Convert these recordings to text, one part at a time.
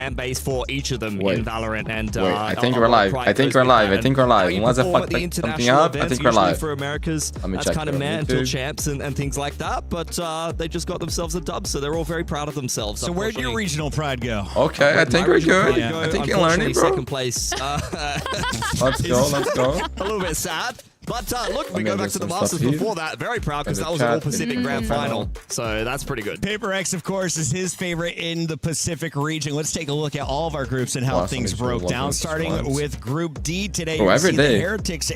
fan base for each of them in Valorant. And I think we're live. I think we're live. I think we're live. Unless I fuck something up, I think we're live. For Americas, that's kind of meh until champs and things like that. But they just got themselves a dub, so they're all very proud of themselves. So where'd your regional pride go? Okay, I think we're good. I think you're learning, bro. Second place. Let's go. Let's go. A little bit sad. But look, we go back to the Masters before that. Very proud because that was an All-Pacific Grand Final. So that's pretty good. Paper X, of course, is his favorite in the Pacific region. Let's take a look at all of our groups and how things broke down. Starting with Group D today. Oh, every day.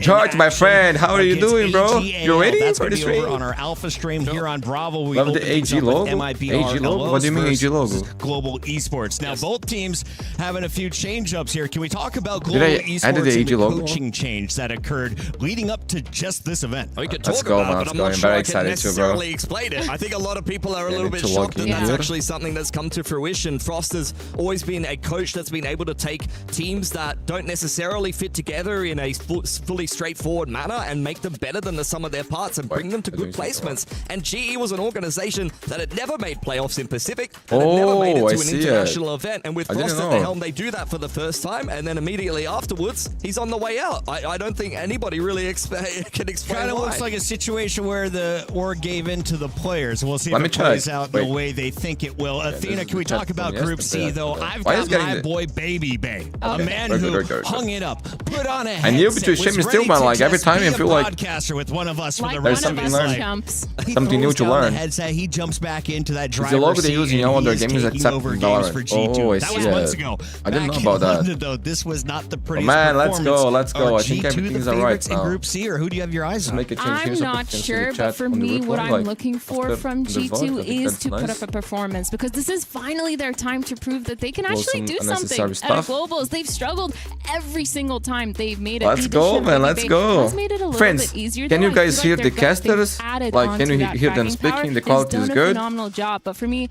George, my friend, how are you doing, bro? You ready for the stream? On our Alpha stream here on Bravo. We love the AG logo. MIBR logo? What do you mean AG logo? Global Esports. Now, both teams having a few change-ups here. Can we talk about Global Esports and the coaching change that occurred leading up to just this event? We could talk about it, but I'm not sure I can necessarily explain it. I think a lot of people are a little bit shocked that that's actually something that's come to fruition. Frost has always been a coach that's been able to take teams that don't necessarily fit together in a fully straightforward manner and make them better than the sum of their parts and bring them to good placements. And GE was an organization that had never made playoffs in Pacific, that had never made it to an international event. And with Frost at the helm, they do that for the first time, and then immediately afterwards, he's on the way out. I don't think anybody really can explain Kind of why. looks like a situation where the org gave in to the players. We'll see if it plays out the way they think it will. Athena, can we talk about Group C, though? I've got my boy Baby Bay, a man who hung it up, put on a headset, I knew between shame and still, man. Like every time I feel like with one of us for the there's something new to learn. Headset, he jumps back into that driver's the logo they use in all their games games except for Valorant. Oh, I see it. I didn't know about that. This was not the prettiest man, let's go. Let's go. I think everything's alright now. Group C, or who do you have your eyes on? I'm not sure, but for me, what I'm looking for from G2 is to put up a performance, because this is finally their time to prove that they can actually do something at globals. They've struggled every single time they've made it. Let's go, man. Let's go. Friends, can you guys hear the casters? Like, can you hear them speaking? The quality is good. Phenomenal job, but for me,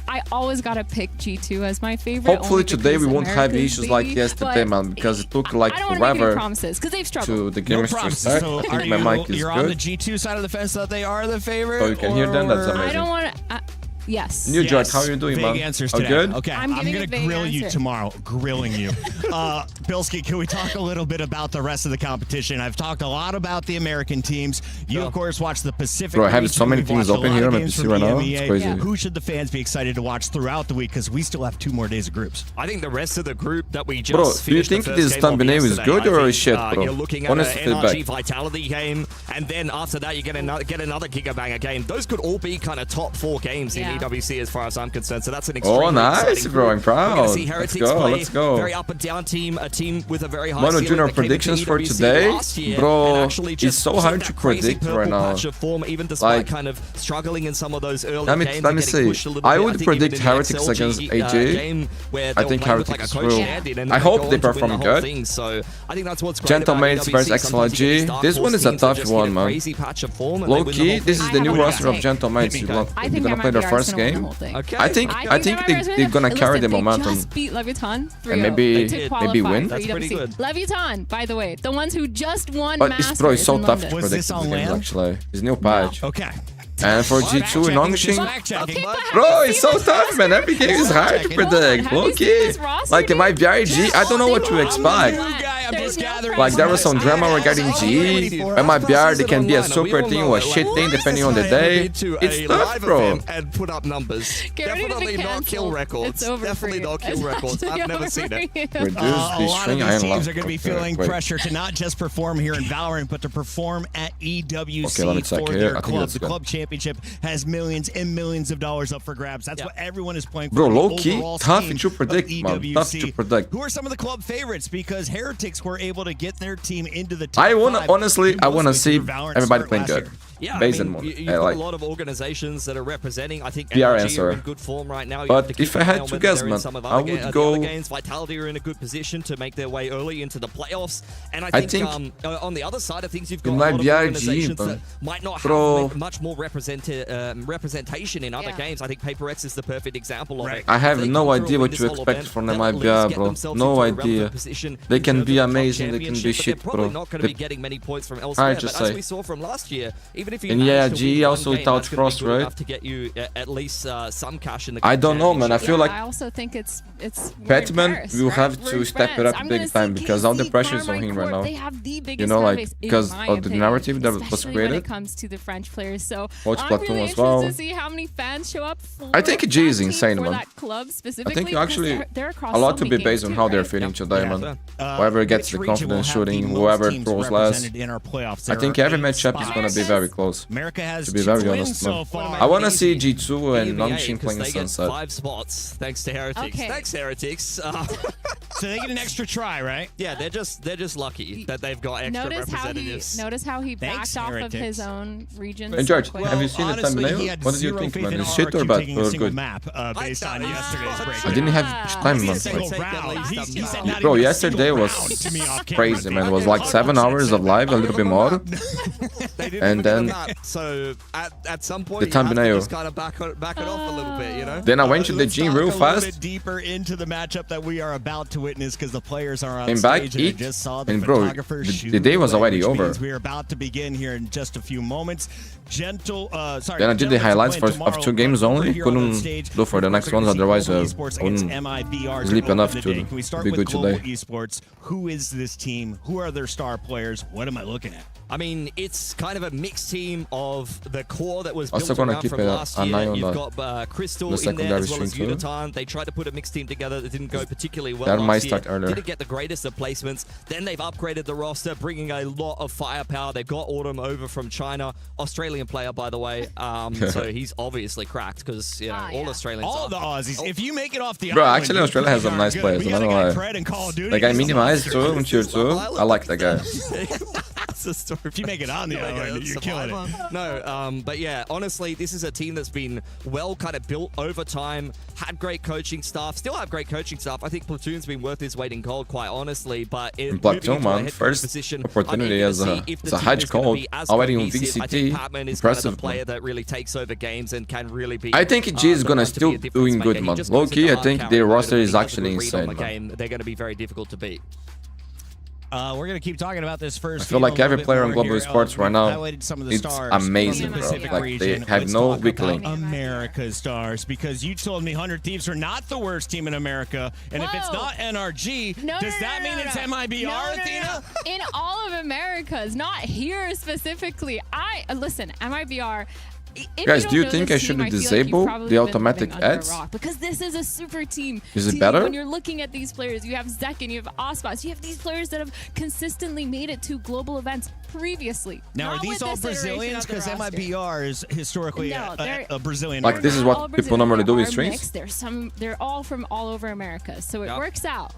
I always gotta pick G2 as my favorite. Hopefully today we won't have issues like yesterday, man, because it took like forever to the game to start. So I think my mic is you're good. on the G2 side of the fence that they are the favorite? So you can hear them, that's amazing. I don't want to... Yes. New George, how are you doing, man? Big answers today. Good? Okay, I'm going to grill you tomorrow. Grilling you. Bilski, can we talk a little bit about the rest of the competition? I've talked a lot about the American teams. You, of course, watch the Pacific. Bro, I have so many things open here on my PC right now. It's crazy. Who should the fans be excited to watch throughout the week? Because we still have 2 more days of groups. I think the rest of the group that we just do you think this thumbnail is good or is shit, bro? You're looking at an NRG Vitality game, and then after that you get another Gigabanger game. Those could all be kind of top 4 games in EWC as far as I'm concerned. So that's an extremely nice, bro. I'm proud. Let's go. Very up and down team, a team with a very high Mono Junior predictions for today, bro. It's so hard to predict right now. Even despite kind of struggling in some of those early games. Let me see. I would predict Heretics against AJ. I think Heretics will. I hope they perform good. So I think that's what's Gentleman's versus XLG. This one is a tough one, man. Low key, this is the new roster of Gentleman's. You're gonna play their first game. Okay. I think they're gonna carry the momentum. Just beat Leviton and maybe win. That's pretty good. Leviton, by the way, the ones who just won Masters. Bro, it's so tough to predict this games, actually. His new patch. Okay. And for G2 in Nongxing, bro, it's so tough, man. Every game is hard to predict. Okay, like in my MIBR, I don't know what to expect. Like there was some drama regarding G. And my MIBR, they can be a super thing or a shit thing depending on the day. It's tough, bro. And put up numbers. Definitely not kill records. Definitely not kill records. I've never seen it. Reduce the string. A lot of these teams are going to be feeling pressure to not just perform here in Valorant, but to perform at EWC for their club. The club championship has millions and millions of dollars up for grabs. That's what everyone is playing for. Bro, low key, tough to predict, man. Tough to predict. Who are some of the club favorites? Because Heretics were able to get their team into the top honestly, I want to see everybody playing good. Yeah, you've got a lot of organizations that are representing. I think PR NRG are in good form right now. But if I had to guess, man, I would go. Vitality are in a good position to make their way early into the playoffs. And I think on the other side of things, you've got a lot of organizations that might not have much more representation in other games. I think Paper X is the perfect example of it. I have no idea what to expect from the MIBR, bro. No idea. They can be amazing, they can be shit, bro. They're probably not going to be getting many points from elsewhere. But as we saw from last year, even even if you and yeah, GE also without Frost, right? To get you at least some cash in the I don't know, man. I feel like I also think it's Batman will have to step it up big time because all the pressure is on him right now. You know, like because of the narrative that was created. When it comes to the French players, so Watch I'm Platoon really as well. interested to see how many fans show up. I think G is insane, man. Club I think actually a lot to be based on how they're feeling today, man. Whoever gets the confidence shooting, whoever throws less. I think every matchup is gonna be very close. To be very honest, man. I wanna see G2 and Nongxin playing Sunset. 5 spots thanks to Heretics. Thanks, Heretics. So they get an extra try, right? Yeah, they're just lucky that they've got extra representatives. Notice how he backed off of his own region. And George, have you seen the thumbnail? What did you think, man? Is shit or bad or good? Based on yesterday's break. I didn't have time, man. Bro, yesterday was crazy, man. It was like 7 hours of live, a little bit more. And then so at some point the thumbnail. just kind of back it off a little bit, you know. Then I went to the gym real fast. Bit deeper into the matchup that we are about to witness because the players are on came back, stage eat, and just saw the and bro, the day was already over. We are about to begin here in just a few moments. Then I did the highlights of 2 games only. Couldn't do for the next ones, otherwise I wouldn't sleep enough to be good today. Esports. Who is this team? Who are their star players? What am I looking at? I mean, it's kind of a mixed team of the core that was also built gonna around keep from last year. You've got Crystal in there as well as Unitard. They tried to put a mixed team together that didn't go particularly well that might last start year. Earlier. Didn't get the greatest of placements. Then they've upgraded the roster, bringing a lot of firepower. They've got Autumn over from China. Australian player, by the way. So he's obviously cracked because, you know, all Australians all the Aussies. If you make it off the bro, island, actually Australia has some nice players. I don't know why. That guy minimized too, on tier 2. I like that guy. That's the story. If you make it on the island, you're killing it. No, but yeah, honestly, this is a team that's been well kind of built over time, had great coaching staff, still have great coaching staff. I think Platoon's been worth his weight in gold, quite honestly, but in Platoon, man, first opportunity as a hedge call, already on VCT, impressive. Player that really takes over games and can really be. I think G is gonna still doing good, man. Low key, I think their roster is actually insane, man. They're going to be very difficult to beat. We're going to keep talking about this first. I feel like every player on Global Esports right now, it's amazing, bro. Like, they have no weak link. America's stars, because you told me 100 Thieves are not the worst team in America. And if it's not NRG, does that mean it's MIBR, Athena? In all of Americas, not here specifically. Listen, MIBR... Guys, do you think I should disable the automatic ads? Because this is a super team. Is it better? When you're looking at these players, you have Zekin, you have Ospas, you have these players that have consistently made it to global events previously. Now, are these all Brazilians? Because MIBR is historically a Brazilian. Like, this is what people normally do with streams? They're all from all over America, so it works out.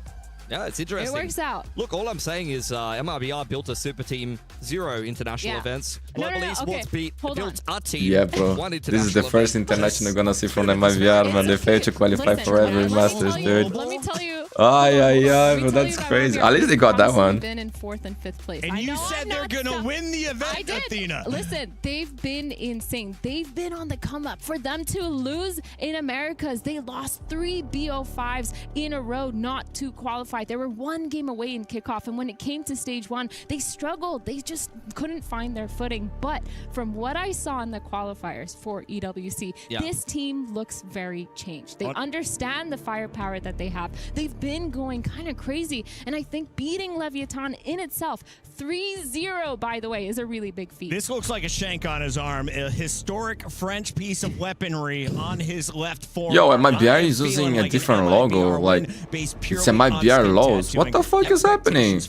Yeah, it's interesting. It works out. Look, all I'm saying is MIBR built a super team, 0 international events. Global Esports built a team. Yeah, bro. This is the first international gonna see from MIBR, man. They failed to qualify for every Masters, dude. Let me tell you. But that's crazy. At least they got that one. Been in 4th and 5th place. And you said they're gonna win the event, Athena. Listen, they've been insane. They've been on the come up. For them to lose in Americas, they lost 3 BO5s in a row not to qualify. They were 1 game away in kickoff, and when it came to stage 1, they struggled. They just couldn't find their footing. But from what I saw in the qualifiers for EWC, this team looks very changed. They understand the firepower that they have. They've been going kind of crazy, and I think beating Leviathan in itself, 3-0, by the way, is a really big feat. This looks like a shank on his arm, a historic French piece of weaponry on his left forearm. Yo, MIBR is using a different logo, like, it's MIBR Lows. What the fuck is happening?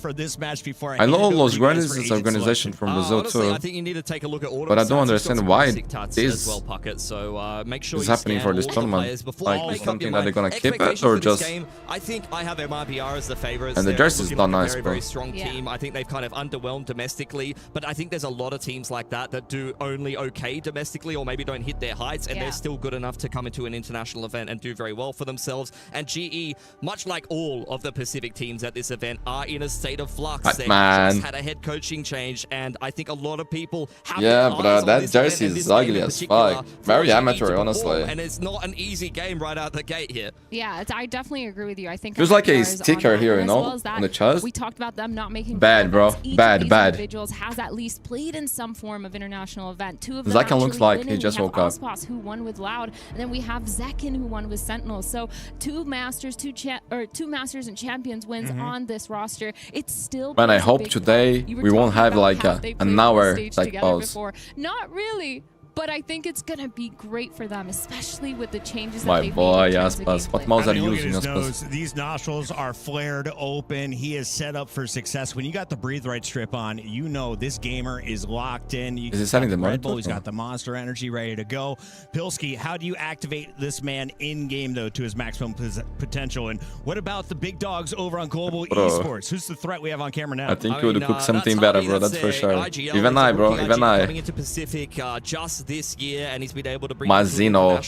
I know Los Grandes is an organization from Brazil too, I think you need to take a look at but I don't understand why this is happening for this tournament. Like, is something that they're gonna keep it, or just... I think I have MIBR as the favorites. And the jersey is not nice, bro. Very strong team. I think they've kind of underwhelmed domestically, but I think there's a lot of teams like that that do only okay domestically, or maybe don't hit their heights, and they're still good enough to come into an international event and do very well for themselves. And GE, much like all of the Pacific teams at this event, are in a state of flux. They just had a head coaching change, and I think a lot of people have bro, that jersey is ugly as fuck. Very amateur, honestly. And it's not an easy game right out the gate here. Yeah, I definitely agree with you. I think There's like a sticker here, you know, on the chest. We talked about them not making bad, bro. Bad. Individuals has at least played in some form of international event. Two of them Zakan looks like he just woke up. Ospas, who won with Loud, and then we have Zekin, who won with Sentinels. So two Masters and Champions wins on this roster. It's still. Man, I hope today we won't have like an hour like pause. Not really. But I think it's going to be great for them, especially with the changes that My they've boy, made. Aspas. What mouse are you using, Aspas? These nostrils are flared open. He is set up for success. When you got the breathe right strip on, you know this gamer is locked in. Is he setting the Red Bull? He's got the Monster Energy ready to go. Pilski, how do you activate this man in-game, though, to his maximum potential? And what about the big dogs over on Global Esports? Who's the threat we have on camera now? I think you would cook something better, bro. That's for sure. Even I, bro. Even I. Coming into Pacific just this year, and he's been able to bring Mazino,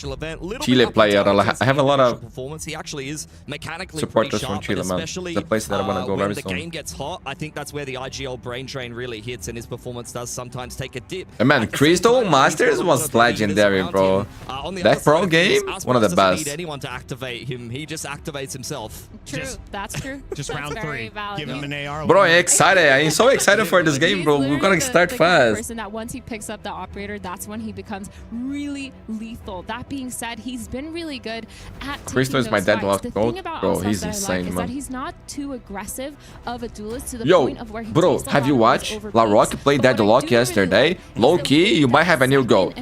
Chile player. I have a lot of performance. He actually is mechanically supporters from Chile, man. It's the place that I want to go very soon. When the game gets hot, I think that's where the IGL brain drain really hits, and his performance does sometimes take a dip. And man, Crystal Masters was legendary, bro. That pro game, one of the best. Need anyone to activate him. He just activates himself. True, that's true. Just round 3. Give him an AR. Bro, I'm excited. I'm so excited for this game, bro. We're gonna start fast. Person that once he picks up the operator, that's when he becomes really lethal. That being said, he's been really good at Crystal is my deadlock goat. Bro, he's insane, man. That he's not too aggressive of a duelist to the point of where he bro, have you watched La Rock play deadlock yesterday? Low key, you might have a new goal.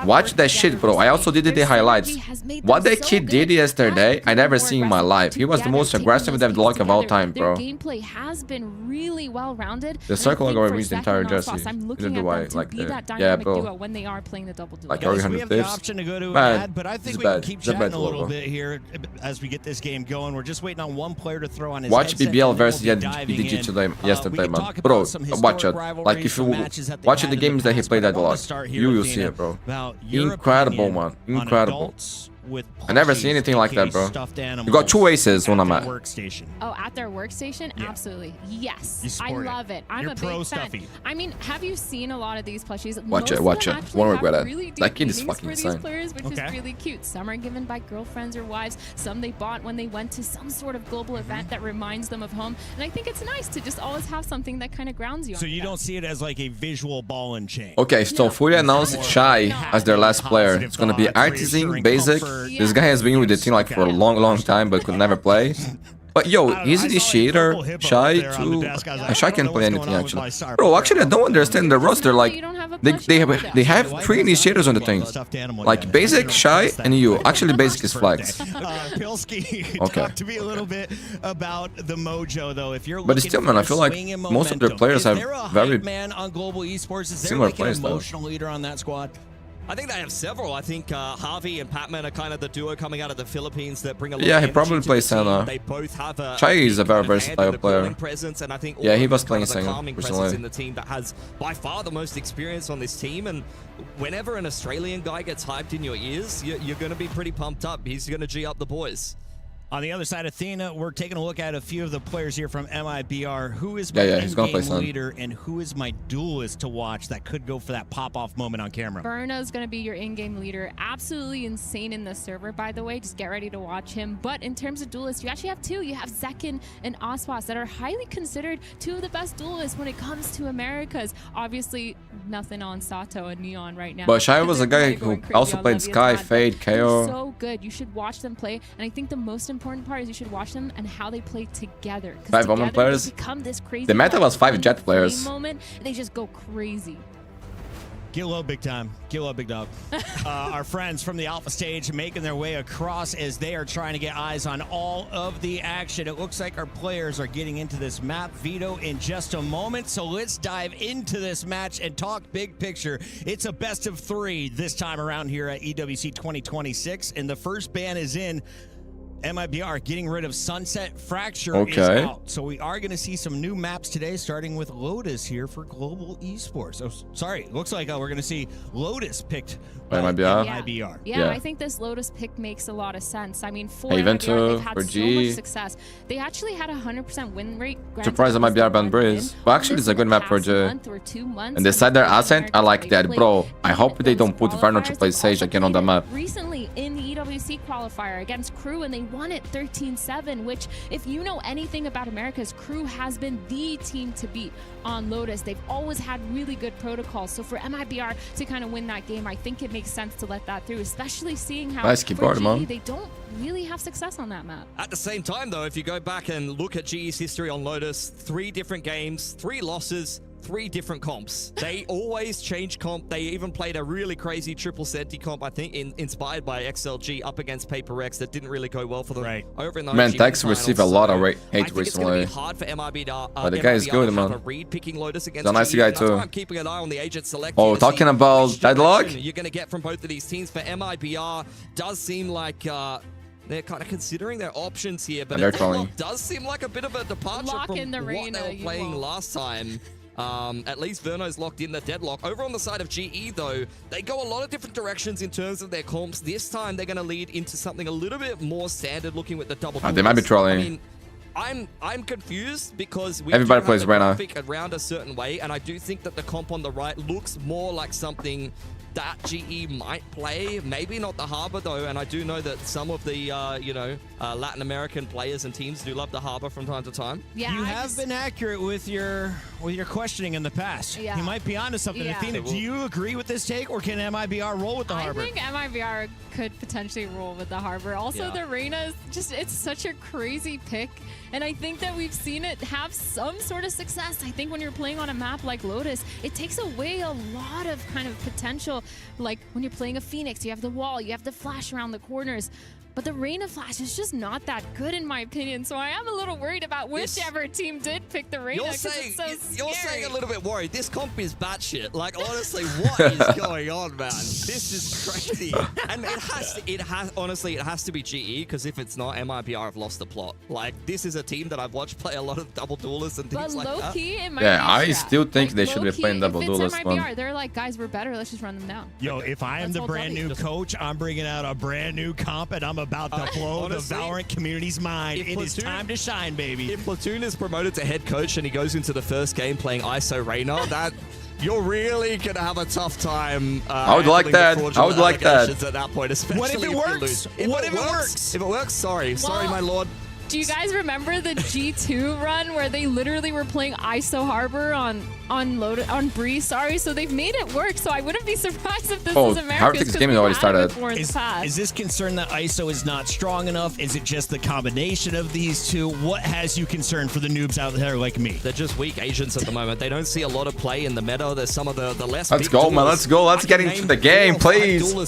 Watch that shit, bro. I also did the highlights. What that kid did yesterday, I never seen in my life. He was the most aggressive deadlock of all time, bro. Their gameplay has been really well-rounded. The circle algorithm is the entire jersey. I'm looking at them to be that dynamic duo when they are playing the double duel. Like we have the option to go to an ad, but I think we can keep chatting a little bit here as we get this game going. We're just waiting on one player to throw on his Watch BBL versus EDG today, yesterday, man. Bro, watch it. Like, if you watch the games that he played at the lot, you will see it, bro. Incredible, man. Incredible. I never see anything like that, bro. You got 2 aces when I'm at. Oh, at their workstation? Yeah. Absolutely. Yes. I love it. I'm a big fan. I mean, have you seen a lot of these plushies? Watch it. Won't regret it. That kid is fucking insane. Players, which is really cute. Some are given by girlfriends or wives. Some they bought when they went to some sort of global event that reminds them of home. And I think it's nice to just always have something that kind of grounds you. So you don't see it as like a visual ball and chain. Okay, so fully announced Shy as their last player. It's gonna be Artisan, Basic. This guy has been with the team like for a long time, but could never play. But yo, is the shader Shy too? Shy can't play anything actually. Bro, actually I don't understand the roster. Like they have 3 initiators on the thing. Like Basic, Shy, and you. Actually, Basic is flags. Okay. Talk to me a little bit about the mojo though. If you're but still, man, I feel like most of their players have very similar players though. Emotional leader on that squad. I think they have several. I think Harvey and Patman are kind of the duo coming out of the Philippines that bring a lot of energy he probably plays Senna. They both have Chai is a very versatile player. Presence, and I think yeah, he was playing Senna recently. In the team that has by far the most experience on this team. And whenever an Australian guy gets hyped in your ears, you're going to be pretty pumped up. He's going to G up the boys. On the other side, Athena, we're taking a look at a few of the players here from MIBR. Who is my in-game leader and who is my duelist to watch that could go for that pop-off moment on camera? Berna is going to be your in-game leader. Absolutely insane in the server, by the way. Just get ready to watch him. But in terms of duelists, you actually have 2. You have Zekin and Ospas that are highly considered 2 of the best duelists when it comes to Americas. Obviously, nothing on Sato and Neon right now. But Shai was a guy who also played Sky, Fade, KO. So good. You should watch them play. And I think the most important part is you should watch them and how they play together. 5 woman players. This crazy the meta was 5 jet players. Moment, they just go crazy. Get low, big time. Get low, big dog. Our friends from the Alpha stage making their way across as they are trying to get eyes on all of the action. It looks like our players are getting into this map. Vito in just a moment. So let's dive into this match and talk big picture. It's a best of 3 this time around here at EWC 2026. And the first ban is in. MIBR getting rid of Sunset. Fracture is out. So we are going to see some new maps today, starting with Lotus here for Global Esports. Oh, sorry. Looks like we're going to see Lotus picked by MIBR. Yeah, I think this Lotus pick makes a lot of sense. I mean, for MIBR, they've had so much success. They actually had a 100% win rate. Surprised MIBR banned Breeze. But actually, it's a good map for G. And they said their Ascent, I like that. Bro, I hope they don't put Verno to play Sage again on the map. Recently in the EWC qualifier against Crew, and they won it 13-7, which, if you know anything about America's, Crew has been the team to beat on Lotus. They've always had really good protocols. So for MIBR to kind of win that game, I think it makes sense to let that through, especially seeing how nice keyboard, GE, they don't really have success on that map. At the same time, though, if you go back and look at GE's history on Lotus, 3 different games, 3 losses, 3 different comps. They always change comp. They even played a really crazy triple Senti comp, I think, inspired by XLG up against PaperX that didn't really go well for them. Right. Over in the man, Tex received a lot of hate recently. It's going to be hard for MIBR, but the guy is good, man. picking Lotus against He's a nice guy, too. I'm keeping an eye on the agent select. Oh, talking about deadlock? You're going to get from both of these teams. For MIBR, does seem like they're kind of considering their options here, but it does seem like a bit of a departure from what they were playing last time. At least Verno's locked in the deadlock. Over on the side of GE, though, they go a lot of different directions in terms of their comps. This time, they're going to lead into something a little bit more standard looking with the double. They might be trolling. I mean, I'm confused because everybody plays Reyna around a certain way, and I do think that the comp on the right looks more like something that GE might play. Maybe not the Harbor, though, and I do know that some of the, Latin American players and teams do love the Harbor from time to time. Yeah, you have been accurate with your questioning in the past. Yeah. You might be onto something. Yeah. Athena, do you agree with this take, or can MIBR roll with the Harbor? I think MIBR could potentially roll with the Harbor. Also, the Reyna is just, it's such a crazy pick, and I think that we've seen it have some sort of success. I think when you're playing on a map like Lotus, it takes away a lot of kind of potential. Like when you're playing a Phoenix, you have the wall, you have the flash around the corners. But the Reyna flash is just not that good, in my opinion. So I am a little worried about whichever team did pick the Reyna. You're saying a little bit worried. This comp is batshit. Like, honestly, what is going on, man? This is crazy. And it has to be GE, because if it's not, MIBR have lost the plot. Like, this is a team that I've watched play a lot of double duelists and things like that. But low-key, it might be I still think they should be playing double duelists. If it's MIBR, they're like, guys, we're better. Let's just run them down. Yo, if I am the brand new coach, I'm bringing out a brand new comp, and I'm about to blow honestly, the Valorant community's mind. It is time to shine, baby. If Platoon is promoted to head coach and he goes into the first game playing ISO Reyna, that you're really gonna have a tough time. I would like that. I would like that. At that point, especially what if it works? What if it works? If it works, sorry, my lord. Do you guys remember the G2 run where they literally were playing ISO Harbor on Bree? Sorry, so they've made it work. So I wouldn't be surprised if this is America's. This game has already started. Is this concern that ISO is not strong enough? Is it just the combination of these two? What has you concerned for the noobs out there like me? They're just weak agents at the moment. They don't see a lot of play in the meta. There's some of the less. Let's go, man. Let's go. Let's get into the game, please. Well,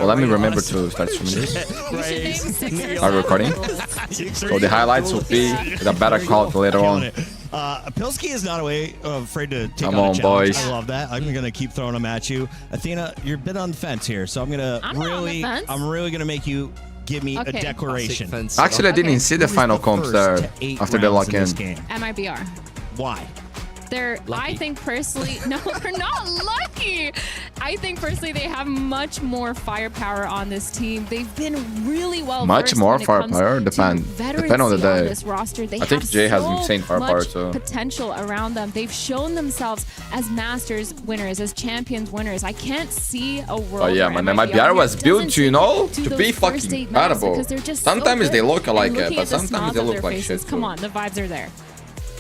let me remember to start streaming this. Are we recording? So the highlights will be with a better call later on. Pilsky is not afraid to take Come on on, a challenge. boys. I love that. I'm going to keep throwing them at you. Athena, you're a bit on the fence here, so I'm really going to make you give me a declaration. Actually, I didn't see the final comps there after the lock-in. MIBR. Why? I think personally, no, they're not lucky. I think personally they have much more firepower on this team. They've been really well. Much more firepower? Depend on the day. This roster. They I think Jay has insane firepower too. Potential around them. They've shown themselves as Masters winners, as Champions winners. I can't see a world. Oh yeah, man. MIBR was built to be fucking incredible. Sometimes they look alike it, but sometimes they look like shit. Come on, the vibes are there.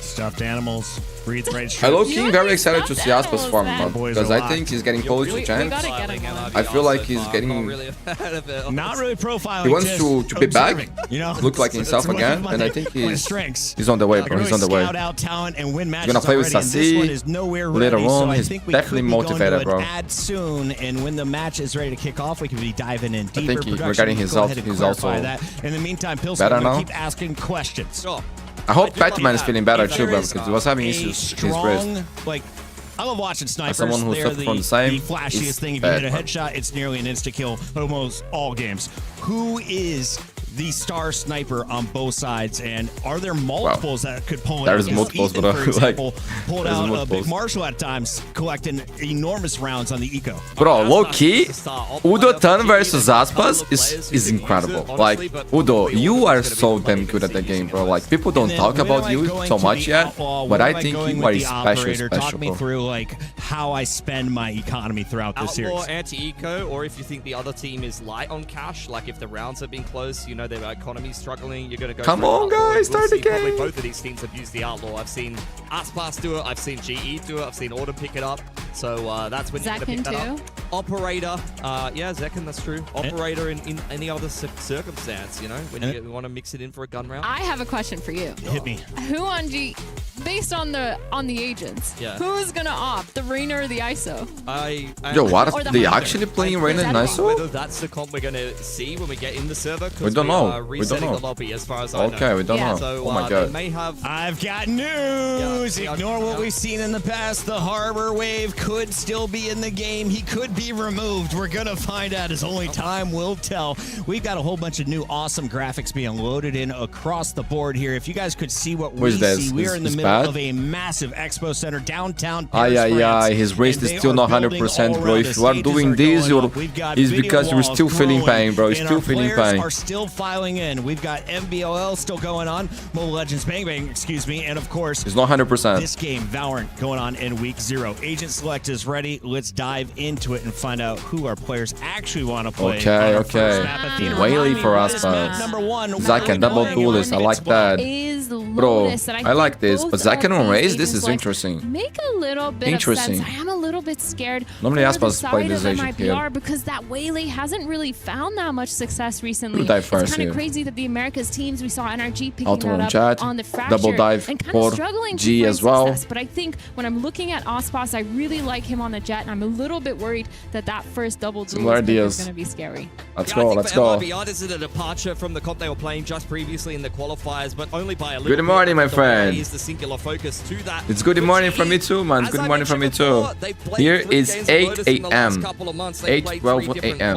Stuffed animals. Breathe right. I low-key very excited to see Aspa's form because I think he's getting close to chance. I feel like he's getting not really profiling. He wants to be back, look like himself again, and I think he's on the way, bro. He's on the way. He's gonna play with Sassy later on. He's definitely motivated, bro. Soon, and when the match is ready to kick off, we can be diving in deeper. I think regarding his ult, he's also in the meantime, better now. Keep asking questions. I hope Batman is feeling better too, bro, because he was having issues with his wrist. Like, I love watching snipers. As someone who's suffered from the same, flashiest thing. If you hit a headshot, it's nearly an insta-kill almost all games. Who is the star sniper on both sides, and are there multiples that could pull it out? There's multiples, but pulled out a big Marshall at times, collecting enormous rounds on the eco. Bro, low-key, Udo Tan versus Aspas is incredible. Like, Udo, you are so damn good at the game, bro. Like, people don't talk about you so much yet, but I think you are special, Talk me through, like, how I spend my economy throughout this series. Outlaw anti-eco, or if you think the other team is light on cash, like if the rounds have been close, you know their economy's struggling, you're going to go. Come on, guys, start the game. Probably both of these teams have used the Outlaw. I've seen Aspas do it, I've seen GE do it, I've seen Autumn pick it up. So that's when you're going to pick that up. Operator, yeah, Zekin, that's true. Operator in any other circumstance, you know, when you want to mix it in for a gun round. I have a question for you. Hit me. Who on G, based on the agents, who's gonna opt, the Reyna or the ISO? Yo, what? Are they actually playing Reyna and ISO? Whether that's the comp we're gonna see when we get in the server. We don't know. We don't know. The lobby, as far as I know. Okay, we don't know. So, oh my god. May have... I've got news. Ignore what we've seen in the past. The Harbor Wave could still be in the game. He could be removed. We're gonna find out as only time will tell. We've got a whole bunch of new awesome graphics being loaded in across the board here. If you guys could see what we see, we are in the middle of a massive expo center downtown Paris, his race is still not 100%, bro. If you are doing this, it's because you're still feeling pain, bro. You're still feeling pain. Are still filing in. We've got MBOL still going on, Mobile Legends Bang Bang, excuse me, and of course, it's not 100%. This game, Valorant, going on in week 0. Agent Select is ready. Let's dive into it and find out who our players actually want to play. Okay. Whaley for us, Zaken, double duelist. I like that. Bro, I like this, but Zaken on Raze, this is interesting. Make a little bit of sense. I am a little bit scared. Normally Aspas play this agent here because that Whaley hasn't really found that much success recently. It's kind of crazy that the Americas teams, we saw NRG picking that up on the Fracture double dive and kind of struggling G as well. Success. But I think when I'm looking at Aspas, I really like him on the Jet, and I'm a little bit worried that first double duel is going to be scary. Let's go. MIBR, this is a departure from the comp they were playing just previously in the qualifiers, but only by a little. Good morning, my friend. Is the singular focus to that. It's good morning from me too, man. Good morning from me too. Here is 8 a.m. 8:12 a.m.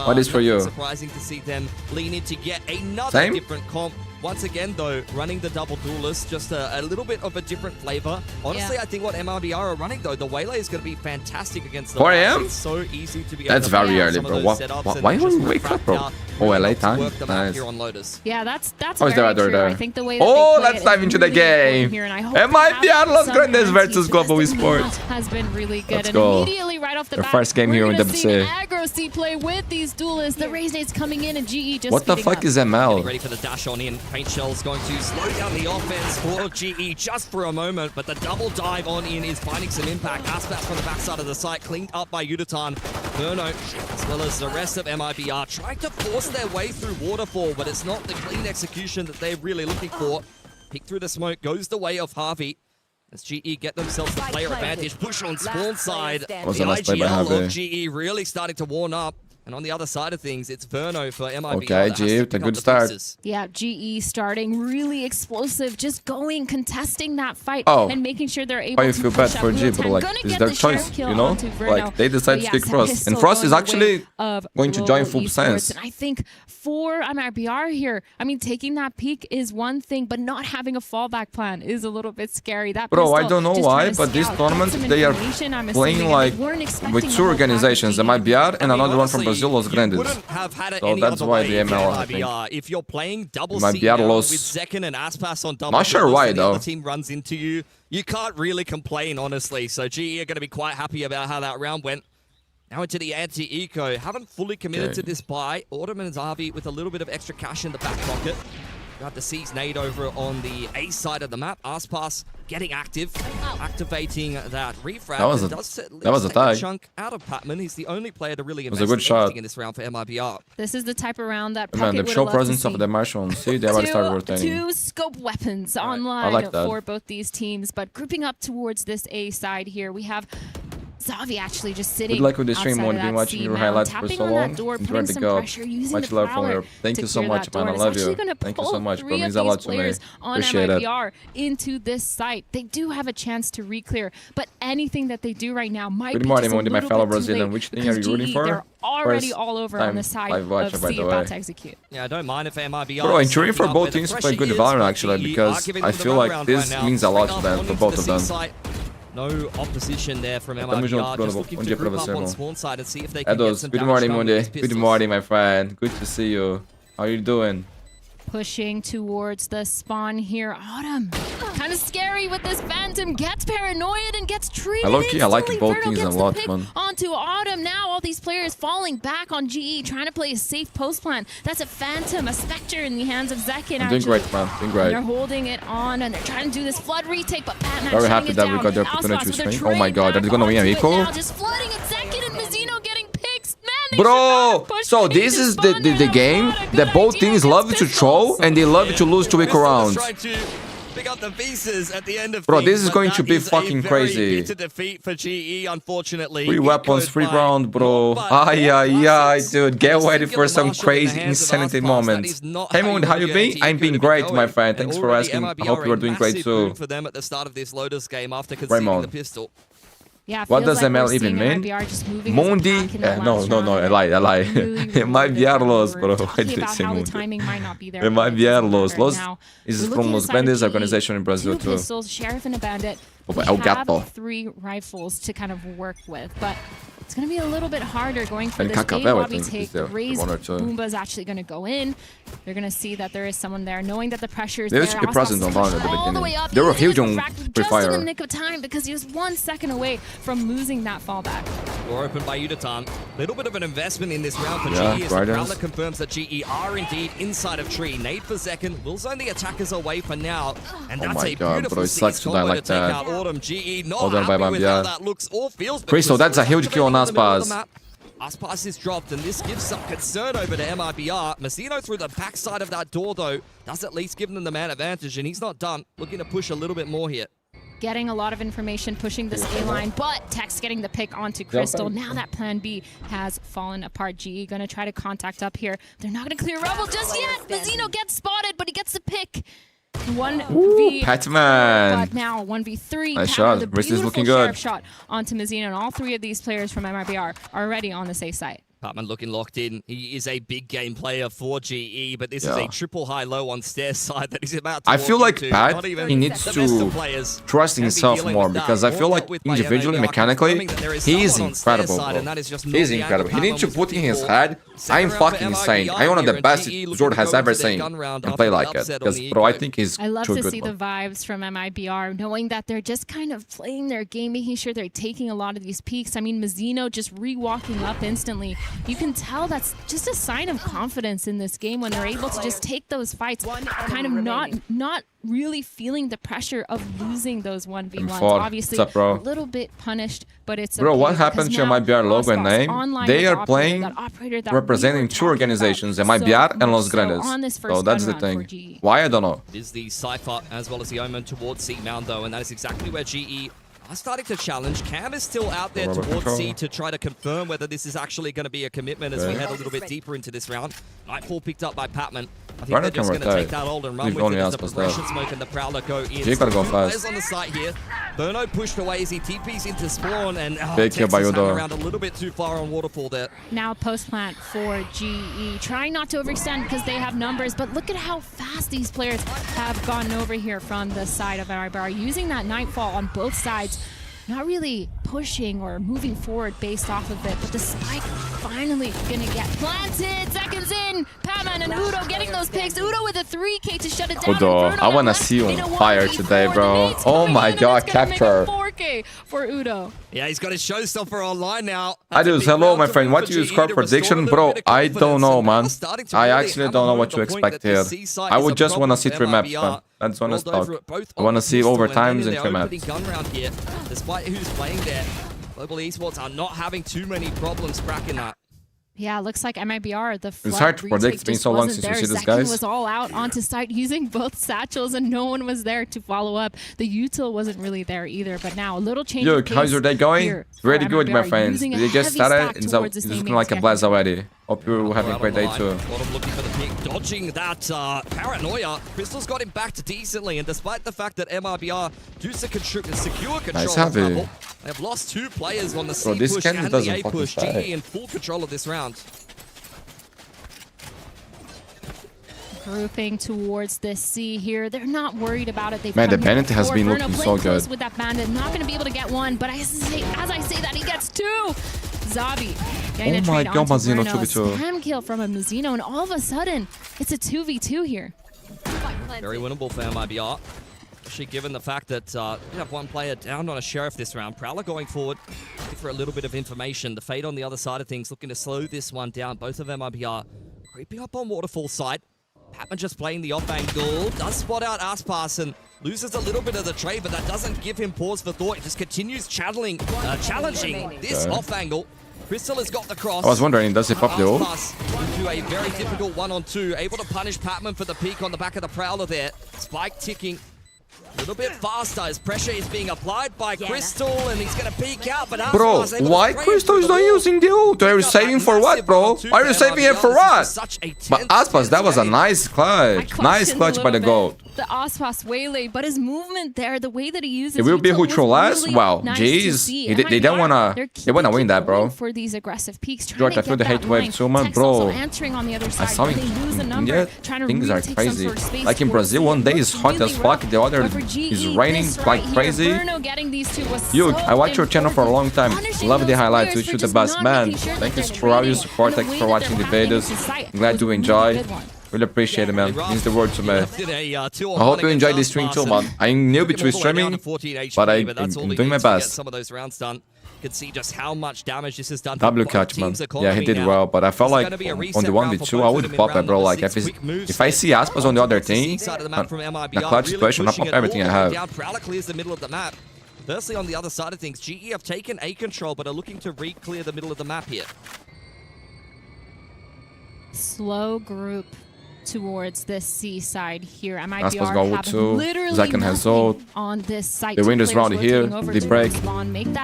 What is for you? Surprising to see them lean in to get another different comp. Once again, though, running the double duelist, just a little bit of a different flavor. Honestly, I think what MIBR are running, though, the Waylay is going to be fantastic against the 4 a.m.? It's so easy to be That's very early, bro. Why don't you wake up, bro? Oh, LA time? Nice. Yeah, that's very true. I think the way let's dive into the game. MIBR Los Grandes versus Global Esports. Has been really good. Let's go. Immediately right off the bat, first game here in WC. Aggro C play with these duelists. The Raze Nates coming in and GE just what the fuck is ML? Ready for the dash on in. Paint Shell's going to slow down the offense for GE just for a moment, but the double dive on in is finding some impact. Aspas from the backside of the site, cleaned up by Udatan. Verno, as well as the rest of MIBR, trying to force their way through Waterfall, but it's not the clean execution that they're really looking for. Pick through the smoke, goes the way of Harvey. As GE get themselves the player advantage, push on spawn side. The IGL of GE really starting to warm up. And on the other side of things, it's Verno for MIBR. Okay, GE with a good start. Yeah, GE starting really explosive, just going, contesting that fight, and making sure they're able to feel bad for GE, but like, it's their choice, you know? Like, they decide to pick Frost. And Frost is actually going to join full sense. And I think for MIBR here, I mean, taking that peak is one thing, but not having a fallback plan is a little bit scary. That Bro, I don't know why, but this tournament, they are playing like with 2 organizations, the MIBR and another one from Brazil, Los Grandes. So that's why the ML, I think. If you're playing double C with Zekin and Aspas on double, not sure why though. The other team runs into you. You can't really complain, honestly. So GE are going to be quite happy about how that round went. Now into the anti-eco. Haven't fully committed to this buy. Autumn and Zavi with a little bit of extra cash in the back pocket. Got the C's nade over on the A side of the map. Aspas getting active, activating that refrag. That was a tag. Chunk out of Patman. He's the only player to really invest a good shot in this round for MIBR. This is the type of round that the show presence of the Marshall and see they already started rotating. 2 scope weapons online for both these teams, but grouping up towards this A side here, we have Zavi actually just sitting. Good luck with the stream. One been watching your highlights for so long. Enjoy the go. Much love from you. Thank you so much, man. I love you. Thank you so much, bro. Means a lot to me. Appreciate it. Into this site, they do have a chance to re-clear, but anything that they do right now might Good be morning, just a Mundi, my fellow Brazilian. Which thing are you rooting for? They're already all over on the side of C about to execute. Yeah, I don't mind if MIBR. Bro, I'm cheering for both teams to play good Valorant actually, because I feel like this means a lot to them, for both of them. No opposition there from MIBR, just looking to group up on spawn side and see if they can get some Good morning, Mundi. Good morning, my friend. Good to see you. How are you doing? Pushing towards the spawn here. Autumn, kind of scary with this Phantom. Gets paranoid and gets treated. I like both things a lot, man. Onto Autumn. Now all these players falling back on GE, trying to play a safe post plan. That's a Phantom, a Spectre in the hands of Zekin. I'm doing great, man. Doing great. They're holding it on and they're trying to do this flood retake, but Batman very happy that we got the opportunity to stream. Oh my god, they're gonna win equal. Just flooding at Zekin and Mizzino getting picks. Bro, so this is the game that both teams love to troll and they love to lose to equal rounds. Pick up the pieces at the end of bro, this is going to be fucking crazy. Defeat for GE, unfortunately. 3 weapons, 3 round, bro. Ay, dude. Get ready for some crazy insanity moments. Hey, Moon, how you been? I'm being great, my friend. Thanks for asking. I hope you are doing great too. For them at the start of this Lotus game after conceding the pistol. Yeah, what does ML even mean? Mundi? No, I lie. MIBR los, bro. Why did I say Mundi? MIBR los is from Los Grandes organization in Brazil too. Sheriff and a bandit. We have 3 rifles to kind of work with, but it's going to be a little bit harder going for this A lobby take. Raised Boomba's actually going to go in. They're going to see that there is someone there, knowing that the pressure is there. They should be present on Valorant at the beginning. They were huge on Free Fire. Just in the nick of time because he was 1 second away from losing that fallback. Door open by Udatan. Little bit of an investment in this round for GE as the Prowler confirms that GE are indeed inside of tree. Nade for second. Will zone the attackers away for now. And that's a beautiful C-spot way to take out Autumn. GE not happy with how that looks or feels. Crystal, that's a huge kill on Aspas. Aspas is dropped, and this gives some concern over to MIBR. Massino through the backside of that door, though, does at least give them the man advantage, and he's not done. Looking to push a little bit more here. Getting a lot of information, pushing this A-line, but Tex getting the pick onto Crystal. Now that plan B has fallen apart. GE gonna try to contact up here. They're not gonna clear Rebel just yet. Mazzino gets spotted, but he gets the pick. 1v Patman. But now 1v3. Nice shot. Wrist is looking good. Shot onto Mazzino, and all 3 of these players from MIBR are already on the safe side. Patman looking locked in. He is a big game player for GE, but this is a triple high-low on stairs side that he's about to I feel like Pat, he needs to trust himself more because I feel like individually, mechanically, he is incredible, bro. He's incredible. He needs to put in his head, I'm fucking insane. I'm one of the best Zord has ever seen and play like it. Because, bro, I think he's I love to see the vibes from MIBR, knowing that they're just kind of playing their game, making sure they're taking a lot of these peaks. I mean, Mazzino just re-walking up instantly. You can tell that's just a sign of confidence in this game when they're able to just take those fights, kind of not really feeling the pressure of losing those 1v1s. Obviously, a little bit punished, but it's bro, what happened to MIBR logo and name? They are playing representing 2 organizations, MIBR and Los Grandes. So that's the thing. Why, I don't know. It is the Cypher as well as the Omen towards C Mount, though, and that is exactly where GE are starting to challenge. Cam is still out there towards C to try to confirm whether this is actually going to be a commitment as we head a little bit deeper into this round. Nightfall picked up by Patman. I think they're just going to take that hold and run with it as the progression smoke and the Prowler go in. G gotta go fast. On the site here. Burno pushed away as he TPs into spawn, and big kill by Udo. Around a little bit too far on Waterfall there. Now post plant for GE, trying not to overextend because they have numbers, but look at how fast these players have gotten over here from the side of MIBR, using that Nightfall on both sides. Not really pushing or moving forward based off of it, but the spike finally gonna get planted. Seconds in, Patman and Udo getting those picks. Udo with a 3K to shut it down. Udo, I wanna see you on fire today, bro. Oh my god, capture. 4K for Udo. Yeah, he's got his showstopper online now. Adios, hello, my friend. What do you score prediction? Bro, I don't know, man. I actually don't know what to expect here. I would just wanna see 3 maps, man. That's honest talk. I wanna see overtimes and 3 maps. Despite who's playing there, Global Esports are not having too many problems cracking that. Yeah, looks like MIBR, the it's hard to predict. It's been so long since we see this, guys. Was all out onto site using both satchels, and no one was there to follow up. The util wasn't really there either, but now a little change of pace. How's your day going? Really good, my friends. They just started. It's looking like a blast already. Hope you're having a great day too. Looking for the pick, dodging that paranoia. Crystal's got him backed decently, and despite the fact that MIBR do secure control of the level, they have lost 2 players on the C push and the A push. GE in full control of this round. Grouping towards this C here. They're not worried about it. Man, the bandit has been looking so good. With that bandit, not going to be able to get one, but as I say that, he gets 2. Zabi getting a trade onto Bruno. Spam kill from a Muzino, and all of a sudden, it's a 2v2 here. Very winnable for MIBR. Especially given the fact that we have one player down on a Sheriff this round. Prowler going forward for a little bit of information. The Fade on the other side of things looking to slow this one down. Both of MIBR creeping up on Waterfall side. Patman just playing the off angle. Does spot out Aspas and loses a little bit of the trade, but that doesn't give him pause for thought. He just continues challenging this off angle. Crystal has got the cross. I was wondering, does he pop the ult? Into a very difficult 1-on-2. Able to punish Patman for the peek on the back of the Prowler there. Spike ticking a little bit faster as pressure is being applied by Crystal, and he's going to peek out. But bro, why Crystal is not using the ult? Are you saving for what, bro? Are you saving it for what? But Aspas, that was a nice clutch. Nice clutch by the goat. The Aspas waylay, but his movement there, the way that he uses it will be who troll last. Wow, jeez, they don't wanna win that, bro. For these aggressive peaks, George, I feel the hate wave too much, bro. I saw him. Yeah, things are crazy. Like in Brazil, one day is hot as fuck, the other is raining like crazy. Yug, I watch your channel for a long time. Love the highlights. Wish you the best, man. Thank you for all your support. Thanks for watching the videos. Glad you enjoy. Really appreciate it, man. Means the word to me. I hope you enjoyed this stream too, man. I'm newbie to streaming, but I'm doing my best. Some of those rounds done. Could see just how much damage this has done. W catch, man. Yeah, he did well, but I felt like on the 1v2, I would pop it, bro. Like if I see Aspas on the other team, the clutch situation, I pop everything I have. Prowler clears the middle of the map. Firstly, on the other side of things, GE have taken A control, but are looking to re-clear the middle of the map here. Slow group towards this C side here. MIBR have literally nothing on this site. They win this round here, they break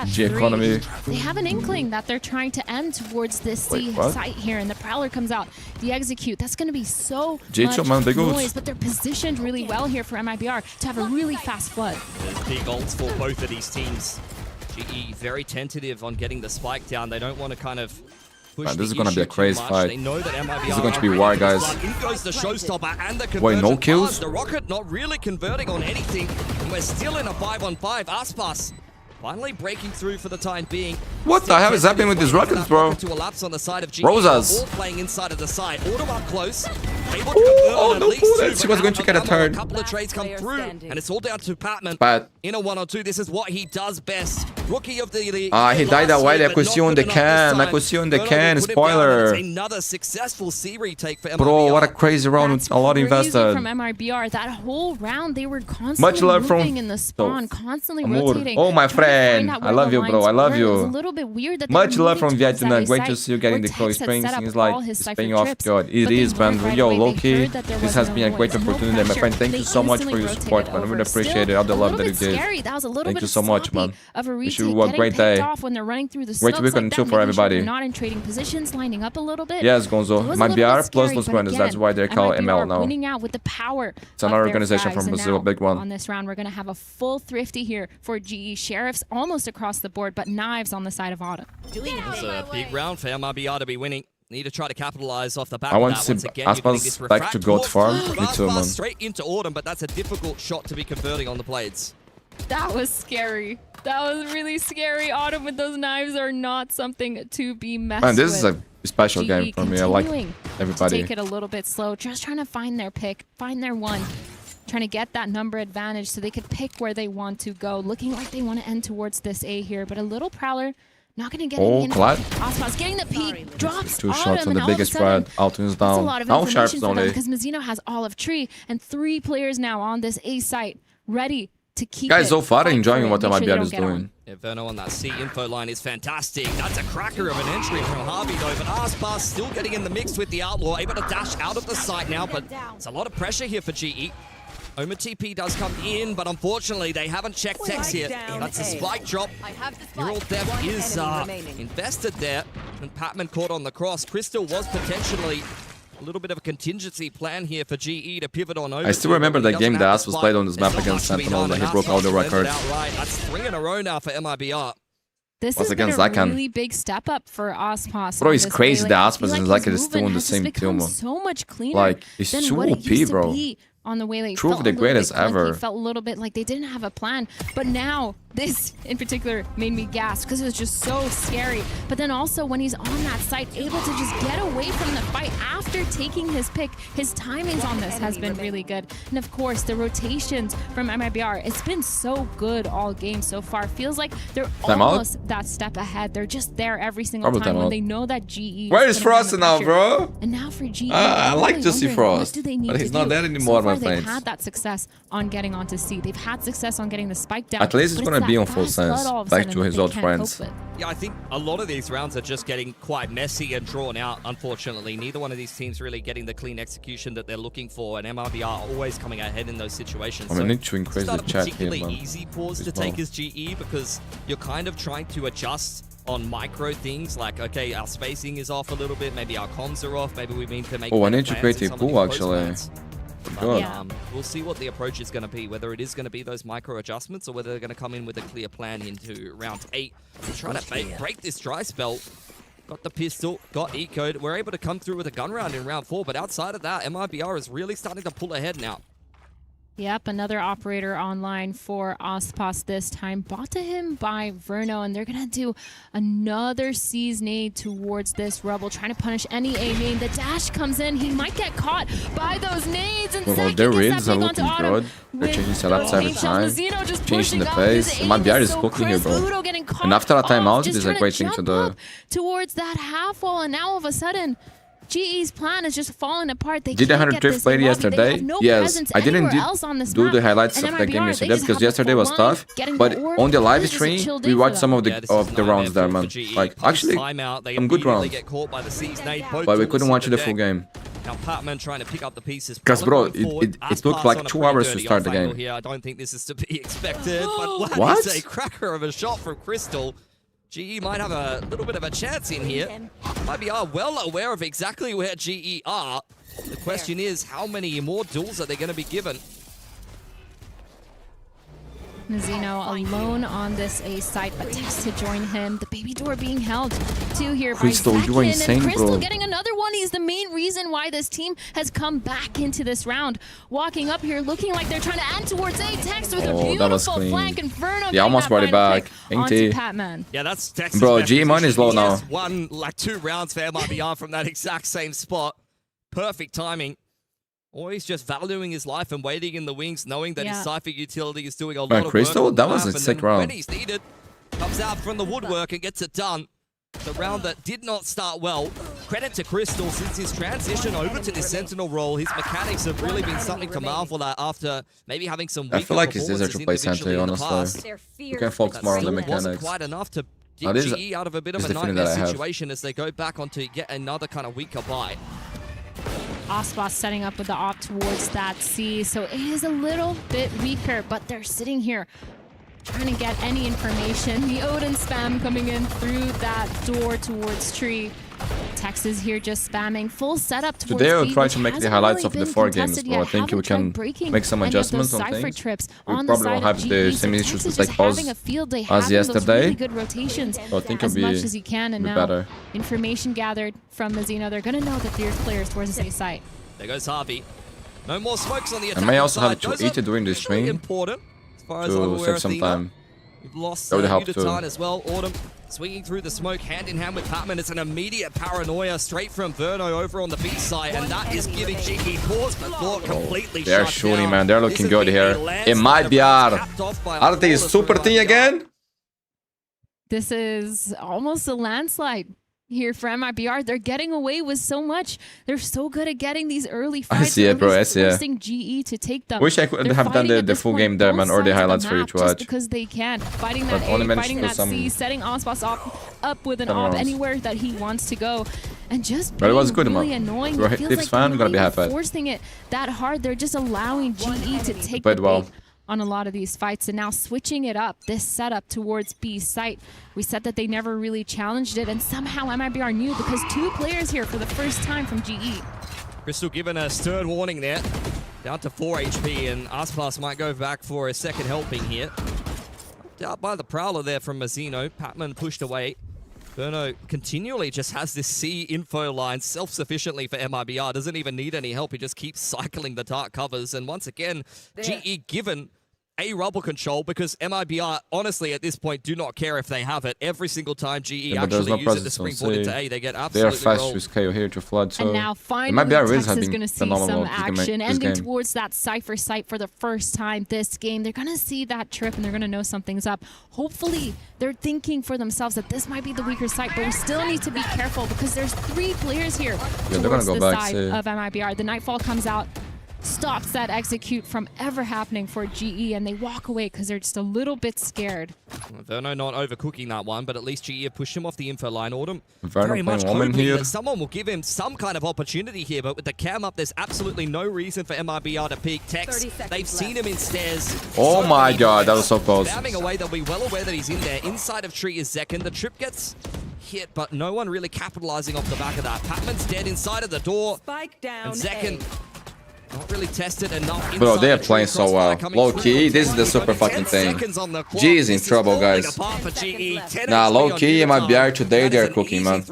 G economy. They have an inkling that they're trying to end towards this C site here, and the Prowler comes out. The execute, that's going to be so much noise, but they're positioned really well here for MIBR to have a really fast flood. There's big ults for both of these teams. GE very tentative on getting the spike down. They don't want to kind of man, this is gonna be a crazy fight. This is going to be war, guys. Wait, no kills? The Rocket not really converting on anything. And we're still in a 5-on-5. Aspas finally breaking through for the time being. What the hell is happening with these rockets, bro? Rosas. Playing inside of the side. Auto up close. Oh, no bullets. He was going to get a turn. A couple of trades come through, and it's all down to Patman. But in a 1-on-2, this is what he does best. Rookie of the he died away. I could see on the can. I could see on the can. Spoiler. Another successful C retake for MIBR. Bro, what a crazy round with a lot invested. From MIBR, that whole round they were constantly moving in the spawn, constantly rotating. Oh, my friend. I love you, bro. I love you. It's a little bit weird that much love from Vietnam. Great to see you getting the close springs. It's like it's paying off. God, it is, man. Yo, low-key, this has been a great opportunity, my friend. Thank you so much for your support, man. I really appreciate it. All the love that you gave. Thank you so much, man. Wish you a great day. Great weekend too for everybody. Not in trading positions, lining up a little bit. Yes, Gonzo. MIBR plus Los Grandes. That's why they're called ML now. Winning out with the power. It's another organization from Brazil, big one. On this round, we're going to have a full thrifty here for GE. Sheriffs almost across the board, but knives on the side of Autumn. It's a big round for MIBR to be winning. Need to try to capitalize off the back. I want to see Aspas back to gold farm. Me too, man. Straight into Autumn, but that's a difficult shot to be converting on the blades. That was scary. That was really scary. Autumn with those knives are not something to be messed with. Man, this is a special game for me. I like everybody. Take it a little bit slow. Just trying to find their pick, find their one. Trying to get that number advantage so they could pick where they want to go. Looking like they want to end towards this A here, but a little Prowler not going to get any. Aspas getting the peek, drops two shots on the biggest spread. Alton is down. Now Sharp's only. Because Muzino has Olive Tree and 3 players now on this A site ready to keep guys, so far enjoying what MIBR is doing. Yeah, Verno on that C info line is fantastic. That's a cracker of an entry from Harvey though, but Aspas still getting in the mix with the Outlaw, able to dash out of the site now, but it's a lot of pressure here for GE. Oma TP does come in, but unfortunately they haven't checked text here. That's a spike drop. Neural Theft is invested there, and Patman caught on the cross. Crystal was potentially a little bit of a contingency plan here for GE to pivot on over. I still remember that game that was played on this map against Sentinel that he broke all the records. That's 3 in a row now for MIBR. This has been a really big step up for Aspas. Bro, it's crazy that Aspas and Zakan is still on the same team. So much cleaner. Like, it's too OP, bro. On the way, True, the greatest ever. Felt a little bit like they didn't have a plan, but now This in particular made me gasp because it was just so scary. But then also when he's on that site, able to just get away from the fight after taking his pick, his timings on this has been really good. And of course, the rotations from MIBR, it's been so good all game so far. Feels like they're almost that step ahead. They're just there every single time when they know that GE. Where is Frost now, bro? And now for GE, I like to see Frost, but he's not there anymore, my friends. They've had that success on getting onto C. They've had success on getting the spike down. At least it's going to be on full sense, back to his old friends. Yeah, I think a lot of these rounds are just getting quite messy and drawn out, unfortunately. Neither one of these teams really getting the clean execution that they're looking for, and MIBR always coming ahead in those situations. I need to increase the chat here, man. It's not a particularly easy pause to take as GE because you're kind of trying to adjust on micro things like, okay, our spacing is off a little bit, maybe our comms are off, maybe we need to make I need to create a pool, actually. But, we'll see what the approach is going to be, whether it is going to be those micro adjustments or whether they're going to come in with a clear plan into round 8. We're trying to break this dry spell. Got the pistol, got ecoed. We're able to come through with a gun round in round 4, but outside of that, MIBR is really starting to pull ahead now. Yep, another operator online for Ospas this time. Bought to him by Verno, and they're going to do another C's nade towards this Rebel, trying to punish any A main. The dash comes in. He might get caught by those nades. And their raids are looking good. They're changing setups every time, changing the pace. MIBR is cooking here, bro. And after a timeout, it is a great thing to do. Towards that half wall, and now all of a sudden, GE's plan is just falling apart. They did 100 drift play yesterday? Yes, I didn't do the highlights of the game yesterday because yesterday was tough. But on the live stream, we watched some of the rounds there, man. Like, actually, some good rounds. But we couldn't watch the full game. Now Patman trying to pick up the pieces. Because, bro, it took like 2 hours to start the game. Here. I don't think this is to be expected, but what is a cracker of a shot from Crystal. GE might have a little bit of a chance in here. MIBR well aware of exactly where GE are. The question is, how many more duels are they going to be given? Mizzino alone on this A site, but Tex to join him. The baby door being held to here by Crystal, you are insane, and Crystal bro. getting another one. He's the main reason why this team has come back into this round. Walking up here, looking like they're trying to end towards A. Tex with a beautiful flank. Inferno. Yeah, almost brought it back. Yeah, that's Tex. Bro, G-Man is low now. Won like 2 rounds for MIBR from that exact same spot. Perfect timing. Always just valuing his life and waiting in the wings, knowing that his Cypher utility is doing a lot of Crystal, work. that was a sick round. When he's needed, comes out from the woodwork and gets it done. The round that did not start well. Credit to Crystal, since his transition over to this Sentinel role, his mechanics have really been something to marvel at after maybe having some weaker I feel like he's easier to play Sentinel, honestly. You can focus more on the mechanics. Wasn't quite enough to get GE out of a bit of a nightmare situation as they go back onto yet another kind of weaker buy. Ospas setting up with the op towards that C, so it is a little bit weaker, but they're sitting here trying to get any information. The Odin spam coming in through that door towards tree. Texas here just spamming full setup towards Today I'll try to make the highlights of the 4 games, bro. I think we can make some adjustments on things. We probably won't have the same issues with like pause as yesterday. Good rotations so I think as it'll much as you can, and now better. Information gathered from Mizzino. They're going to know that there's players towards the A site. There goes Harvey. No more smokes on the attack. I may also have to eat it during this stream important as far as I'm aware. Save some time. We've lost Uditan as well. Autumn swinging through the smoke hand in hand with Patman. It's an immediate paranoia straight from Verno over on the B side, and that is giving GE pause, but thought completely they're shooting, man. They're looking good here. It might be Are they super thing again? This is almost a landslide here for MIBR. They're getting away with so much. They're so good at getting these early fights. I see it, bro. I see it. Forcing GE to take them. Wish I could have done the full game there, man, or the highlights for you to watch. Just because they can. Fighting that A, fighting that C, setting Ospas up with an op anywhere that he wants to go. And just being really annoying. It feels like fan, gonna be happy. Forcing it that hard. They're just allowing GE to take the bait on a lot of these fights, and now switching it up, this setup towards B site. We said that they never really challenged it, and somehow MIBR knew because 2 players here for the first time from GE. Crystal given a stern warning there, down to 4 HP, and Aspas might go back for a second helping here. Out by the Prowler there from Mizzino. Patman pushed away. Verno continually just has this C info line self-sufficiently for MIBR. Doesn't even need any help. He just keeps cycling the dark covers. And once again, GE given a rubble control because MIBR, honestly, at this point, do not care if they have it. Every single time GE actually use it to springboard into A, they get absolutely They are fast with KO here to flood, so... And now finally, Tex is going to see some action, ending towards that Cypher site for the first time this game. They're going to see that trip, and they're going to know something's up. Hopefully, they're thinking for themselves that this might be the weaker site, but we still need to be careful because there's 3 players here towards the side of MIBR. The Nightfall comes out, stops that execute from ever happening for GE, and they walk away because they're just a little bit scared. Verno not overcooking that one, but at least GE have pushed him off the info line. Autumn Verno very much hoping that someone will give him some kind of opportunity here, but with the cam up, there's absolutely no reason for MIBR to peek. Tex, they've seen him in stairs. Oh my god, that was so close. Spamming away, they'll be well aware that he's in there. Inside of tree is Zekken. The trip gets hit, but no one really capitalizing off the back of that. Patman's dead inside of the door. Spike down. And Zekken not really tested enough. Bro, they are playing so well. Low key, this is the super fucking thing. G is in trouble, guys. Nah, low key, MIBR today, they are cooking, man.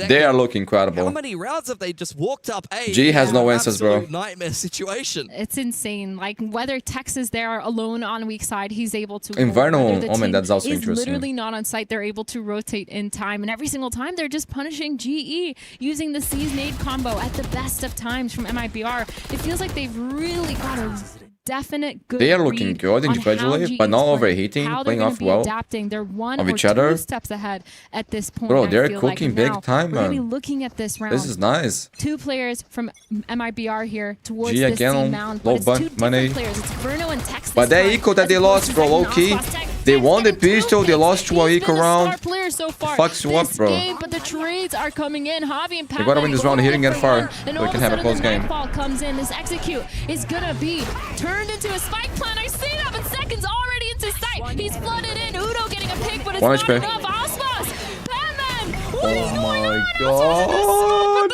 They are looking incredible. How many rounds have they just walked up A? G has no answers, bro. Nightmare situation. It's insane. Like, whether Tex is there alone on weak side, he's able to. Inferno, that's also interesting. Literally not on site. They're able to rotate in time, and every single time they're just punishing GE using the C's nade combo at the best of times from MIBR. It feels like they've really got a definite good. They are looking good individually, but not overheating, playing off well adapting. They're one of or each other. 2 steps ahead at this point. Bro, they're cooking big time, man. We're gonna be looking at this round. This is nice. 2 players from MIBR here towards G the again, C mound, low but it's 2 money. different players. It's Verno and Tex. But they equal that they lost, bro, low key. They won the pistol, they lost to a equal round. Fucks you up, bro. Game, but the trades are coming in. Javi and Pat. They gotta win this round here and get far, so we can have a close game. Ball comes in. This execute is gonna be turned into a spike plan. I see that, but Seconds already into sight. He's flooded in. Udo getting a pick, but it's not enough. Osmos, Batman. What is going on? God,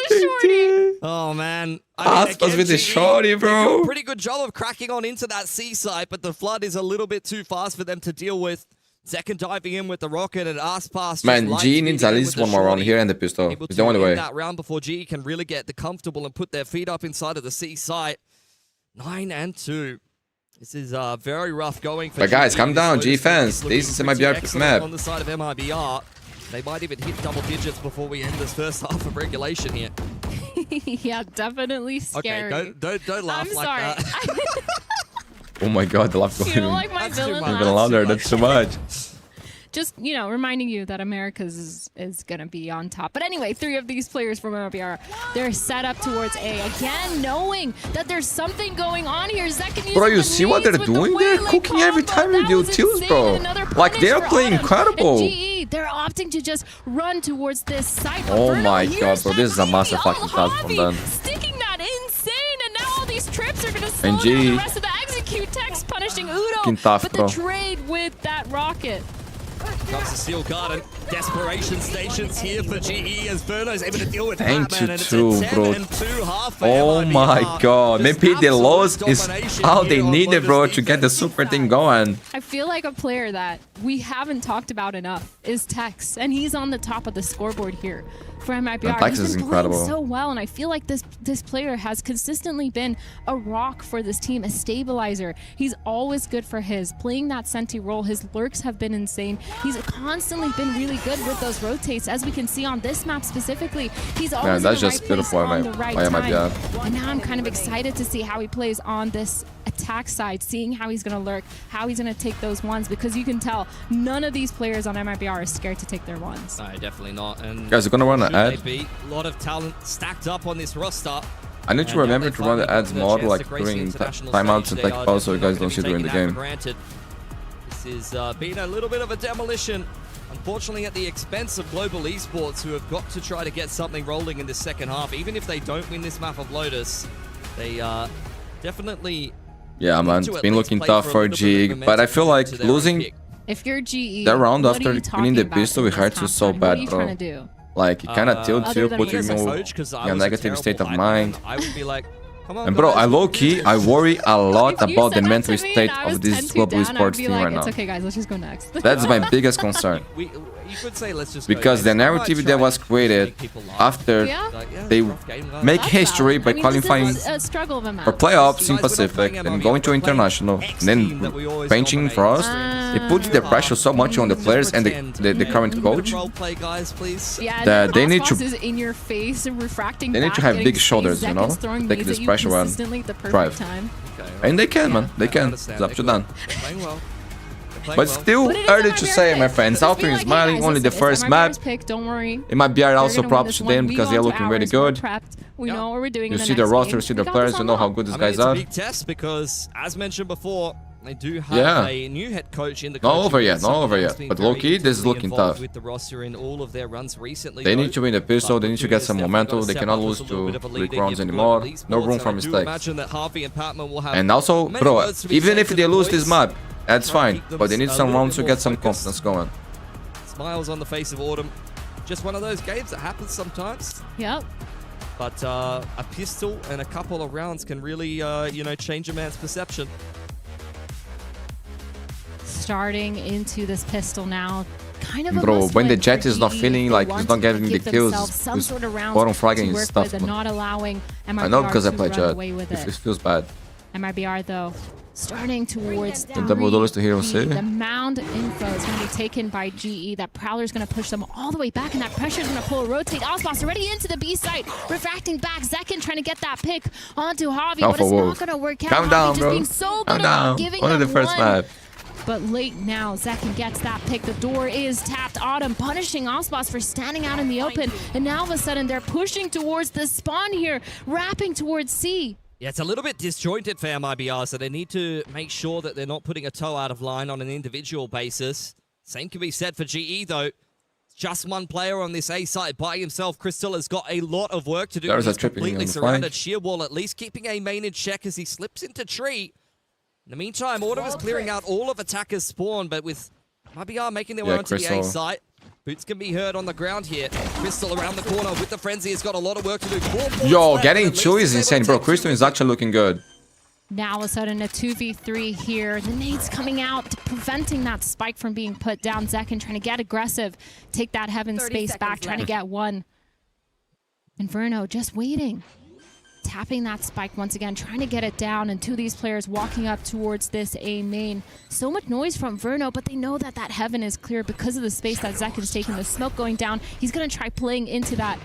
Oh man. Osmos with the shorty, bro. Pretty good job of cracking on into that C side, but the flood is a little bit too fast for them to deal with. Second diving in with the rocket and Aspas. Man, G needs at least one more round here and the pistol. It's the only way. That round before G can really get the comfortable and put their feet up inside of the C site. 9-2. This is very rough going for. But guys, calm down, G fans. This is MIBR map. On the side of MIBR, they might even hit double digits before we end this first half of regulation here. Yeah, definitely scary. Okay, don't laugh like that. Oh my god, the laugh going like my villain even louder. That's too much. Just, you know, reminding you that America's is going to be on top. But anyway, 3 of these players from MIBR, they're set up towards A. Again, knowing that there's something going on here. Bro, you see what they're doing? They're cooking every time they do kills, bro. Like, they're playing incredible. They're opting to just run towards this site. Oh my god, bro. This is a massive fucking class from them. Sticking that insane, and now all these trips are going to slow down the rest of the execute. Tex punishing Udo. Tough, but the trade with that rocket. Comes to Steel Garden. Desperation stations here for GE as Verno's able to deal with Batman. And it's a 10-2 half for Oh my god. Maybe the loss is all they needed, bro, to get the super thing going. I feel like a player that we haven't talked about enough is Tex, and he's on the top of the scoreboard here for MIBR. Tex is incredible. So well, and I feel like this player has consistently been a rock for this team, a stabilizer. He's always good for playing that Senti role. His lurks have been insane. He's constantly been really good with those rotates, as we can see on this map specifically. He's always that's in the just right beautiful place on the right time. And now I'm kind of excited to see how he plays on this attack side, seeing how he's going to lurk, how he's going to take those ones, because you can tell none of these players on MIBR are scared to take their ones. No, definitely not. And guys, are going to run an ad. A lot of talent stacked up on this roster. I need to remember to run the ads more, like during timeouts and like pause, so you guys don't see during the game. This is been a little bit of a demolition, unfortunately at the expense of Global Esports, who have got to try to get something rolling in this second half. Even if they don't win this map of Lotus, they definitely... Yeah, man, it's been looking tough for G, but I feel like losing if you're GE, that round after winning the pistol, it hurts you so bad, bro. Do? Like, it kind of tilts you, puts you in a negative state of mind. I would be like, And bro, I low-key, I worry a lot about the mental state of this global esports team right now. It's okay, guys, let's just go next. That's my biggest concern. Because the narrative that was created after they make history by qualifying for playoffs in Pacific and going to international, and then benching Frost, it puts the pressure so much on the players and the current coach that they need to have big shoulders, you know, take this pressure and drive. And they can, man, they can. It's up to them. But still early to say, my friends. Alpine is smiling, only the first map. Don't worry. It might be also props to them because they're looking really good. We know what we're doing. You see the roster, you see the players, you know how good these guys are. It's a big test because, as mentioned before, they do have a new head coach in the not over yet, not over yet. But low-key, this is looking tough. With the roster in all of their runs recently, they need to win the pistol, they need to get some momentum, they cannot lose to Rick rounds anymore. No room for mistakes. And also, bro, even if they lose this map, that's fine, but they need some rounds to get some confidence going. Smiles on the face of Autumn. Just one of those games that happens sometimes. Yep. But a pistol and a couple of rounds can really, you know, change a man's perception. Starting into this pistol now. Kind of bro, when the Jet is not feeling like he's not getting the kills, he's bottom fragging his stuff. Not allowing MIBR I know because I play Jet. It feels bad. MIBR though. Starting towards the double dollars to Hero C. The mound info is going to be taken by GE. That Prowler is going to push them all the way back, and that pressure is going to pull a rotate. Osboss already into the B site, refracting back. Zekin trying to get that pick onto Javi, but it's not going to work out. Calm down, bro. Being so Calm down. Only the first map. But late now, Zekin gets that pick. The door is tapped. Autumn punishing Osboss for standing out in the open, and now all of a sudden they're pushing towards the spawn here, wrapping towards C. Yeah, it's a little bit disjointed for MIBR, so they need to make sure that they're not putting a toe out of line on an individual basis. Same can be said for GE, though. Just one player on this A side by himself. Crystal has got a lot of work to do. There's He's a tripping completely surrounded. Sheer wall, at least keeping a main in check as he slips into tree. In the meantime, Autumn is clearing out all of attackers' spawn, but with MIBR making their way onto the A site, boots can be heard on the ground here. Crystal around the corner with the frenzy has got a lot of work to do. Yo, getting two is insane, bro. Crystal is actually looking good. Now all of a sudden a 2v3 here. The nades coming out, preventing that spike from being put down. Zekin trying to get aggressive, take that heaven space back, trying to get one. And Verno just waiting. Tapping that spike once again, trying to get it down, and two of these players walking up towards this A main. So much noise from Verno, but they know that that heaven is clear because of the space that Zekin's taking. The smoke going down. He's going to try playing into that.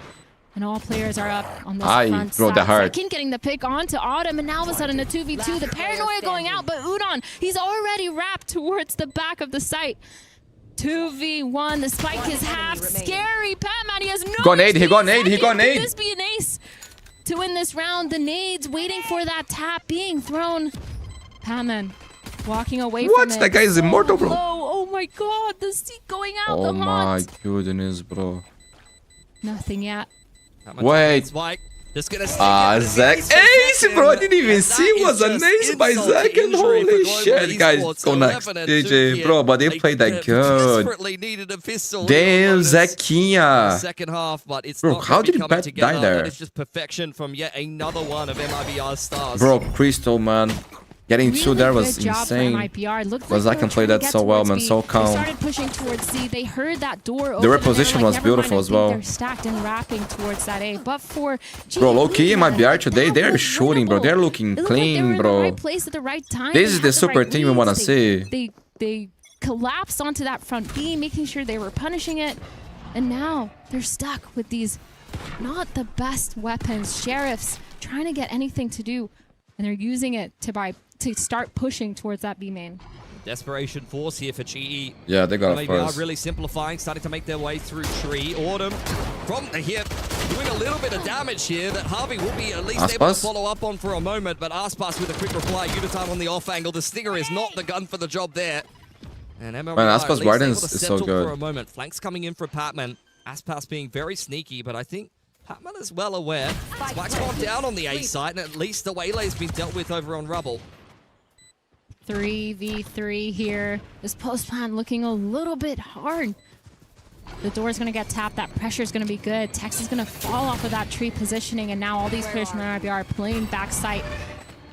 And all players are up on this front side. Zekin getting the pick onto Autumn, and now all of a sudden a 2v2. The paranoia going out, but Udon, he's already wrapped towards the back of the site. 2v1, the spike is half scary. Patman, he has no He got nade. Could this be an ace? To win this round, the nades waiting for that tap being thrown. Patman walking away from it. What? That guy is immortal, bro. Oh my god, the seat going out. Oh my goodness, bro. Nothing yet. Wait. Zach. Ace, bro. I didn't even see it was an ace by Zach. And holy shit, guys. Go next. GG, bro. But they played that good. Damn, Zakinha. Bro, how did Pat die there? It's just perfection from yet another one of MIBR's stars. Bro, Crystal, man. Getting two there was insane. But I can play that so well, man. So calm. Started pushing towards C. They heard that door open. The reposition was beautiful as well. They're stacked and wrapping towards that A. But for bro, low key MIBR today, they're shooting, bro. They're looking clean, bro. This is the super team we wanna see. They collapsed onto that front B, making sure they were punishing it, and now they're stuck with these not the best weapons. Sheriffs trying to get anything to do, and they're using it to start pushing towards that B main. Desperation force here for GE. Yeah, they got it first. Really simplifying, starting to make their way through tree. Autumn from the hip, doing a little bit of damage here that Harvey will be at least able to follow up on for a moment, but Aspas with a quick reply. Unitime on the off angle. The Stinger is not the gun for the job there. And Aspas Warden is so good. For a moment. Flanks coming in for Patman. Aspas being very sneaky, but I think Patman is well aware. Spike's gone down on the A site, and at least the waylay's been dealt with over on Rubble. 3v3 here. This post plan looking a little bit hard. The door is going to get tapped. That pressure is going to be good. Tex is going to fall off of that tree positioning, and now all these players from MIBR are playing backside.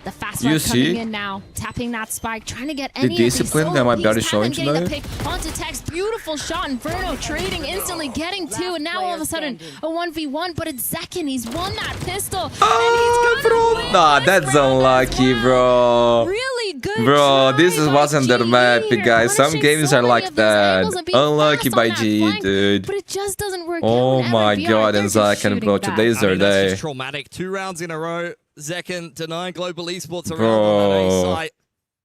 The fast one coming in now, tapping that spike, trying to get any the discipline that MIBR is showing tonight. Onto Tex, beautiful shot, Inferno trading instantly, getting 2, and now all of a sudden a 1v1, but it's Zekin. He's won that pistol. Oh, nah, that's unlucky, bro. Really good. Bro, this wasn't their map, guys. Some games are like that. Unlucky by GE, dude. But it just doesn't work. Oh my god, and Zekin, bro, today's their day. That's traumatic. 2 rounds in a row. Zekin denying Global Esports around on that A site.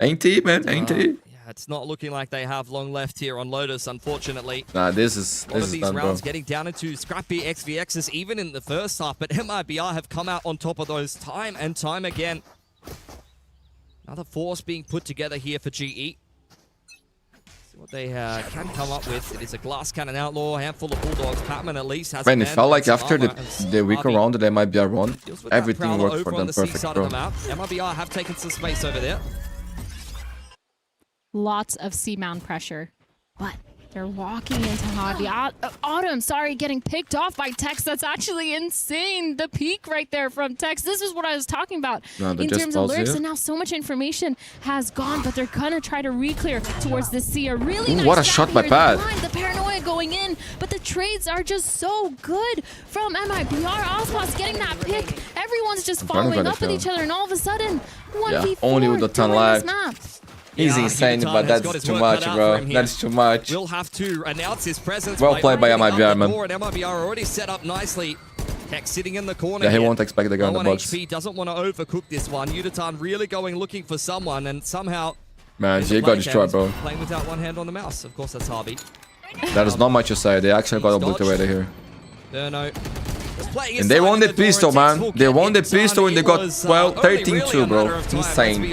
Ain't he, man? Ain't he? Yeah, it's not looking like they have long left here on Lotus, unfortunately. Nah, this is these done, rounds bro. getting down into scrappy XVXs even in the first half, but MIBR have come out on top of those time and time again. Another force being put together here for GE. What they can come up with. It is a glass cannon outlaw, a handful of bulldogs. Patman at least has. Man, it felt like after the weaker round that MIBR won, everything worked for them perfect, bro. MIBR have taken some space over there. Lots of C-mount pressure, but they're walking into Javi. Autumn, sorry, getting picked off by Tex. That's actually insane. The peak right there from Tex. This is what I was talking about in terms of lyrics. And now so much information has gone, but they're gonna try to re-clear towards the C. A really nice what a shot by Pad. The paranoia going in, but the trades are just so good from MIBR. Osmos getting that pick. Everyone's just following up with each other, and all of a sudden, 1v4 only with the 10 left. He's insane, but that's too much, bro. That's too much. We'll have to announce his presence. Well played by MIBR, man. MIBR already set up nicely. Tex sitting in the corner. Yeah, he won't expect the guy on the box. HP doesn't want to overcook this one. Yuditan really going looking for someone, and somehow... Man, he got destroyed, bro. Playing without one hand on the mouse. Of course, that's Harvey. That is not much to say. They actually got obliterated here. No. And they won the pistol, man. They won the pistol and they got, well, 13-2, bro. Insane.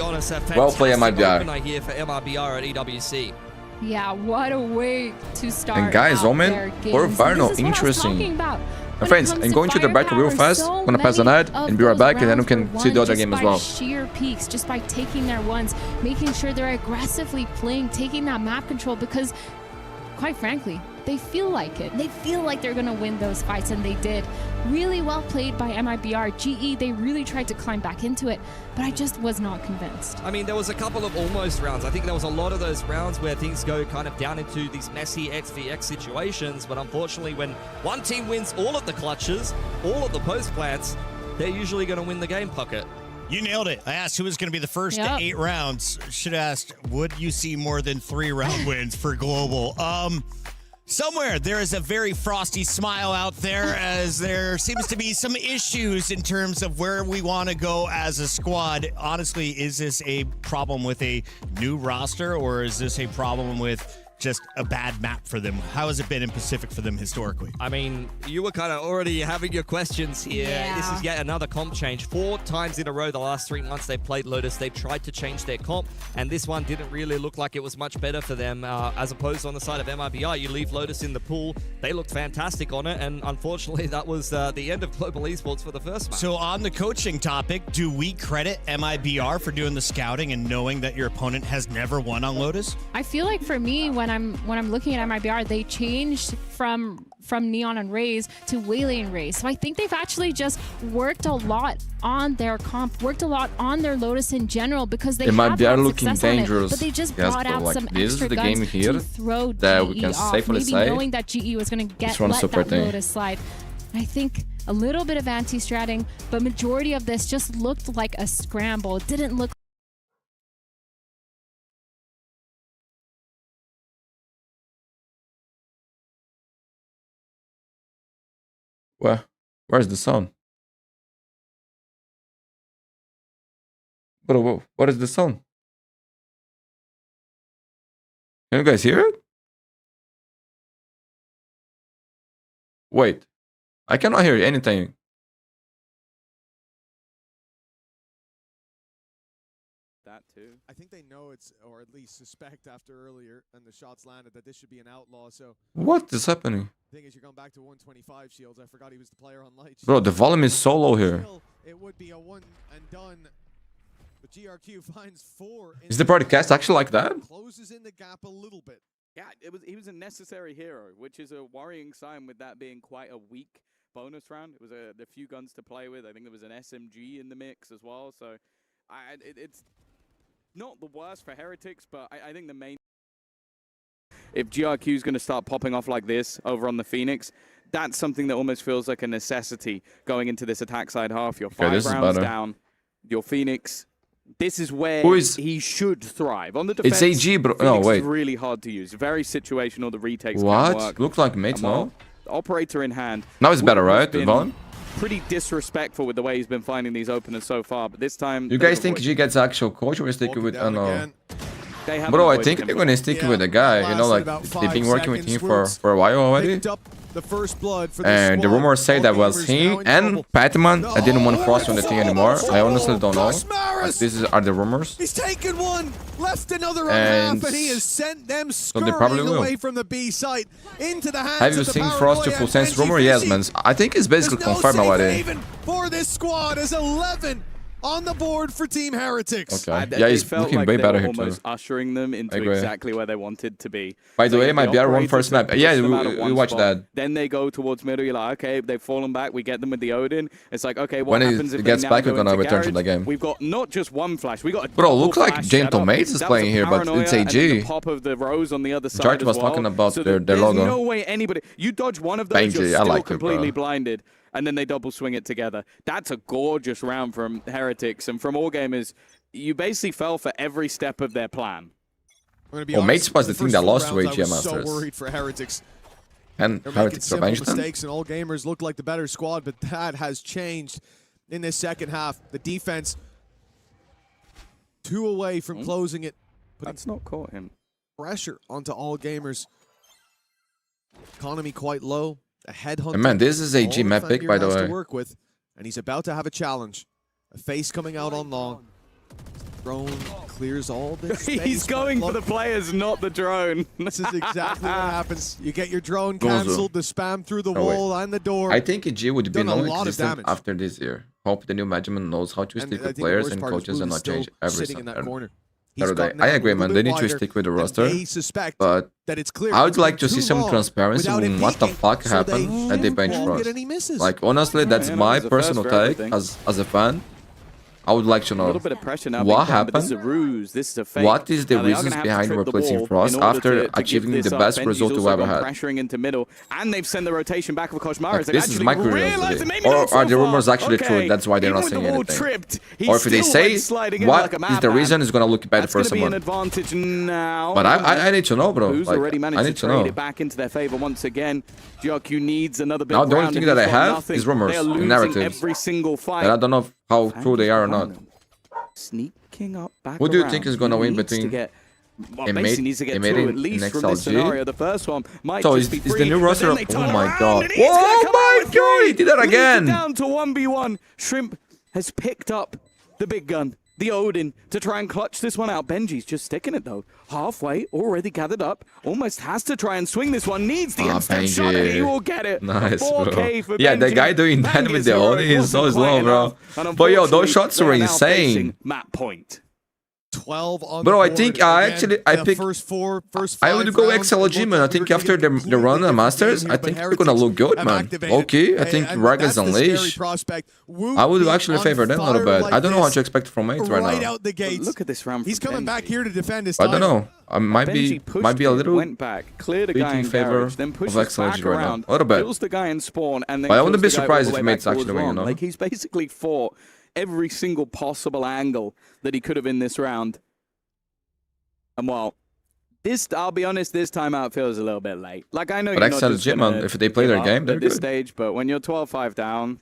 Well played, MIBR. Here for MIBR at EWC. Yeah, what a way to start. And guys, Omen or Inferno, interesting. My friends, I'm going to the back real fast. I'm gonna pass an ad and be right back, and then we can see the other game as well. Sheer peaks, just by taking their ones, making sure they're aggressively playing, taking that map control, because quite frankly, they feel like it. They feel like they're gonna win those fights, and they did. Really well played by MIBR. GE, they really tried to climb back into it, but I just was not convinced. I mean, there was a couple of almost rounds. I think there was a lot of those rounds where things go kind of down into these messy XVX situations, but unfortunately, when one team wins all of the clutches, all of the post plants, they're usually gonna win the game pocket. You nailed it. I asked who was going to be the first to 8 rounds. Should have asked, would you see more than 3 round wins for Global? Somewhere there is a very frosty smile out there, as there seems to be some issues in terms of where we want to go as a squad. Honestly, is this a problem with a new roster, or is this a problem with just a bad map for them? How has it been in Pacific for them historically? I mean, you were kind of already having your questions here. Yeah. This is yet another comp change. 4 times in a row the last 3 months they've played Lotus. They've tried to change their comp, and this one didn't really look like it was much better for them, as opposed on the side of MIBR. You leave Lotus in the pool. They looked fantastic on it, and unfortunately that was the end of Global Esports for the first match. So on the coaching topic, do we credit MIBR for doing the scouting and knowing that your opponent has never won on Lotus? I feel like for me, when I'm looking at MIBR, they changed from Neon and Raze to Waylay and Raze. So I think they've actually just worked a lot on their comp, worked a lot on their Lotus in general, because they have had success on it, but they just brought out like some extra guns to throw that GE we can off, safely maybe say knowing that GE was going to let that Lotus slide. I think a little bit of anti-stratting, but majority of this just looked like a scramble. It didn't look Where's the sound? But what is the sound? Can you guys hear it? Wait, I cannot hear anything. That too. I think they know it's, or at least suspect after earlier and the shots landed, that this should be an outlaw. So what is happening? The thing is, you're going back to 125 shields. I forgot he was the player on light. Bro, the volume is so low here. It would be a one and done. But GRQ finds 4. Is the broadcast actually like that? Closes in the gap a little bit. Yeah, he was a necessary hero, which is a worrying sign with that being quite a weak bonus round. It was a few guns to play with. I think there was an SMG in the mix as well. So it's not the worst for Heretics, but I think the main... If GRQ is going to start popping off like this over on the Phoenix, that's something that almost feels like a necessity going into this attack side half. You're 5 rounds down. Your Phoenix... This is where he should thrive. On the defense, it's AG, bro. No, wait. It's really hard to use. Very situational. The retakes what? Can work. Looks like mate, no? Operator in hand. Now it's better, right? Pretty disrespectful with the way he's been finding these openers so far, but this time... You guys think G gets actual coach or stick with... Oh, no. Bro, I think they're going to stick with the guy. You know, like, they've been working with him for a while already. And the rumors say that was he and Patman. I didn't want Frost on the team anymore. I honestly don't know. Are the rumors. He's taken one, left another half, and he has sent them scurrying away from the B site into the hands. Have you seen Frost to full sense rumor? Yes, man. I think it's basically confirmed already. For this squad is 11 on the board for Team Heretics. Okay. Yeah, he's looking way better here too. Almost ushering them into exactly where they wanted to be. By the way, MIBR won first map. Yeah, we watched that. Then they go towards middle. You're like, okay, they've fallen back. We get them with the Odin. It's like, okay, what happens if it gets back? We're gonna return to the game. We've got not just one flash. We got. Bro, looks like Gentle Mates is playing here, but it's AG. Pop of the Rose on the other side. George was talking about their logo. There's no way anybody. You dodge one of those, you're still completely blinded. And then they double swing it together. That's a gorgeous round from Heretics. And from All Gamers, you basically fell for every step of their plan. Well, Mates was the team that lost to AGM Masters. So worried for Heretics. And Heretics revenged them. Mistakes, and All Gamers look like the better squad, but that has changed in this second half. The defense, 2 away from closing it. That's not caught him. Pressure onto All Gamers. Economy quite low. A headhunter. Man, this is AG map pick, by the way. To work with, and he's about to have a challenge. A face coming out on long. Drone clears all this space. He's going for the players, not the drone. This is exactly what happens. You get your drone cancelled, the spam through the wall and the door. I think AG would be non-existent after this year. Hope the new management knows how to stick with players and coaches and not change everything. I agree, man. They need to stick with the roster. But I would like to see some transparency on what the fuck happened at the bench Frost. Like, honestly, that's my personal take as a fan. I would like to know what happened, what is the reasons behind replacing Frost after achieving the best result we ever had. Pressuring into middle, and they've sent the rotation back of Koshmar. This is my curiosity. Or are the rumors actually true? That's why they're not saying anything. Or if they say, what is the reason it's going to look better for someone? But I need to know, bro. I need to know. Back into their favor once again. GRQ needs another big now, the only thing that I have is rumors and narratives. Every single fight. And I don't know how true they are or not. Sneaking up back. Who do you think is going to win between a mate and XLG? The first one might so is the new roster? Oh my god! Oh my god! He did that again! Down to 1v1. Shrimp has picked up the big gun, the Odin, to try and clutch this one out. Benji's just sticking it though. Halfway, already gathered up. Almost has to try and swing this one. Needs the instant shot and he will get it. Nice, 4K for yeah, Benji. the guy doing that with the Odin is so slow, bro. But yo, those shots were insane. Map point. 12 on bro, I think I picked. First I would go XLG, man. I think after the run of Masters, I think they're gonna look good, man. Okay, I think Ragas Unleash. I would actually favor them a little bit. I don't know what to expect from Mates right now. Out the gates. Look at this round. He's coming back here to defend his. I don't know. I might be a little went back, cleared a guy in favor garage, then of pushes XLG back right around, now. A little bit. Kills the guy in spawn, and then I wouldn't be surprised if Mates actually win, you know? Like, he's basically fought every single possible angle that he could have in this round. And well, I'll be honest, this timeout feels a little bit late. Like, I know you're not just gonna if they play their game, they're at this stage, but when you're 12-5 down,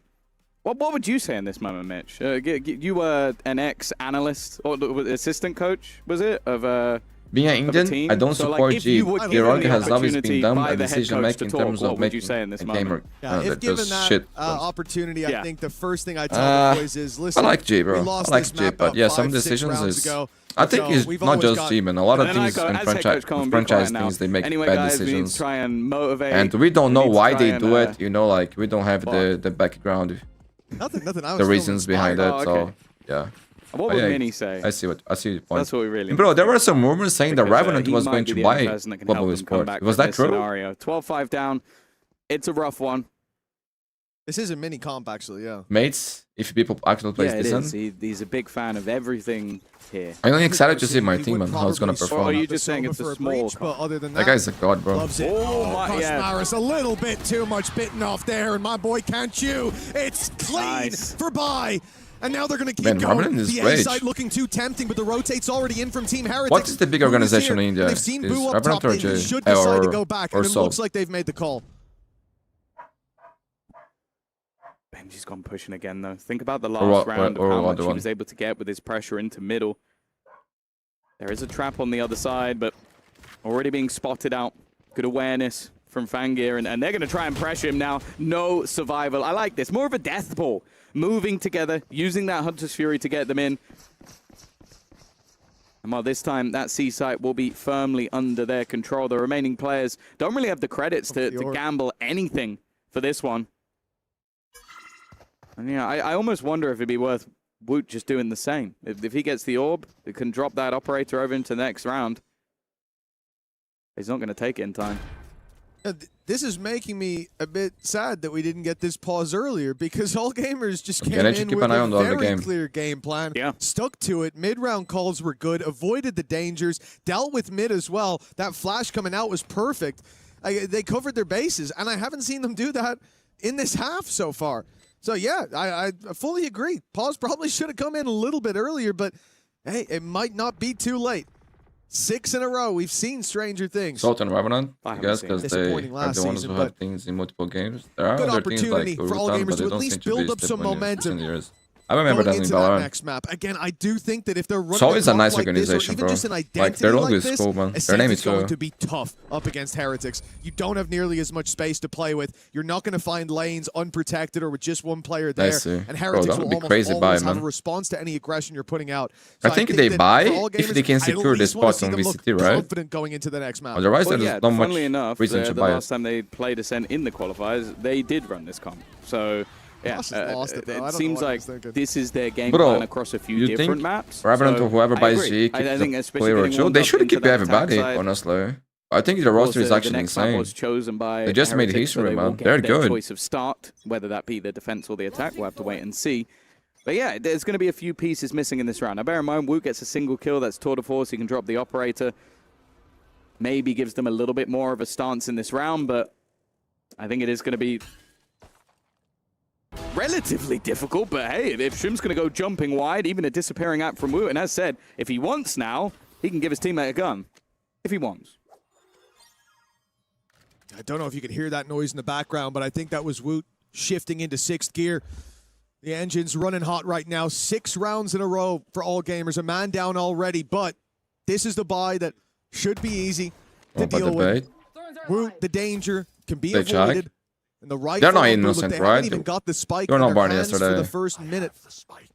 what would you say in this moment, Mitch? You were an ex-analyst or assistant coach, was it, of being an Indian, I don't support G. The org has always been dumb at decision making in terms of making a gamer. If given that opportunity, I think the first thing I tell the boys is, listen, I like G, bro. I like G, but yeah, some decisions is... I think it's not just G, man. A lot of things in franchise things, they make bad decisions. And we don't know why they do it, you know, like, we don't have the background, the reasons behind it, so, yeah. What would Mini say? I see your point. That's what we really Bro, there were some rumors saying that Revenant was going to buy Global Esports. Was that true? 12-5 down. It's a rough one. This is a mini comp, actually, yeah. Mates, if people actually play this he's a big fan of everything here. I'm only excited to see my team and how it's gonna perform. Or are you just saying it's a small but other than that guy's a god, bro. Loves it. Maris, a little bit too much bitten off there, and my boy can't chew. It's clean for buy. And now they're going to keep going. The A side looking too tempting, but the rotate's already in from Team Heretics. What is the big organization in India? They've seen Boo up top. They should decide to go back, and it looks like they've made the call. Benji's gone pushing again, though. Think about the last round of how much he was able to get with his pressure into middle. There is a trap on the other side, but already being spotted out. Good awareness from Fangir, and they're going to try and pressure him now. No survival. I like this. More of a death ball. Moving together, using that Hunter's Fury to get them in. And while this time that C site will be firmly under their control, the remaining players don't really have the credits to gamble anything for this one. And yeah, I almost wonder if it'd be worth Woot just doing the same. If he gets the orb, he can drop that operator over into the next round. He's not going to take it in time. This is making me a bit sad that we didn't get this pause earlier, because all gamers just came in with a very clear game plan, stuck to it. Mid-round calls were good, avoided the dangers, dealt with mid as well. That flash coming out was perfect. They covered their bases, and I haven't seen them do that in this half so far. So yeah, I fully agree. Pause probably should have come in a little bit earlier, but hey, it might not be too late. 6 in a row. We've seen stranger things. Salt and Revenant, I guess, because they are the ones who have things in multiple games. There are other things like for all gamers to at least build up some momentum. I remember that in Valorant. Next map. Again, I do think that if they're running Salt is a nice like organization, bro. Just an like their logo is cool, man. Their name is going to be tough up against Heretics. You don't have nearly as much space to play with. You're not going to find lanes unprotected or with just one player there. And Heretics will almost always have a response to any aggression you're putting out. So I think they buy if they can secure the spot on VCT, right? Confident going into the next map. Otherwise, there's not much reason to buy it. The last time they played Ascent in the qualifiers, they did run this comp. So yeah, it seems like this is their game plan across a few different maps. Revenant or whoever buys G keeps the player or two. They should keep everybody, honestly. I think the roster is actually insane. They just made history, man. They're good. Choice of start, whether that be the defense or the attack, we'll have to wait and see. But yeah, there's going to be a few pieces missing in this round. Now bear in mind, Woot gets a single kill. That's tour de force. He can drop the operator. Maybe gives them a little bit more of a stance in this round, but I think it is going to be relatively difficult, but hey, if Shrim's going to go jumping wide, even a disappearing app from Woot, and as said, if he wants now, he can give his teammate a gun. If he wants. I don't know if you could hear that noise in the background, but I think that was Woot shifting into 6th gear. The engine's running hot right now. 6 rounds in a row for all gamers. A man down already, but this is the buy that should be easy to deal with. Woot, the danger can be avoided. And the they're not innocent, right? They haven't even got the spike in their hands for the first minute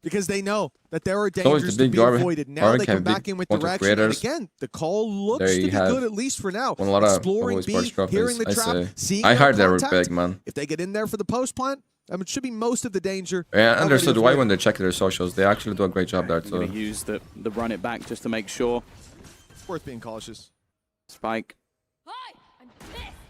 because they know that there are dangers to be avoided. Now they come back in with direction. And again, the call looks to be good, at least for now. Exploring B, hearing the trap, seeing I heard they were big, man. If they get in there for the post plant, it should be most of the danger. Yeah, I understood why when they check their socials. They actually do a great job there, too. Going to use the run it back just to make sure. It's worth being cautious. Spike.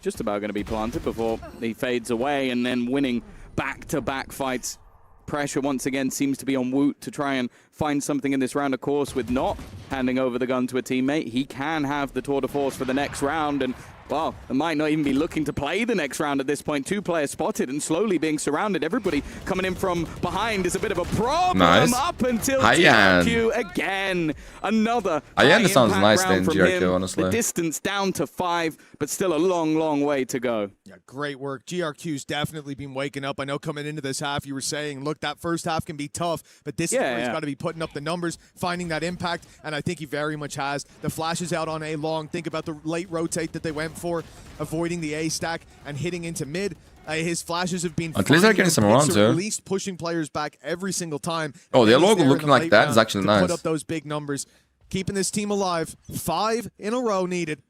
Just about going to be planted before he fades away, and then winning back-to-back fights. Pressure once again seems to be on Woot to try and find something in this round, of course, with not handing over the gun to a teammate. He can have the tour de force for the next round, and well, they might not even be looking to play the next round at this point. 2 players spotted and slowly being surrounded. Everybody coming in from behind is a bit of a problem. Up until GRQ again. Another sounds nice than GRQ, honestly. The distance down to 5, but still a long, long way to go. Yeah, great work. GRQ's definitely been waking up. I know coming into this half, you were saying, look, that first half can be tough, but this is where he's got to be putting up the numbers, finding that impact, and I think he very much has. The flashes out on A long. Think about the late rotate that they went for, avoiding the A stack and hitting into mid. His flashes have been at least they're getting some rounds, at least pushing players back every single time. Oh, their logo looking like that is actually nice. Put up those big numbers, keeping this team alive. 5 in a row needed.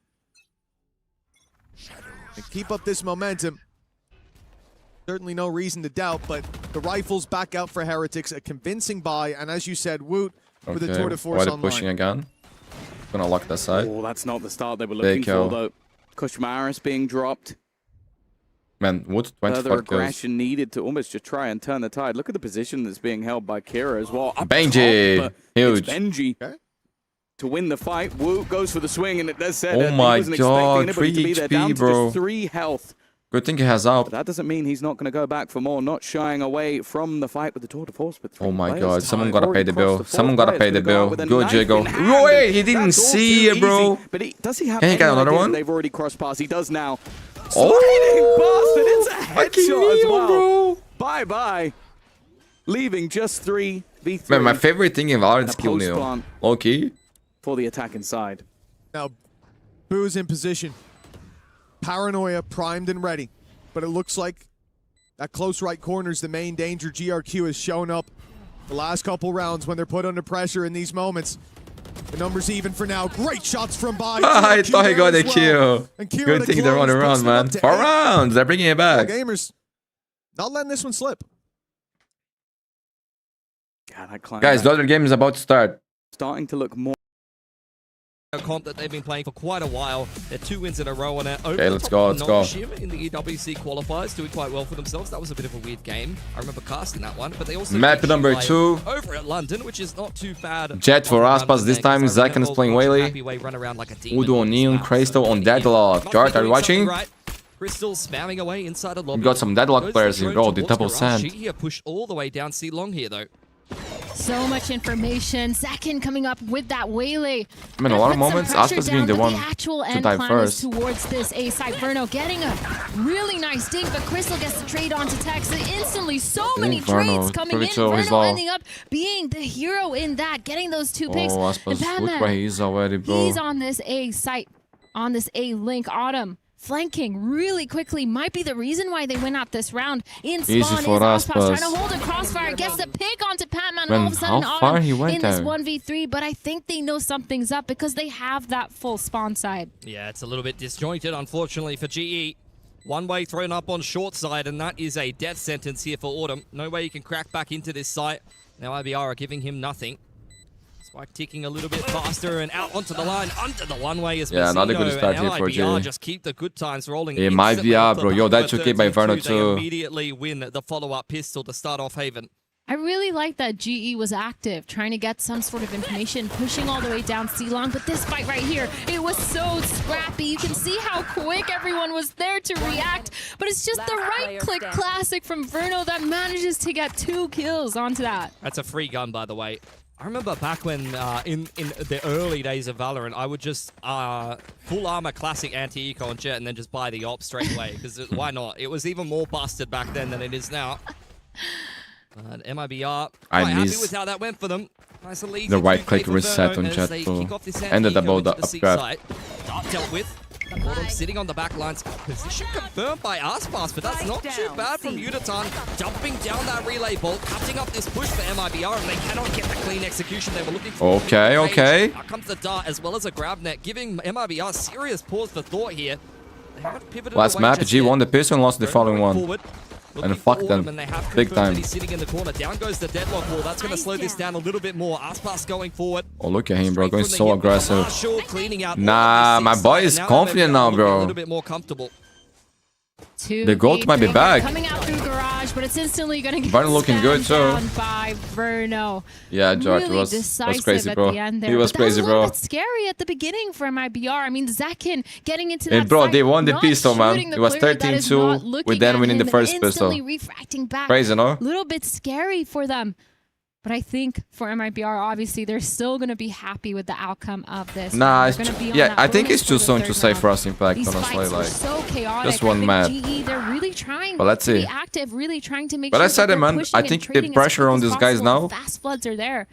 And keep up this momentum. Certainly no reason to doubt, but the rifles back out for Heretics, a convincing buy, and as you said, Woot with the Tour de Force online. Pushing again. Gonna lock that side. Oh, that's not the start they were looking for, though. Kushmaris being dropped. Man, Wood, 24 Further aggression needed to almost just try and turn the tide. Look at the position that's being held by Kira as well. Benji! Huge. Benji to win the fight. Wu goes for the swing, and it does say oh my god, 3 HP, bro. Just 3 health. Good thing he has up. But that doesn't mean he's not going to go back for more. Not shying away from the fight with the Tour de Force. But oh my god, someone gotta pay the bill. Someone gotta pay the bill. Good jiggle. Wait, he didn't see it, bro. But does he have Can he get another one? They've already crossed paths. He does now. Oh, bastard, it's a headshot as well. Bro. Bye-bye. Leaving just 3v3. Man, my favorite thing in Valorant is kill Neo. Okay. For the attack inside. Now, Boo's in position. Paranoia primed and ready. But it looks like that close right corner is the main danger. GRQ has shown up the last couple rounds when they're put under pressure in these moments. The number's even for now. Great shots from Bai. I thought he got a kill. Good thing they're on the run, man. 4 rounds. They're bringing it back. Gamers not letting this one slip. Guys, the other game is about to start. Starting to look more. A comp that they've been playing for quite a while. They're 2 wins in a row on it. Okay, let's go. In the EWC qualifiers, doing quite well for themselves. That was a bit of a weird game. I remember casting that one, but they also map number 2 over at London, which is not too bad. Jet for Aspas this time. Zakan is playing Whaley. Udo on Neon, Crystal on Deadlock. Jart, are you watching? Crystal spamming away inside a lobby. We got some Deadlock players here. Oh, the double sand. She pushed all the way down C long here though. So much information. Zakan coming up with that Whaley. I mean, a lot of moments, Aspas being the one to dive first. Towards this A side. Verno getting a really nice dink, but Crystal gets the trade onto Tex. Instantly, so many trades coming in. Verno ending up being the hero in that, getting those 2 picks. Oh, Aspas, look where he's already, bro. He's on this A site, on this A link. Autumn flanking really quickly might be the reason why they win out this round. In spawn easy for is Aspas. trying to hold a crossfire, gets the pick onto Patman, and all of a sudden Autumn in this 1v3, but I think they know something's up because they have that full spawn side. Yeah, it's a little bit disjointed, unfortunately, for GE. One way thrown up on short side, and that is a death sentence here for Autumn. No way he can crack back into this site. Now MIBR are giving him nothing. Spike ticking a little bit faster and out onto the line, under the one-way as yeah, not a good start here for MIBR just keep the good times rolling. Yeah, MIBR, bro. Yo, that 2K by Verno too. They immediately win the follow-up pistol to start off Haven. I really like that GE was active, trying to get some sort of information, pushing all the way down C-Long, but this fight right here, it was so scrappy. You can see how quick everyone was there to react, but it's just the right-click classic from Verno that manages to get 2 kills onto that. That's a free gun, by the way. I remember back when, in the early days of Valorant, I would just full armor classic anti-eco on Jet and then just buy the op straight away, because why not? It was even more busted back then than it is now. But MIBR quite happy with how that went for them. Nice and easy. The right click reset on Jet, bro. And the double up grab. Dart dealt with. Autumn sitting on the back lines. Position confirmed by Aspas, but that's not too bad from Udatan. Jumping down that relay bolt, cutting up this push for MIBR, and they cannot get the clean execution they were looking for. Okay, okay. Now comes the dart as well as a grab net, giving MIBR serious pause for thought here. They haven't pivoted last away map, just G won yet. the pistol and lost the following one. Forward. And fuck them. Big time. He's sitting in the corner. Down goes the deadlock wall. That's going to slow this down a little bit more. Aspas going forward. Oh, look at him, bro. Going so aggressive. Out nah, my boy is confident now, bro. A little bit more comfortable. The goat might be back. Coming out through garage, but it's instantly going to get Verno looking good too. By Verno. Yeah, George really was crazy, bro. He was crazy, bro. That's scary at the beginning for MIBR. I mean, Zakan getting into that. And bro, fight, they won the pistol, man. It was 13-2 with them winning the first pistol. Crazy, no? A little bit scary for them. But I think for MIBR, obviously, they're still going to be happy with the outcome of this. Nah, yeah, I think it's too soon to say First Impact, honestly. Like, so chaotic. just one map. GE, they're really trying but let's see. to be active, really trying to make but sure I said it, man. I think the pressure on these guys now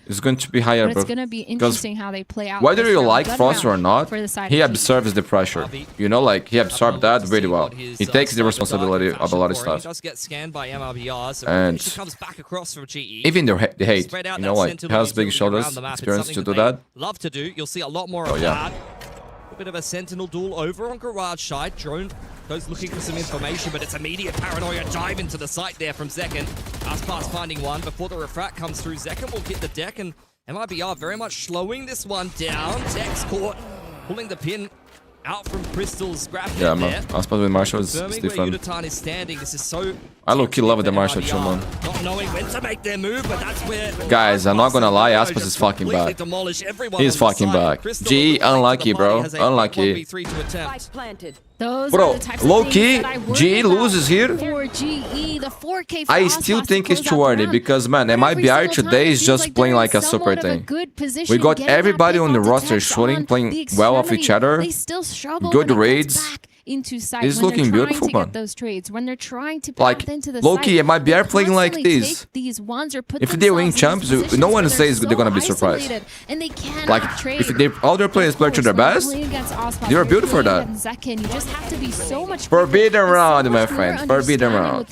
is going to be higher, bro. It's going to be interesting how they play out. Whether you like Frost or not, he absorbs the pressure. You know, like, he absorbed that really well. He takes the responsibility of a lot of stuff. And even the hate, you know, like, has big shoulders, experience to do that. Love to do. You'll see a lot more of that. A bit of a sentinel duel over on garage side. Drone goes looking for some information, but it's immediate paranoia dive into the site there from Zekan. Aspas finding one before the refract comes through. Zekan will hit the deck, and MIBR very much slowing this one down. Tex caught, pulling the pin out from Crystal's graphic. Yeah, man. Aspas with Marshall is different. Is standing. This is so I low-key love the Marshall too, man. Not knowing when to make their move, but that's where... Guys, I'm not gonna lie, Aspas is fucking back. He's fucking back. G, unlucky, bro. Unlucky. Bro, low-key, G loses here. I still think it's too early because, man, MIBR today is just playing like a super thing. We got everybody on the roster shooting, playing well off each other. Good raids. It's looking beautiful, man. Those trades, when they're trying to like, low-key, MIBR playing like this. If they win champs, no one says they're gonna be surprised. Like, if all their players play to their best, they're built for that. Forbidden round, my friend. Forbidden round.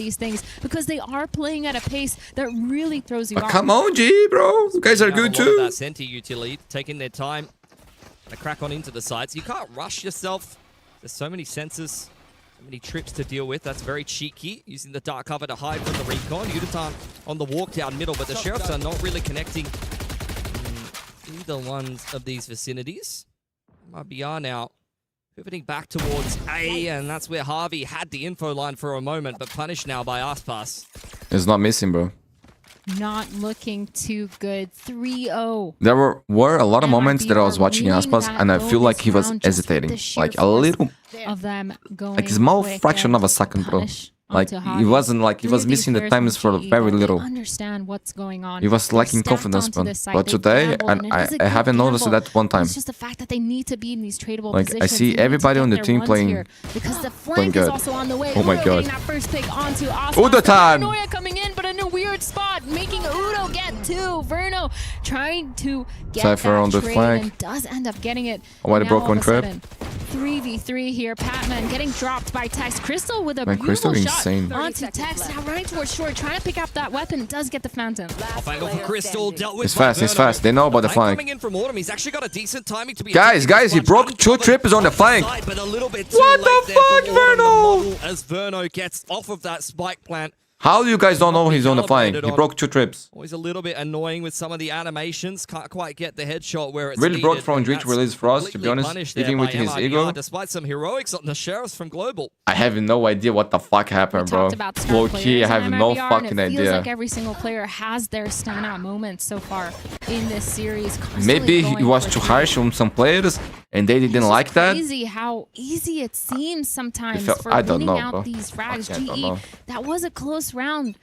Because they are playing at a pace that really throws you off. Come on, G, bro. You guys are good too. That Senti utility, taking their time to crack on into the sites. You can't rush yourself. There's so many sensors, so many trips to deal with. That's very cheeky, using the dark cover to hide from the recon. Yutatan on the walk down middle, but the Sheriffs are not really connecting either one of these vicinities. MIBR now pivoting back towards A, and that's where Harvey had the info line for a moment, but punished now by Aspas. It's not missing, bro. Not looking too good. 3-0. There were a lot of moments that I was watching Aspas and I feel like he was hesitating. Like a little, of them going like a small fraction of a second, bro. Like he wasn't like he was missing the times for very little. Understand what's going on. He was lacking confidence, man. But today, and I haven't noticed that one time. It's just the fact that they need to be in these tradable like positions. I see everybody on the team playing good. Oh my god. Udo time. Coming in, but in a weird spot, making Udo get two. Verno trying to get Cypher on the flank and does end up getting it. Oh, what a broken trip. 3v3 here. Patman getting dropped by Tex. Crystal with a beautiful shot onto Tex. Now running towards short, trying to pick up that weapon. Does get the Phantom. Angle for Crystal, dealt with it's fast, it's fast. They know about the flank. Coming in from Autumn, he's actually got a decent timing to be guys, he broke two triples on the flank. What the fuck, Verno? As Verno gets off of that spike plant. How do you guys don't know he's on the flank? He broke two trips. Always a little bit annoying with some of the animations. Can't quite get the headshot where it's really broke from Reach release for us, to be honest. Even with his ego. Despite some heroics on the Sheriffs from Global. I have no idea what the fuck happened, bro. Low key, I have no fucking idea. It feels like every single player has their standout moments so far in this series. Maybe he was too harsh on some players and they didn't like that. It's crazy how easy it seems sometimes for winning out these frags. GE, that was a close round.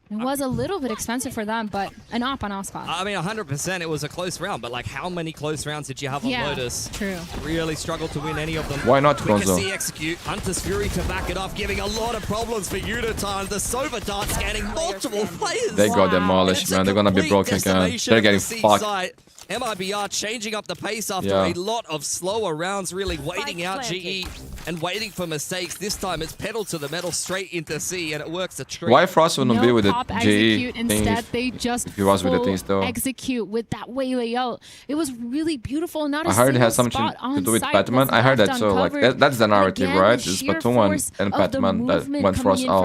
It was a little bit expensive for them, but an op on Aspas. I mean, 100% it was a close round, but like how many close rounds did you have on Lotus? True. Really struggled to win any of them. Why not Gonzo? Execute. Hunter's Fury to back it off, giving a lot of problems for Yutatan. The Sova Dart scanning multiple players. They got demolished, man. They're gonna be broken again. They're getting fucked. MIBR changing up the pace after a lot of slower rounds, really waiting out GE and waiting for mistakes. This time it's pedal to the metal straight into C, and it works a treat. Why Frost wouldn't be with the GE instead, they just he was with the things though. Execute with that way layout. It was really beautiful. Not I heard it has something to do with Batman. I heard that, so like that's the narrative, right? It's Batman and Batman that went Frost out.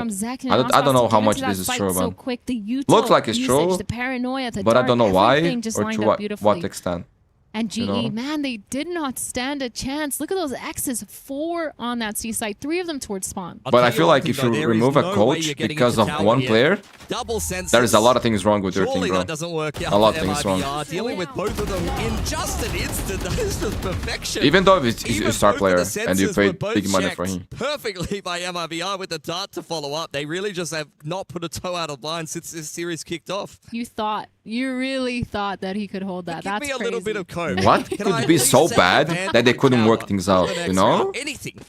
I don't know how much this is true, man. Looks like it's true, but I don't know why or to what extent. And GE, man, they did not stand a chance. Look at those X's, 4 on that C site, 3 of them towards spawn. But I feel like if you remove a coach because of one player, there's a lot of things wrong with your team, bro. That doesn't work out. A lot of things wrong. Dealing with both of them in just an instant, that is just perfection. Even though he's a star player and you paid big money for him. Perfectly by MIBR with the dart to follow up. They really just have not put a toe out of line since this series kicked off. You really thought that he could hold that. That's crazy. Give me a little bit of code. What could be so bad that they couldn't work things out, you know? Anything.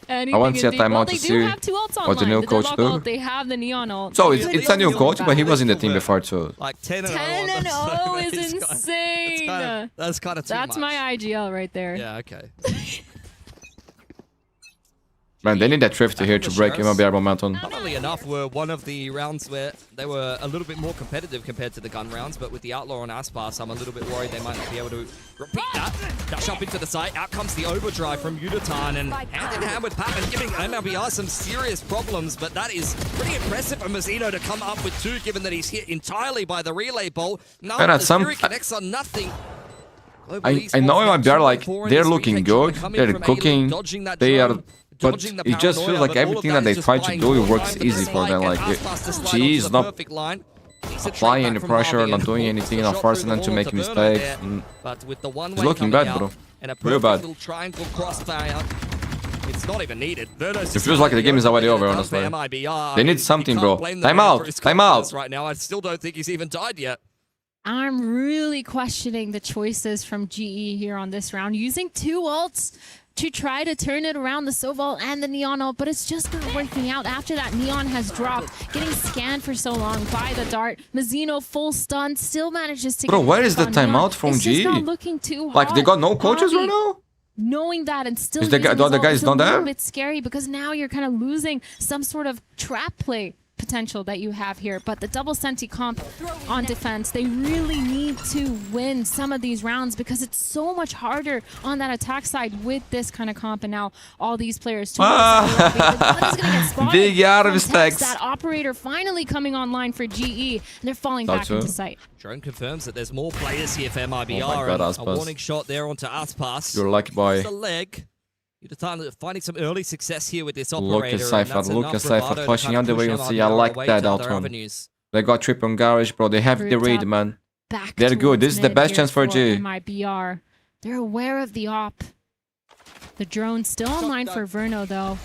I want to see a timeout to see what the new coach do. They have the neon ult. So it's a new coach, but he was in the team before too. Like 10-0 is insane. That's kind of too much. That's my IGL right there. Yeah, okay. Man, they need that Thrift here to break MIBR momentum. Funnily enough, were one of the rounds where they were a little bit more competitive compared to the gun rounds, but with the Outlaw on Aspas, I'm a little bit worried they might not be able to repeat that. Dash up into the site, out comes the overdrive from Udatan, and hand in hand with Patman, giving MLBR some serious problems, but that is pretty impressive for Mazzino to come up with 2, given that he's hit entirely by the relay bolt. No, the Fury connects on nothing. I know MIBR, like, they're looking good, they're cooking, they are... But it just feels like everything that they try to do, it works easy for them. Like, G is not applying any pressure, not doing anything, not forcing them to make mistakes. It's looking bad, bro. Real bad. It's not even needed. It feels like the game is already over, honestly. They need something, bro. Time out! Time out! Right now, I still don't think he's even died yet. I'm really questioning the choices from GE here on this round, using 2 ults to try to turn it around, the Soval and the Neon ult, but it's just not working out after that Neon has dropped, getting scanned for so long by the dart. Mazzino full stun, still manages to Bro, where is the timeout from it's G? Just not looking too hot. Like, they got no coaches right now? Knowing that and still is the other guys not there? It's a little bit scary because now you're kind of losing some sort of trap play potential that you have here, but the double senti comp on defense, they really need to win some of these rounds because it's so much harder on that attack side with this kind of comp, and now all these players big yard of respects. That operator finally coming online for GE, and they're falling back into sight. Drone confirms that there's more players here for MIBR. Oh my God, a warning shot there onto Aspas. You're lucky boy. The leg. Udatan finding some early success here with this operator. Look at Cypher pushing on the way. You'll see, I like that outcome. They got trip on garage, bro. They have the read, man. They're good. This is the best chance for G. MIBR. They're aware of the op. The drone still online for Verno, though.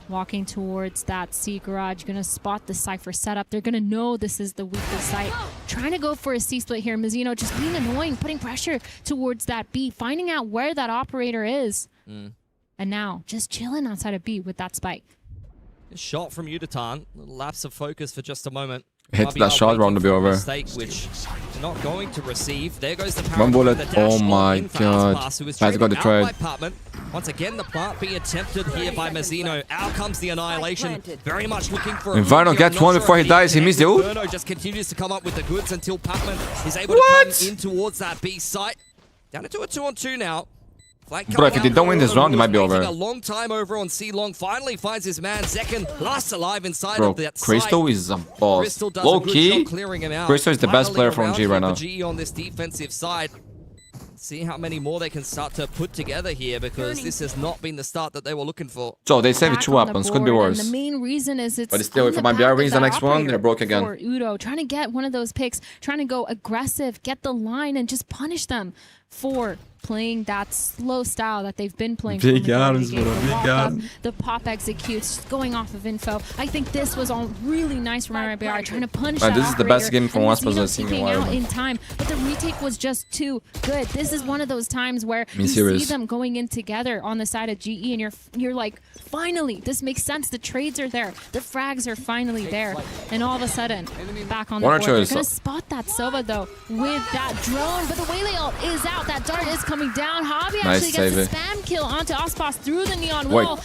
Walking towards that C garage, gonna spot the Cypher setup. They're gonna know this is the weakest site. Trying to go for a C split here. Mazzino just being annoying, putting pressure towards that B, finding out where that operator is. And now, just chilling outside of B with that spike. A shot from Udatan. Little lapse of focus for just a moment. Hits that shot round to be over. Mistake, which they're not going to receive. There goes the one bullet. Oh my God. Has got the trade. Once again, the plant being attempted here by Mazzino. Out comes the annihilation. Very much looking for. And Verno gets one before he dies. He missed the ult. Verno just continues to come up with the goods until Patman is able to come in towards that B site. Down into a 2-on-2 now. Bro, if they don't win this round, it might be over. A long time over on C Long, finally finds his man. Second, last alive inside of that site. Crystal is a boss. Low key, Crystal is the best player from G right now. G on this defensive side. See how many more they can start to put together here, because this has not been the start that they were looking for. So they saved 2 weapons, could be worse. The main reason is it's, but still, if MIBR wins the next one, they're broke again. Udo trying to get one of those picks, trying to go aggressive, get the line, and just punish them for playing that slow style that they've been playing. Big arms, bro. Big arms. The pop executes, going off of info. I think this was all really nice from MIBR, trying to punish that this is the best game from Aspas I've seen in a while. In time, but the retake was just too good. This is one of those times where you see them going in together on the side of GE, and you're like, finally, this makes sense. The trades are there. The frags are finally there. And all of a sudden, back on the board. They're going to spot that Sova, though, with that drone. But the Waylay ult is out. That dart is coming down. Javi actually gets a spam kill onto Aspas through the neon wall.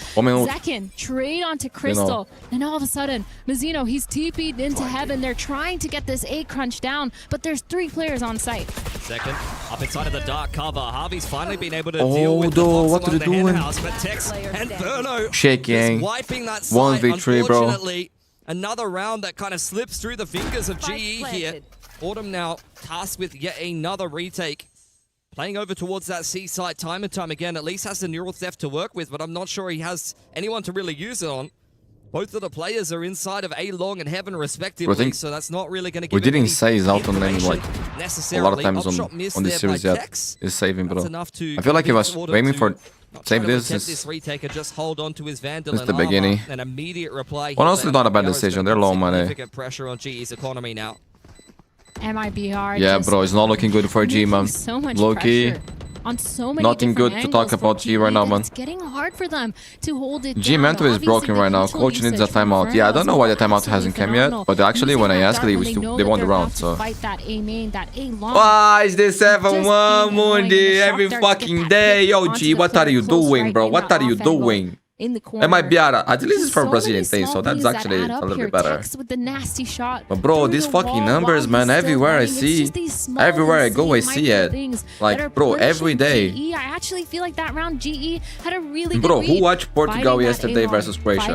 Second, trade onto Crystal. And all of a sudden, Mazzino, he's TP'd into heaven. They're trying to get this A crunch down, but there's 3 players on site. Second, up inside of the dark cover. Harvey's finally been able to deal with the what are they doing? But Tex and Verno shaking. Wiping that side. 1 victory, bro. Another round that kind of slips through the fingers of GE here. Autumn now tasked with yet another retake. Playing over towards that C site time and time again. At least has the neural theft to work with, but I'm not sure he has anyone to really use it on. Both of the players are inside of A Long and Heaven respectively, so that's not really going to give we didn't say he's out on them like a lot of times on this series yet. He's saving, bro. I feel like he was aiming for save this. This retaker just hold on to his Vandal and the beginning. An immediate reply. Well, honestly, not a bad decision. They're low money. Significant pressure on GE's economy now. MIBR. Yeah, bro, it's not looking good for G, man. So much low-key. On so many nothing good to talk about G right now, man. It's getting hard for them to hold it G mental is broken right now. Coach needs a timeout. Yeah, I don't know why the timeout hasn't come yet, but actually when I asked it, they won the round, so. Why is this 7-1 Mundi every fucking day? Yo, G, what are you doing, bro? What are you doing? in the corner. MIBR, at least it's for Brazilian thing, so that's actually a little bit better. With the nasty shot but bro, these fucking numbers, man, everywhere I see, everywhere I go, I see it. Like, bro, every day. I actually feel like that round GE had a really good bro, who watched Portugal yesterday versus Croatia?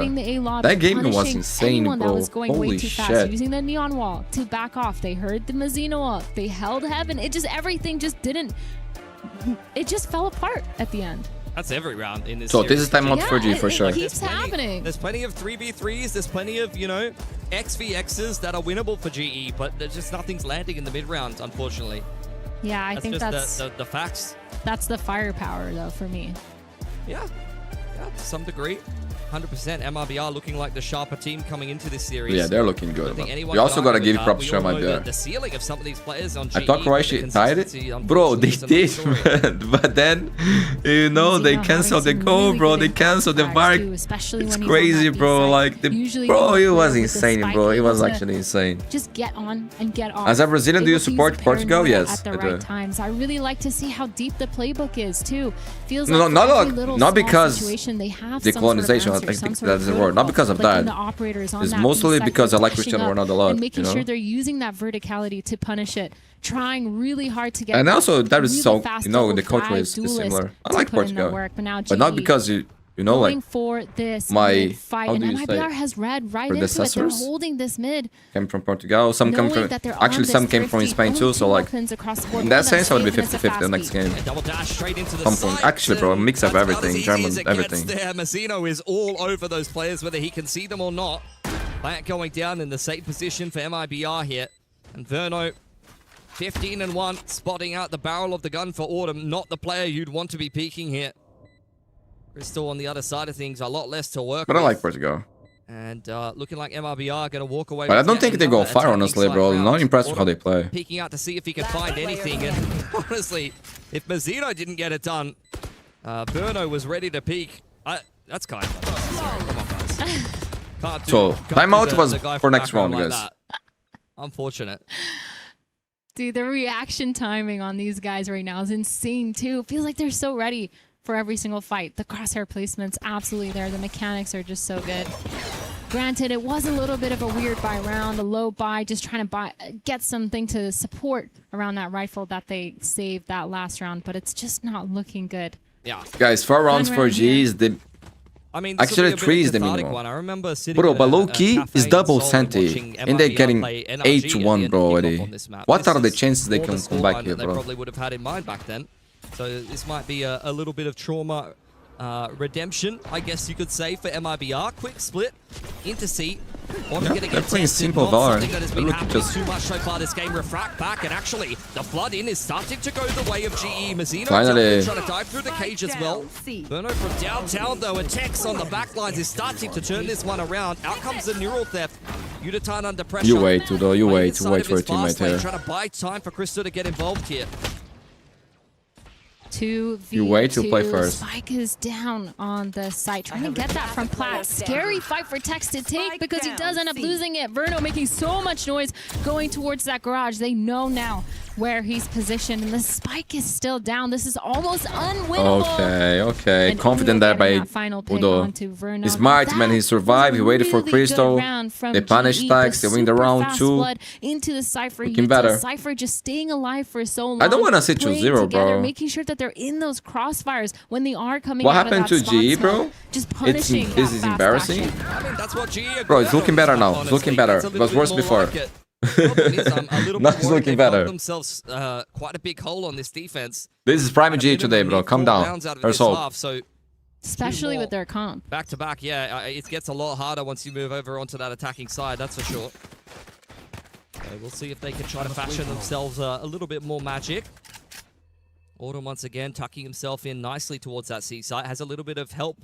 That game was insane, bro. Holy shit. Using the neon wall to back off. They heard the Mazzino up. They held heaven. It just, everything just didn't, it just fell apart at the end. That's every round in this So series. this is time out for G for sure. It keeps happening. There's plenty of 3v3s. There's plenty of, you know, XVXs that are winnable for GE, but there's just nothing's landing in the mid rounds, unfortunately. Yeah, I think that's the facts. That's the firepower, though, for me. Yeah, to some degree. 100% MIBR looking like the sharper team coming into this series. Yeah, they're looking good. We also gotta give props to MIBR. The ceiling of some of these players on GE. I thought Croatia tied it. Bro, they did, but then, you know, they canceled the goal, bro. They canceled the mark. It's crazy, bro. Like, bro, it was insane, bro. It was actually insane. Just get on and get off. As a Brazilian, do you support Portugal? Yes, at the right times. I really like to see how deep the playbook is too. Feels no, like not because they have the colonization. I think that's the word. Not because of that. It's mostly because I like Cristiano Ronaldo a lot. And making sure they're using that verticality to punish it, trying really hard to get. And also that is so, you know, the culture is similar. I like Portugal, but not because you know, like for this fight. And MIBR has read right into it. They're holding this mid. Came from Portugal. Some come from actually some came from Spain too. So like in that sense, I would be 50-50 the next game. Actually, bro, a mix of everything, German, everything. Mazzino is all over those players, whether he can see them or not. Plant going down in the safe position for MIBR here, and Verno 15-1, spotting out the barrel of the gun for Autumn. Not the player you'd want to be peeking here. Crystal on the other side of things, a lot less to work with. I like Portugal. And looking like MIBR going to walk away. But I don't think they go far, honestly, bro. I'm not impressed with how they play. Peeking out to see if he can find anything. And honestly, if Mazzino didn't get it done, Burno was ready to peek. That's kind of... Come on, guys. So, timeout was for next round, guys. Unfortunate. Dude, the reaction timing on these guys right now is insane, too. It feels like they're so ready for every single fight. The crosshair placement's absolutely there. The mechanics are just so good. Granted, it was a little bit of a weird buy round, a low buy, just trying to get something to support around that rifle that they saved that last round, but it's just not looking good. Yeah. Guys, 4 rounds for G is the... I mean, actually 3 is the minimum. I remember sitting bro, but low key is double Senti, and they're getting 8-1, bro, already. What are the chances they can come back here, bro? They probably would have had in mind back then. So this might be a little bit of trauma redemption, I guess you could say, for MIBR. Quick split into C. Yeah, they're playing simple Valorant. They're looking just too much so far this game. Refract back, and actually the flood in is starting to go the way of GE. Mazzino finally trying to dive through the cage as well. Verno from downtown though, and Tex on the backlines is starting to turn this one around. Out comes the neural theft. Uditan under pressure. You wait, Udo. You wait for your teammate here. Trying to buy time for Crystal to get involved here. 2v2. You wait to play first. Spike is down on the site, trying to get that from Plat. Scary fight for Tex to take because he does end up losing it. Verno making so much noise going towards that garage. They know now where he's positioned, and the spike is still down. This is almost unwinnable. Okay. And confident there by Udo. He's smart, man. He survived. He waited for Crystal. They punished Tex. They win the round 2. Into the Cypher. Looking better. Cypher just staying alive for so long. I don't want to see 2-0, bro. Making sure that they're in those crossfires when they are coming what out happened to GE, bro? Just punishing. This is embarrassing. I mean, that's what GE bro, it's looking better now. It's looking better. It was worse before. Now it's looking better. Themselves quite a big hole on this defense. This is prime G today, bro. Calm down. Especially with their comp. Back to back, yeah. It gets a lot harder once you move over onto that attacking side, that's for sure. So we'll see if they can try to fashion themselves a little bit more magic. Autumn once again tucking himself in nicely towards that C site. Has a little bit of help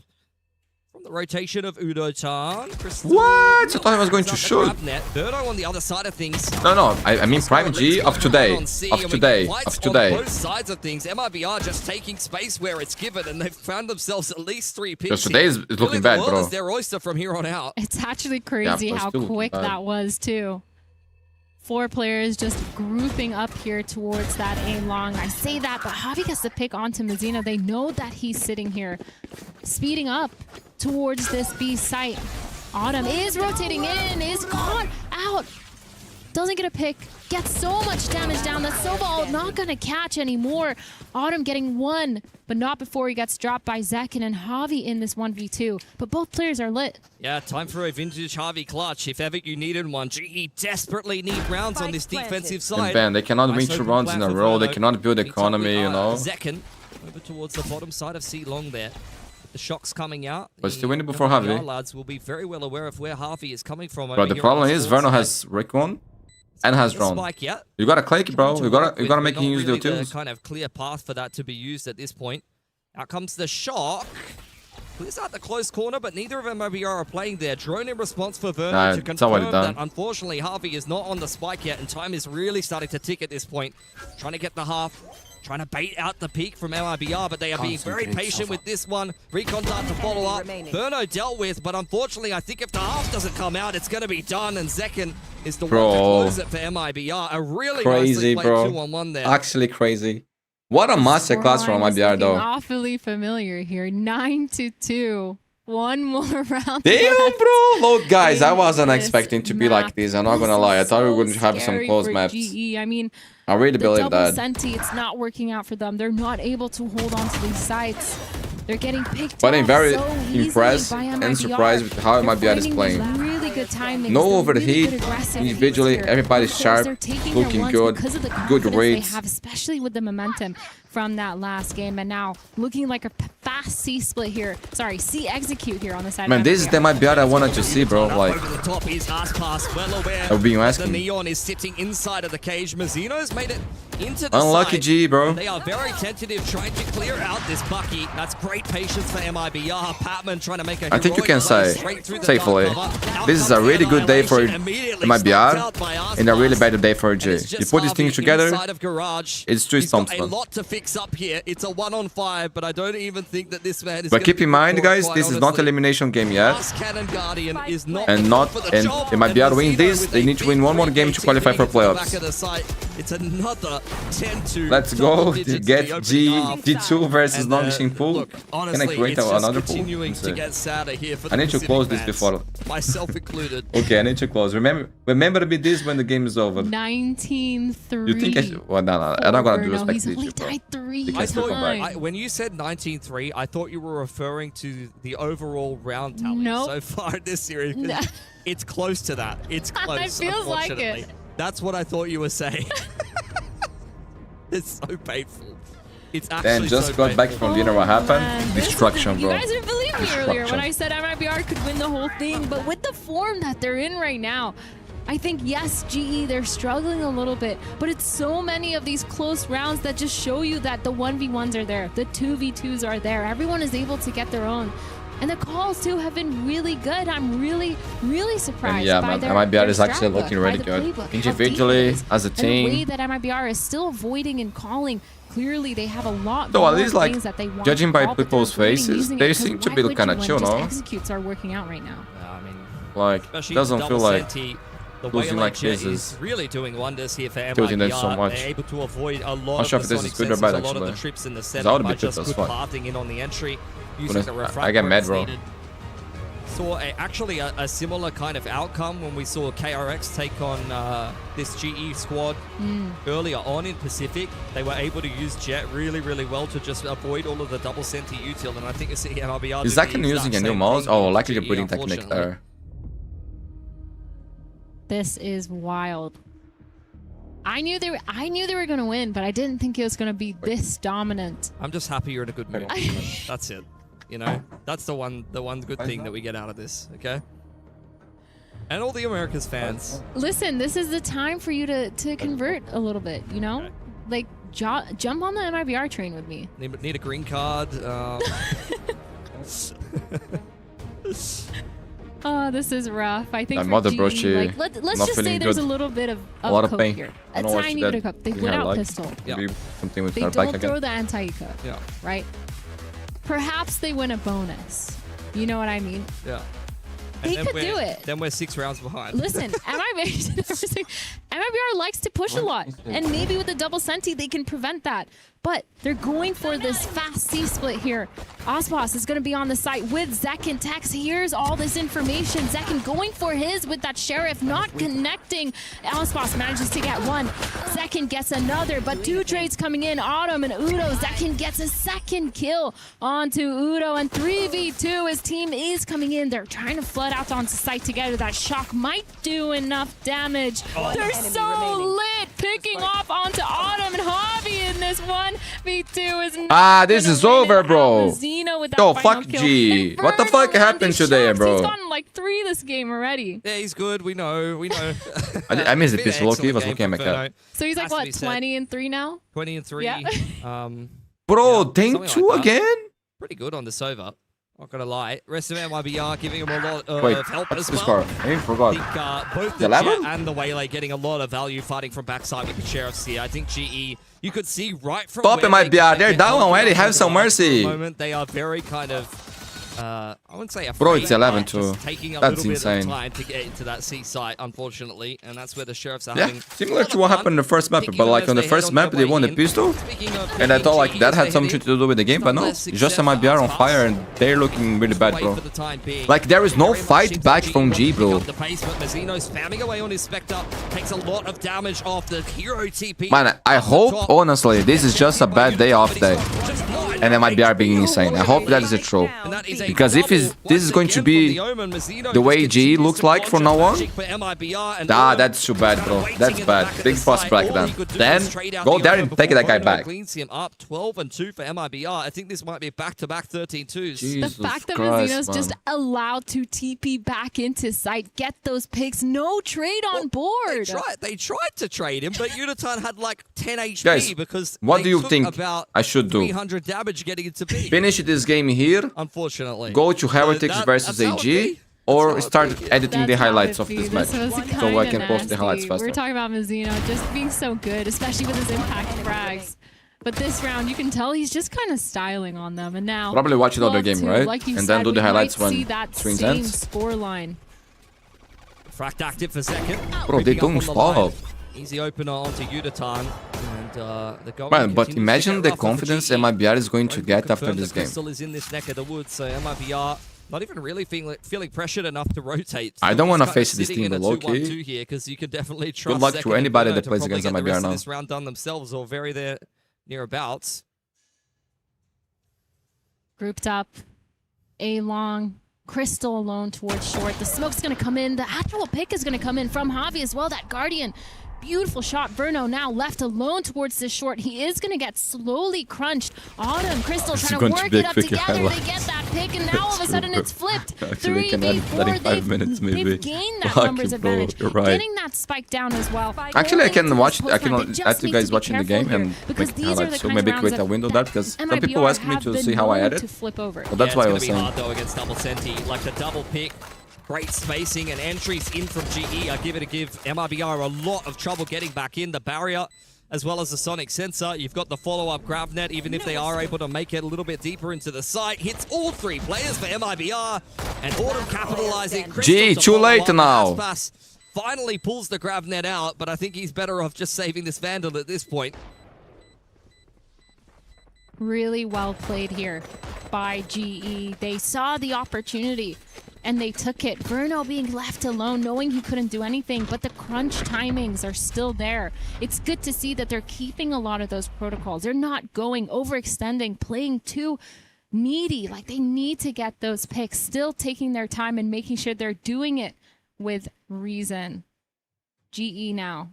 from the rotation of Udo-chan. What? I thought I was going to shoot. Birdo on the other side of things. No. I mean prime G of today. Of today. Both sides of things. MIBR just taking space where it's given, and they've found themselves at least 3 picks. Because today is looking bad, bro. Their oyster from here on out. It's actually crazy how quick that was, too. 4 players just grouping up here towards that A long. I say that, but Javi gets the pick onto Mazina. They know that he's sitting here, speeding up towards this B site. Autumn is rotating in, is caught out. Doesn't get a pick, gets so much damage down. That Sobal not gonna catch anymore. Autumn getting 1, but not before he gets dropped by Zekin and Javi in this 1v2. But both players are lit. Yeah, time for a vintage Javi clutch. If ever you needed one, GE desperately need rounds on this defensive side. And they cannot win 2 rounds in a row. They cannot build economy, you know. Zekin over towards the bottom side of C long there. The shock's coming out. But still winning before Javi. Lads will be very well aware of where Javi is coming from. But the problem is Verno has Recon and has drone. You gotta click, bro. You gotta make him use the tools. Kind of clear path for that to be used at this point. Out comes the shock. Clears out the close corner, but neither of MIBR are playing there. Drone in response for Verno to confirm that unfortunately Javi is not on the spike yet, and time is really starting to tick at this point. Trying to get the half. Trying to bait out the peak from MIBR, but they are being very patient with this one. Recon dart to follow up. Verno dealt with, but unfortunately, I think if the half doesn't come out, it's going to be done. And Zekin is the one to close it for MIBR. A really crazy, nicely played bro. 2-on-1 there. Actually crazy. What a masterclass from MIBR, though. Awfully familiar here. 9-2. 1 more round. Damn, bro. Look, guys, I wasn't expecting to be like this. I'm not gonna lie. I thought we wouldn't have some close maps. GE. I mean, I really believe that. Senti, it's not working out for them. They're not able to hold on to these sites. They're getting picked but I'm very so impressed and surprised with how MIBR is playing. Really good timing. No overheat. Individually, everybody's sharp, looking good, good reads. They have, especially with the momentum from that last game, and now looking like a fast C split here. Sorry, C execute here on the side. Man, this is the MIBR I wanted to see, bro. Like, I've been asking. The Neon is sitting inside of the cage. Mazino's made it into the unlucky side. G, bro. They are very tentative, trying to clear out this Bucky. That's great patience for MIBR. Patman trying to make a I think you can say safely, this is a really good day for MIBR and a really bad day for G. You put these things together, it's too something. A lot to fix up here. It's a 1-on-5, but I don't even think that this man is. But keep in mind, guys, this is not elimination game yet. And MIBR win this, they need to win 1 more game to qualify for playoffs. It's another 10-2. Let's go to get G2 versus Nongxing Pool. Can I create another pool? I need to close this before. Myself included. Okay, I need to close. Remember to be this when the game is over. 19-3. You think I should? Well, no, I'm not gonna do respect He's only died 3 times. When you said 19-3, I thought you were referring to the overall round tally so far in this series. No. It's close to that. It's close. It feels like it. That's what I thought you were saying. It's so painful. It's actually then just got back from dinner. What happened? Destruction, bro. You guys didn't believe me earlier when I said MIBR could win the whole thing, but with the form that they're in right now, I think, yes, GE, they're struggling a little bit, but it's so many of these close rounds that just show you that the 1v1s are there, the 2v2s are there. Everyone is able to get their own. And the calls, too, have been really good. I'm really, really surprised by their MIBR is actually looking really good. Individually, as a team. And the way that MIBR is still avoiding and calling. Clearly, they have a lot more at least, like, that they want judging by people's faces, they seem to be kind of chill, no? Executes are working out right now. I mean, like, doesn't feel like losing like this is really doing wonders here for tilting them so much. They're able to avoid a lot I'm sure if this is good or bad, actually. That would be good as fuck. In on the entry, I get mad, bro. Saw actually a similar kind of outcome when we saw KRX take on this GE squad earlier on in Pacific. They were able to use Jet really, really well to just avoid all of the double centi util, and I think you see MIBR. Is Zakin using a new mouse? Oh, likely a breeding technique there. This is wild. I knew they were gonna win, but I didn't think it was gonna be this dominant. I'm just happy you're in a good mood. That's it. You know, that's the one good thing that we get out of this, okay? And all the Americas fans. Listen, this is the time for you to convert a little bit, you know? Okay. Like, jump on the MIBR train with me. Need a green card. Oh, this is rough. I think Motherboard, like, let's just say there's a little bit of a lot of pain here. A tiny bit of cup. They put out pistol. Yeah. Something with they don't throw the anti-cup. Yeah. Right? Perhaps they win a bonus. You know what I mean? Yeah. They could do it. Then we're 6 rounds behind. Listen, MIBR likes to push a lot. And maybe with the double senti, they can prevent that. But they're going for this fast C-split here. Osbos is going to be on the site with Zekin. Tex hears all this information. Zekin going for his with that Sheriff, not connecting. Osbos manages to get one. Zekin gets another, but 2 trades coming in. Autumn and Udo. Zekin gets a second kill onto Udo, and 3v2. His team is coming in. They're trying to flood out onto site together. That shock might do enough damage. They're so lit, picking off onto Autumn and Javi in this one. V2 is not this is over, bro. Yo, fuck G. What the fuck happened today, bro? He's gotten like 3 this game already. Yeah, he's good. We know. I missed the piece. Loki was looking at my. So he's like, what, 20-3 now? 20-3. Yeah. Bro, tank 2 like again? Pretty good on the Sova. Not gonna lie. Rest of MIBR giving him a lot of help as well. Score. I forgot. I think both the Jet and the Waylay getting a lot of value fighting from backside with the Sheriffs here. I think GE, you could see right from Top MIBR, they're down already. Have some mercy. At the moment, they are very kind of, I wouldn't say afraid. Bro, it's 11-2. Taking a That's little insane. bit of time to get into that C site, unfortunately, and that's where the Sheriffs are having. Similar to what happened in the first map, but like on the first map they won the pistol, and I thought like that had something to do with the game, but no, it's just MIBR on fire and they're looking really bad, bro. Like there is no fight back from G, bro. Mazino's spamming away on his Spectre, takes a lot of damage off the hero TP. Man, I hope honestly this is just a bad day off day, and MIBR being insane. I hope that is a troll, because if this is going to be the way G looks like from now on, that's too bad, bro. That's bad. Big frost back then go there and take that guy back. Cleans him up 12-2 for MIBR. I think this might be back-to-back 13-2s. The fact that Mazino's just allowed to TP back into site, get those picks, no trade on board. They tried to trade him, but Uniton had like 10 HP guys, because what do you think I should do? 300 damage getting into B. Finish this game here. Unfortunately. Go to Heretics versus AG. Or start editing the highlights of this match, so I can post the highlights faster. We're talking about Mazino just being so good, especially with his impact frags. But this round, you can tell he's just kind of styling on them. And now probably watch another game, right? Like and then do the highlights when streams ends. Scoreline. Fracked active for second. Bro, they don't stop. Easy opener onto Udaton. And man, but imagine the confidence MIBR is going to get after this game. Pistol is in this neck of the woods, so MIBR not even really feeling pressured enough to rotate. I don't want to face this team low-key. Here because you could definitely trust. Good luck to anybody that plays against MIBR now. This round done themselves or very there nearabouts. Grouped up, A long, Crystal alone towards short. The smoke's gonna come in. The actual pick is gonna come in from Javi as well. That Guardian. Beautiful shot. Verno now left alone towards this short. He is going to get slowly crunched. Autumn, Crystal trying to work it up together. They get that pick, and now all of a sudden it's flipped. 3v4. They've gained that numbers advantage. Getting that spike down as well. Actually, I can watch. I can add you guys watching the game and make highlights. So maybe create a window there because some people ask me to see how I edit. Well, that's why I was saying. Hard though against double senti, like the double pick. Great spacing and entries in from GE are give MIBR a lot of trouble getting back in. The barrier as well as the sonic sensor. You've got the follow-up grab net, even if they are able to make it a little bit deeper into the site. Hits all 3 players for MIBR. And Autumn capitalizing. Gee, too late now. Finally pulls the grab net out, but I think he's better off just saving this Vandal at this point. Really well played here by GE. They saw the opportunity and they took it. Verno being left alone, knowing he couldn't do anything, but the crunch timings are still there. It's good to see that they're keeping a lot of those protocols. They're not going, overextending, playing too needy. Like they need to get those picks, still taking their time and making sure they're doing it with reason. GE now.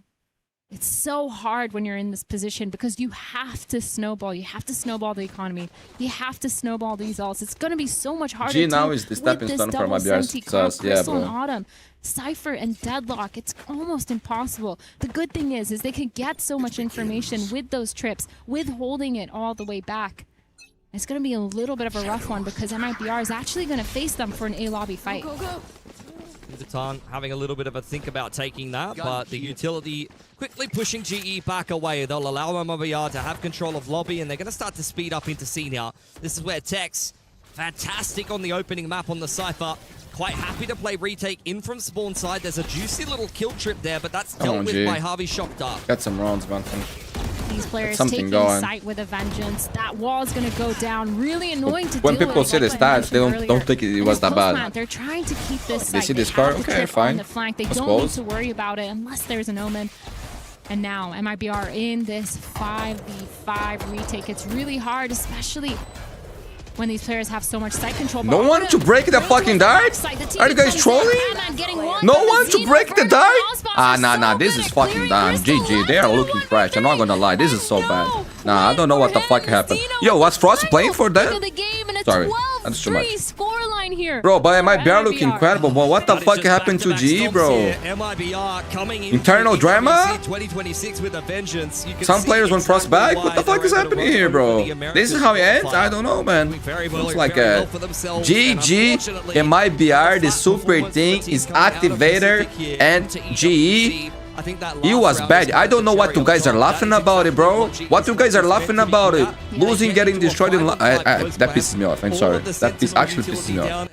It's so hard when you're in this position because you have to snowball. You have to snowball the economy. You have to snowball these ults. It's going to be so much harder. G now is the stepping stone for MIBR. Yeah, bro. Autumn, Cypher and Deadlock. It's almost impossible. The good thing is they could get so much information with those trips, withholding it all the way back. It's going to be a little bit of a rough one because MIBR is actually going to face them for an A lobby fight. Udaton having a little bit of a think about taking that, but the utility quickly pushing GE back away. They'll allow MIBR to have control of lobby, and they're going to start to speed up into C now. This is where Tex, fantastic on the opening map on the Cypher, quite happy to play retake in from spawn side. There's a juicy little kill trip there, but that's dealt with by Harvey Shocked Up. Got some rounds, man. These players taking sight with a vengeance. That wall is going to go down. Really annoying to when people see the stats, they don't think it was that bad. They're trying to keep this sight. They see this car, okay, fine. The flank. They don't need to worry about it unless there's an omen. And now MIBR in this 5v5 retake. It's really hard, especially when these players have so much sight control. No one to break the fucking dart? Are you guys trolling? No one to break the dart? Nah, this is fucking done. GG, they are looking fresh. I'm not gonna lie, this is so bad. Nah, I don't know what the fuck happened. Yo, was Frost playing for that? Sorry, that's too much. Bro, but MIBR look incredible, but what the fuck happened to GE, bro? Internal drama? Some players want Frost back? What the fuck is happening here, bro? This is how it ends? I don't know, man. Looks like a GG, MIBR, the super thing is activator, and GE. He was bad. I don't know what you guys are laughing about it, bro. What you guys are laughing about it? Losing, getting destroyed. That pisses me off. I'm sorry. That actually pisses me off.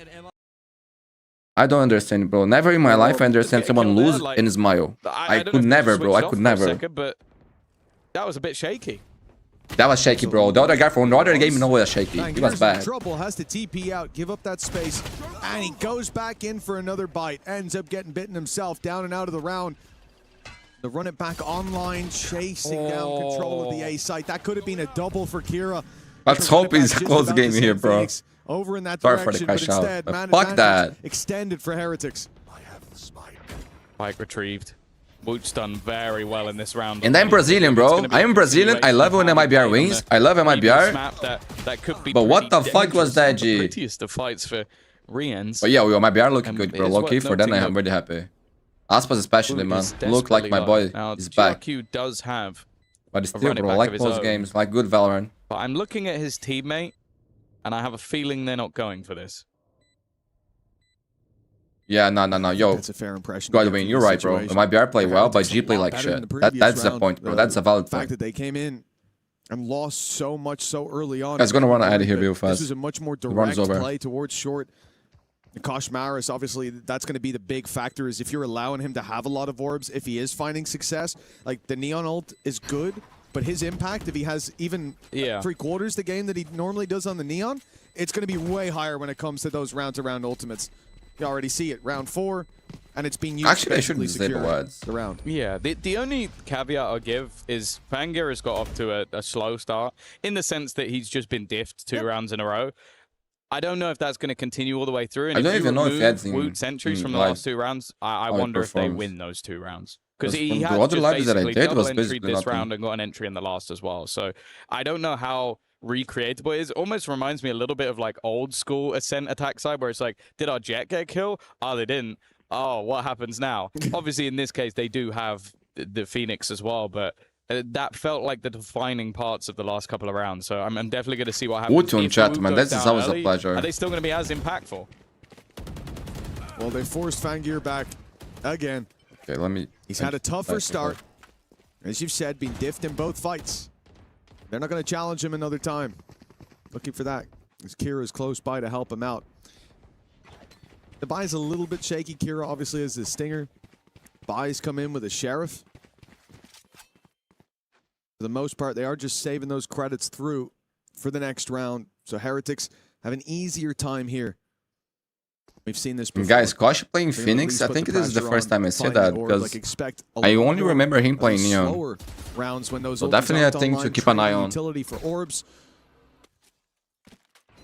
I don't understand, bro. Never in my life I understand someone lose and smile. I could never, bro. I could never. But that was a bit shaky. That was shaky, bro. The other guy from the other game, no way was shaky. He was bad. Trouble has to TP out, give up that space, and he goes back in for another bite. Ends up getting bitten himself, down and out of the round. The run it back online, chasing down control of the A site. That could have been a double for Kira. Let's hope it's a close game here, bro. Over in that Sorry direction, for the crash out. Man, fuck that. Extended for Heretics. Spike retrieved. Woot's done very well in this round. And I'm Brazilian, bro. I'm Brazilian. I love when MIBR wins. I love MIBR. But what the fuck was that, G? Prettiest of fights for Rians. But yeah, MIBR looking good, bro. Low-key, for that I'm really happy. Aspas especially, man. Look like my boy is back. GRQ does have, but still, bro, like those games, like good Valorant. But I'm looking at his teammate, and I have a feeling they're not going for this. Yeah, no, yo. That's a fair impression. Godwin, you're right, bro. MIBR play well, but G play like shit. That's the point, bro. That's a valid point. The fact that they came in and lost so much so early on. Guys, gonna run out of here real fast. This is a much more direct play towards short. Kosh Maris, obviously, that's going to be the big factor, is if you're allowing him to have a lot of orbs, if he is finding success. Like, the Neon ult is good, but his impact, if he has even 3/4 the game that he normally does on the Neon, it's going to be way higher when it comes to those round-to-round ultimates. You already see it, round 4, and it's being used. Actually, I shouldn't disable words. The round. Yeah, the only caveat I'll give is Fangir has got off to a slow start, in the sense that he's just been diffed 2 rounds in a row. I don't know if that's going to continue all the way through. And I don't even know if he had Woot sentries from the last 2 rounds. I wonder if they win those 2 rounds. Because he had other just that I did was basically this nothing. round and got an entry in the last as well. So I don't know how recreatable it is. Almost reminds me a little bit of like old school Ascent attack side, where it's like, did our jet get a kill? Oh, they didn't. Oh, what happens now? Obviously, in this case, they do have the Phoenix as well, but that felt like the defining parts of the last couple of rounds. So I'm definitely going to see what happens. Woot on chat, man. This is always a pleasure. Are they still going to be as impactful? Well, they forced Fangir back again. Okay, let me... He's had a tougher start. As you've said, been diffed in both fights. They're not going to challenge him another time. Looking for that, as Kira is close by to help him out. The buy is a little bit shaky. Kira obviously has the stinger. Buys come in with a sheriff. For the most part, they are just saving those credits through for the next round. So Heretics have an easier time here. We've seen this before. Guys, Kosh playing Phoenix, I think this is the first time I see that, because I only remember him playing Neon. So definitely a thing to keep an eye on. Utility for orbs.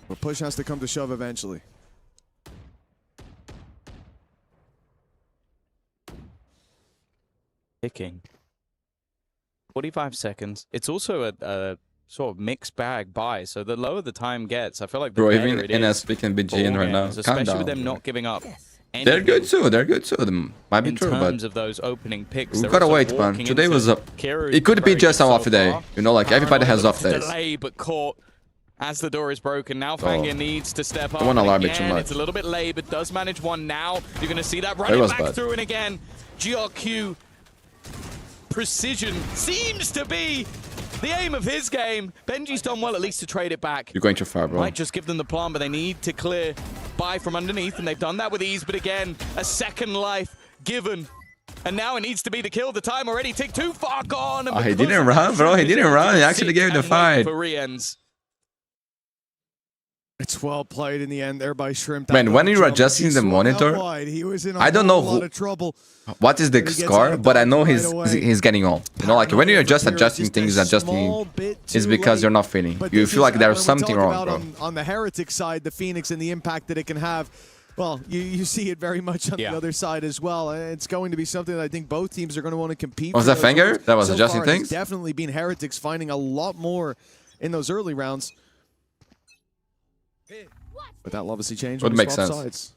But push has to come to shove eventually. Picking. 45 seconds. It's also a sort of mixed bag buy, so the lower the time gets, I feel like the better even it is. NS can be GN right now. Especially with them not giving up. They're good too. They're good too. Them might be true, but in terms of those opening picks, we gotta wait, man. Today was a. It could be just an off day. You know, like everybody has off days. Delay, but caught as the door is broken. Now Fangir needs to step up. I want to alarm it too much. It's a little bit late, but does manage one now. You're gonna see that running back through, and again, GRQ. Precision seems to be the aim of his game. Benji's done well at least to trade it back. You're going too far, bro. Might just give them the plan, but they need to clear buy from underneath, and they've done that with ease, but again, a second life given. And now it needs to be the kill. The time already ticked too far gone. Oh, he didn't run, bro. He didn't run. He actually gave the fight. For re-ends. It's well played in the end there by Shrimp. Man, when you're adjusting the monitor, I don't know what is the score, but I know he's getting on. You know, like when you're just adjusting things, is because you're not feeling. You feel like there's something wrong, bro. On the Heretic side, the Phoenix and the impact that it can have. Well, you see it very much on the other side as well. It's going to be something that I think both teams are going to want to compete. Was that Finger that was adjusting things? It's definitely been Heretics finding a lot more in those early rounds. But that'll obviously change. Would make sense. Sides.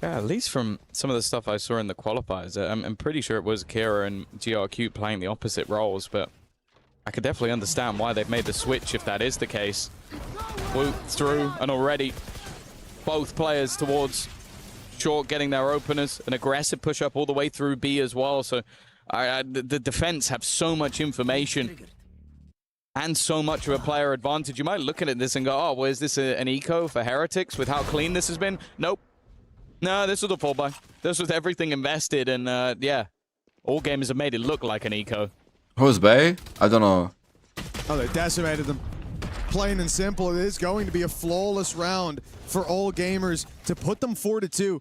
Yeah, at least from some of the stuff I saw in the qualifiers, I'm pretty sure it was Kira and GRQ playing the opposite roles, but I could definitely understand why they've made the switch if that is the case. Woot through, and already both players towards short getting their openers. An aggressive push-up all the way through B as well, so the defense have so much information and so much of a player advantage. You might look at this and go, oh, well, is this an eco for Heretics with how clean this has been? Nope. No, this was a 4-buy. This was everything invested, and yeah, all gamers have made it look like an eco. Who's Bay? I don't know. Oh, they decimated them. Plain and simple, it is going to be a flawless round for all gamers to put them 4-2.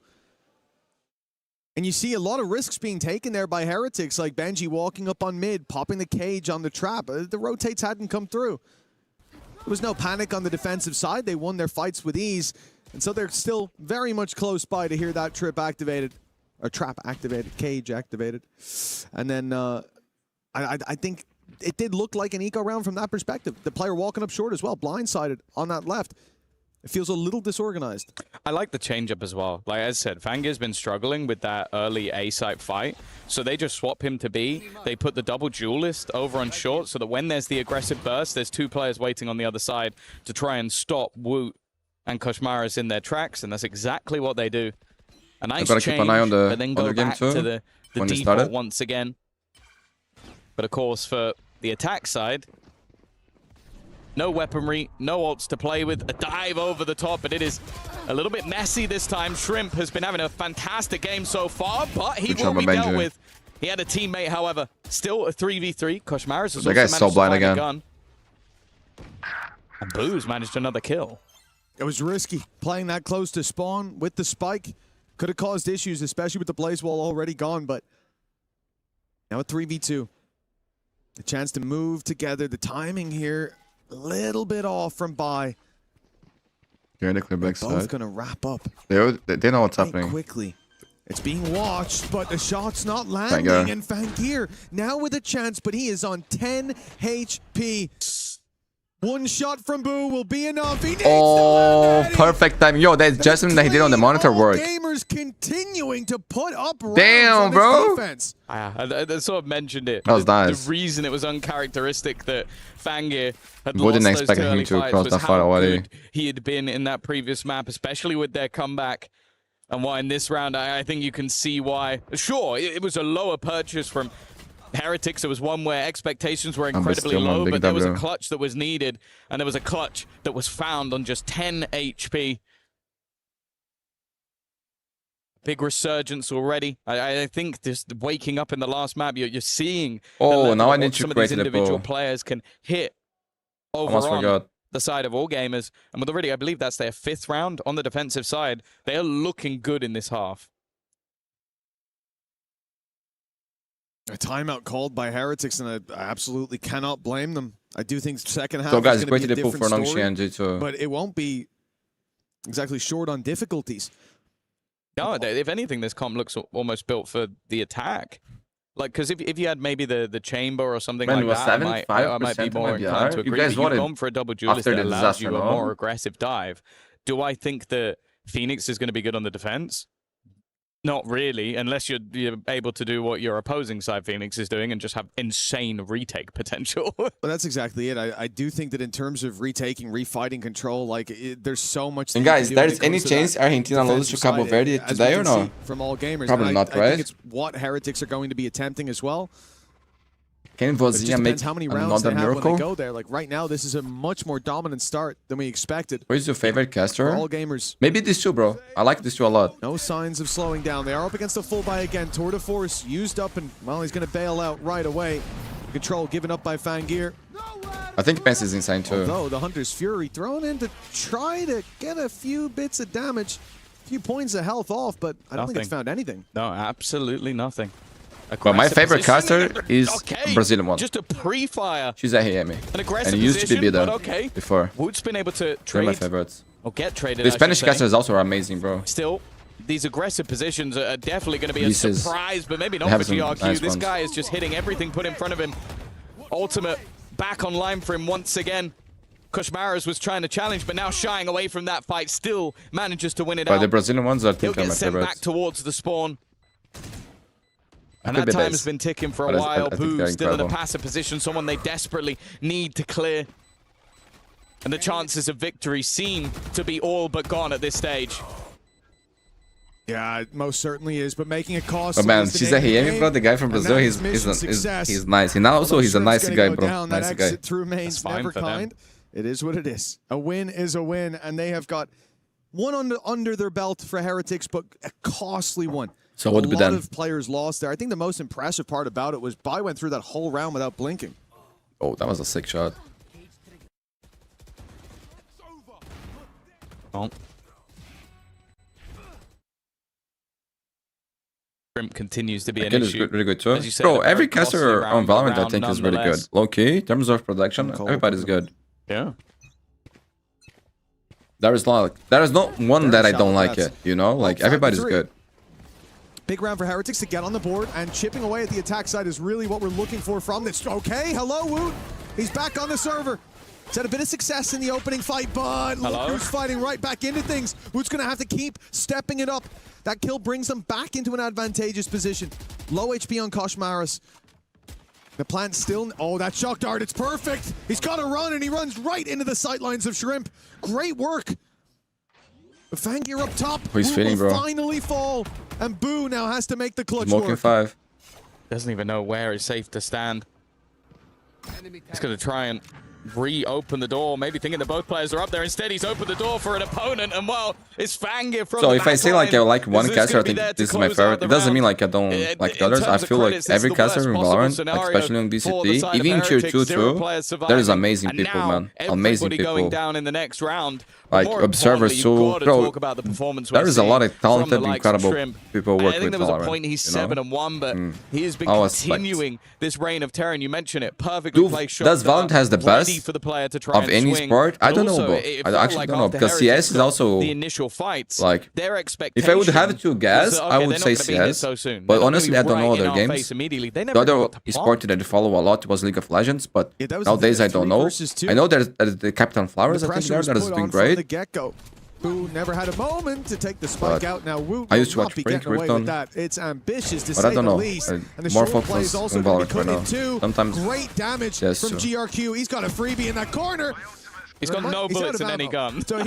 And you see a lot of risks being taken there by Heretics, like Benji walking up on mid, popping the cage on the trap. The rotates hadn't come through. There was no panic on the defensive side. They won their fights with ease. And so they're still very much close by to hear that trap activated. Or trap activated, cage activated. And then I think it did look like an eco round from that perspective. The player walking up short as well, blindsided on that left. It feels a little disorganized. I like the change-up as well. Like I said, Fangir's been struggling with that early A-site fight, so they just swap him to B. They put the double duelist over on short so that when there's the aggressive burst, there's two players waiting on the other side to try and stop Woot and Koshmaras in their tracks, and that's exactly what they do. A nice change, keep an eye on the, but then go back to the default once again. But of course, for the attack side, no weaponry, no ults to play with, a dive over the top, but it is a little bit messy this time. Shrimp has been having a fantastic game so far, but he will be dealt with. He had a teammate, however, still a 3v3. Koshmaras has also managed to find a gun. And Boo's managed another kill. It was risky, playing that close to spawn with the spike. Could have caused issues, especially with the blaze wall already gone, but now a 3v2. The chance to move together, the timing here, a little bit off from Bai. You're in the clear backside. Both gonna wrap up. They know what's happening. Quickly. It's being watched, but the shot's not landing. And Fangir now with a chance, but he is on 10 HP. One shot from Boo will be enough. He needs to perfect time. Yo, that's just something that he did on the monitor work. Gamers continuing to put up rounds Damn, bro. Defense. I sort of mentioned it. That was nice. The reason it was uncharacteristic that Fangir had wouldn't lost expect those him to fights cross was that far how already. good he had been in that previous map, especially with their comeback. And why in this round, I think you can see why. Sure, it was a lower purchase from Heretics. It was one where expectations were incredibly low, but there was a clutch that was needed, and there was a clutch that was found on just 10 HP. Big resurgence already. I think just waking up in the last map, you're seeing now I need to some of these individual players can hit over on the side of all gamers. And with already, I believe that's their 5th round on the defensive side. They are looking good in this half. A timeout called by Heretics, and I absolutely cannot blame them. I do think second half so guys, is going to be a different story, but it won't be exactly short on difficulties. No, if anything, this comp looks almost built for the attack. Like, because if you had maybe the chamber or something like that, I might be more inclined to agree. You've gone for a double duelist that allows you a more aggressive dive. Do I think that Phoenix is going to be good on the defense? Not really, unless you're able to do what your opposing side Phoenix is doing and just have insane retake potential. Well, that's exactly it. I do think that in terms of retaking, refighting control, like there's so much. And guys, there's any chance Argentina loses to Cabo Verde today or no? From all gamers, probably not, right? I think it's what Heretics are going to be attempting as well. Can Vozia make how many rounds another they have when miracle? they go there. Like right now, this is a much more dominant start than we expected. Where's your favorite caster? For all gamers. Maybe these two, bro. I like these two a lot. No signs of slowing down. They are up against the full buy again. Tour de Force used up, and well, he's going to bail out right away. Control given up by Fangir. I think Pence is insane too. Although the Hunter's Fury thrown in to try to get a few bits of damage, a few points of health off, but I don't think it's found anything. No, absolutely nothing. Well, my favorite caster is Brazilian one. Just a pre-fire. She's a Hemi. And he used to be better before. Wood's been able to trade. They're my favorites. Or get traded. The Spanish casters also are amazing, bro. Still, these aggressive positions are definitely going to be a surprise, but maybe not for GRQ. Nice this guy is just hitting everything put in front of him. Ultimate back online for him once again. Koshmaras was trying to challenge, but now shying away from that fight, still manages to win it out. But the Brazilian ones are He'll my get sent favorites. back towards the spawn. And that time has been ticking for a while. Boo still in a passive position, someone they desperately need to clear. And the chances of victory seem to be all but gone at this stage. Yeah, it most certainly is, but making it cost. But man, she's a Hemi, bro. The guy from Brazil, he's nice. And also he's a nice guy, bro. Nice guy. Through main's never kind. It is what it is. A win is a win, and they have got one under their belt for Heretics, but a costly one. So what did we A lot of players lost there. I think the most impressive part about it was Bai went through that whole round without blinking. Oh, that was a sick shot. Oh. Shrimp continues to be an issue. Really good too. Bro, every caster on Valorant I think is really good. Low key, in terms of production, everybody's good. Yeah. There is not one that I don't like it, you know? Like everybody's good. Big round for Heretics to get on the board, and chipping away at the attack side is really what we're looking for from this. Okay, hello, Woot. He's back on the server. He's had a bit of success in the opening fight, but look who's fighting right back into things. Woot's going to have to keep stepping it up. That kill brings them back into an advantageous position. Low HP on Koshmaras. The plant still... Oh, that shock dart, it's perfect. He's got to run, and he runs right into the sightlines of Shrimp. Great work. Fangir up top. He's feeling, bro. Finally fall, and Boo now has to make the clutch Smoking work. 5. Doesn't even know where is safe to stand. He's going to try and reopen the door, maybe thinking that both players are up there. Instead, he's opened the door for an opponent, and well, it's Fangir from So if I say like I like one caster, I think this is my favorite. It doesn't mean like I don't like the others. I feel like every caster in Valorant, like especially on BCT, even in Tier 2 too, there's amazing people, man. Amazing people. Going down in the next round. Like observers too, bro. There is a lot of talented, incredible people working with Valorant. I think there was a point he's 7-1, but he has been continuing this reign of terror. And you mention it perfectly. Does Valorant has the best for the player to try of any sport? I don't know, bro. I actually don't know, because CS is also the initial fights. Like, if I would have to guess, I would say CS. But honestly, I don't know other games. The other esport that I follow a lot was League of Legends, but nowadays I don't know. I know there's the Captain Flowers, I think that has been great. Get-go. Boo never had a moment to take the spike out. Now Woot I used to will watch not be getting away with that. It's ambitious to say the least. And the more short play is also focus going to on be put into Sometimes great damage from GRQ. He's got a freebie in that corner. He's got no bullets in any gun. So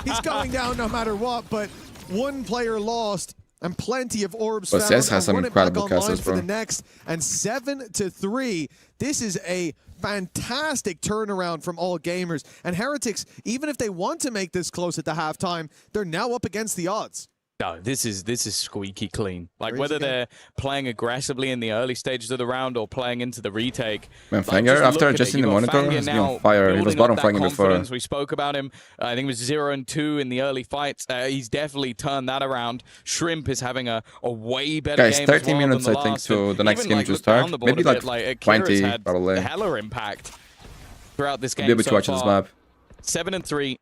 he's going down no matter what, but one player lost and plenty of orbs found. CS has some incredible casters, bro. For the next, and 7-3. This is a fantastic turnaround from all gamers. And Heretics, even if they want to make this close at the halftime, they're now up against the odds. No, this is squeaky clean. Like whether they're playing aggressively in the early stages of the round or playing into the retake. Man, Fangir, after adjusting the monitor, has been on fire. He was bottom flagging before. We spoke about him. I think it was 0-2 in the early fights. He's definitely turned that around. Shrimp is having a way better game. Guys, 30 minutes, I think, to the next game to start. Maybe like 20, probably. Hella impact throughout this game. Be able to watch this map. 7-3.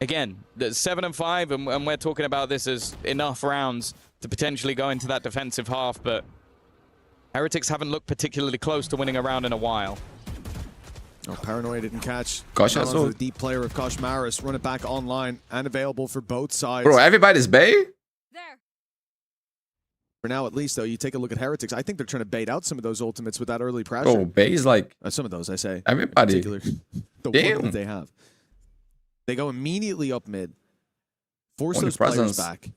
Again, 7-5, and we're talking about this as enough rounds to potentially go into that defensive half, but Heretics haven't looked particularly close to winning a round in a while. Oh, Paranoia didn't catch. Gosh, that's the deep player of Koshmaras. Run it back online and available for both sides. Bro, everybody's Bay? There. For now, at least, though, you take a look at Heretics. I think they're trying to bait out some of those ultimates with that early pressure. Oh, Bay's like... some of those, I say. Everybody. The one that they have. They go immediately up mid. Force those players back.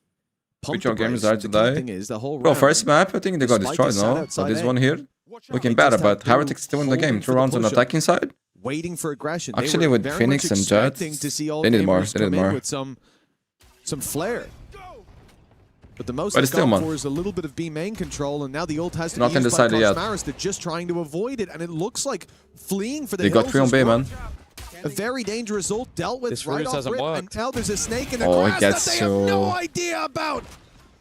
pump Which our gamers are the key thing today. is the whole Bro, round, first map, I think they got Spike destroyed, is sat no? outside But this A. one here, looking They better, just have but Blue Heretics still in the holding game. for 2 the rounds on push-up. attacking side. waiting for aggression. Actually, They were with very Phoenix much and Jet, expecting to see all they need more. gamers They need come in more. with some flair. But the most But they've it's still, gone man. for is a little bit of B main control, and now the ult has to Nothing be used by decided yet. Cosmaris. They're just trying to avoid it, and it looks like fleeing for the They got hills 3 on as B, well. man. A very dangerous ult dealt with This right ruse off hasn't rip, worked. and now there's a snake in the Oh, he grass gets that they have no so- idea about.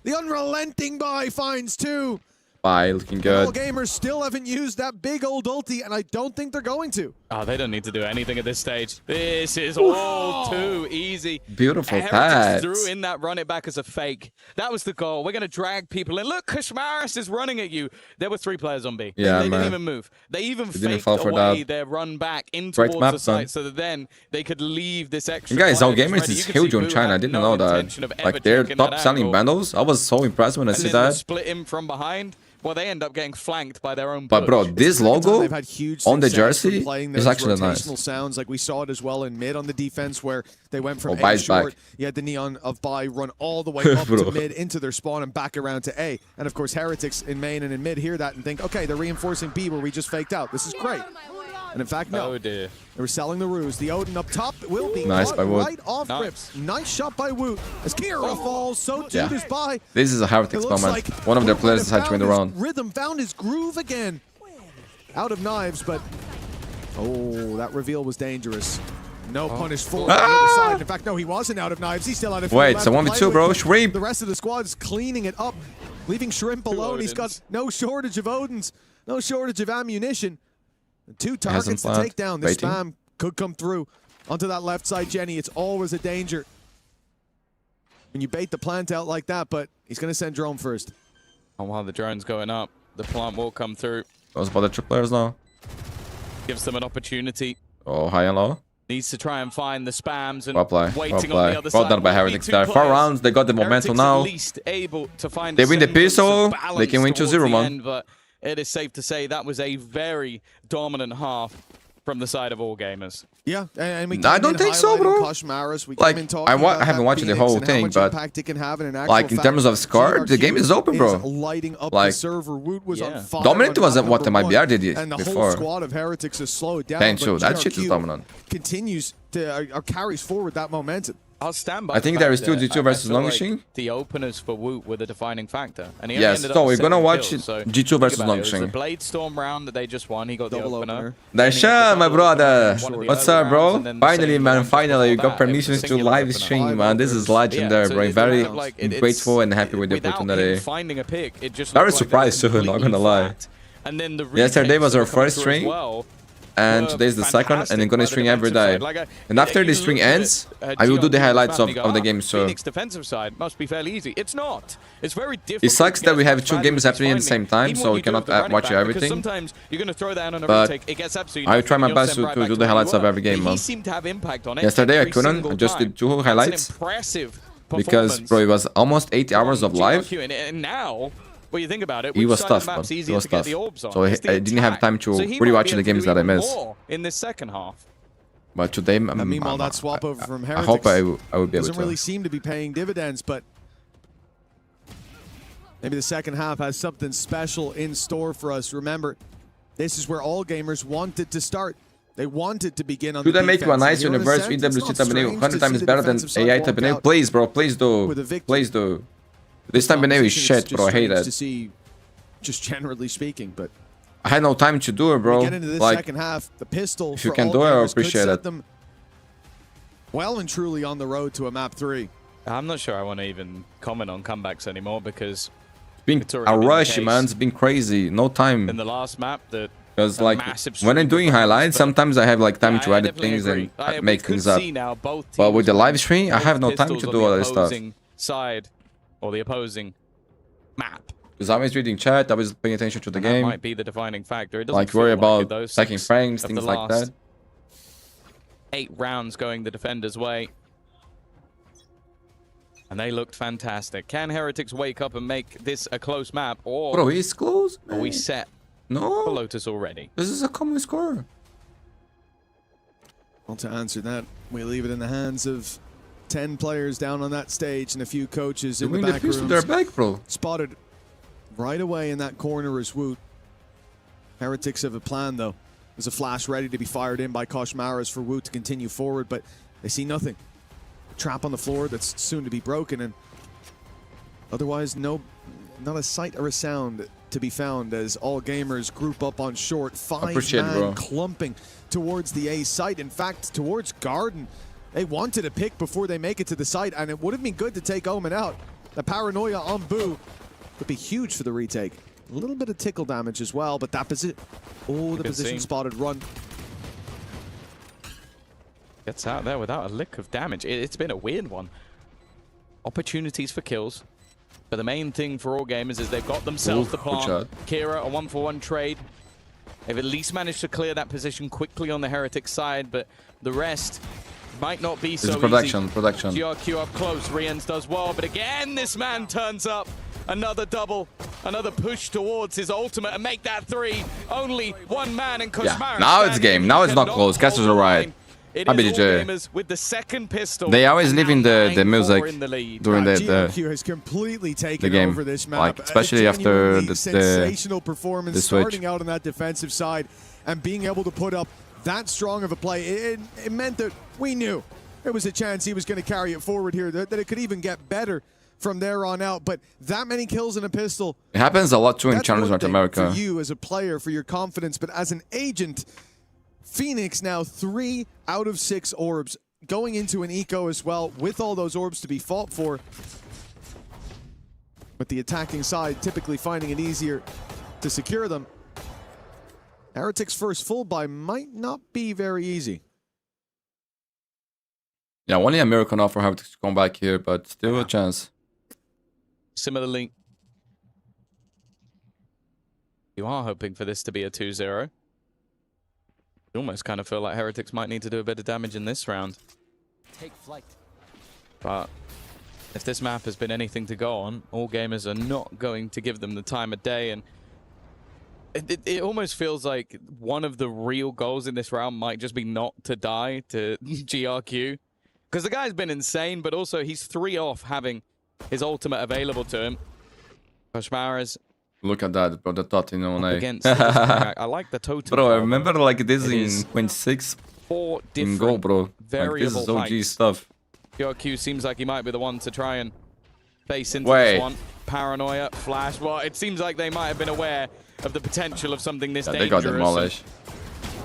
The unrelenting buy finds 2. Bye, looking All good. gamers still haven't used that big old ulti, and I don't think they're going to. Oh, they don't need to do anything at this stage. This is all too easy. Beautiful Heretics pads. threw in that run it back as a fake. That was the goal. We're going to drag people in. Look, Kashmaris is running at you. There were 3 players on B. Yeah, they man. didn't even move. They even They didn't faked fall for away that. their run back in Great towards map, the site man. so that then they could leave this extra. And guys, player our that's gamers ready. is You can huge see on Boo China. I had didn't no know that. intention of ever Like, they're taking top that selling angle. bundles. I was so impressed when I And see then to that. split him from behind. Well, they end up getting flanked by their own But bro, push. this Second time logo they've had huge on the success from jersey playing is those actually nice. rotational sounds, like we saw it as well in mid on the defense, where they went from Oh, A Bai's short. back. You had the neon of Bai run all the way up to Bro. mid into their spawn and back around to A. And of course, Heretics in main and in mid hear that and think, okay, they're reinforcing B where we just faked out. This is great. And in fact, no. Oh dear. They were selling the ruse. The Odin up top will be Nice caught by Woot. right off Nice. rips. Nice shot by Woot. As Kira falls, so too Yeah. does Bai. This is a It Heretics looks moment. like One of their Woot players might decided have to win the found round. his rhythm, found his groove again. Out of knives, but oh, that reveal was dangerous. No punish for the other side. In fact, no, he wasn't out of knives. He still had a few Wait, left so to 1v2, play bro. with. Shrimp. The rest of the squad's cleaning it up, leaving Shrimp alone. He's got Odins. no shortage of Odins, no shortage of ammunition. And 2 Hasn't targets to planned. take down. This Waiting. spam could come through onto that left side, Jenny. It's always a danger when you bait the plant out like that, but he's going to send drone first. And while the drone's going up, the plant will come through. Those about the 2 players now. Gives them an opportunity. Oh, high and low. Needs to try and find the spams and Well played. waiting Well on the played. other Well side. done by Will be Heretics 2 there. 4 players. rounds. They got the momentum Heretics now. At least able to find They win the semblance pistol, of they balance can win towards 2-0, the man. end, but it is safe to say that was a very dominant half from the side of all gamers. Yeah, and we I don't think so, bro. Like, I haven't watched the whole thing, but like in terms of score, the game is open, bro. Lighting up Like, the server. Woot was on fire. dominant was what the number MIBR did and the whole before. squad of Heretics is slowed down. Thank but you. That shit is GRQ dominant. Continues to carries forward that momentum. I'll stand by I think the there fact is still that G2 I versus feel Long like Machine. The openers for Woot were the defining factor. And he only Yes, ended so up we're with gonna 7 watch kills, so G2 think versus about Long it. It was the Machine. Blade Storm round that they just won. He got the Double opener. opener. Daisha, my brother. One of the What's early up, bro? rounds, and then the Finally, same man. round Finally, you before got that, it was permissions a to singular live opener. stream, man. This is legendary, so bro. it's Very like, grateful and happy with the without him opportunity. finding a pick, it just Very looked like surprised they were too, not completely gonna lie. flat. And then the Yesterday was our retakes that were first coming through as stream. well And were today's the second, and I'm fantastic gonna by the stream every defensive day. side. Like, And after you the stream look at ends, I will do the GRQ highlights map and of you the go, game. So Phoenix defensive side must be fairly easy. It's not. It's very difficult. it sucks to that get we as have much 2 value games as he's happening at the same finding. time, Even so when we you do cannot the running watch back, because everything. sometimes you're going to throw that on a But retake. It gets absolutely I will try my nothing, best you'll to send right do back the to highlights where of you every were. game, He man. seemed to have impact on it Yesterday I every couldn't. single I just time. did 2 That's an highlights impressive because, bro, it was almost 8 hours of from live. GRQ. And now, when you think about it, It which was side tough, of the map's man. It easier was to get tough. the orbs on? So It's the I didn't have attack. time to So he rewatch might be the able to games do that I even missed. more in this second half. But today, And meanwhile, that swap over from Heretics I hope I will be able doesn't really to. seem to be paying dividends, but maybe the second half has something special in store for us. Remember, this is where all gamers wanted to start. They wanted to begin on Should the I make you a defense. nice And in universe sense, EWC it's not thumbnail strange 100 to times see the better than defensive side AI walk thumbnail? out Please, bro, please do. with a victory. Please do. This thumbnail is Competition, it's shit, bro. I just hate strange it. to see, just generally speaking, but I had no time to do it, when bro. we get into this Like, second half, the pistol if you for can all do it, I gamers could appreciate set it. them well and truly on the road to a map 3. I'm not sure I want to even comment on comebacks anymore because it's been It's already a been the rush, case. man. It's been crazy. No in time. the last map, Because, a like, massive when I'm stream doing of runs, highlights, but- sometimes I have, like, time to I edit definitely things agree. and we make could things up. see now both But with teams the with live stream, I both have no time pistols to on do the all this stuff. opposing side or the opposing map. Because I was reading chat, I was paying attention to the And game. That might be the defining factor. It doesn't Like, feel worry like about it, though. stacking 6 frames, of things the like last that. 8 rounds going the defenders' way. And they looked fantastic. Can Heretics wake up and make this a close map, or Bro, he's close, are we man. set for No, Lotus already? this is a common score. Well, to answer that, we leave it in the hands of 10 players down on that stage and a few coaches in the back rooms. Their back, bro. Spotted right away in that corner is Woot. Heretics have a plan, though. There's a flash ready to be fired in by Koshmaras for Woot to continue forward, but they see nothing. A trap on the floor that's soon to be broken, and otherwise not a sight or a sound to be found as all gamers group up on short. 5-man clumping towards the A site. In fact, towards Garden. They wanted a pick before they make it to the site, and it would have been good to take Omen out. The paranoia on Boo would be huge for the retake. A little bit of tickle damage as well, but that position... Oh, the position spotted. Run. Gets out there without a lick of damage. It's been a weird one. Opportunities for kills. But the main thing for all gamers is they've got themselves the palm. Kira, a 1-for-1 trade. They've at least managed to clear that position quickly on the Heretic side, but the rest might not be so easy. Production. GRQ up close. Riens does well, but again, this man turns up. Another double, another push towards his ultimate and make that 3. Only one man in Koshmaras. Yeah. Now it's game. Now it's not close. Casters are right. With the second pistol. They always leaving the music during GRQ has completely taken game. Over this map. Like, especially after the sensational performance switch. Starting out on that defensive side and being able to put up that strong of a play. It meant that we knew there was a chance he was going to carry it forward here, that it could even get better from there on out. But that many kills in a pistol, it happens a lot too in Challenge North America. For you as a player, for your confidence, but as an agent, Phoenix now 3 out of 6 orbs going into an eco as well, with all those orbs to be fought for. But the attacking side typically finding it easier to secure them. Heretics' first full buy might not be very easy. Yeah, only a miracle now for Heretics to come back here, but still a chance. Similarly, you are hoping for this to be a 2-0. You almost kind of feel like Heretics might need to do a bit of damage in this round. Take flight. But if this map has been anything to go on, all gamers are not going to give them the time of day, and it almost feels like one of the real goals in this round might just be not to die to GRQ. Because the guy's been insane, but also he's 3 off having his ultimate available to him. Koshmaras. Look at that, bro. The thought, you know, against I like the total. Bro, I remember like this in 26 4 different in goal, bro. Variable like, this is OG stuff. GRQ seems like he might be the one to try and face into this one. Paranoia, flash. Well, it seems like they might have been aware of the potential of something this dangerous. They got demolished.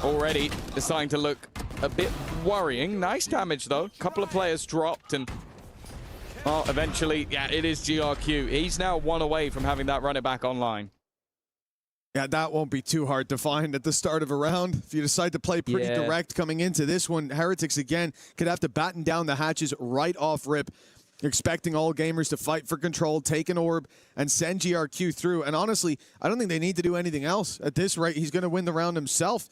Already, it's starting to look a bit worrying. Nice damage, though. A couple of players dropped, and well, eventually, yeah, it is GRQ. He's now 1 away from having that runner back online. Yeah, that won't be too hard to find at the start of a round. If you decide to play pretty direct coming into this one, Heretics, again, could have to batten down the hatches right off rip. You're expecting all gamers to fight for control, take an orb, and send GRQ through. And honestly, I don't think they need to do anything else. At this rate, he's going to win the round himself,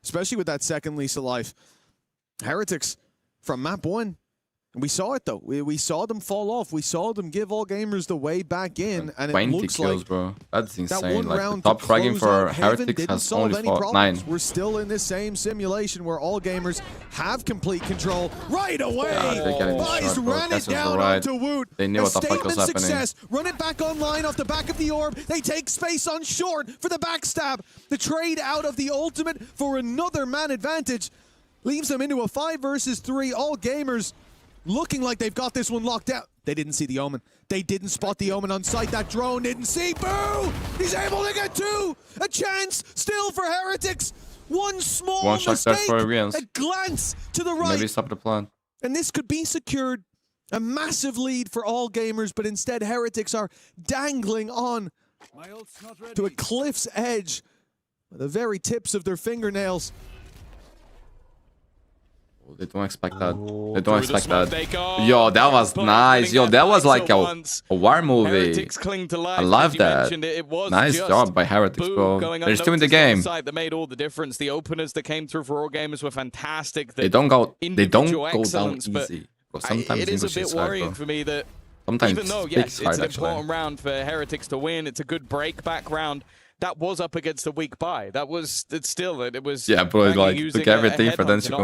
especially with that second lease of life. Heretics from map 1. And we saw it, though. We saw them fall off. We saw them give all gamers the way back in. And it looks kills, like bro. That's insane. That one like, round the top fragging for Heaven Heretics has solve only any 9. We're still in this same simulation where all gamers have complete control right away. Buys ran it down onto Woot. They knew what the fuck was happening. Success. Run it back online off the back of the orb. They take space on short for the backstab. The trade out of the ultimate for another man advantage leaves them into a 5 versus 3. All gamers looking like they've got this one locked out. They didn't see the Omen. They didn't spot the Omen on sight. That drone didn't see. Boo! He's able to get 2. A chance still for Heretics. One small mistake. For a glance to the right. Maybe stop the plan. And this could be secured. A massive lead for all gamers, but instead Heretics are dangling on to a cliff's edge with the very tips of their fingernails. They don't expect that. They don't expect that. Yo, that was nice. Yo, that was like a war movie. I love that. Nice job by Heretics, bro. They're still in the game. That made all the difference. The openers that came through for all gamers were fantastic. They don't go down easy. Sometimes it is a bit worrying for me that even though, yes, it's an important round for Heretics to win, it's a good break-back round. That was up against a weak buy. That was, it was... Yeah, bro, like, took everything for them to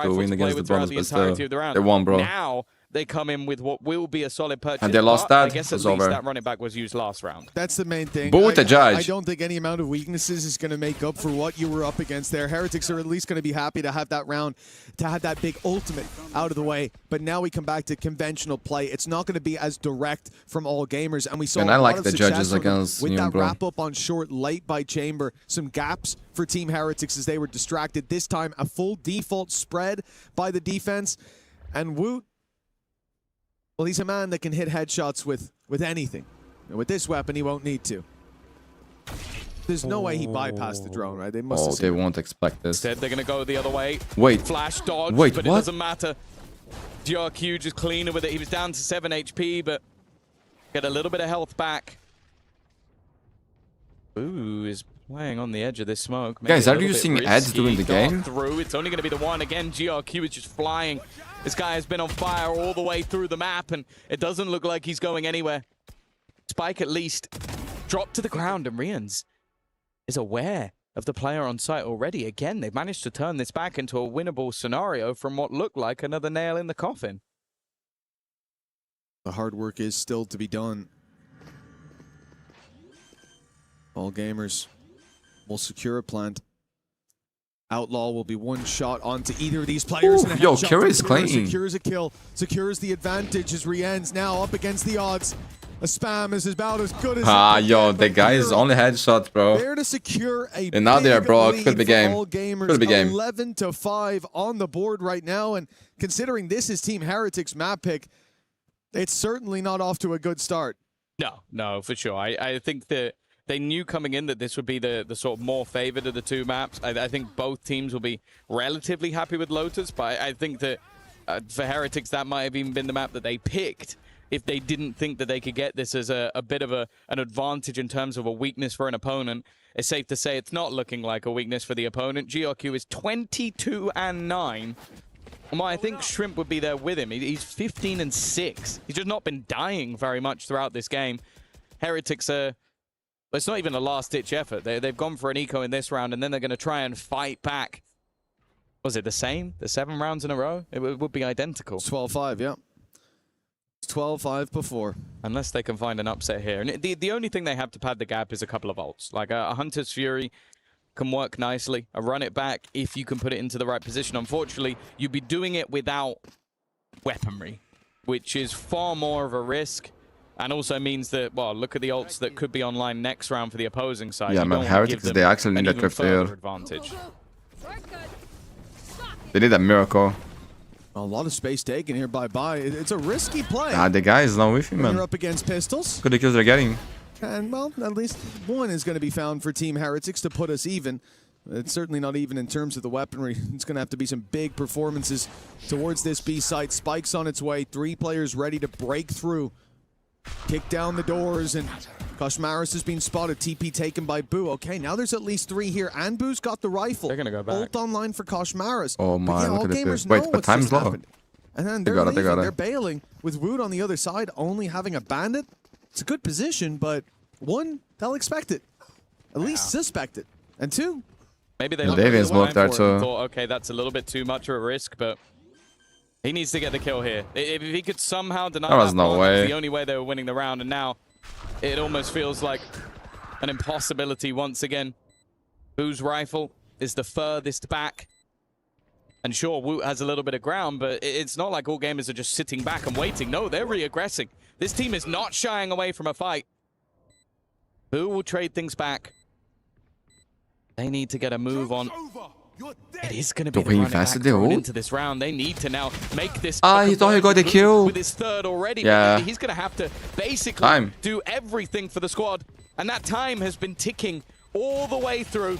win against the bonus, but still, they won, bro. Now, they come in with what will be a solid purchase. And they lost that. I guess at least over. that running back was used last round. That's the main thing. But with the judge. I don't think any amount of weaknesses is going to make up for what you were up against there. Heretics are at least going to be happy to have that round, to have that big ultimate out of the way. But now we come back to conventional play. It's not going to be as direct from all gamers. And we saw I like the judges against with that bro. wrap up on short late by Chamber. Some gaps for Team Heretics as they were distracted. This time, a full default spread by the defense. And Woot, well, he's a man that can hit headshots with anything. And with this weapon, he won't need to. There's no way he bypassed the drone, right? They must. They won't expect this. Instead, they're going to go the other way. Wait. Flash dodge, Wait, but what? it doesn't matter. GRQ just cleaner with it. He was down to 7 HP, but get a little bit of health back. Ooh, is playing on the edge of this smoke. Maybe guys, are you seeing ads during the game? Through. It's only going to be the one again. GRQ is just flying. This guy has been on fire all the way through the map, and it doesn't look like he's going anywhere. Spike at least dropped to the ground, and Rians is aware of the player on site already. Again, they've managed to turn this back into a winnable scenario from what looked like another nail in the coffin. The hard work is still to be done. All gamers will secure a plant. Outlaw will be one shot onto either of these players. Ooh, yo, Curious clean. Secures a kill. Secures the advantage as Rien's now up against the odds. A spam is about as good as yo, the guy is only headshots, bro. There to secure a and now they're broke. Could be game. Could be game. 11-5 on the board right now, and considering this is Team Heretics map pick, it's certainly not off to a good start. No, for sure. I think that they knew coming in that this would be the sort of more favored of the two maps. I think both teams will be relatively happy with Lotus, but I think that for Heretics, that might have even been the map that they picked if they didn't think that they could get this as a bit of an advantage in terms of a weakness for an opponent. It's safe to say it's not looking like a weakness for the opponent. GRQ is 22-9. Well, I think Shrimp would be there with him. He's 15-6. He's just not been dying very much throughout this game. Heretics are... It's not even a last-ditch effort. They've gone for an eco in this round, and then they're going to try and fight back. Was it the same? The 7 rounds in a row? It would be identical. It's 12-5, yeah. It's 12-5 before. Unless they can find an upset here. And the only thing they have to pad the gap is a couple of ults. Like a Hunter's Fury can work nicely. A run it back if you can put it into the right position. Unfortunately, you'd be doing it without weaponry, which is far more of a risk. And also means that, well, look at the ults that could be online next round for the opposing side. Yeah, man, Heretics, they actually need a trip there. Advantage. They need a miracle. A lot of space taken here by Bai. It's a risky play. The guy is not with him, man. You're up against pistols. Good kills they're getting. And, well, at least one is going to be found for Team Heretics to put us even. It's certainly not even in terms of the weaponry. It's going to have to be some big performances towards this B site. Spike's on its way. 3 players ready to break through. Kick down the doors, and Koshmaris has been spotted. TP taken by Boo. Okay, now there's at least 3 here, and Boo's got the rifle. They're going to go back. Ult online for Koshmaris. Oh my, yeah, look all at gamers this. Wait, know but what's time's just low. happened. And then they're leaving, they're bailing. With Woot on the other side, only having a bandit. It's a good position, but 1, they'll expect it. At least suspect it. And 2, maybe they Davian's blocked there too. Thought, okay, that's a little bit too much of a risk, but he needs to get the kill here. If he could somehow deny that, was no way. That's the only way they were winning the round, and now it almost feels like an impossibility once again. Boo's rifle is the furthest back. And sure, Woot has a little bit of ground, but it's not like all gamers are just sitting back and waiting. No, they're re-aggressing. This team is not shying away from a fight. Boo will trade things back. They need to get a move on. It is going to be the running back thrown into this round. They need to now make this. He thought he got the kill. With his 3rd already. Yeah. He's going to have to basically do everything for the squad. And that time has been ticking all the way through.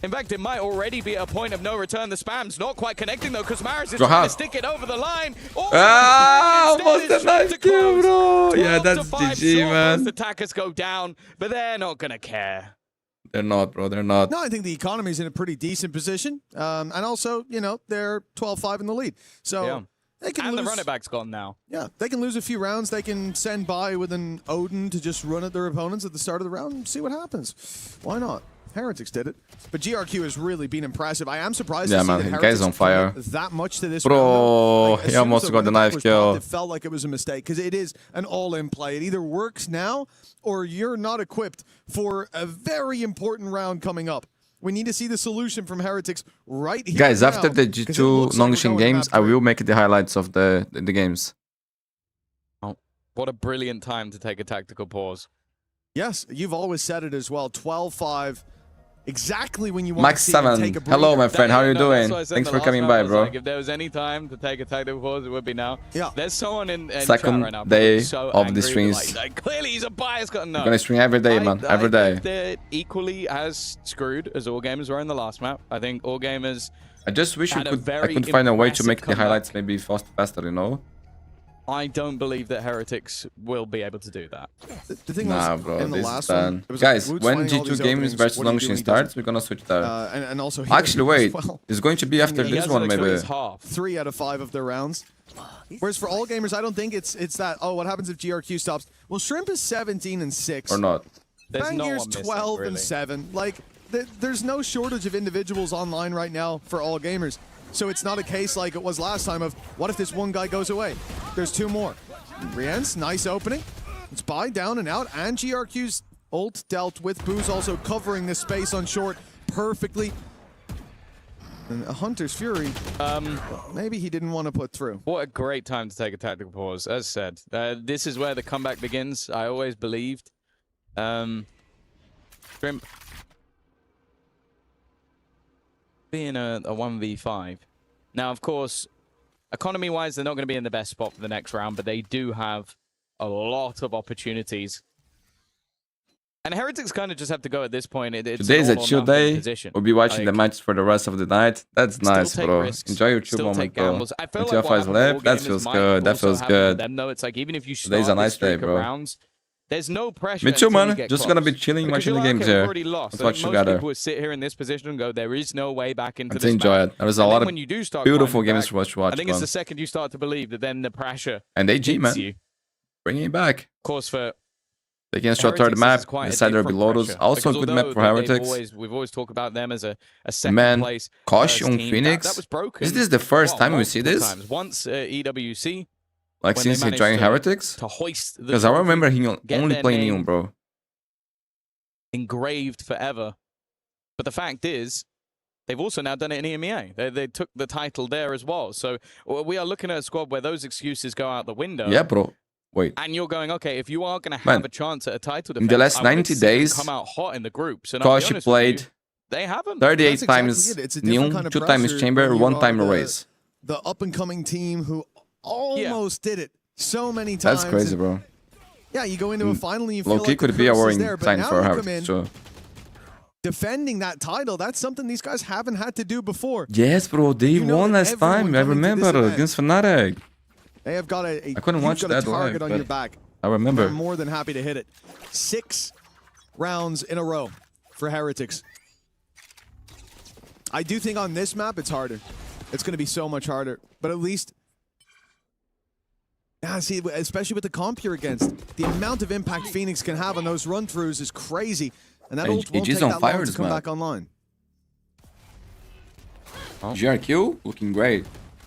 In fact, it might already be a point of no return. The spam's not quite connecting, though, because Maris is trying to stick it over the line. Almost a nice kill, bro. Yeah, that's GG, man. The attackers go down, but they're not going to care. They're not, bro. They're not. No, I think the economy's in a pretty decent position. And also, you know, they're 12-5 in the lead. So they can lose. And the running back's gone now. Yeah, they can lose a few rounds. They can send by with an Odin to just run at their opponents at the start of the round and see what happens. Why not? Heretics did it. But GRQ has really been impressive. I am surprised to see man, that guy's on fire. That much to this Bro, he almost got the knife kill. It felt like it was a mistake because it is an all-in play. It either works now or you're not equipped for a very important round coming up. We need to see the solution from Heretics right here. Guys, now, after the G2 Nongshin games, I will make the highlights of the games. Oh, what a brilliant time to take a tactical pause. Yes, you've always said it as well. 12-5. Exactly when you want Max to see 7. take a breather. Hello, my friend. How are you doing? Thanks for coming by, bro. Like, if there was any time to take a tactical pause, it would be now. Yeah. There's someone in second chat right now, day so of the streams. Like, clearly he's a bias got no. I'm gonna stream every day, man. Every day. They're equally as screwed as All Gamers were in the last map. I think All Gamers. I just wish I could find a way to make the highlights maybe faster, you know? I don't believe that Heretics will be able to do that. The thing nah, was, bro, in the last one, it was guys, like, when G2 games versus Nongshin starts, we're gonna switch there. And also actually, wait, well. it's going to be after this one, maybe. 3 out of 5 of their rounds. Whereas for All Gamers, I don't think it's that, oh, what happens if GRQ stops? Well, Shrimp is 17-6. Or not. Fangir's 12-7. Like, there's no shortage of individuals online right now for All Gamers. So it's not a case like it was last time of, what if this one guy goes away? There's 2 more. Rien's, nice opening. It's by down and out, and GRQ's ult dealt with. Boo's also covering this space on short perfectly. And a Hunter's Fury, maybe he didn't want to put through. What a great time to take a tactical pause. As said, this is where the comeback begins. I always believed. Shrimp being a 1v5. Now, of course, economy-wise, they're not going to be in the best spot for the next round, but they do have a lot of opportunities. And Heretics kind of just have to go at this point. Today's a chill day. We'll be watching the matches for the rest of the night. That's nice, bro. Risks, enjoy your chill moment, bro. I feel like what left. That feels good. That feels good. It's like even if you Today's a nice day, bro. Rounds, there's no pressure. Me too, man. Just gonna be chilling, watching the games here. Let's watch together. Most people would sit here in this position and go, there is no way back into this. Enjoy it. There was a lot of beautiful games to watch. I think it's the second you start to believe that then the pressure and AG, man. Bringing it back. Of course, for they can short the map. The center below us. Also a good map for Heretics. We've always talked about them as a second place. Caution Phoenix. That was broken. Is this the first time we see this? Once EWC. Like since he joined Heretics? Because I remember he only playing Neon, bro. Engraved forever. But the fact is, they've also now done it in EMEA. They took the title there as well. So we are looking at a squad where those excuses go out the window. Yeah, bro. Wait. And you're going, okay, if you are going to have a chance at a title defense, in the last 90 days, come out hot in the group. So Koshi played they haven't. 38 times Neon, 2 times Chamber, 1 time Raze. The up-and-coming team who almost did it so many times. That's crazy, bro. Yeah, you go into a final and you feel Low-key like could be a worrying sign for Heretics, so. Defending that title, that's something these guys haven't had to do before. Yes, bro, they won last time. I remember against Fnatic. They have got I couldn't watch that target live, on your back. I remember. I'm more than happy to hit it. 6 rounds in a row for Heretics. I do think on this map it's harder. It's going to be so much harder. But at least, see, especially with the comp you're against, the amount of impact Phoenix can have on those run-throughs is crazy. And that ult won't take that long to come back online. Oh. GRQ looking great.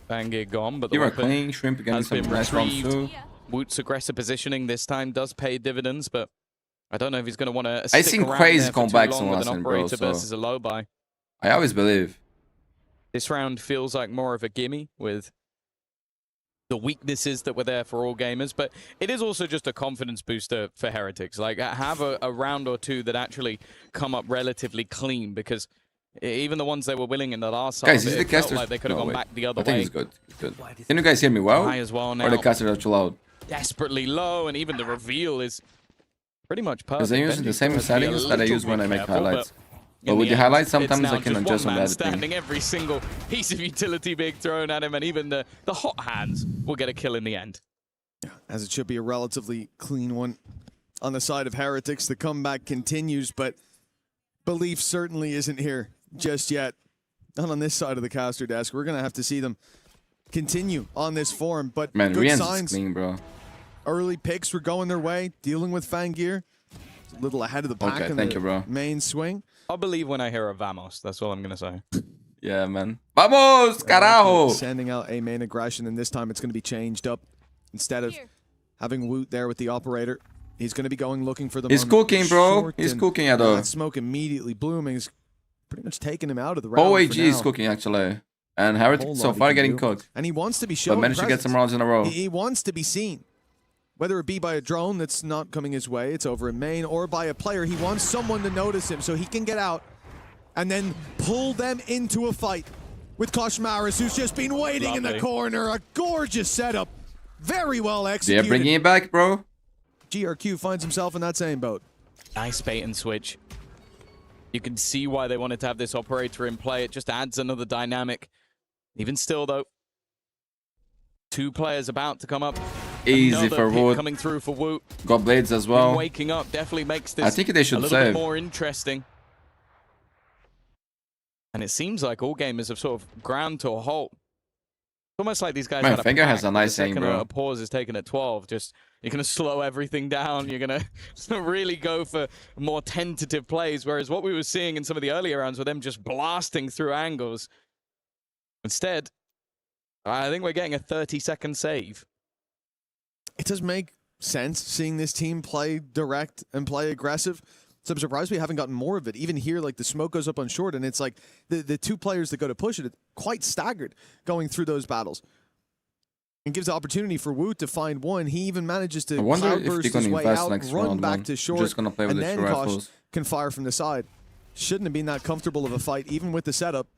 Bangir gone, but you are clean. Shrimp getting some nice rounds too. Woot's aggressive positioning this time does pay dividends, but I don't know if he's going to want to. I seen crazy comebacks on last night, bro. Versus a low buy. I always believe. This round feels like more of a gimme with the weaknesses that were there for All Gamers, but it is also just a confidence booster for Heretics. Like, have a round or two that actually come up relatively clean, because even the ones they were winning in the last guys, half, is the caster like they could have gone back the other way. I think it's good. It's good. Can you guys hear me well? High as well now. Or the casters are too loud? Desperately low, and even the reveal is pretty much perfect. Because I'm using the same settings that I use when I make highlights. But with the highlights, sometimes I can adjust on the editing. Standing every single piece of utility being thrown at him, and even the hot hands will get a kill in the end. Yeah, as it should be a relatively clean one on the side of Heretics. The comeback continues, but belief certainly isn't here just yet. Not on this side of the caster desk. We're going to have to see them continue on this form, but man, good Rien's signs. Clean, bro. Early picks were going their way, dealing with Fangir. A little ahead of the pack in the main swing. I'll believe when I hear a Vamos. That's all I'm going to say. Yeah, man. Vamos, carajo! Sending out a main aggression, and this time it's going to be changed up. Instead of having Woot there with the operator, he's going to be going looking for the He's cooking, bro. He's cooking at all. That smoke immediately blooming is pretty much taking him out of the round. OAG is cooking, actually. And Heretic so far getting cooked. And he wants to be shown. But managed to get some rounds in a row. He wants to be seen. Whether it be by a drone that's not coming his way, it's over in main, or by a player, he wants someone to notice him so he can get out and then pull them into a fight with Koshmaris, who's just been waiting in the corner. A gorgeous setup. Very well executed. They're bringing it back, bro. GRQ finds himself in that same boat. Nice bait and switch. You can see why they wanted to have this operator in play. It just adds another dynamic. Even still, though, 2 players about to come up. Easy for Woot. Coming through for Woot. Got blades as well. Him waking up definitely makes this I think they should a little bit more interesting. And it seems like all gamers have sort of ground to a halt. It's almost like these guys had a Finger has a nice aim, bro. A pause is taken at 12. Just you're gonna slow everything down. You're gonna really go for more tentative plays. Whereas what we were seeing in some of the earlier rounds were them just blasting through angles. Instead, I think we're getting a 30-second save. It does make sense seeing this team play direct and play aggressive. So I'm surprised we haven't gotten more of it. Even here, like the smoke goes up on short, and it's like the 2 players that go to push it, it's quite staggered going through those battles. And gives the opportunity for Woot to find one. He even manages to cloudburst his way out, run back to short, just gonna play with and the then true Kosh rifles. Can fire from the side. Shouldn't have been that comfortable of a fight, even with the setup.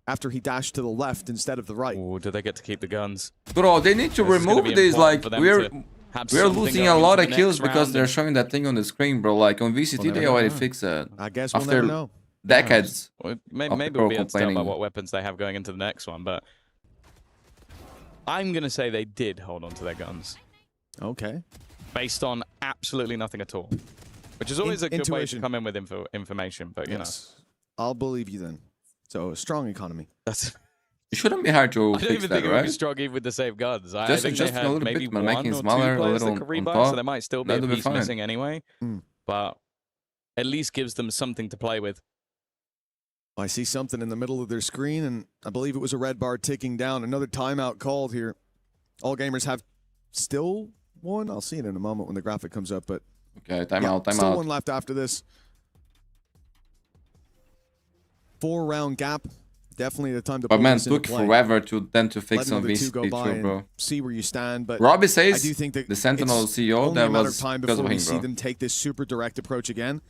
After he dashed to the left instead of the right. Ooh, do they get to keep the guns? Bro, they need to remove these. Like, we're losing a lot of kills because they're showing that thing on the screen, bro. Like, on VCT, they already fixed it. I guess we'll never know. Decades. Well, maybe we'll be able to tell by what weapons they have going into the next one, but I'm going to say they did hold on to their guns. Okay. Based on absolutely nothing at all. Which is always a good way to come in with information, but, you know. I'll believe you then. So, a strong economy. It shouldn't be hard to fix that, right? I don't even think it would be strong even with the same guns. I think just they had maybe one making or smaller, 2 players a little that could rebuy, on top. so there might still be a piece missing anyway. But at least gives them something to play with. I see something in the middle of their screen, and I believe it was a red bar ticking down. Another timeout called here. All gamers have still one. I'll see it in a moment when the graphic comes up. But okay, timeout. Still one left after this. 4-round gap. Definitely the time to. But man, it took forever to fix on VC2, bro. See where you stand, but Robbie says I do think that the Sentinel CEO that was time before we see them take this super direct approach again.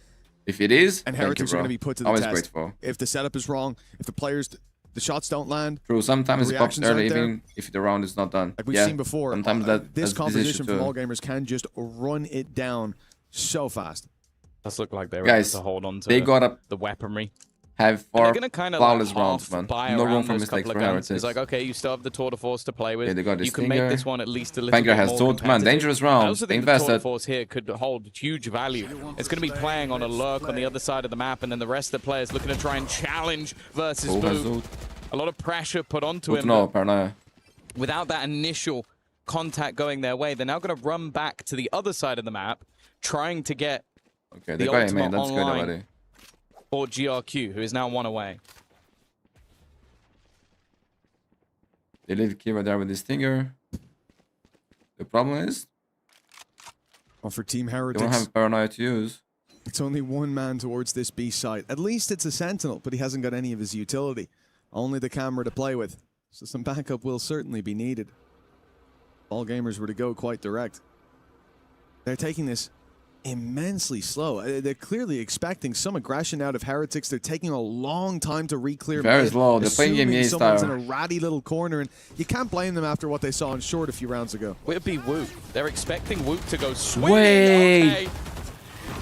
If it is, and Heretics are going to be put to the test. Grateful. If the setup is wrong, if the players, the shots don't land. True, sometimes it pops early, even if the round is not done. Like we've seen before, sometimes this composition from all gamers can just run it down so fast. Does look like they were able to hold on to the weaponry. Have 4 kind of flawless rounds, man. No room for mistakes for Heretics. It's like, okay, you still have the tour de force to play with. Yeah, they got this you can make this one at least a little Finger bit has more told, man, dangerous round. I also think the tour de force here could hold huge value. It's going to be playing on a lurk on the other side of the map, and then the rest of the players looking to try and challenge versus Boo. A lot of pressure put onto him. Without that initial contact going their way, they're now going to run back to the other side of the map, trying to get the ultimate online. Or GRQ, who is now 1 away. They leave Kiva there with his stinger. The problem is, for Team Heretics, they don't have paranoia to use. It's only 1 man towards this B site. At least it's a Sentinel, but he hasn't got any of his utility. Only the camera to play with. So some backup will certainly be needed. All gamers were to go quite direct. They're taking this immensely slow. They're clearly expecting some aggression out of Heretics. They're taking a long time to re-clear. Very slow. They're playing EMEA style. Someone's in a ratty little corner, and you can't blame them after what they saw on short a few rounds ago. Would be Woot. They're expecting Woot to go swinging. Wait. Okay.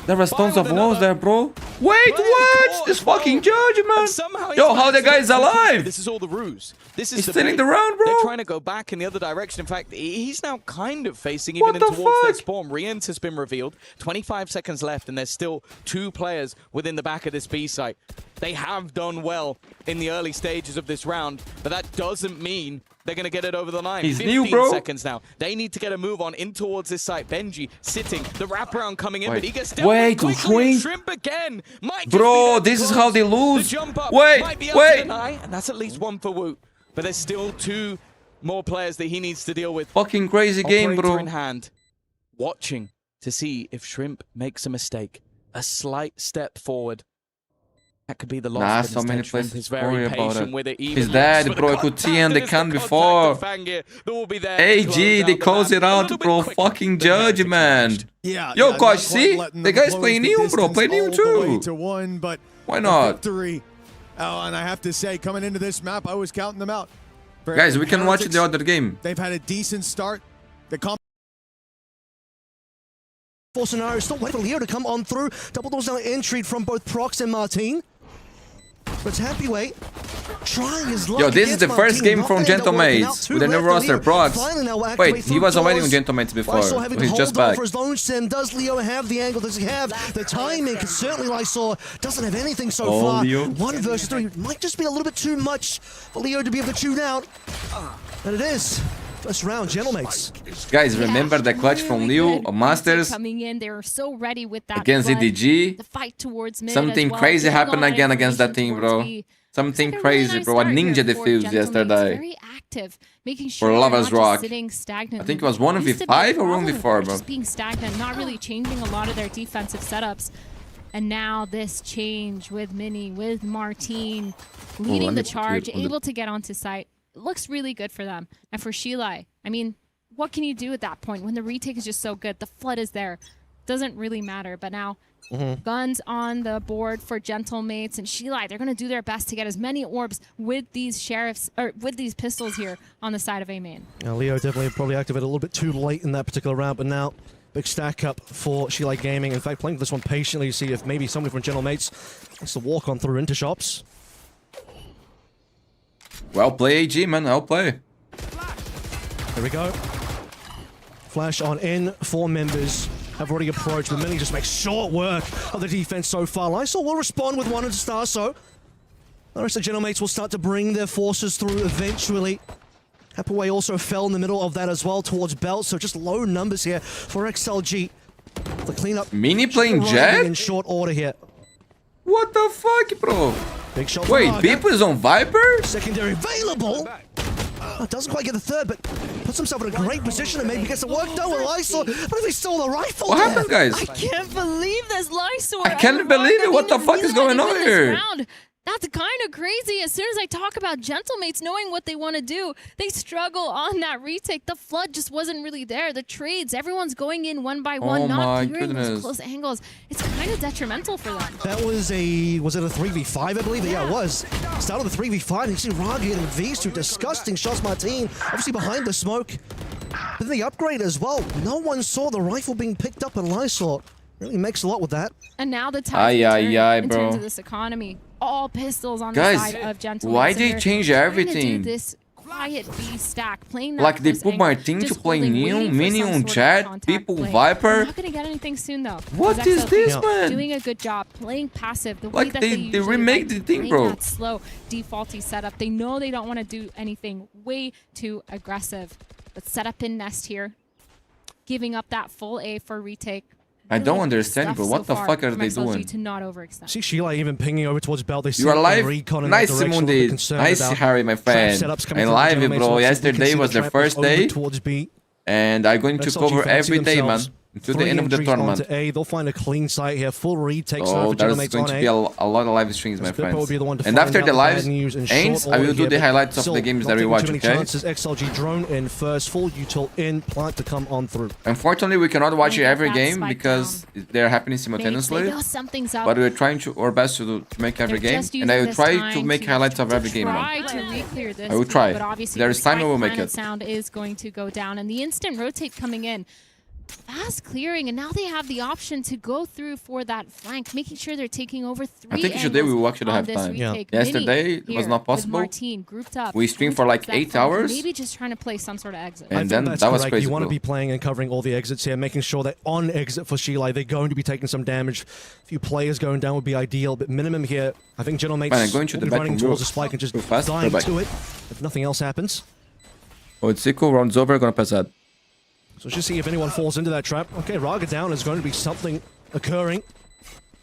The response of walls there, bro. Wait, what? This fucking judgment. Yo, how the guy's alive? This is all the ruse. This is he's still in the round, bro. They're trying to go back in the other direction. In fact, he's now kind of facing even in towards their spawn. Re-ent has been revealed. 25 seconds left, and there's still 2 players within the back of this B site. They have done well in the early stages of this round, but that doesn't mean they're going to get it over the line. He's 15 new, bro. seconds now. They need to get a move on in towards this site. Benji sitting, the wraparound coming in, but he gets dealt with quickly. Shrimp again. Bro, this is how they lose. Wait. And that's at least one for Woot. But there's still 2 more players that he needs to deal with. Fucking crazy game, bro. In hand, watching to see if Shrimp makes a mistake. A slight step forward. That could be the loss. So many players is very patient with it. He's dead, bro. I could see in the can before. AG, they close it out, bro. Fucking judge, man. Yeah. Yo, Kosh, see? The guy's playing Neon, bro. Play Neon too. Why not? Victory. Oh, and I have to say, coming into this map, I was counting them out. Guys, we can watch the other game. They've had a decent start. For scenario, still waiting for Leo to come on through. Double doors now entry from both Prox and Martin. But it's Happyway trying his luck. Yo, this is the first game from Gentlemates with a new roster, Prox. Wait, he was already on Gentlemates before. He's just back. For his lone sim. Does Leo have the angle? Does he have the timing? Because certainly Lysor doesn't have anything so far. Leo. 1 versus 3 might just be a little bit too much for Leo to be able to tune out. And it is. First round, Gentlemates. Guys, remember the clutch from Leo on Masters coming in. They were so ready with that against EDG. The fight towards mid Something crazy happened again against that team, bro. Something crazy, bro. A ninja defused yesterday. Very active, making sure for Lava's Rock. Sitting stagnant. I think it was 1v5 or 1v4, bro. Just being stagnant, not really changing a lot of their defensive setups. And now this change with Mini, with Martin leading the charge, able to get onto site. Looks really good for them. And for Sheila, I mean, what can you do at that point when the retake is just so good? The flood is there. Doesn't really matter. But now, guns on the board for Gentlemates and Sheila. They're going to do their best to get as many orbs with these sheriffs, or with these pistols here on the side of A main. Now, Leo definitely probably activated a little bit too late in that particular round, but now big stack up for Sheila Gaming. In fact, playing this one patiently to see if maybe somebody from Gentlemates wants to walk on through into shops. Well play, AG, man. Well play. There we go. Flash on in. 4 members have already approached, but Mini just makes short work of the defense so far. Lysor will respond with 1 into Star, so the rest of the Gentlemates will start to bring their forces through eventually. Hathaway also fell in the middle of that as well towards Belt, so just low numbers here for XLG. The cleanup. Mini playing Jet? In short order here. What the fuck, bro? Big shot. Wait, Beep is on Viper? Secondary available. Doesn't quite get the third, but puts himself in a great position and maybe gets the work done with Lysor. But if he stole the rifle, what happened, guys? I can't believe this, Lysor. I can't believe it. What the fuck is going on here? That's kind of crazy. As soon as I talk about Gentlemates knowing what they want to do, they struggle on that retake. The flood just wasn't really there. The trades, everyone's going in one by one, not clearing those close angles. It's kind of detrimental for them. That was it a 3v5, I believe? Yeah, it was. Start of the 3v5, you see Rod getting these 2 disgusting shots. Martin, obviously behind the smoke. But then the upgrade as well. No one saw the rifle being picked up, and Lysor really makes a lot with that. And now the time in terms of this economy. All pistols on the side of Gentlemates. Why they change everything? This quiet B stack, playing that like they put Martin to play Neon, Mini on Chat, people Viper. They're not gonna get anything soon though. What is this, man? Doing a good job, playing passive. The way like that they remake the thing, bro. That slow, defaulty setup. They know they don't want to do anything way too aggressive. But set up in nest here, giving up that full A for retake. I don't understand, bro. What the fuck are they doing? To not overextend. See Sheila even pinging over towards Bell. They you are live? Nice, Mundi. Nice, Harry, my friend. I'm live, bro. Yesterday was the first day. And I'm going to cover every day, man. To the end of the tournament. They'll find a clean site here, full retake. Oh, there's going to be a lot of live streams, my friends. And after the live ends, I will do the highlights of the games that we watch, okay? XLG drone in first, full util in, plant to come on through. Unfortunately, we cannot watch every game because they're happening simultaneously. But we're trying our best to make every game. And I will try to make highlights of every game, man. I will try. There is time I will make it. Sound is going to go down, and the instant rotate coming in. Fast clearing, and now they have the option to go through for that flank, making sure they're taking over 3 I think today we will actually have time. Yesterday it was not possible. Martin, grouped up, we streamed for like 8 hours. Maybe just trying to play some sort of exit. And then that was crazy. You want to be playing and covering all the exits here, making sure that on exit for Sheila, they're going to be taking some damage. A few players going down would be ideal, but minimum here, I think Gentlemates will be running towards the spike and just dying to it if nothing else happens. Oh, it's equal. Round's over. Gonna pass that. So let's just see if anyone falls into that trap. Okay, Raga down is going to be something occurring.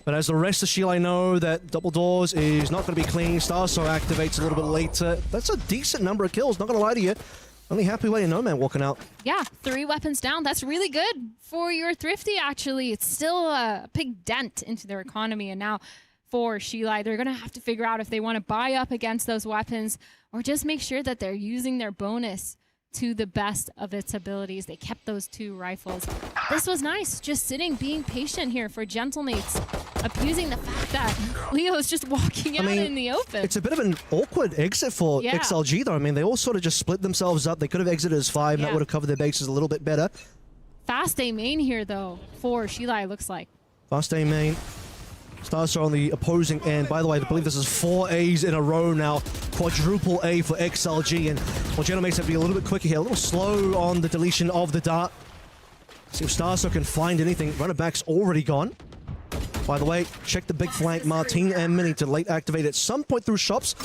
But as the rest of Sheila know that double doors is not going to be clean. Starso activates a little bit later. That's a decent number of kills, not going to lie to you. Only happy way No Man walking out. Yeah, 3 weapons down. That's really good for your Thrifty, actually. It's still a big dent into their economy. And now for Sheila, they're going to have to figure out if they want to buy up against those weapons or just make sure that they're using their bonus to the best of its abilities. They kept those 2 rifles. This was nice, just sitting, being patient here for Gentlemates, abusing the fact that Leo's just walking out in the open. It's a bit of an awkward exit for XLG though. I mean, they all sort of just split themselves up. They could have exited as 5, and that would have covered their bases a little bit better. Fast A main here though for Sheila, it looks like. Fast A main. Stars are on the opposing end. By the way, I believe this is 4 A's in a row now. Quadruple A for XLG. And well, Gentlemates have to be a little bit quicker here. A little slow on the deletion of the dart. See if Starso can find anything. Runner back's already gone. By the way, check the big flank. Martin and Mini to late activate at some point through shops.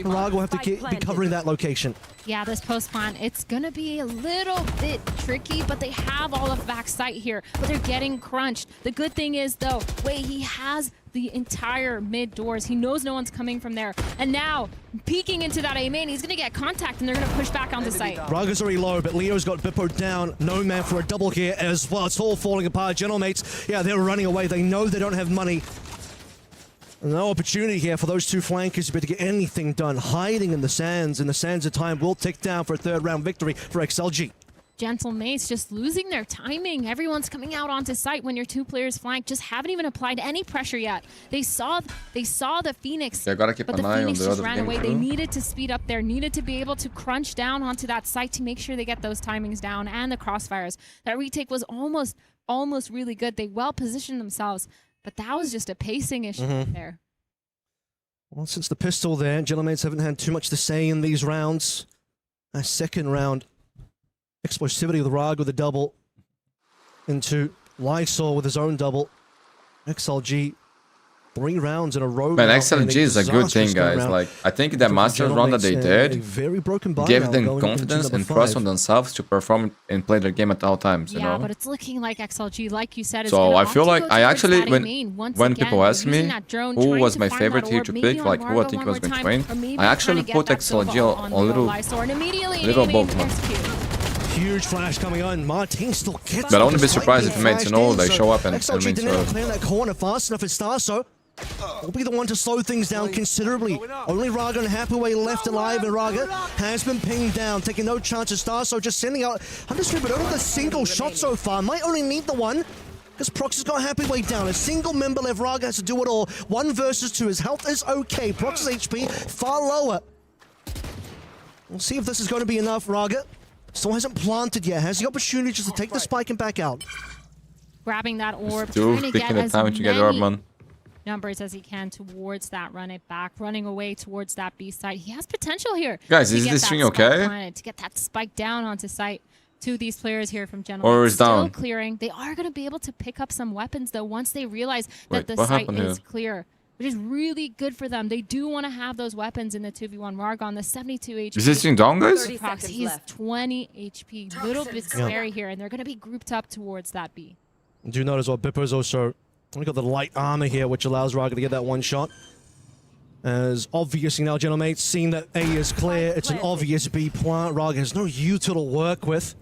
Raga will have to be covering that location. Yeah, this post plan, it's going to be a little bit tricky, but they have all of back sight here, but they're getting crunched. The good thing is, though, he has the entire mid doors. He knows no one's coming from there. And now, peeking into that A main, he's going to get contact, and they're going to push back onto site. Raga's already low, but Leo's got Bippo down. No Man for a double here as well. It's all falling apart. Gentlemates, yeah, they're running away. They know they don't have money. No opportunity here for those 2 flankers to get anything done. Hiding in the sands, and the sands of time will tick down for a 3rd round victory for XLG. Gentlemates just losing their timing. Everyone's coming out onto site when your 2 players flank. Just haven't even applied any pressure yet. They saw the Phoenix, yeah, gotta keep but an the eye Phoenix on the just other ran away. too. They needed to speed up there, needed to be able to crunch down onto that site to make sure they get those timings down and the crossfires. That retake was almost really good. They well positioned themselves, but that was just a pacing issue there. Well, since the pistol there, Gentlemates haven't had too much to say in these rounds. A 2nd round. Explosivity with Raga with a double into Lysol with his own double. XLG 3 rounds in a row. Man, XLG is a good thing, guys. Like, I think that Masters run that they did gave them confidence and trust on themselves to perform and play their game at all times, you know? But it's looking like XLG, like you said, is so I feel like I actually, when people ask me who was my favorite here to pick, like who I think was going to win, I actually put XLG a little above one. Huge flash coming on. Martin still gets. But I wouldn't be surprised if he made they show up and XLG win. didn't clear that corner fast enough. It's Starso will be the one to slow things down considerably. Only Raga and Hathaway left alive, and Raga has been pinged down, taking no chances. Starso just sending out 100, but only the single shot so far. Might only need the one, because Prox has got Hathaway down. A single member left. Raga has to do it all. 1 versus 2. His health is okay. Prox's HP far lower. We'll see if this is going to be enough. Raga still hasn't planted yet. Has the opportunity just to take the spike and back out. Grabbing that orb, trying to get as many numbers as he can towards that run it back, running away towards that B site. He has potential here. Guys, is this string okay? To get that spike down onto site. To these players here from Gentlemates. Or is down. Still clearing. They are going to be able to pick up some weapons though once they realize that the site is clear. Which is really good for them. They do want to have those weapons in the 2v1. Raga on the 72 HP. Is this thing down, guys? He's 20 HP. Little bit scary here, and they're going to be grouped up towards that B. Do notice what Bippo's also only got the light armor here, which allows Raga to get that 1 shot. As obviously now, Gentlemates, seeing that A is clear, it's an obvious B plant. Raga has no U to work with.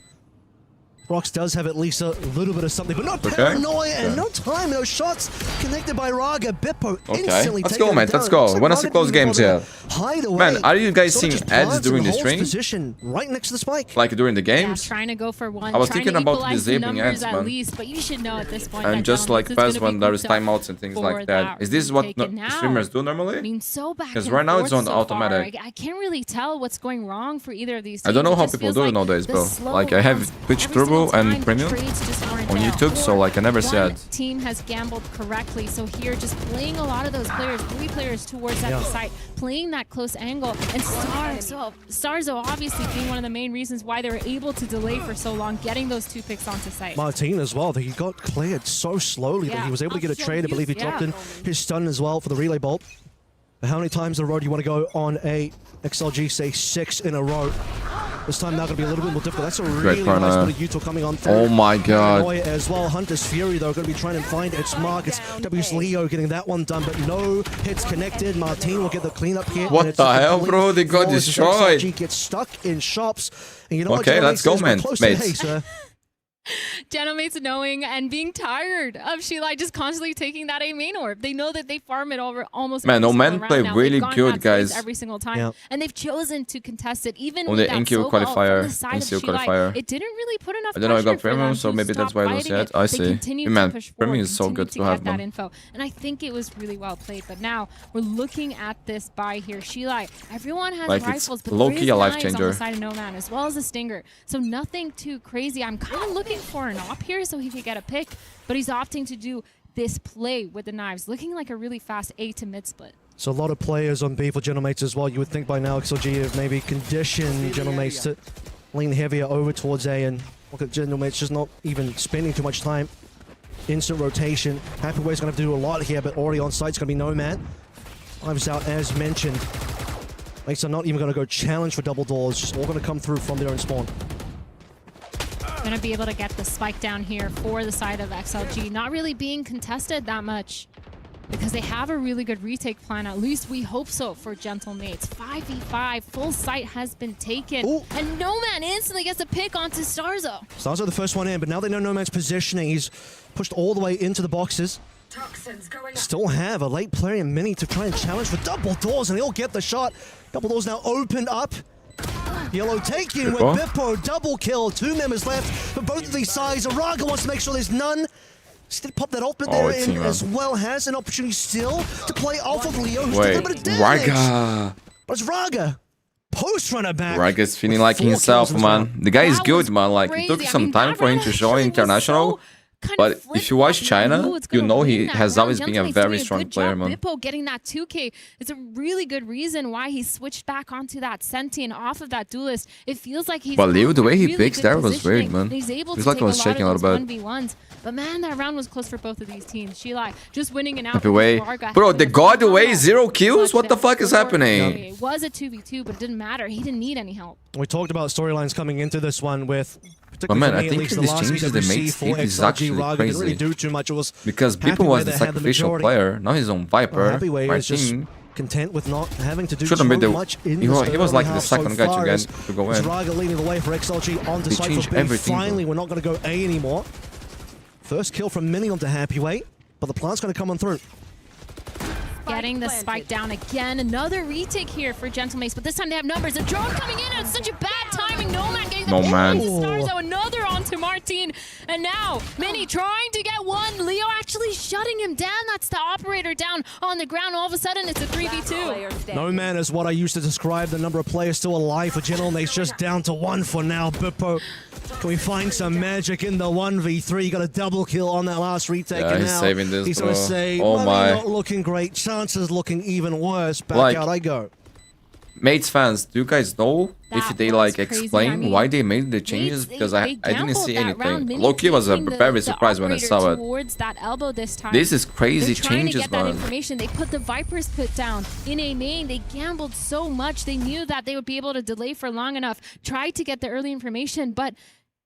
Prox does have at least a little bit of something, but no paranoia and no time, no shots connected by Raga. Bippo instantly let's go, man. Let's go. Wanna see close games here. Man, are you guys seeing ads during the stream? Position right next to the spike. Like during the games? Yeah, trying to go for 1. I was thinking about disabling ads, man. But you should know at this point. And just like pass when there is timeouts and things like that. Is this what streamers do normally? I mean, so back because right now it's on automatic. I can't really tell what's going wrong for either of these teams. I don't know how people do it nowadays, bro. Like I have Twitch Turbo and Premium on YouTube, so like I never see ads. Team has gambled correctly, so here just playing a lot of those players, 3 players towards that site, playing that close angle, and Starzo obviously being one of the main reasons why they were able to delay for so long, getting those 2 picks onto site. Martin as well, he got cleared so slowly that he was able to get a trade. I believe he dropped in his stun as well for the relay bolt. But how many times in a row do you want to go on a XLG, say 6 in a row? This time now going to be a little bit more difficult. That's a really nice bit of Utah coming on through. Oh my god. As well. Hunter's Fury, though, going to be trying to find its mark. It's W's Leo getting that one done, but no hits connected. Martin will get the cleanup hit. What the hell, bro? They got destroyed. XLG gets stuck in shops. And you know okay, let's go, man. Mates. Genomates knowing and being tired of Sheila just constantly taking that A main orb. They know that they farm it over almost every single round play now. really good, guys. Every single time, and they've chosen to contest it even on with the that NQ qualifier. NQ qualifier. It didn't really put enough. I don't know. I got premium, so maybe that's why I lost it. I see. Man, premium is so good to have that info, and I think it was really well played. But now we're looking at this buy here. Sheila, everyone has rifles, but low-key a life changer on the side of No Man as well as a stinger. So nothing too crazy. I'm kind of looking for an op here so he could get a pick, but he's opting to do this play with the knives, looking like a really fast A to mid split. So a lot of players on B for Genomates as well. You would think by now XLG have maybe conditioned Genomates to lean heavier over towards A, and look at Genomates just not even spending too much time. Instant rotation. Happyway's going to have to do a lot here, but already on site's going to be No Man. Knives out as mentioned. Mates are not even going to go challenge for double doors, just all going to come through from their own spawn. Going to be able to get the spike down here for the side of XLG. Not really being contested that much because they have a really good retake plan. At least we hope so for Gentlemates. 5v5, full site has been taken. Ooh. And No Man instantly gets a pick onto Starzo. Starzo the first one in, but now they know No Man's positioning. He's pushed all the way into the boxes. Still have a late player in Mini to try and challenge for double doors, and they'll get the shot. Double doors now opened up. Yellow taking with Bippo, double kill, 2 members left for both of these sides. Araga wants to make sure there's none. Still pop that ultimate there in as well. Has an opportunity still to play off of Leo, who's doing a bit of damage. Raga. But it's Raga. Post runner back. Raga's feeling like himself, man. The guy is good, man. Like, it took some time for him to show international. But if you watch China, you know he has always been a very strong player, man. Bippo getting that 2K is a really good reason why he switched back onto that Sentient off of that Duelist. It feels like he's. But Leo, the way he picks there was weird, man. He's able to like he was shaking a little bit. 1v1s. But man, that round was close for both of these teams. Sheila just winning an out. Bro, the God away 0 kills? What the fuck is happening? It was a 2v2, but it didn't matter. He didn't need any help. We talked about storylines coming into this one with. But man, I think these changes they made Steve is actually crazy. Really do too much. It was because people was the sacrificial player, now he's on Viper. Martin content with not having to do too much in he was like the second guy to go in. Raga leading the way for XLG on the side for B. Finally, we're not going to go A anymore. First kill from Mini onto Happyway, but the plant's going to come on through. Getting the spike down again. Another retake here for Gentlemates, but this time they have numbers. A drone coming in at such a bad timing. No Man getting the Starzo. Another onto Martin. And now Mini trying to get one. Leo actually shutting him down. That's the operator down on the ground. All of a sudden it's a 3v2. No Man is what I used to describe the number of players still alive for Gentlemates. Just down to 1 for now. Bippo, can we find some magic in the 1v3? Got a double kill on that last retake. Yeah, and he's now saving this, he's going to say, not looking great. Chances looking even worse. Back out I go. Mates fans, do you guys know if they like explain why they made the changes? Because I didn't see anything. Loki was very surprised when I saw it. That elbow this time. This is crazy changes, man. Information. They put the Vipers put down in a main. They gambled so much. They knew that they would be able to delay for long enough. Tried to get the early information, but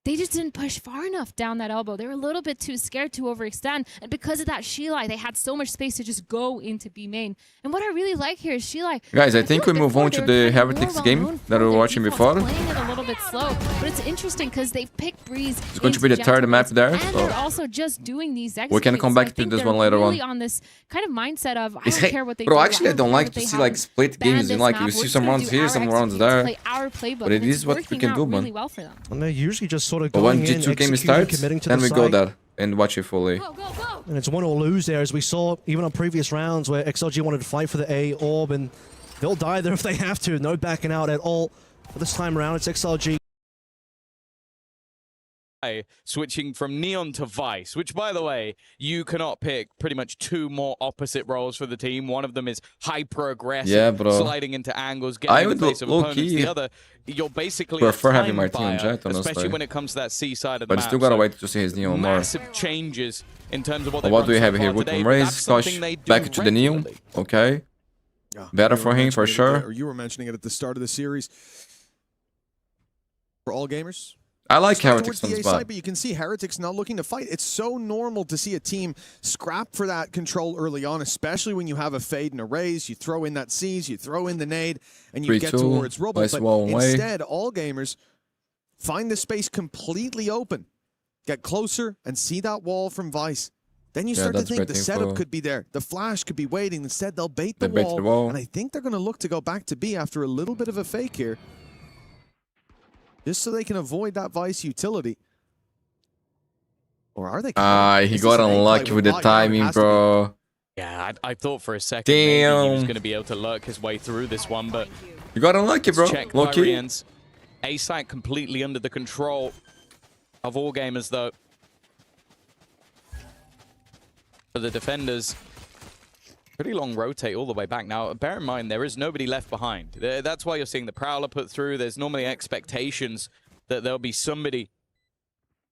they just didn't push far enough down that elbow. They were a little bit too scared to overextend. And because of that, Sheila, they had so much space to just go into B main. And what I really like here is Sheila. Guys, I think we move on to the Heretics game that we were watching before. Playing it a little bit slow, but it's interesting because they've picked Breeze. It's going to be the third map there. And they're also just doing these executes. We can come back to this one later on. On this kind of mindset of, I don't care what they do. Bro, actually, I don't like to see like split games. You know, like you see some rounds here, some rounds there. But it is what we can do, man. And they're usually just sort of going in, G2 game starts, then we go there and watch it fully. And it's win or lose there, as we saw even on previous rounds where XLG wanted to fight for the A orb, and they'll die there if they have to. No backing out at all. But this time around, it's XLG. Switching from Neon to Vice, which, by the way, you cannot pick pretty much 2 more opposite roles for the team. One of them is hyper-aggressive, sliding into angles, getting in the face of opponents. The other, you're basically prefer having Martin on Jet, especially when it comes to that C side of the map. But still gotta wait to see his Neon more. Massive changes in terms of what do we have here? Woodman Raise, Kosh, back to the Neon. Okay. Better for him, for sure. You were mentioning it at the start of the series. For all gamers. I like Heretics on the spot. But you can see Heretics not looking to fight. It's so normal to see a team scrap for that control early on, especially when you have a fade and a raise. You throw in that C's, you throw in the nade, and you get towards Rubble. But instead, all gamers find the space completely open. Get closer and see that wall from Vice. Then you start to think the setup could be there. The flash could be waiting. Instead, they'll bait the wall. And I think they're going to look to go back to B after a little bit of a fake here. Just so they can avoid that Vice utility. Or are they? He got unlucky with the timing, bro. Yeah, I thought for a second maybe he was going to be able to lurk his way through this one, but... You got unlucky, bro. Lucky. A-site completely under the control of all gamers, though. For the defenders, pretty long rotate all the way back. Now, bear in mind, there is nobody left behind. That's why you're seeing the Prowler put through. There's normally expectations that there'll be somebody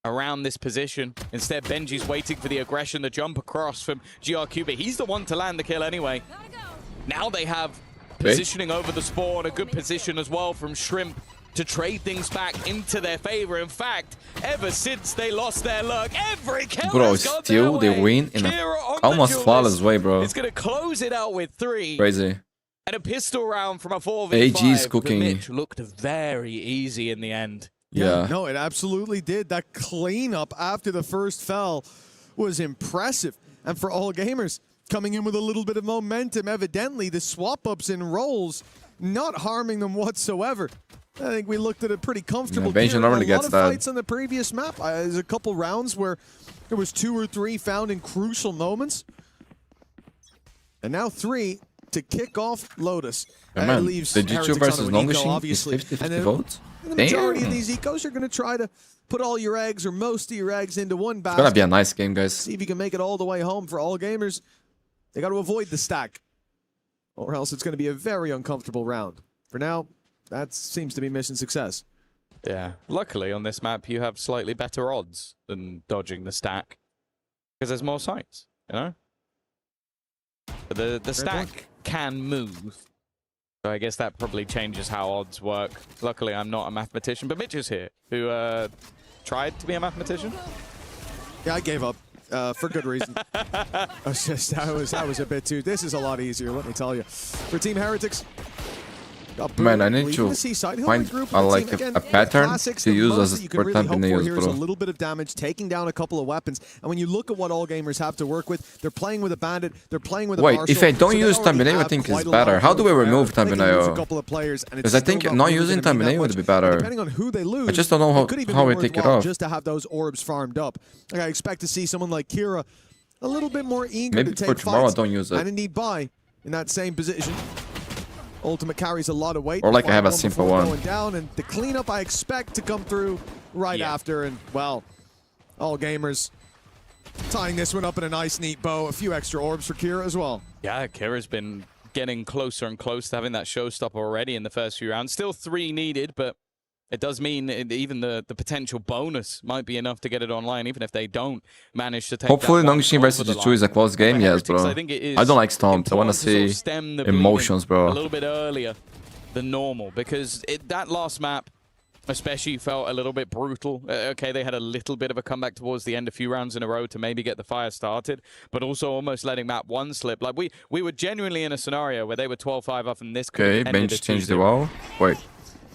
around this position. Instead, Benji's waiting for the aggression, the jump across from GRQ, but he's the one to land the kill anyway. Now they have positioning over the spawn, a good position as well from Shrimp to trade things back into their favor. In fact, ever since they lost their lurk, every kill has gone still they win in an almost flawless way, bro. It's going to close it out with 3. Crazy. And a pistol round from a 4v5. AG's cooking. Mitch looked very easy in the end. Yeah. No, it absolutely did. That cleanup after the first fell was impressive. And for all gamers, coming in with a little bit of momentum, evidently the swap-ups and rolls not harming them whatsoever. I think we looked at a pretty comfortable Benji normally gets that. Fights on the previous map. There's a couple rounds where there was 2 or 3 found in crucial moments. And now 3 to kick off Lotus. Yeah, man, the G2 versus Nongashing is 50-50 votes. The majority of these ecos are going to try to put all your eggs or most of your eggs into one basket. It's going to be a nice game, guys. See if you can make it all the way home. For all gamers, they got to avoid the stack, or else it's going to be a very uncomfortable round. For now, that seems to be mission success. Yeah. Luckily, on this map, you have slightly better odds than dodging the stack, because there's more sites, you know? But the stack can move. So I guess that probably changes how odds work. Luckily, I'm not a mathematician, but Mitch is here, who tried to be a mathematician. Yeah, I gave up for good reason. I was a bit too. This is a lot easier, let me tell you. For Team Heretics. Man, I need to find a pattern to use as a support thumbnails, bro. A little bit of damage, taking down a couple of weapons, and when you look at what all gamers have to work with, they're playing with a bandit, they're playing with a Wait, if I don't use thumbnail, I think it's better. How do I remove thumbnail? Because I think not using thumbnail would be better. Depending on who they lose, I just don't know how I take it off. Just to have those orbs farmed up. Like, I expect to see someone like Kira a little bit more eager to take for tomorrow, fights, don't use it. and indeed buy in that same position. Ultimate carries a lot of weight. Or like I have a simple one. Going down, and the cleanup I expect to come through right after. And, well, all gamers tying this one up in a nice, neat bow. A few extra orbs for Kira as well. Yeah, Kira's been getting closer and closer to having that showstopper already in the first few rounds. Still 3 needed, but it does mean even the potential bonus might be enough to get it online, even if they don't manage to take. Hopefully, Nongashing versus G2 is a close game, yes, bro. I don't like Stomp. I want to see emotions, bro. A little bit earlier than normal, because that last map especially felt a little bit brutal. Okay, they had a little bit of a comeback towards the end, a few rounds in a row to maybe get the fire started, but also almost letting map 1 slip. Like, we were genuinely in a scenario where they were 12-5 up, and this could have ended. Bench changed the wall. Wait.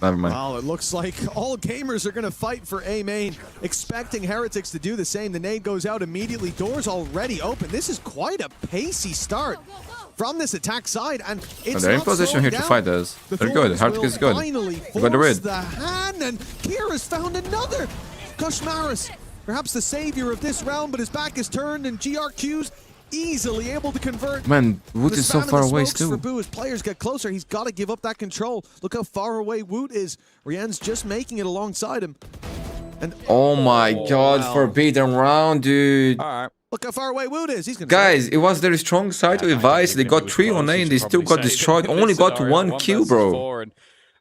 Never mind. Well, it looks like all gamers are going to fight for A main, expecting Heretics to do the same. The nade goes out immediately. Doors already open. This is quite a pacey start from this attack side, and it's they're in position here to fight us. They're good. Heretics is good. You got the rid. The hand, and Kira's found another. Koshmaris, perhaps the savior of this round, but his back is turned, and GRQ's easily able to convert. Man, Woot is so far away still. For Boo, as players get closer, he's got to give up that control. Look how far away Woot is. Rian's just making it alongside him. And oh my god, forbidden round, dude. All right. Look how far away Woot is. He's gonna Guys, it was their strong side with Vice. They got 3 on A and they still got destroyed. Only got 1 kill, bro.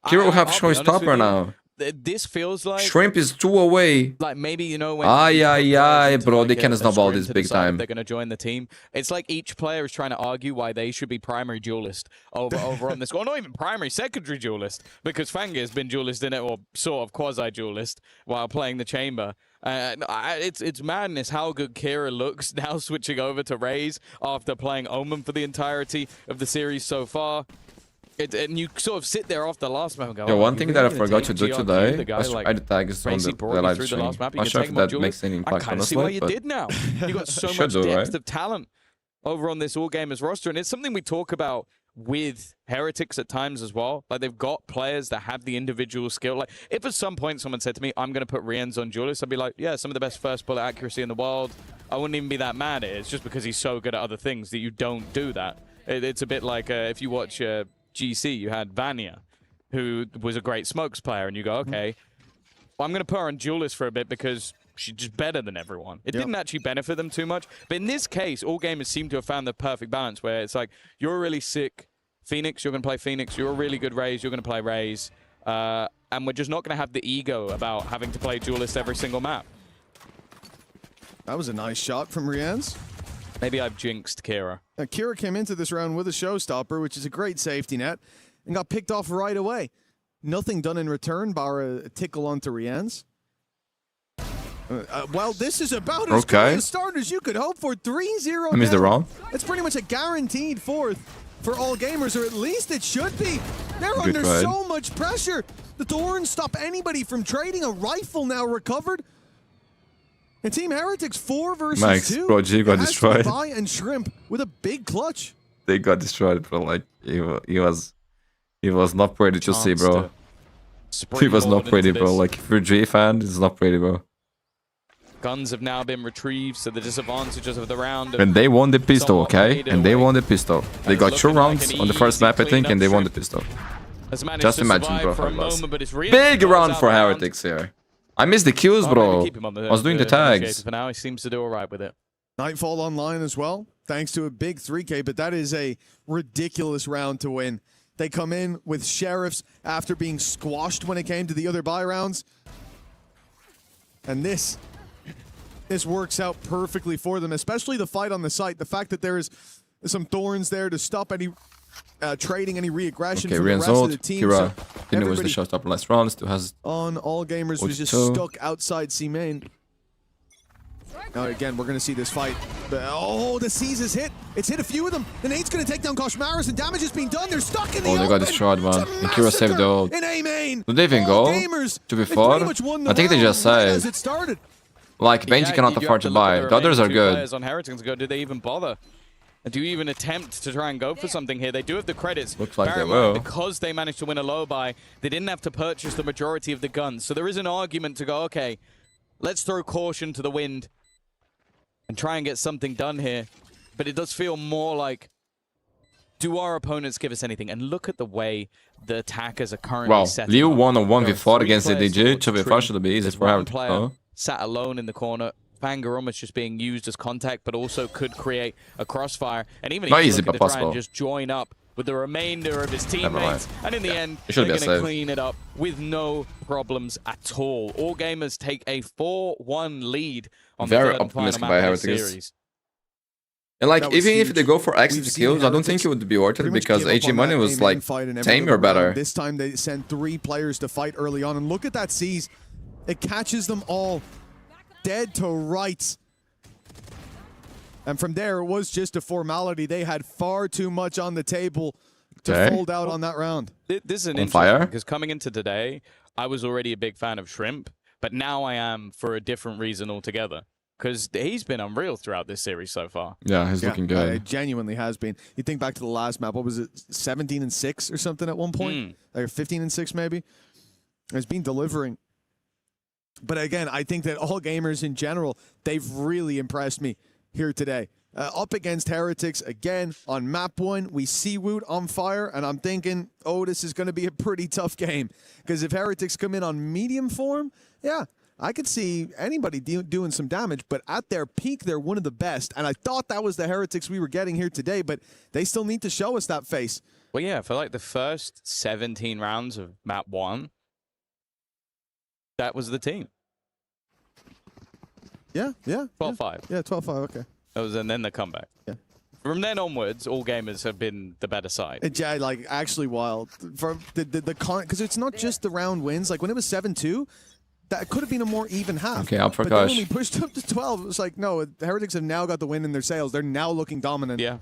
Kira will have showstopper now. this feels like Shrimp is 2 away. Like maybe, you know, when bro, they can snowball this big time. They're going to join the team. It's like each player is trying to argue why they should be primary duelist over on this. Well, not even primary, secondary duelist, because Fanga has been duelist in it, or sort of quasi duelist while playing the chamber. It's madness how good Kira looks now switching over to Raze after playing Omen for the entirety of the series so far. And you sort of sit there off the last map and go, one thing that I forgot to do today was try the tags on the live stream. I'm sure if that makes any impact, honestly. I see why you did now. You got so much depth of talent over on this All Gamers roster, and it's something we talk about with Heretics at times as well. Like, they've got players that have the individual skill. Like, if at some point someone said to me, I'm going to put Rienz on Duelist, I'd be like, yeah, some of the best first bullet accuracy in the world. I wouldn't even be that mad at it. It's just because he's so good at other things that you don't do that. It's a bit like if you watch GC, you had Vanya, who was a great smokes player, and you go, okay, well, I'm going to put her on Duelist for a bit because she's just better than everyone. It didn't actually benefit them too much. But in this case, all gamers seem to have found the perfect balance where it's like, you're a really sick Phoenix, you're going to play Phoenix. You're a really good Raze, you're going to play Raze. And we're just not going to have the ego about having to play Duelist every single map. That was a nice shot from Rienz. Maybe I've jinxed Kira. Kira came into this round with a showstopper, which is a great safety net, and got picked off right away. Nothing done in return, bar a tickle onto Rienz. Well, this is about as good a start as you could hope for. 3-0. I missed the round. It's pretty much a guaranteed fourth for all gamers, or at least it should be. They're under so much pressure. The Thorns stop anybody from trading. A rifle now recovered. And Team Heretics 4 versus 2. Bro, G got destroyed. And Shrimp with a big clutch. They got destroyed, bro. Like he was not pretty to see, bro. He was not pretty, bro. Like if you're a G fan, it's not pretty, bro. Guns have now been retrieved, so the disadvantages of the round. And they won the pistol, okay? And they won the pistol. They got 2 rounds on the first map, I think, and they won the pistol. Just imagine, bro. Big round for Heretics here. I missed the kills, bro. I was doing the tags. For now, he seems to do all right with it. Nightfall online as well, thanks to a big 3K, but that is a ridiculous round to win. They come in with Sheriffs after being squashed when it came to the other buy rounds. And this works out perfectly for them, especially the fight on the site. The fact that there is some Thorns there to stop any trading, any re-aggression from the rest of the team. Kira didn't was the showstopper last round. Still has on all gamers was just stuck outside C main. Now again, we're gonna see this fight. Oh, the C's is hit. It's hit a few of them. The nade's gonna take down Koshmaris, and damage is being done. They're stuck in the open. They got destroyed, man. And Kira saved the ult. In A main. Did they even go? To be fair, I think they just saved. It started. Like Benji cannot afford to buy. The others are good. On Heretics go, do they even bother? Do you even attempt to try and go for something here? They do have the credits. Looks like they will. Because they managed to win a low buy, they didn't have to purchase the majority of the guns. So there is an argument to go, okay, let's throw caution to the wind and try and get something done here. But it does feel more like, do our opponents give us anything? And look at the way the attackers are currently set. Liu won a 1v4 against the DG. To be fair, should be easy for him. Sat alone in the corner. Fanga almost just being used as contact, but also could create a crossfire. And even if he's looking to try and just join up with the remainder of his teammates. And in the end, they're going to clean it up with no problems at all. All gamers take a 4-1 lead on the third and final map of the series. And like, even if they go for exit kills, I don't think it would be worth it because AG Money was like tame or better. This time they sent 3 players to fight early on, and look at that C's. It catches them all dead to rights. And from there, it was just a formality. They had far too much on the table to fold out on that round. This is an interesting, because coming into today, I was already a big fan of Shrimp, but now I am for a different reason altogether. Because he's been unreal throughout this series so far. Yeah, he's looking good. It genuinely has been. You think back to the last map, what was it, 17-6 or something at one point? Like 15-6 maybe? It's been delivering. But again, I think that all gamers in general, they've really impressed me here today. Up against Heretics again on map 1, we see Woot on fire, and I'm thinking, oh, this is going to be a pretty tough game. Because if Heretics come in on medium form, yeah, I could see anybody doing some damage, but at their peak, they're one of the best. And I thought that was the Heretics we were getting here today, but they still need to show us that face. Well, yeah, for like the first 17 rounds of map 1, that was the team. Yeah. 12-5. Yeah, 12-5, okay. That was, and then the comeback. Yeah. From then onwards, all gamers have been the better side. Yeah, like, actually wild. From because it's not just the round wins. Like, when it was 7-2, that could have been a more even half. Okay, up for But then when we pushed up to 12, it was like, no, the Heretics have now got the win in their sails. They're now looking dominant. Yeah.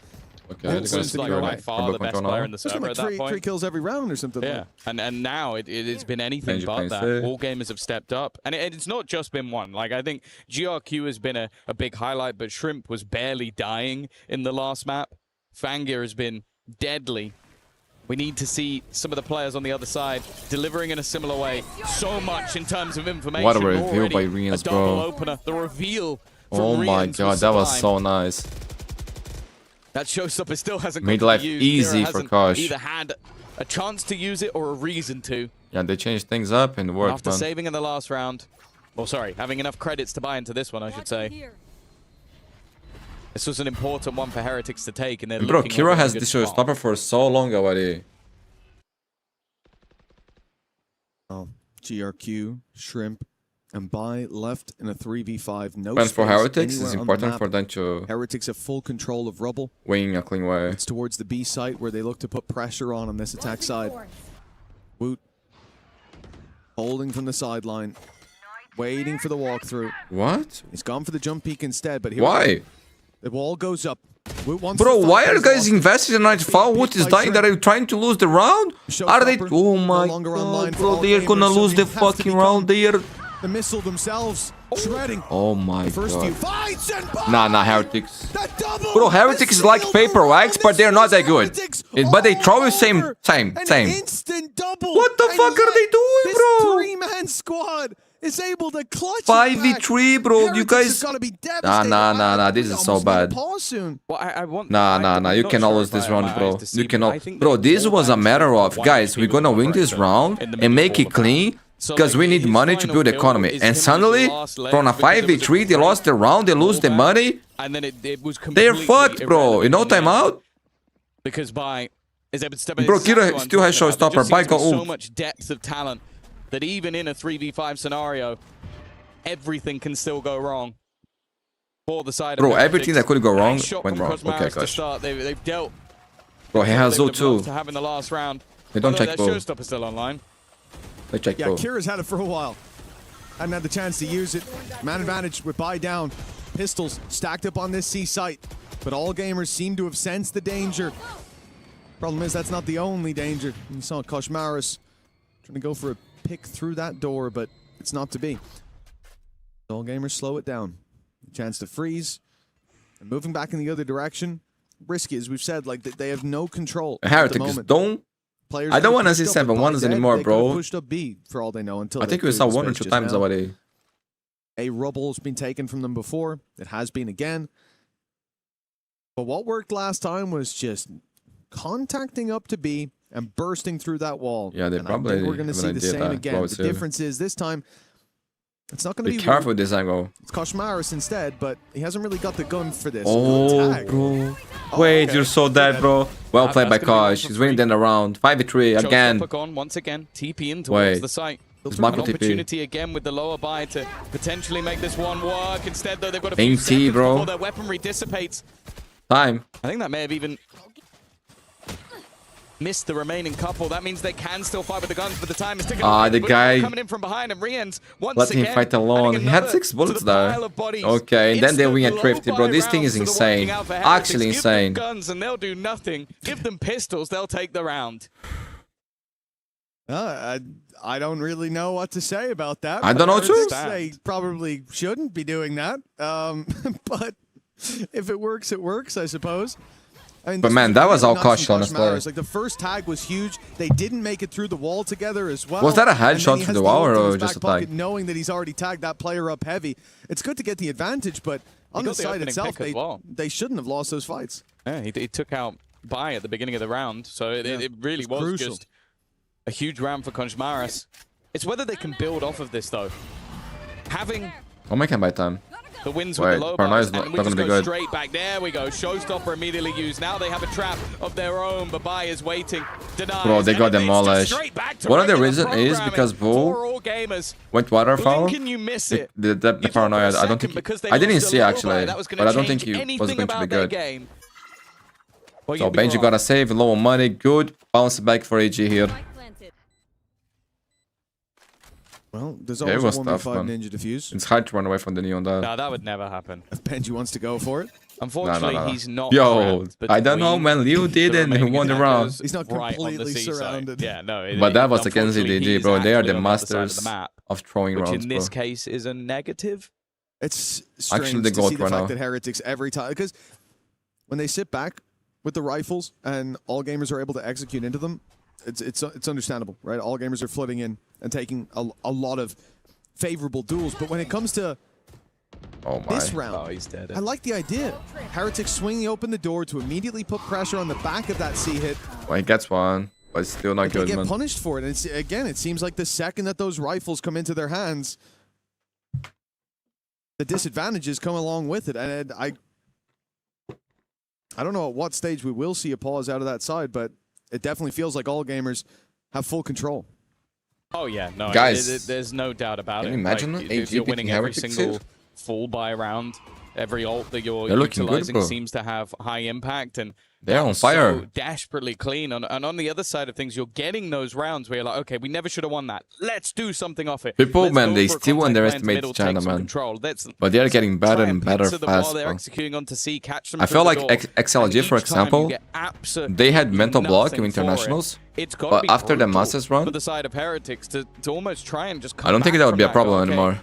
Okay, This is like by far the best player in the server like at that point. 3 kills every round or something. Yeah, and now it has been anything but that. All gamers have stepped up. And it's not just been one. Like, I think GRQ has been a big highlight, but Shrimp was barely dying in the last map. Fangir has been deadly. We need to see some of the players on the other side delivering in a similar way. So much in terms of information. What a reveal by Rians, bro. Double opener. The reveal from Oh my Rians god, that was so nice. That showstopper still hasn't made life easy for Kosh. Either had a chance to use it or a reason to. Yeah, they changed things up and worked, After saving in the last round. Well, sorry, having enough credits to buy into this one, I should say. This was an important one for Heretics to take. And bro, Kira has this showstopper for so long already. Oh, GRQ, Shrimp, and Bai left in a 3v5. No And for space Heretics, it's anywhere on the important map. for them to Heretics have full control of Rubble. win a clean way. It's towards the B site where they look to put pressure on this attack side. Woot. Holding from the sideline. Waiting for the walkthrough. What? He's gone for the jump peek instead, but here Why? the wall goes up. Bro, why are you guys investing in Nightfall? Woot is dying that are you trying to lose the round? Are they? Oh my god, bro, they are gonna lose the fucking round there. The missile themselves, shredding. Oh my First few god. fights and Nah, Heretics. Bro, Heretics is like paper wax, but they're not that good. But they throw you same. Instant double. What the fuck are they doing, bro? This 3-man squad is able to clutch 5v3, bro. You guys. Nah. This is so bad. Nah. You cannot lose this round, bro. You cannot. Bro, this was a matter of, guys, we're gonna win this round and make it clean. Because we need money to build economy. And suddenly, from a 5v3, they lost the round, they lose the money. They're fucked, bro. You know timeout? Because Bai is able to step in. Bro, Kira still has showstopper. Bai got so much depth of talent that even in a 3v5 scenario, everything can still go wrong. For the side bro, of everything that could go wrong went wrong. Okay, gosh. They've dealt. Bro, he has Zoo too. To have in the last round. They don't check bro. Showstopper still online. They check yeah, Kira's had it for a while. Hadn't had the chance to use it. Man advantage with Bai down. Pistols stacked up on this C site. But all gamers seem to have sensed the danger. Problem is, that's not the only danger. You saw Koshmaris trying to go for a pick through that door, but it's not to be. All gamers slow it down. Chance to freeze. And moving back in the other direction. Risky, as we've said, like they have no control. Heretics don't. I don't want to see 7-1s anymore, bro. Pushed up B for all they know until I think we saw 1 or 2 times already. A Rubble's been taken from them before. It has been again. But what worked last time was just contacting up to B and bursting through that wall. Yeah, they probably. I think we're going to see the same again. The difference is this time, it's not going to be. Be careful with this angle. It's Koshmaris instead, but he hasn't really got the gun for this. Oh, bro. Wait, okay. You're so dead, bro. Well played by Kosh. He's winning then the round. 5v3 again. Once again, TP in towards the site. An opportunity again with the lower buy to potentially make this one work. Instead, though, they've got a few seconds before their weaponry dissipates. Time. I think that may have even missed the remaining couple. That means they can still fight with the guns, but the time is ticking. The guy coming in from behind and Rians once let him fight alone. He had 6 bullets though. Okay, and then they win at 50, bro. This thing is insane. Actually insane. Give them guns and they'll do nothing. Give them pistols, they'll take the round. I don't really know what to say about that. I don't know too. They probably shouldn't be doing that. But if it works, it works, I suppose. I mean, but man, that was all Kosh, honestly. Like the first tag was huge. They didn't make it through the wall together as well. Was that a headshot through the wall or just a tag? Knowing that he's already tagged that player up heavy, it's good to get the advantage. But on the side itself, they shouldn't have lost those fights. Yeah, he took out Bai at the beginning of the round, so it really was crucial. Just a huge round for Koshmaris. It's whether they can build off of this though. Having I'll make him by time. The wins with the low Paranoia's bars, not and we just gonna be go good. straight back. There we go. Showstopper immediately used. Now they have a trap of their own. Babai is waiting. Denies. Bro, they got demolished. One of the reasons is because Bull went waterfall. Can you miss it? The Paranoia, I don't think... I didn't see actually, but I don't think he was going to be good. So Benji got a save, low money, good. Bounce back for AG here. Well, there's always a 1v5 ninja defuse. It's hard to run away from the Neon dive. No, that would never happen. If Benji wants to go for it. Unfortunately, he's not. Yo, I don't know, man. Liu did it and he won the round. He's not completely surrounded. Yeah, no. But that was against EDG, bro. They are the masters of throwing rounds, which in this case is a negative. It's strange to see the fact that Heretics every time, because when they sit back with the rifles and all gamers are able to execute into them, it's understandable, right? All gamers are flooding in and taking a lot of favorable duels. But when it comes to this round, he's dead. I like the idea. Heretics swinging open the door to immediately put pressure on the back of that C hit. Well, he gets one, but it's still not good, man. They get punished punished for it. And again, it seems like the second that those rifles come into their hands, the disadvantages come along with it. And I don't know at what stage we will see a pause out of that side, but it definitely feels like all gamers have full control. Oh yeah, no, guys, there's no doubt about it. Can you imagine like, if you're winning every single full buy round, every ult that you're utilizing seems to have high impact, and they're on fire. So desperately clean. And on the other side of things, you're getting those rounds where you're like, okay, we never should have won that. Let's do something off it. People, man, they still underestimate China, man. But they're getting better and better fast. I feel like XLG, for example, they had mental block in internationals. But after the Masters run, the side of Heretics to almost try and just I don't think that would be a problem anymore.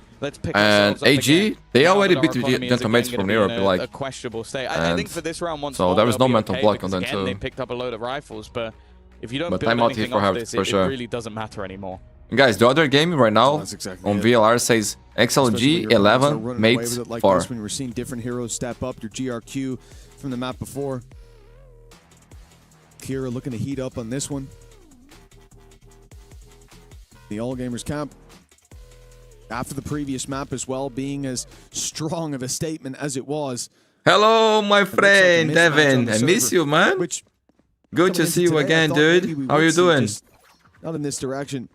And AG, they already beat the Gentlemen from Europe, like a questionable state. I think for this round, once so there was no mental block on them too. They picked up a load of rifles, but if you don't build anything off this, it really doesn't matter anymore. And guys, the other game right now on VLR says XLG 11 mates 4. When we're seeing different heroes step up, your GRQ from the map before. Kira looking to heat up on this one. The All Gamers camp, after the previous map as well, being as strong of a statement as it was. Hello, my friend Devin. I miss you, man. Good to see you again, dude. How are you doing? Not in this direction.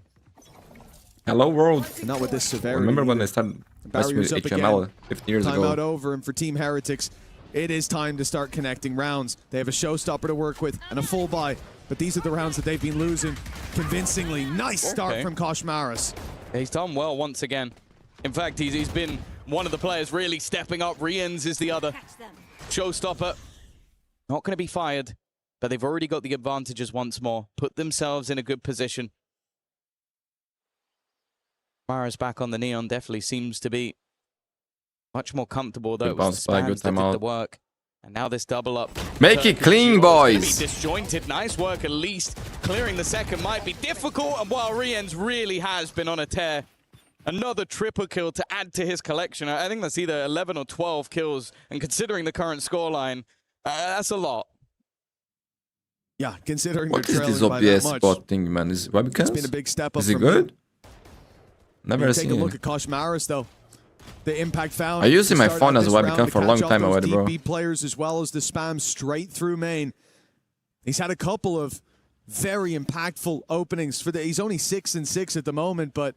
Hello, world. And not with this severity. Remember when they started messing with HML 15 years ago? Timeout over, and for Team Heretics, it is time to start connecting rounds. They have a showstopper to work with and a full buy. But these are the rounds that they've been losing convincingly. Nice start from Koshmaris. He's done well once again. In fact, he's been one of the players really stepping up. Riens is the other. Showstopper. Not going to be fired, but they've already got the advantages once more. Put themselves in a good position. Mara's back on the Neon definitely seems to be much more comfortable, though. It was the spams that did the work. And now this double up. Make it clean, boys. Disjointed. Nice work at least. Clearing the second might be difficult. And while Riens really has been on a tear, another triple kill to add to his collection. I think that's either 11 or 12 kills. And considering the current scoreline, that's a lot. Yeah, considering what is this OBS spot thing, man? Is webcams? It's been a big step up. Is it good? Never seen it. Take a look at Koshmaris, though. The impact found. I used my phone as a webcam for a long time already, bro. DB players as well as the spam straight through main. He's had a couple of very impactful openings for the. He's only 6-6 at the moment, but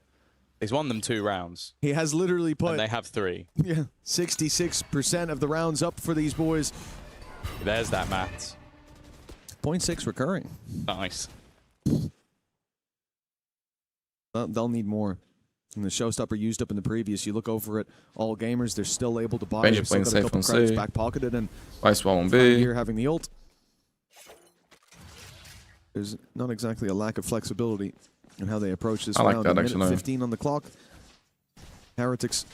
he's won them 2 rounds. He has literally put. And they have 3. Yeah, 66% of the rounds up for these boys. There's that maths. 0.6 recurring. Nice. They'll need more. And the showstopper used up in the previous. You look over at All Gamers, they're still able to buy. Benji playing safe on C. Back pocketed and Ice wall on B. Here having the ult. There's not exactly a lack of flexibility in how they approach this round. Like that, actually. 15 on the clock. Heretics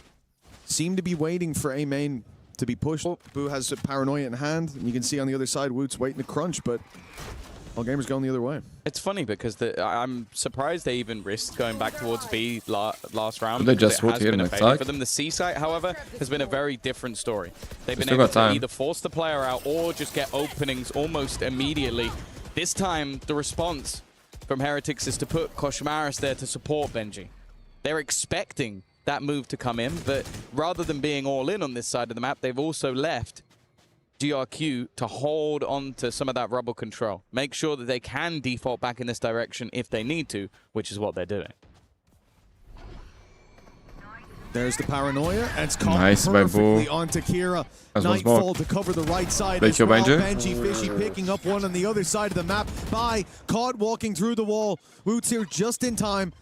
seem to be waiting for A main to be pushed. Boo has a paranoia in hand, and you can see on the other side Woot's waiting to crunch, but All Gamers going the other way. It's funny because I'm surprised they even risked going back towards B last round. They just would here in attack. For them, the C site, however, has been a very different story. They've been able to either force the player out or just get openings almost immediately. This time, the response from Heretics is to put Koshmaris there to support Benji. They're expecting that move to come in. But rather than being all in on this side of the map, they've also left GRQ to hold on to some of that rubble control. Make sure that they can default back in this direction if they need to, which is what they're doing. There's the paranoia, and it's caught perfectly onto Kira. Nightfall to cover the right side as well. Benji Fishy picking up one on the other side of the map. Caught walking through the wall. Woot's here just in time,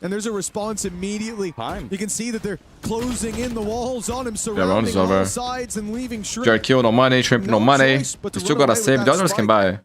and there's a response immediately. You can see that they're closing in the walls on him, surrounding all sides and leaving Shrimp. GRQ, no money. Shrimp, no money. You still gotta save. The others can buy.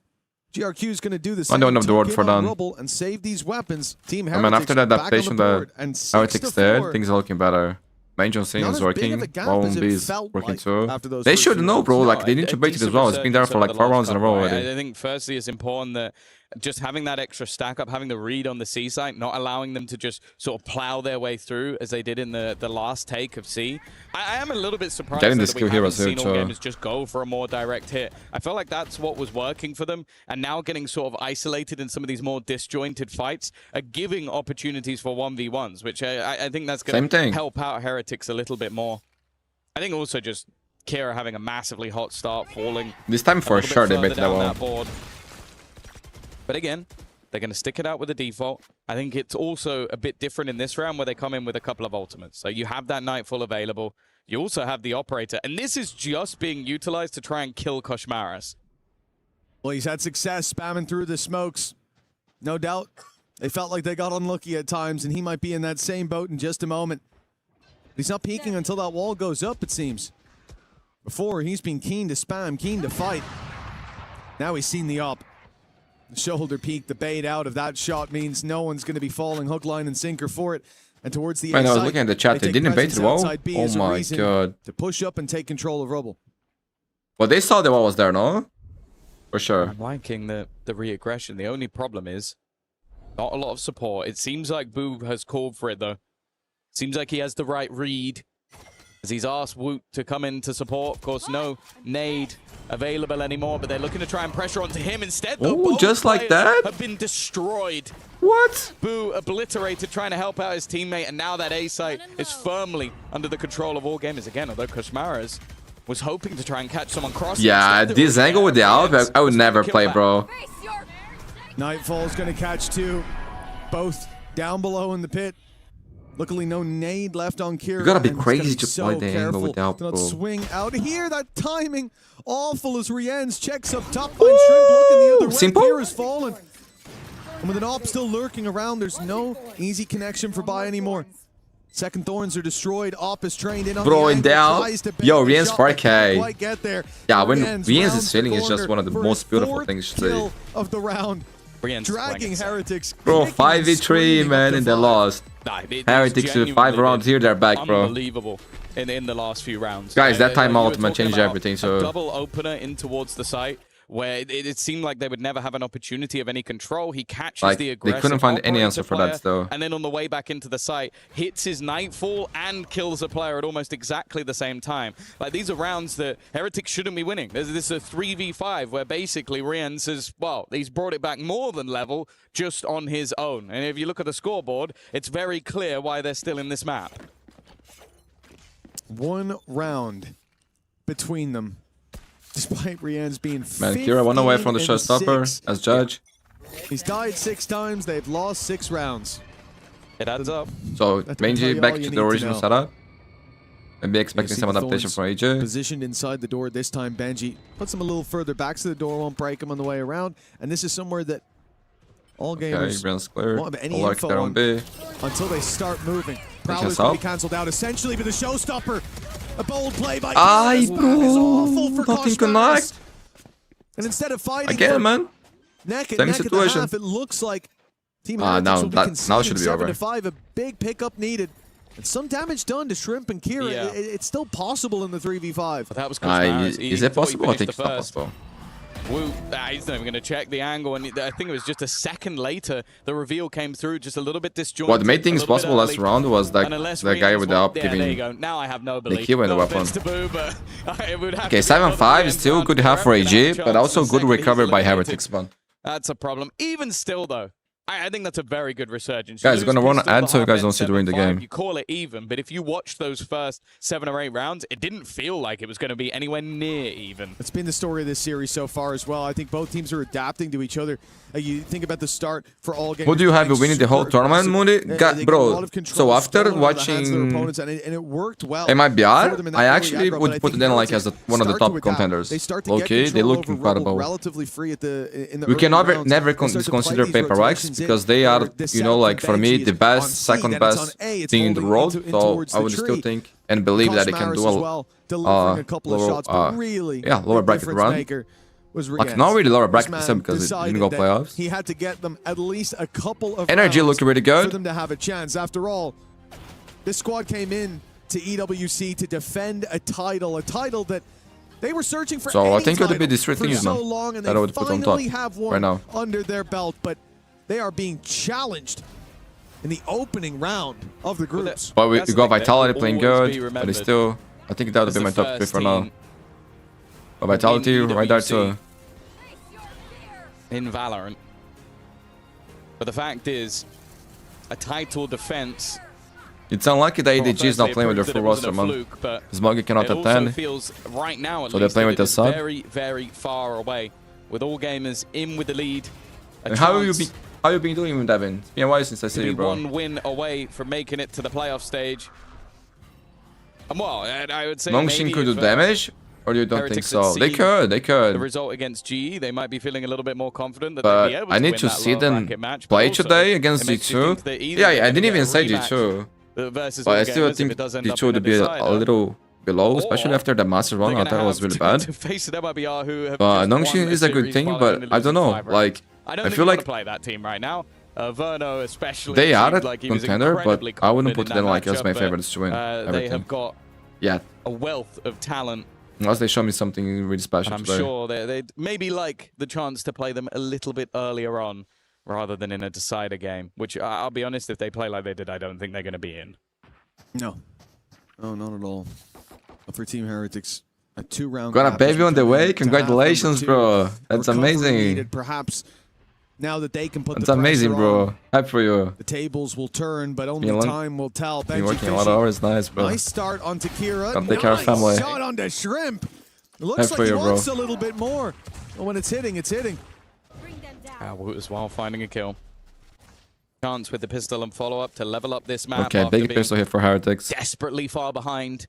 GRQ is going to do the same. I don't have the word for done. And save these weapons. Team I mean, after that adaptation, the Heretics there, things are looking better. Main John Cena is working. Won't be working too. They should know, bro. Like, they need to bait it as well. It's been there for like 4 rounds in a row already. I think firstly it's important that just having that extra stack up, having the read on the C site, not allowing them to just sort of plow their way through as they did in the last take of C. I am a little bit surprised that we haven't seen all gamers just go for a more direct hit. I felt like that's what was working for them, and now getting sort of isolated in some of these more disjointed fights are giving opportunities for 1v1s, which I think that's going to help out Heretics a little bit more. I think also just Kira having a massively hot start, falling. This time for sure they baited that board. But again, they're going to stick it out with a default. I think it's also a bit different in this round where they come in with a couple of ultimates. So you have that Nightfall available. You also have the Operator. And this is just being utilized to try and kill Koshmaras. Well, he's had success spamming through the smokes. No doubt. They felt like they got unlucky at times, and he might be in that same boat in just a moment. He's not peeking until that wall goes up, it seems. Before, he's been keen to spam, keen to fight. Now he's seen the op. The shoulder peek, the bait out of that shot means no one's going to be falling hook, line, and sinker for it. And towards the I was looking at the chat. They didn't bait the wall. Oh my god! To push up and take control of rubble. Well, they saw the wall was there, no? For sure. I'm liking the re-aggression. The only problem is not a lot of support. It seems like Boo has called for it though. Seems like he has the right read. As he's asked Woot to come in to support. Of course, no nade available anymore, but they're looking to try and pressure onto him instead. Oh, just like that? Have been destroyed. What? Boo obliterated, trying to help out his teammate, and now that A site is firmly under the control of all gamers again, although Koshmaras was hoping to try and catch someone crossing. Yeah, this angle with the Alp, I would never play, bro. Nightfall's going to catch two, both down below in the pit. Luckily, no nade left on Kira. You gotta be crazy to play the angle with the Alp, bro. Swing out here. That timing awful as Rienz checks up top. Shrimp looking the other way. Simple. Kira's fallen. And with an op still lurking around, there's no easy connection for Bai anymore. Second Thorns are destroyed. Op is trained in on bro, in down. Yo, Rienz 4K. Get there. Yeah, when Rienz is feeling, it's just one of the most beautiful things to see. Of the round. Dragging Heretics. Bro, 5v3, man, and they lost. Heretics with 5 rounds here, they're back, bro. Unbelievable in the last few rounds. Guys, that time ultimate changed everything, so... A double opener in towards the site, where it seemed like they would never have an opportunity of any control. He catches the aggressive. They couldn't find any answer for that, though. And then on the way back into the site, hits his Nightfall and kills a player at almost exactly the same time. Like, these are rounds that Heretics shouldn't be winning. This is a 3v5 where basically Rienz has, well, he's brought it back more than level just on his own. And if you look at the scoreboard, it's very clear why they're still in this map. One round between them. Despite Rienz being 15 1 away from the showstopper as judge. He's died 6 times. They've lost 6 rounds. It adds up. So Benji back to the original setup. Maybe expecting some adaptation from AJ. Positioned inside the door this time. Benji puts him a little further back so the door won't break him on the way around. And this is somewhere that all gamers won't have any info on until they start moving. Prowler's going to be cancelled out essentially, but the showstopper. A bold play by bro, nothing connect. And instead of fighting again, man, neck and neck at the half, it looks like Team Heretics will be conceding 7-5. A big pickup needed. And some damage done to Shrimp and Kira. Yeah. It's still possible in the 3v5. But that was is it possible? I think it's not possible. Woot, he's not even going to check the angle, and I think it was just a second later the reveal came through, just a little bit disjointed. What made things possible last round was like the guy with the up giving there you go. Now I have no belief. the kill and the weapon. Okay, 7-5 is still good half for AG, but also good recovery by Heretics. That's a problem. Even still, though, I think that's a very good resurgence. Guys, you're going to run an ad so you guys don't see during the game. You call it even, but if you watch those first 7 or 8 rounds, it didn't feel like it was going to be anywhere near even. It's been the story of this series so far as well. I think both teams are adapting to each other. You think about the start for all games. Who do you have winning the whole tournament, Mundi? Bro, so after watching it worked well. MIBR, I actually would put them like as one of the top contenders. Okay, they look incredible. We can never consider Peripherals because they are, you know, like for me, the best, second best thing in the world. So I would still think and believe that they can do lower bracket run. Like not really lower bracket because it didn't go playoffs. He had to get them at least a couple of energy looked really good for them to have a chance. After all, this squad came in to EWC to defend a title that they were searching for. So I think it would be these 3 things so long, and that I would put on top right now. Under their belt, but they are being challenged in the opening round of the groups. But we got Vitality playing good, but it's still, I think that would be my top 3 for now. But Vitality right there too. In Valorant. But the fact is, a title defense. It's unlucky that EDG is not playing with their full roster, man. Smoggy cannot attend, right now, so they're playing with the sub. Very, very far away, with all gamers in with the lead. And how have you been doing with Devin? It's been a while since I see you, bro. 1 win away from making it to the playoff stage. And well, I would say Longshin could do damage. Or you don't think so? They could. The result against GE, they might be feeling a little bit more confident that they'd be able to I need to see them play today against G2. Yeah, I didn't even say G2. But I still think G2 would be a little below, especially after the Master run. I thought it was really bad. But Longshin is a good thing, but I don't know. Like, I feel like play that team right now. Verno especially. They are a contender, but I wouldn't put them like as my favorites to win everything. They have got a wealth of talent. Unless they show me something really special I'm sure they'd maybe like the chance to play them a little bit earlier on rather than in a decider game, which I'll be honest, if they play like they did, I don't think they're going to be in. No. No, not at all. But for Team Heretics, a 2-round... Got a baby on the way? Congratulations, bro. That's amazing. Perhaps now that they can put That's amazing, bro. Happy for you. The tables will turn, but only time will tell. Been working a lot of hours. Nice, bro. Nice start on Takira. Can't take care of family. Shot on the shrimp. It looks like he wants a little bit more. But when it's hitting, it's hitting. Woot as well, finding a kill. Chance with the pistol and follow-up to level up this map. Okay, big pistol here for Heretics. Desperately far behind.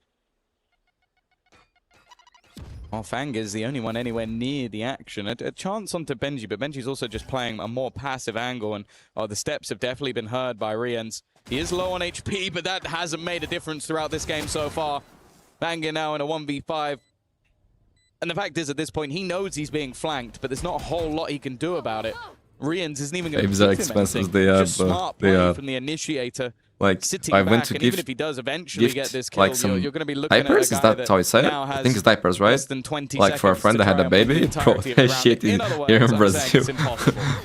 Well, Fang is the only one anywhere near the action. A chance onto Benji, but Benji's also just playing a more passive angle, and the steps have definitely been heard by Riens. He is low on HP, but that hasn't made a difference throughout this game so far. Fang now in a 1v5. And the fact is, at this point, he knows he's being flanked, but there's not a whole lot he can do about it. Riens isn't even going to give him anything. Just smart play from the initiator. Like, I went to give, even if he does eventually get this kill, like some you're going to be looking diapers. Is that how I say it? I think it's diapers, right? Like for a friend that had a baby, bro, shit here in Brazil,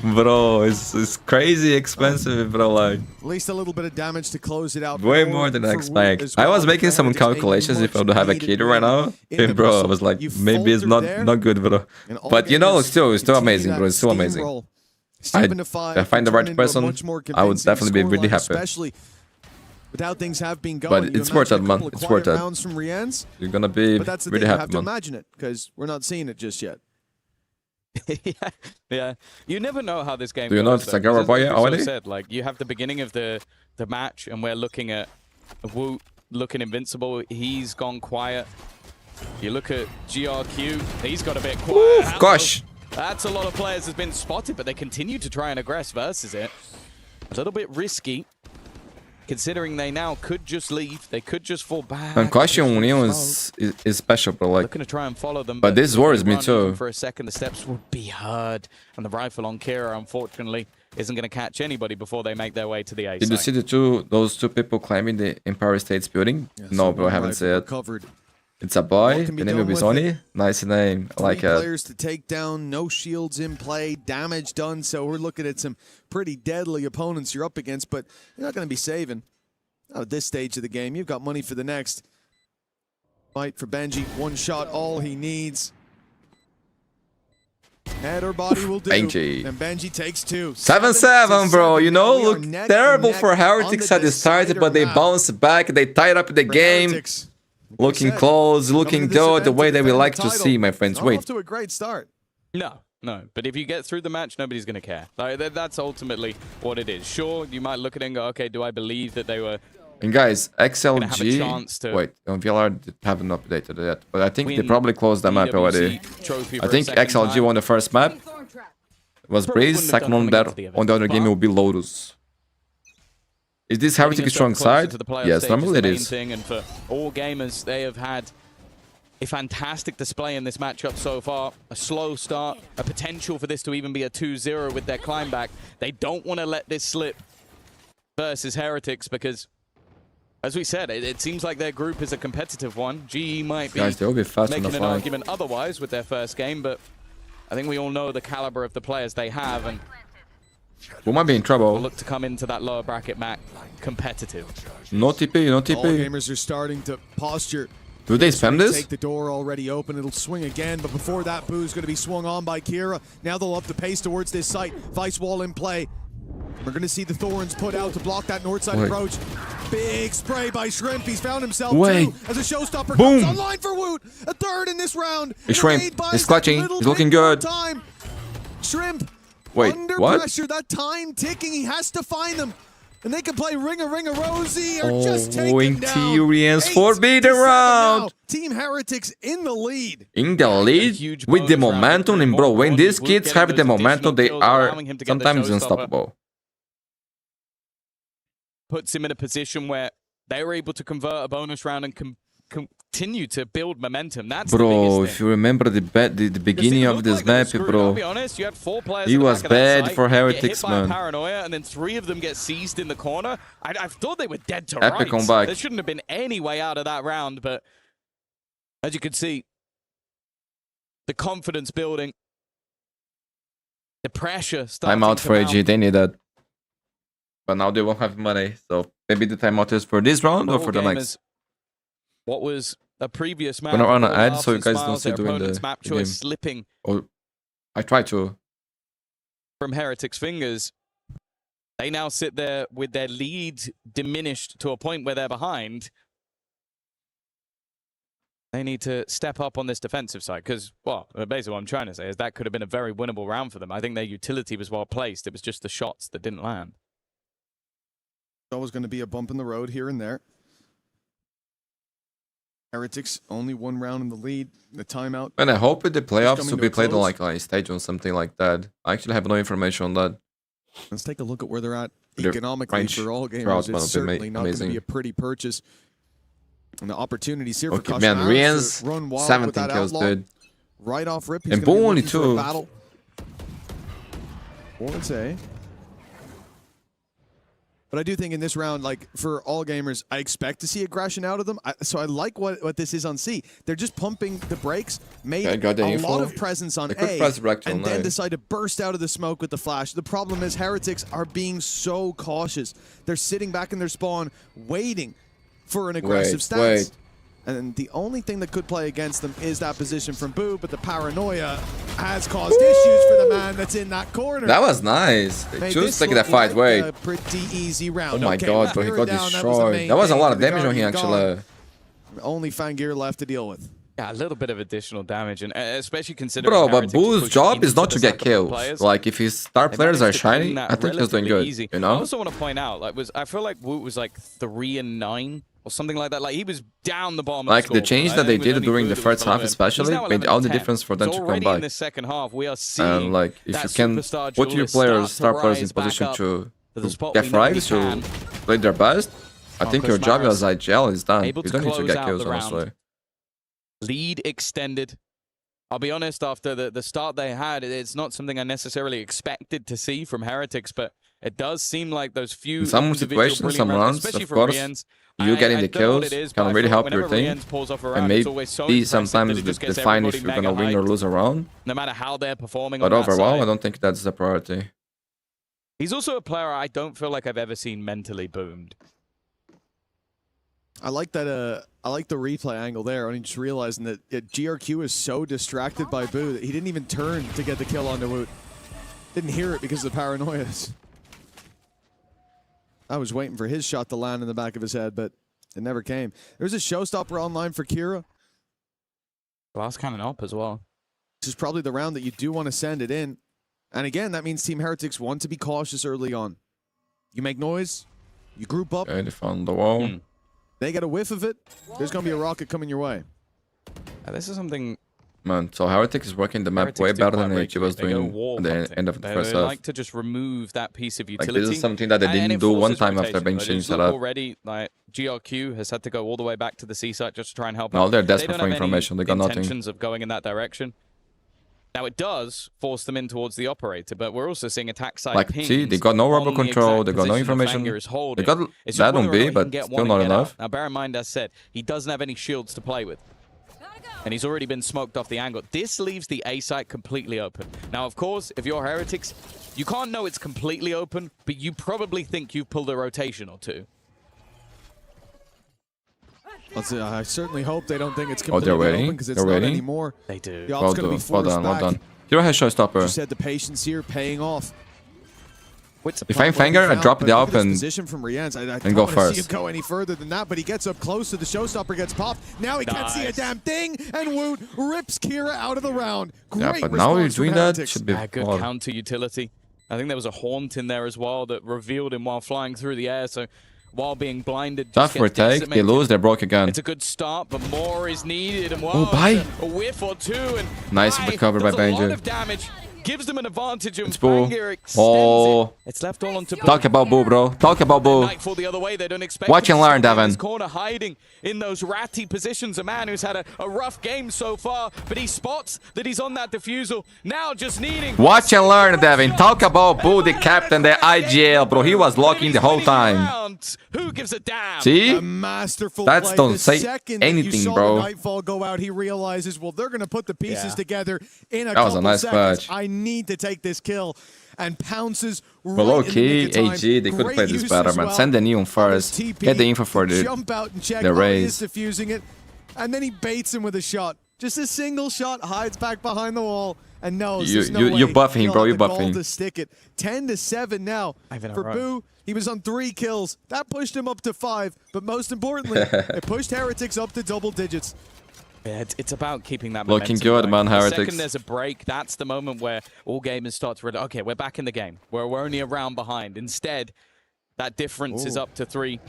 bro, it's crazy expensive, bro. Like at least a little bit of damage to close it out. Way more than I expect. I was making some calculations if I would have a kid right now, and bro, I was like, maybe it's not good, bro. But you know, it's still amazing, bro. It's still amazing. If I find the right person, I would definitely be really happy. With how things have been going, but it's worth it, man. It's worth it. You're gonna be really happy, man. You have to imagine it, because we're not seeing it just yet. yeah. You never know how this game goes. Do you know it's a Gwear boy already? Said, like, you have the beginning of the match, and we're looking at Woot looking invincible. He's gone quiet. You look at GRQ. He's got a bit quiet. Ooh, gosh. That's a lot of players have been spotted, but they continue to try and aggress versus it. A little bit risky. Considering they now could just leave, they could just fall back. And Question Union is special, bro. Like, looking to try and follow them, but this worries me too. For a second, the steps would be heard, and the rifle on Kira, unfortunately, isn't going to catch anybody before they make their way to the A. Did you see those two people climbing the Empire State's building? Yeah, no, bro, I haven't seen it. It's a boy. The name of his Oni. Nice name. I like it. Players to take down. No shields in play. Damage done. So we're looking at some pretty deadly opponents you're up against, but you're not going to be saving. Not at this stage of the game. You've got money for the next. Fight for Benji. One shot, all he needs. Head or body will do. Benji. And Benji takes 2. 7-7, bro. You know, look terrible for Heretics at the start, but they bounced back. They tied up the game. Looking close, looking good, the way that we like to see, my friends. Wait. Off to a great start. No. But if you get through the match, nobody's going to care. That's ultimately what it is. Sure, you might look at it and go, okay, do I believe that they were... And guys, XLG... Wait, VLR haven't updated it yet. But I think they probably closed that map already. I think XLG won the first map. It was Breeze. Second one that on the other game it will be Lotus. Is this Heretics' strong side? Yes, normally it is. And for all gamers, they have had a fantastic display in this matchup so far. A slow start, a potential for this to even be a 2-0 with their climb back. They don't want to let this slip versus Heretics because, as we said, it seems like their group is a competitive one. GE might be making an argument otherwise with their first game, but I think we all know the caliber of the players they have, and we might be in trouble. Look to come into that lower bracket map competitive. No TP, no TP. All gamers are starting to posture. Do they spam this? Take the door already open. It'll swing again, but before that, Boo's going to be swung on by Kira. Now they'll up the pace towards this site. Vice wall in play. We're going to see the Thorns put out to block that north side approach. Big spray by Shrimp. He's found himself too as a showstopper comes online for Woot. A third in this round. Shrimp. He's clutching. He's looking good. Shrimp. Wait, under what? pressure, that time ticking. He has to find them. And they can play Ring a Rosie or just take him down. Interiors forbidden round. Team Heretics in the lead. In the lead with the momentum. And bro, when these kids have the momentum, they are sometimes unstoppable. Puts him in a position where they were able to convert a bonus round and continue to build momentum. That's bro, if you remember the beginning of this map, bro, I'll be honest, you had 4 players it was bad for Heretics, man. Paranoia, and then 3 of them get seized in the corner. I thought they were dead to Epic comeback. There shouldn't have been any way out of that round, but as you can see, the confidence building, the pressure starting to mount. I'm out for AG, they need that. But now they won't have money, so maybe the timeout is for this round or for the next. What was a previous map? We're not on an ad, so you guys don't see doing the map choice slipping. Or I try to. From Heretics' fingers, they now sit there with their lead diminished to a point where they're behind. They need to step up on this defensive side because, well, basically what I'm trying to say is that could have been a very winnable round for them. I think their utility was well placed. It was just the shots that didn't land. Always going to be a bump in the road here and there. Heretics only 1 round in the lead. The timeout. And I hope the playoffs will be played on like a stage or something like that. I actually have no information on that. Let's take a look at where they're at economically for all gamers. It's certainly not going to be a pretty purchase. And the opportunities here for Kosh man, Rian's run wild 17 kills, dude. Right off rip. And Boom only 2. Won't say. But I do think in this round, like, for all gamers, I expect to see aggression out of them. So I like what this is on C. They're just pumping the brakes, made a lot of presence on A, and then decide to burst out of the smoke with the flash. The problem is Heretics are being so cautious. They're sitting back in their spawn, waiting for an aggressive stance. And the only thing that could play against them is that position from Boo, but the paranoia has caused issues for the man that's in that corner. That was nice. Just taking that fight. Wait. A pretty easy round. Oh my god, but he got destroyed. That was a lot of damage on him, actually. Only Fangir left to deal with. Yeah, a little bit of additional damage, and especially considering. Bro, but Boo's job is not to get kills. Like, if his star players are shining, I think he's doing good. You know? I also want to point out, like, I feel like Woot was like 3-9. Or something like that. Like, he was down the bottom. Like, the change that they did during the first half, especially, made all the difference for them to come back. In the second half, we are seeing and like, if you can put your players, star players, in position to get frags, to play their best, I think your job as IGL is done. You don't need to get kills, honestly. Lead extended. I'll be honest, after the start they had, it's not something I necessarily expected to see from Heretics, but it does seem like those few. In some situations, some rounds, of course, you getting the kills can really help your team, and maybe sometimes define if you're gonna win or lose a round. No matter how they're performing. But overall, I don't think that's the priority. He's also a player I don't feel like I've ever seen mentally boomed. I like that. I like the replay angle there. Only just realizing that GRQ is so distracted by Boo that he didn't even turn to get the kill on the Woot. Didn't hear it because of the paranoias. I was waiting for his shot to land in the back of his head, but it never came. There's a showstopper online for Kira. Glass cannon up as well. This is probably the round that you do want to send it in. And again, that means Team Heretics want to be cautious early on. You make noise, you group up. Okay, they found the wall. They get a whiff of it, there's going to be a rocket coming your way. This is something... Man, so Heretics is working the map way better than HG was doing at the end of the first half. They like to just remove that piece of utility. Like, this is something that they didn't do one time after being changed that up. Already, like, GRQ has had to go all the way back to the seaside just to try and help. No, they're desperate for information. They got nothing. Intentions of going in that direction. Now, it does force them in towards the operator, but we're also seeing attack side like, see, they got no rubber control, they got no information. They got that on B, but still not enough. Now, bear in mind, as said, he doesn't have any shields to play with. And he's already been smoked off the angle. This leaves the A site completely open. Now, of course, if you're Heretics, you can't know it's completely open, but you probably think you've pulled a rotation or two. I certainly hope they don't think it's completely open because it's not anymore. They do. The op's going to be forced back. Well done. Hero has showstopper. You said the patience here paying off. If I'm Fanger, I drop it up and go first. See him go any further than that, but he gets up close to the showstopper, gets popped. Now he can't see a damn thing, and Woot rips Kira out of the round. Great but now he's doing that. Should be good counter utility. I think there was a haunt in there as well that revealed him while flying through the air. So while being blinded, tough retake. They lose. They're broke again. It's a good start, but more is needed. And oh, bye. A whiff or two, and nice recover by Banger. A lot of damage. Gives them an advantage, and Boo. Oh, it's left all onto talk about Boo, bro. Talk about Boo. Nightfall the other way. They don't expect. Watch and learn, Devin. Corner hiding in those ratty positions. A man who's had a rough game so far, but he spots that he's on that defusal. Now just needing. Watch and learn, Devin. Talk about Boo, the captain, the IGL, bro. He was locking the whole time. Who gives a damn? See? A masterful That's play. don't say anything, bro. Nightfall go out. He realizes, well, they're going to put the pieces together in a that was a nice seconds. patch. I need to take this kill, and pounces right well, okay, AG, they could play this better, man. Send the neon first, get the info for the raise. Diffusing it, and then he baits him with a shot. Just a single shot, hides back behind the wall, and knows you're buffing, bro. You're buffing. To stick it. 10-7 now for Boo. He was on 3 kills. That pushed him up to 5, but most importantly, it pushed Heretics up to double digits. Yeah, it's about keeping that looking good, man, Heretics. The second there's a break, that's the moment where all gamers start to realize, okay, we're back in the game. We're only a round behind. Instead, that difference is up to 3.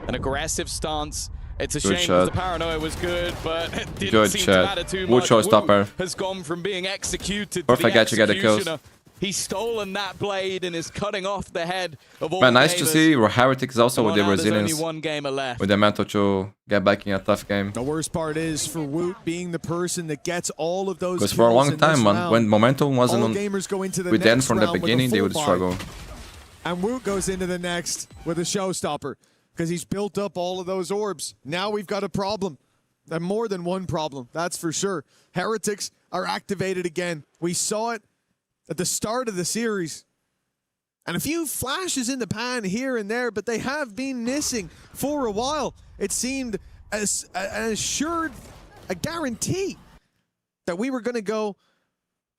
An aggressive stance. It's a shame because the paranoia was good, but it didn't seem to matter too much. Showstopper Has gone from being executed to the executioner. He's stolen that blade and is cutting off the head of all man, nice gamers. to see Heretics also with the resilience. Only one gamer left. With the mental to get back in a tough game. The worst part is for Woot being the person that gets all of those. Because for a long time, man, when momentum wasn't on with them from the beginning, they would struggle. And Woot goes into the next with a showstopper because he's built up all of those orbs. Now we've got a problem. And more than one problem, that's for sure. Heretics are activated again. We saw it at the start of the series. And a few flashes in the pan here and there, but they have been missing for a while. It seemed as an assured, a guarantee that we were going to go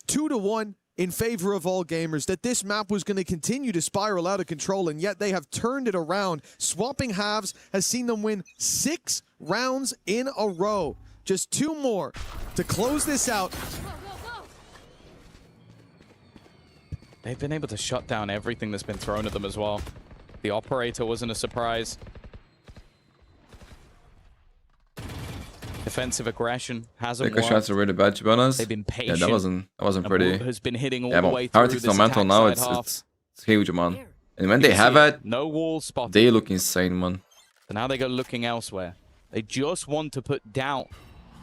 2-1 in favor of all gamers, that this map was going to continue to spiral out of control, and yet they have turned it around. Swapping halves has seen them win 6 rounds in a row. Just 2 more to close this out. They've been able to shut down everything that's been thrown at them as well. The operator wasn't a surprise. Defensive aggression hasn't worked. Shots are really bad, to be honest. They've been patient. Yeah, that wasn't pretty. Has been hitting all the way through Heretics momentum now, it's huge, man. And when they have it, no wall spotted. They look insane, man. So now they go looking elsewhere. They just want to put doubt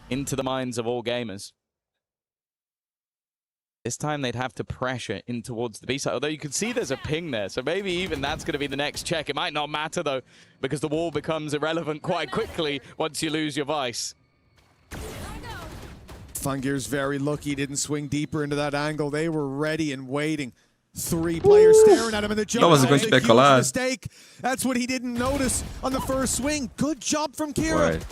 into the minds of all gamers. This time they'd have to pressure in towards the B side. Although you can see there's a ping there, so maybe even that's going to be the next check. It might not matter, though, because the wall becomes irrelevant quite quickly once you lose your vice. Fungear's very lucky, didn't swing deeper into that angle. They were ready and waiting. Three players staring at him in the jump. That was going to be a collab. Mistake. That's what he didn't notice on the first swing. Good job from Kira. Right.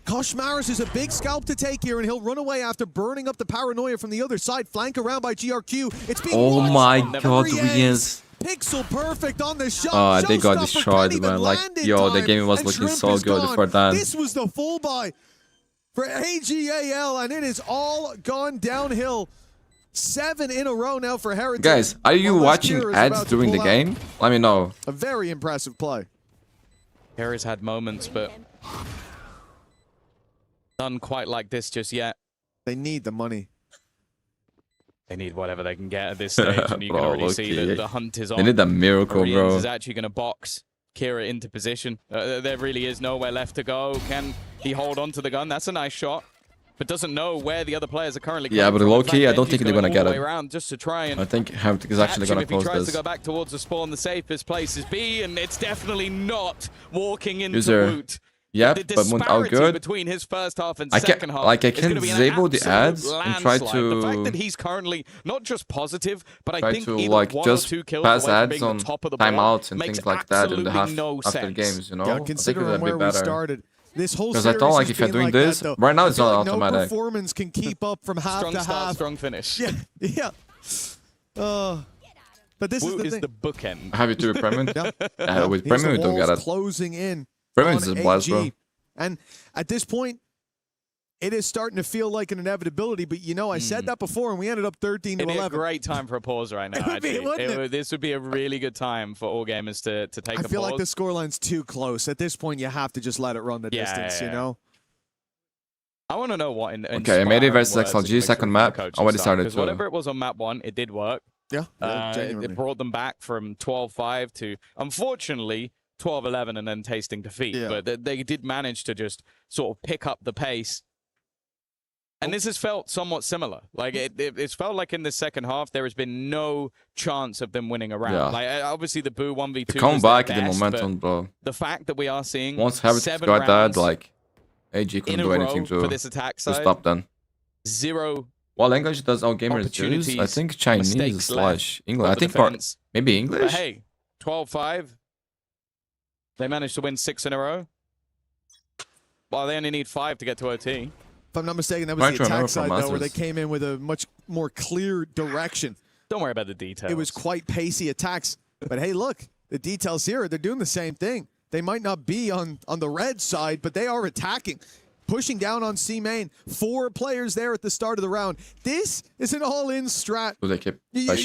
Koshmaris is a big scalp to take here, and he'll run away after burning up the paranoia from the other side. Flank around by GRQ. It's being oh my god, Rians. Pixel perfect on the shot. Oh, they got destroyed, man. Like, yo, the game was looking so good before that. This was the full buy for AGAL, and it is all gone downhill. 7 in a row now for Heritage. Guys, are you watching ads during the game? Let me know. A very impressive play. Harry's had moments, but none quite like this just yet. They need the money. They need whatever they can get at this stage, and you can already see that the hunt is on. They need a miracle, bro. Is actually going to box Kira into position. There really is nowhere left to go. Can he hold on to the gun? That's a nice shot. But doesn't know where the other players are currently. Yeah, but low-key, I don't think they're gonna get it. Around just to try and I think Heritage is actually gonna close this. If he tries this. to go back towards the spawn, the safest place is B, and it's definitely not walking into User. Woot. Yep, but Mundi all good. Between his first half and second half, I can disable the ads and try to. The fact that he's currently not just positive, but I think to like just pass ads on timeouts and things like that in the half after games. You know, yeah, considering where we started. This whole because I thought like if you're doing this right now, it's not automatic. No performance can keep up from half to half. Strong finish. Yeah, yeah. But this Woot is the bookend. Have you do a premium? Yeah, with premium, we don't get it. Closing in. Premium is a blast, bro. And at this point, it is starting to feel like an inevitability. But you know, I said that before, and we ended up 13 to 11. It'd be a great time for a pause right now. This would be a really good time for all gamers to take a pause. I feel like the scoreline's too close. At this point, you have to just let it run the distance. You know. I want to know what. Okay, MIBR versus XLG, second map. Already started. Because whatever it was on map 1, it did work. Yeah, it brought them back from 12-5 to, unfortunately, 12-11 and then tasting defeat. Yeah. But they did manage to just sort of pick up the pace. And this has felt somewhat similar. Like it's felt like in the second half there has been no chance of them winning a round. Yeah. Like obviously the Boo 1v2 come back in the momentum, bro. The fact that we are seeing once Heritage got that, like AG couldn't do anything to stop them. Zero. What language does our gamers use? I think Chinese slash English. I think for maybe English. But hey, 12-5. They managed to win 6 in a row. Well, they only need 5 to get to OT. If I'm not mistaken, that was the attack side, though, where they came in with a much more clear direction. Don't worry about the details. It was quite pacey attacks. But hey, look, the details here, they're doing the same thing. They might not be on the red side, but they are attacking. Pushing down on C main. 4 players there at the start of the round. This is an all-in strat.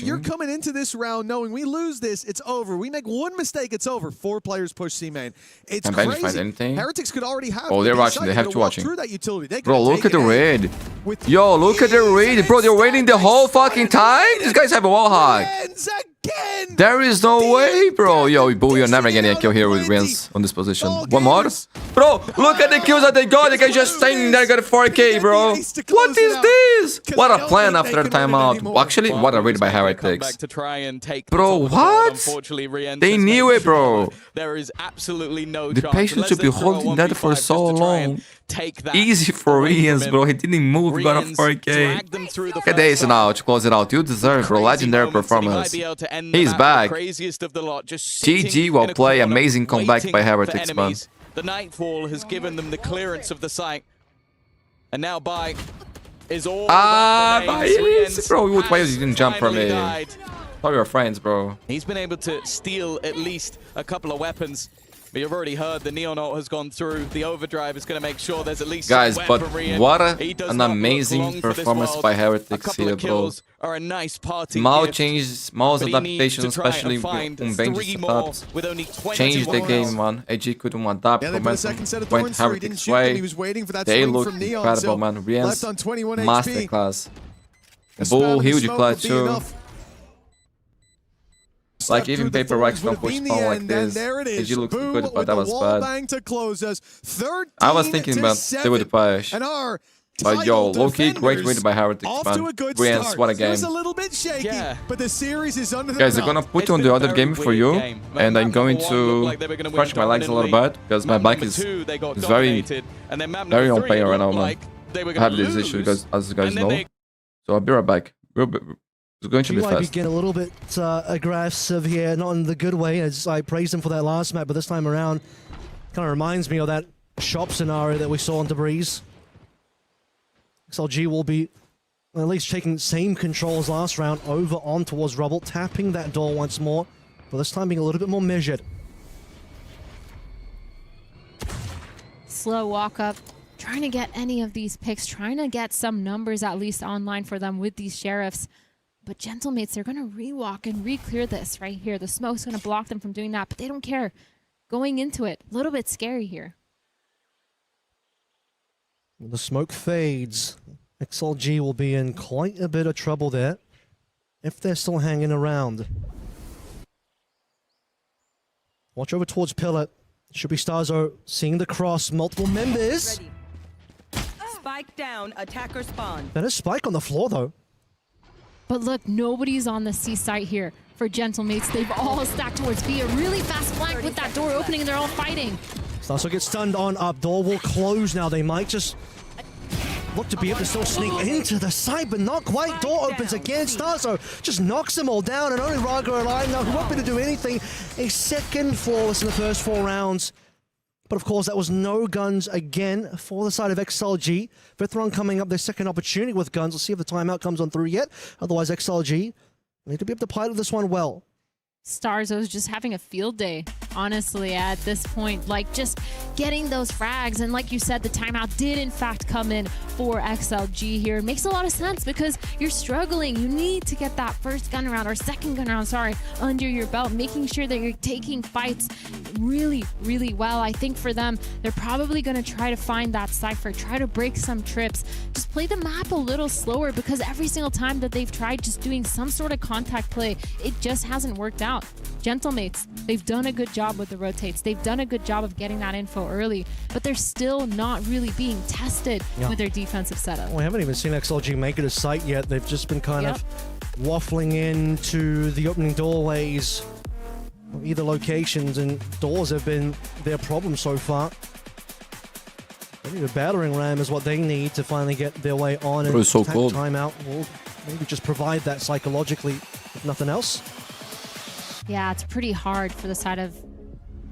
You're coming into this round knowing we lose this, it's over. We make one mistake, it's over. 4 players push C main. It's crazy. Find anything? Heretics could already have. Oh, they're watching. They have to watch through that utility. Bro, look at the raid. Yo, look at the raid, bro. They're waiting the whole fucking time. These guys have a wall hog. There is no way, bro. Yo, Boo, you're never getting a kill here with Rins on this position. One more? Bro, look at the kills that they got. The guy just standing there, got a 4K, bro. What is this? What a plan after the timeout. Actually, what a raid by Heretics. Bro, what? They knew it, bro. There is absolutely no the patience to be holding that for so long. Easy for Rians, bro. He didn't move, got a 4K. Look at this now to close it out. You deserve, bro. Legendary performance. He's back. GG will play. Amazing comeback by Heretics, man. The Nightfall has given them the clearance of the site. And now Bike is all bro, why you didn't jump for me? Thought we were friends, bro. He's been able to steal at least a couple of weapons. But you've already heard the Neon ult has gone through. The overdrive is going to make sure there's at least guys, but what an amazing performance by Heretics here, bro. Are a nice party Mau's adaptation, especially on Benji's setups, changed the game, man. AG couldn't adapt, went Heretics' way. They look incredible, man. Rian's masterclass. Bull, huge clutch too. Like even Paper Rex don't push spawn like this. AG looks good, but that was bad. I was thinking about they would push. But yo, low-key, great win by Heretics, man. Rians, what a game. Guys, I'm gonna put on the other game for you, and I'm going to crush my legs a little bit, because my bike is very on pain right now, man. I have this issue, as you guys know. So I'll be right back. It's going to be fast. Get a little bit aggressive here, not in the good way, as I praised him for that last map, but this time around, kind of reminds me of that shop scenario that we saw on Debris. XLG will be at least taking the same control as last round over on towards Rubble, tapping that door once more, but this time being a little bit more measured. Slow walk up, trying to get any of these picks, trying to get some numbers at least online for them with these sheriffs. But Gentlemates, they're going to re-walk and re-clear this right here. The smoke's going to block them from doing that, but they don't care. Going into it, a little bit scary here. The smoke fades. XLG will be in quite a bit of trouble there if they're still hanging around. Watch over towards Pillar. Should be Starzo seeing the cross. Multiple members. Ready. Spike down. Attacker spawn. That is Spike on the floor, though. But look, nobody's on the C site here for Gentlemates. They've all stacked towards B. A really fast flank with that door opening, and they're all fighting. Starzo gets stunned on up. Door will close now. They might just look to be able to still sneak into the side, but not quite. Door opens again. Starzo just knocks them all down, and only Raga alive now, who won't be able to do anything. A second flawless in the first 4 rounds. But of course, that was no guns again for the side of XLG. Vithron coming up their second opportunity with guns. We'll see if the timeout comes on through yet. Otherwise, XLG need to be able to pilot this one well. Starzo's just having a field day, honestly, at this point. Like, just getting those frags. And like you said, the timeout did, in fact, come in for XLG here. It makes a lot of sense because you're struggling. You need to get that first gun round, or second gun round, sorry, under your belt, making sure that you're taking fights really, really well. I think for them, they're probably going to try to find that cipher, try to break some trips, just play the map a little slower, because every single time that they've tried just doing some sort of contact play, it just hasn't worked out. Gentlemates, they've done a good job with the rotates. They've done a good job of getting that info early, but they're still not really being tested with their defensive setup. We haven't even seen XLG make it a site yet. They've just been kind of waffling into the opening doorways of either locations, and doors have been their problem so far. Maybe a battering ram is what they need to finally get their way on, and so cool. Timeout will maybe just provide that psychologically, if nothing else. Yeah, it's pretty hard for the side of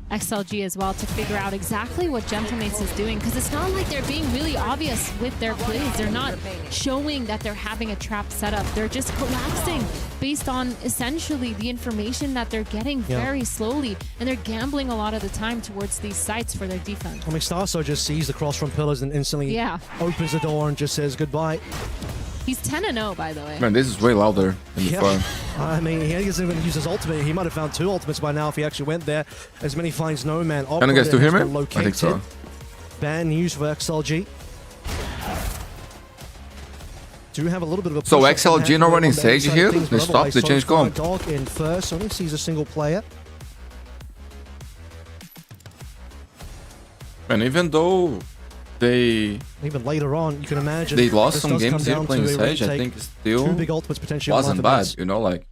XLG as well to figure out exactly what Gentlemates is doing, because it's not like they're being really obvious with their plays. They're not showing that they're having a trap setup. They're just collapsing based on essentially the information that they're getting very slowly, and they're gambling a lot of the time towards these sites for their defense. I mean, Starzo just sees the cross from pillars and instantly opens the door and just says goodbye. He's 10-0, by the way. Man, this is way louder than before. I mean, he doesn't even use his ultimate. He might have found 2 ultimates by now if he actually went there. As many finds no man. Can you guys still hear me? I think so. Bad news for XLG. Do have a little bit of a so XLG not running Sage here? They stopped, they changed comp. Dog in first, only sees a single player. And even though even later on, you can imagine they lost some games here playing Sage, I think still 2 big ultimates potentially wasn't bad, you know, like.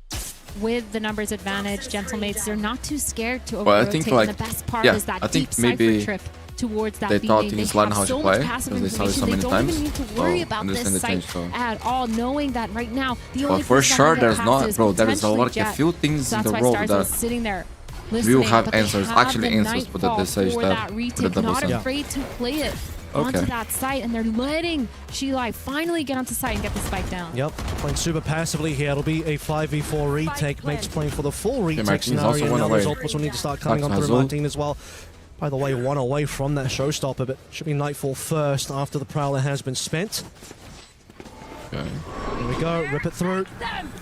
With the numbers advantage, Gentlemates, they're not too scared to over-rotate, like, and the best part is that deep cipher trip towards that they thought they he's learned how to play passive because they saw it so many times. They don't even need to worry about this site at all, knowing that right now the only for sure there's not, bro, there is a few things in the world that sitting there will have answers, actually answers for the Sage that for the double not afraid to play it onto that site, and they're letting Sheila finally get onto site and get the spike down. Yep, playing super passively here. It'll be a 5v4 retake. Mates playing for the full retake scenario. Now the results will need to start coming on through Martin as well. By the way, 1 away from that showstopper, but should be Nightfall first after the Prowler has been spent. Okay. Here we go, rip it through.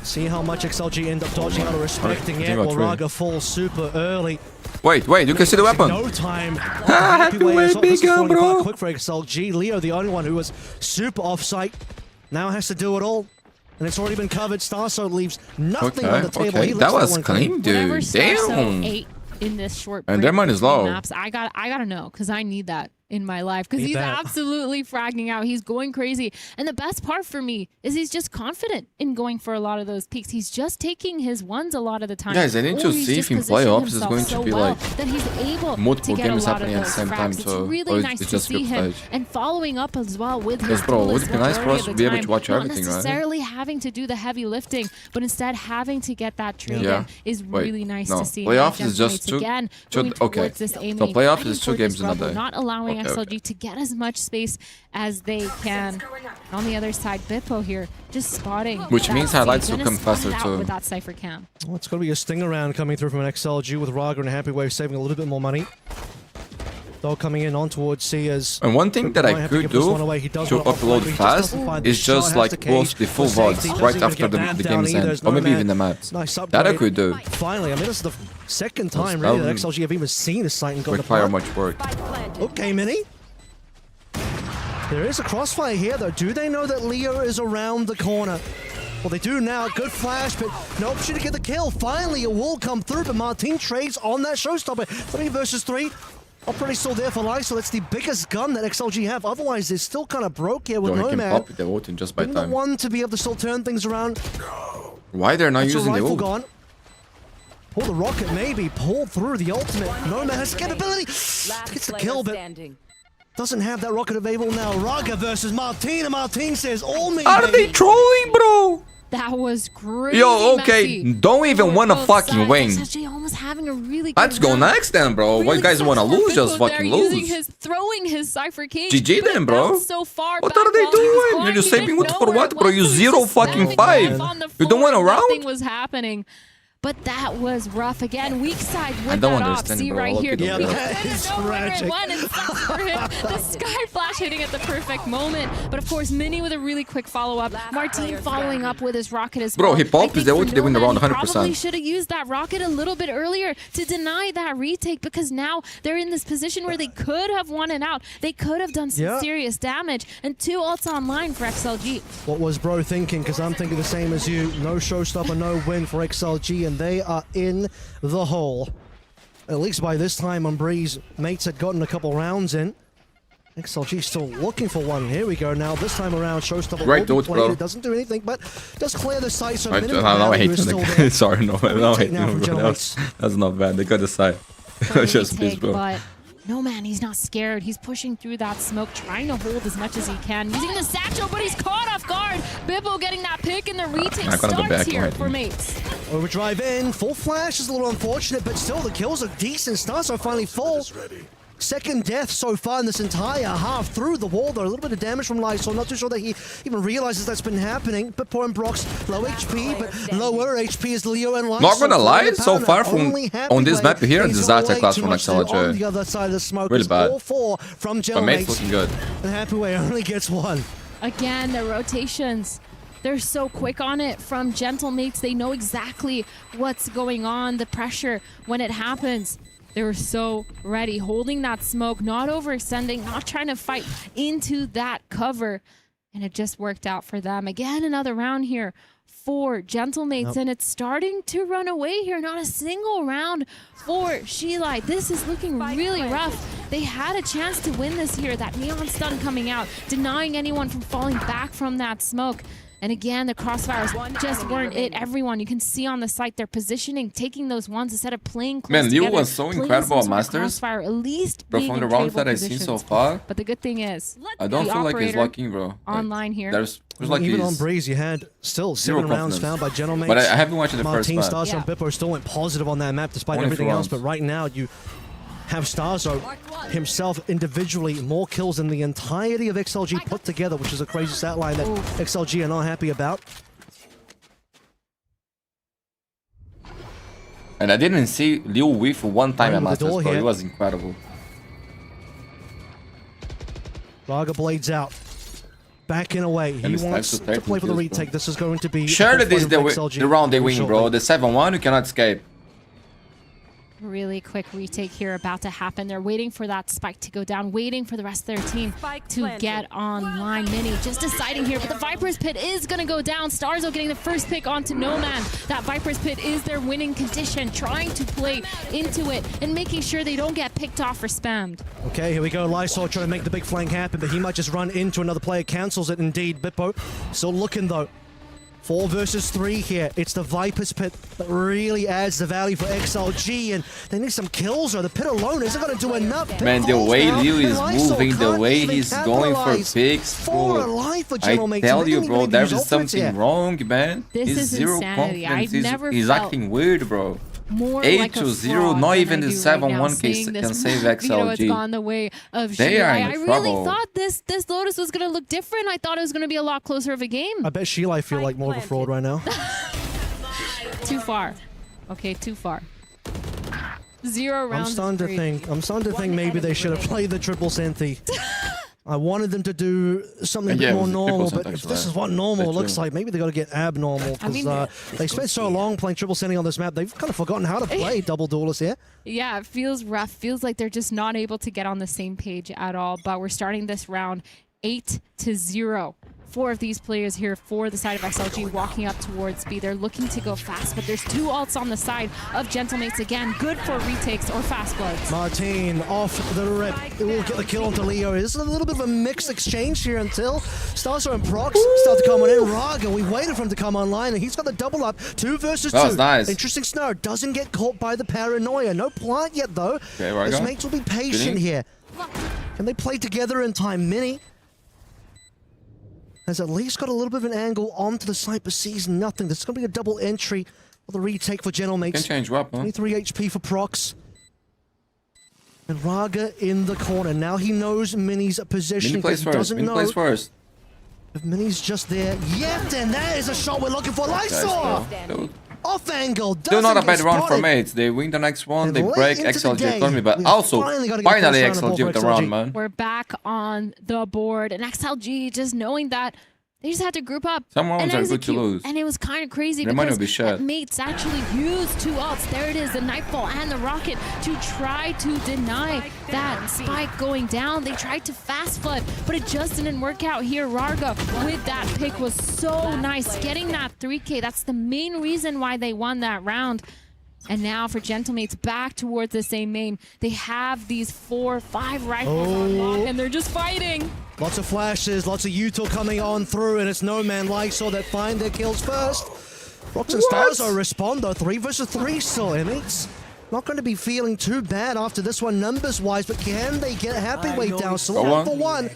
See how much XLG end up dodging out of respecting it. Raga falls super early. Wait, you can see the weapon. No time. Happy way big gun, bro. Quick for XLG. Leo, the only one who was super off-site, now has to do it all. And it's already been covered. Starzo leaves nothing on the table. Okay, that was clean, dude. Damn. In this short and their money is low. Maps, I gotta know, because I need that. in my life because he's absolutely fragging out. He's going crazy. And the best part for me is he's just confident in going for a lot of those peaks. He's just taking his ones a lot of the time. Guys, I need to see if in playoffs is going to be like that he's able multiple to get games a lot happening of at the same frags. time. So it's really nice to see him and following up as well with his bro, it would be nice for us to be able time, to watch everything, not necessarily having to do the heavy lifting, but instead having to get that trade in is really nice to see. Playoffs is just two. Okay, so playoffs is 2 games in a day. Not allowing XLG to get as much space as they can. On the other side, Bippo here just spotting. Which means highlights will come faster too. With that Cypher cam. Well, it's going to be a stinger round coming through from an XLG with Raga and a Happy Wave saving a little bit more money. Though coming in on towards C as... And one thing that I could do to upload fast is just like post the full VODs right after the game's end. Or maybe even the maps. That I could do. Finally, I mean, this is the second time really that XLG have even seen a site and got require much work. Okay, Mini. There is a crossfire here though. Do they know that Leo is around the corner? Well, they do now. Good flash, but no option to get the kill. Finally, a wall come through, but Martin trades on that showstopper. 3 versus 3. Already still there for life, so that's the biggest gun that XLG have. Otherwise, they're still kind of broke here with Nomad. The ult in just by time. The one to be able to still turn things around. Why they're not using the ult? Gone. Pull the rocket, maybe. Pull through the ultimate. Nomad has capability. Gets the kill, but doesn't have that rocket available now. Raga versus Martin, and Martin says, all me. Are they trolling, bro? That was crazy. Yo, okay, don't even want to fucking win. Almost having a really Let's go next then, bro. What you guys want to lose? Just fucking lose. Throwing his Cypher King. GG then, bro. So far what are they doing? You're just saving wood for what, bro? You 0-5. You don't want a round? Nothing was happening. But that was rough again. Weak side with I don't that off. understand, See bro. right here. Yeah, that is tragic. The Sky Flash hitting at the perfect moment. But of course, Mini with a really quick follow-up. Martin following up with his rocket as well. Bro, he popped his ult, they win the round 100%. Probably should have used that rocket a little bit earlier to deny that retake because now they're in this position where they could have won it out. They could have done some serious damage. And 2 ults online for XLG. What was bro thinking? Because I'm thinking the same as you. No showstopper, no win for XLG. And they are in the hole. At least by this time, Umbree's mates had gotten a couple rounds in. XLG still looking for one. Here we go now. This time around, showstopper right ult, bro. It doesn't do anything, but does clear the site. So I hate him. Sorry, no, I hate him, bro. That's not bad. They got the site. Just this, bro. But no, man, he's not scared. He's pushing through that smoke, trying to hold as much as he can. Using the satchel, but he's caught off guard. Bibbo getting that pick, and the retake starts here for mates. Overdrive in. Full flash is a little unfortunate, but still the kills are decent. Stars are finally full. Second death so far in this entire half through the wall, though. A little bit of damage from Lysol. Not too sure that he even realizes that's been happening. But poor Brox, low HP, but lower HP is Leo and Lysol. Not gonna lie, so far from on this map here, disaster class from XLG. On the other side of the smoke, really bad. All 4 from But mate's looking good. And Happy Way only gets 1. Again, the rotations. They're so quick on it from Gentlemates. They know exactly what's going on, the pressure when it happens. They were so ready, holding that smoke, not overextending, not trying to fight into that cover. And it just worked out for them. Again, another round here for Gentlemates, and it's starting to run away here. Not a single round for Sheelite. This is looking really rough. They had a chance to win this here. That neon stun coming out, denying anyone from falling back from that smoke. And again, the crossfires just weren't it. Everyone, you can see on the site, they're positioning, taking those ones instead of playing close together. Man, Leo was so incredible at Masters. At least bro, from the rounds that I've seen so far. But the good thing is, I don't feel like he's locking, bro. Online here. There's like even on Breeze, you had still 7 rounds found by Gentlemates. But I haven't watched the first map. Stars and Bippo still went positive on that map despite everything else. But right now, you have Starzo himself individually more kills than the entirety of XLG put together, which is a crazy stat line that XLG are not happy about. And I didn't see Leo whiff one time at Masters, bro. It was incredible. Raga blades out. Backing away. He wants to play for the retake. This is going to be... Surely this is the round they win, bro. The 7-1, you cannot escape. Really quick retake here about to happen. They're waiting for that spike to go down, waiting for the rest of their team to get online. Mini just deciding here, but the Viper's Pit is going to go down. Starzo getting the first pick onto No Man. That Viper's Pit is their winning condition, trying to play into it and making sure they don't get picked off or spammed. Okay, here we go. Lysol trying to make the big flank happen, but he might just run into another player. Cancels it indeed. Bippo still looking though. 4 versus 3 here. It's the Viper's Pit that really adds the value for XLG, and they need some kills, or the pit alone isn't going to do enough. Man, the way Liu is moving, the way he's going for picks, bro. I tell you, bro, there's something wrong, man. This is zero insanity. confidence. He's acting weird, bro. More 8-0, not even the 7-1 can save XLG. You know, it's gone the way of They are in I trouble. really thought this Lotus was going to look different. I thought it was going to be a lot closer of a game. I bet Sheila feel like more of a fraud right now. Too far. Okay, too far. 0 rounds. I'm starting to think maybe they should have played the triple Cynthia. I wanted them to do something a bit more normal, but if this is what normal looks like, maybe they got to get abnormal, because they spent so long playing triple Cynthia on this map, they've kind of forgotten how to play double duelist here. Yeah, it feels rough. Feels like they're just not able to get on the same page at all, but we're starting this round 8-0. 4 of these players here for the side of XLG walking up towards B. They're looking to go fast, but there's 2 ults on the side of Gentlemates again. Good for retakes or fast bloods. Martin off the rip. It will get the kill onto Leo. It's a little bit of a mixed exchange here until Starso and Prox start to come on in. Raga, we waited for him to come online, and he's got the double up. 2 versus 2. That was nice. Interesting snare. Doesn't get caught by the paranoia. No plant yet, though. Okay, His mates will be patient here. Can they play together in time? Mini has at least got a little bit of an angle onto the site, but sees nothing. This is going to be a double entry for the retake for Gentlemates. Can change weapon. 23 HP for Prox. And Raga in the corner. Now he knows Mini's position. Mini plays first. Mini plays first. If Mini's just there yet, and that is a shot we're looking for. Lysol! Off angle. Still not a bad round for mates. They win the next one. They break XLG economy, but also finally XLG with the round, man. We're back on the board, and XLG just knowing that they just had to group up Some rounds and are good to lose. And it was kind of crazy They might because not be shot. mates actually used 2 ults. There it is, the Nightfall and the Rocket to try to deny that spike going down. They tried to fast flood, but it just didn't work out here. Raga with that pick was so nice. Getting that 3K, that's the main reason why they won that round. And now for Gentlemates back towards the same main. They have these 4, 5 rifles on lock, and they're just fighting. Lots of flashes, lots of util coming on through, and it's No Man Lysol that find their kills first. Prox and Starzo respond though, 3 versus 3 still, Emmets. Not going to be feeling too bad after this one numbers-wise, but can they get happy weight down? So 1 for 1.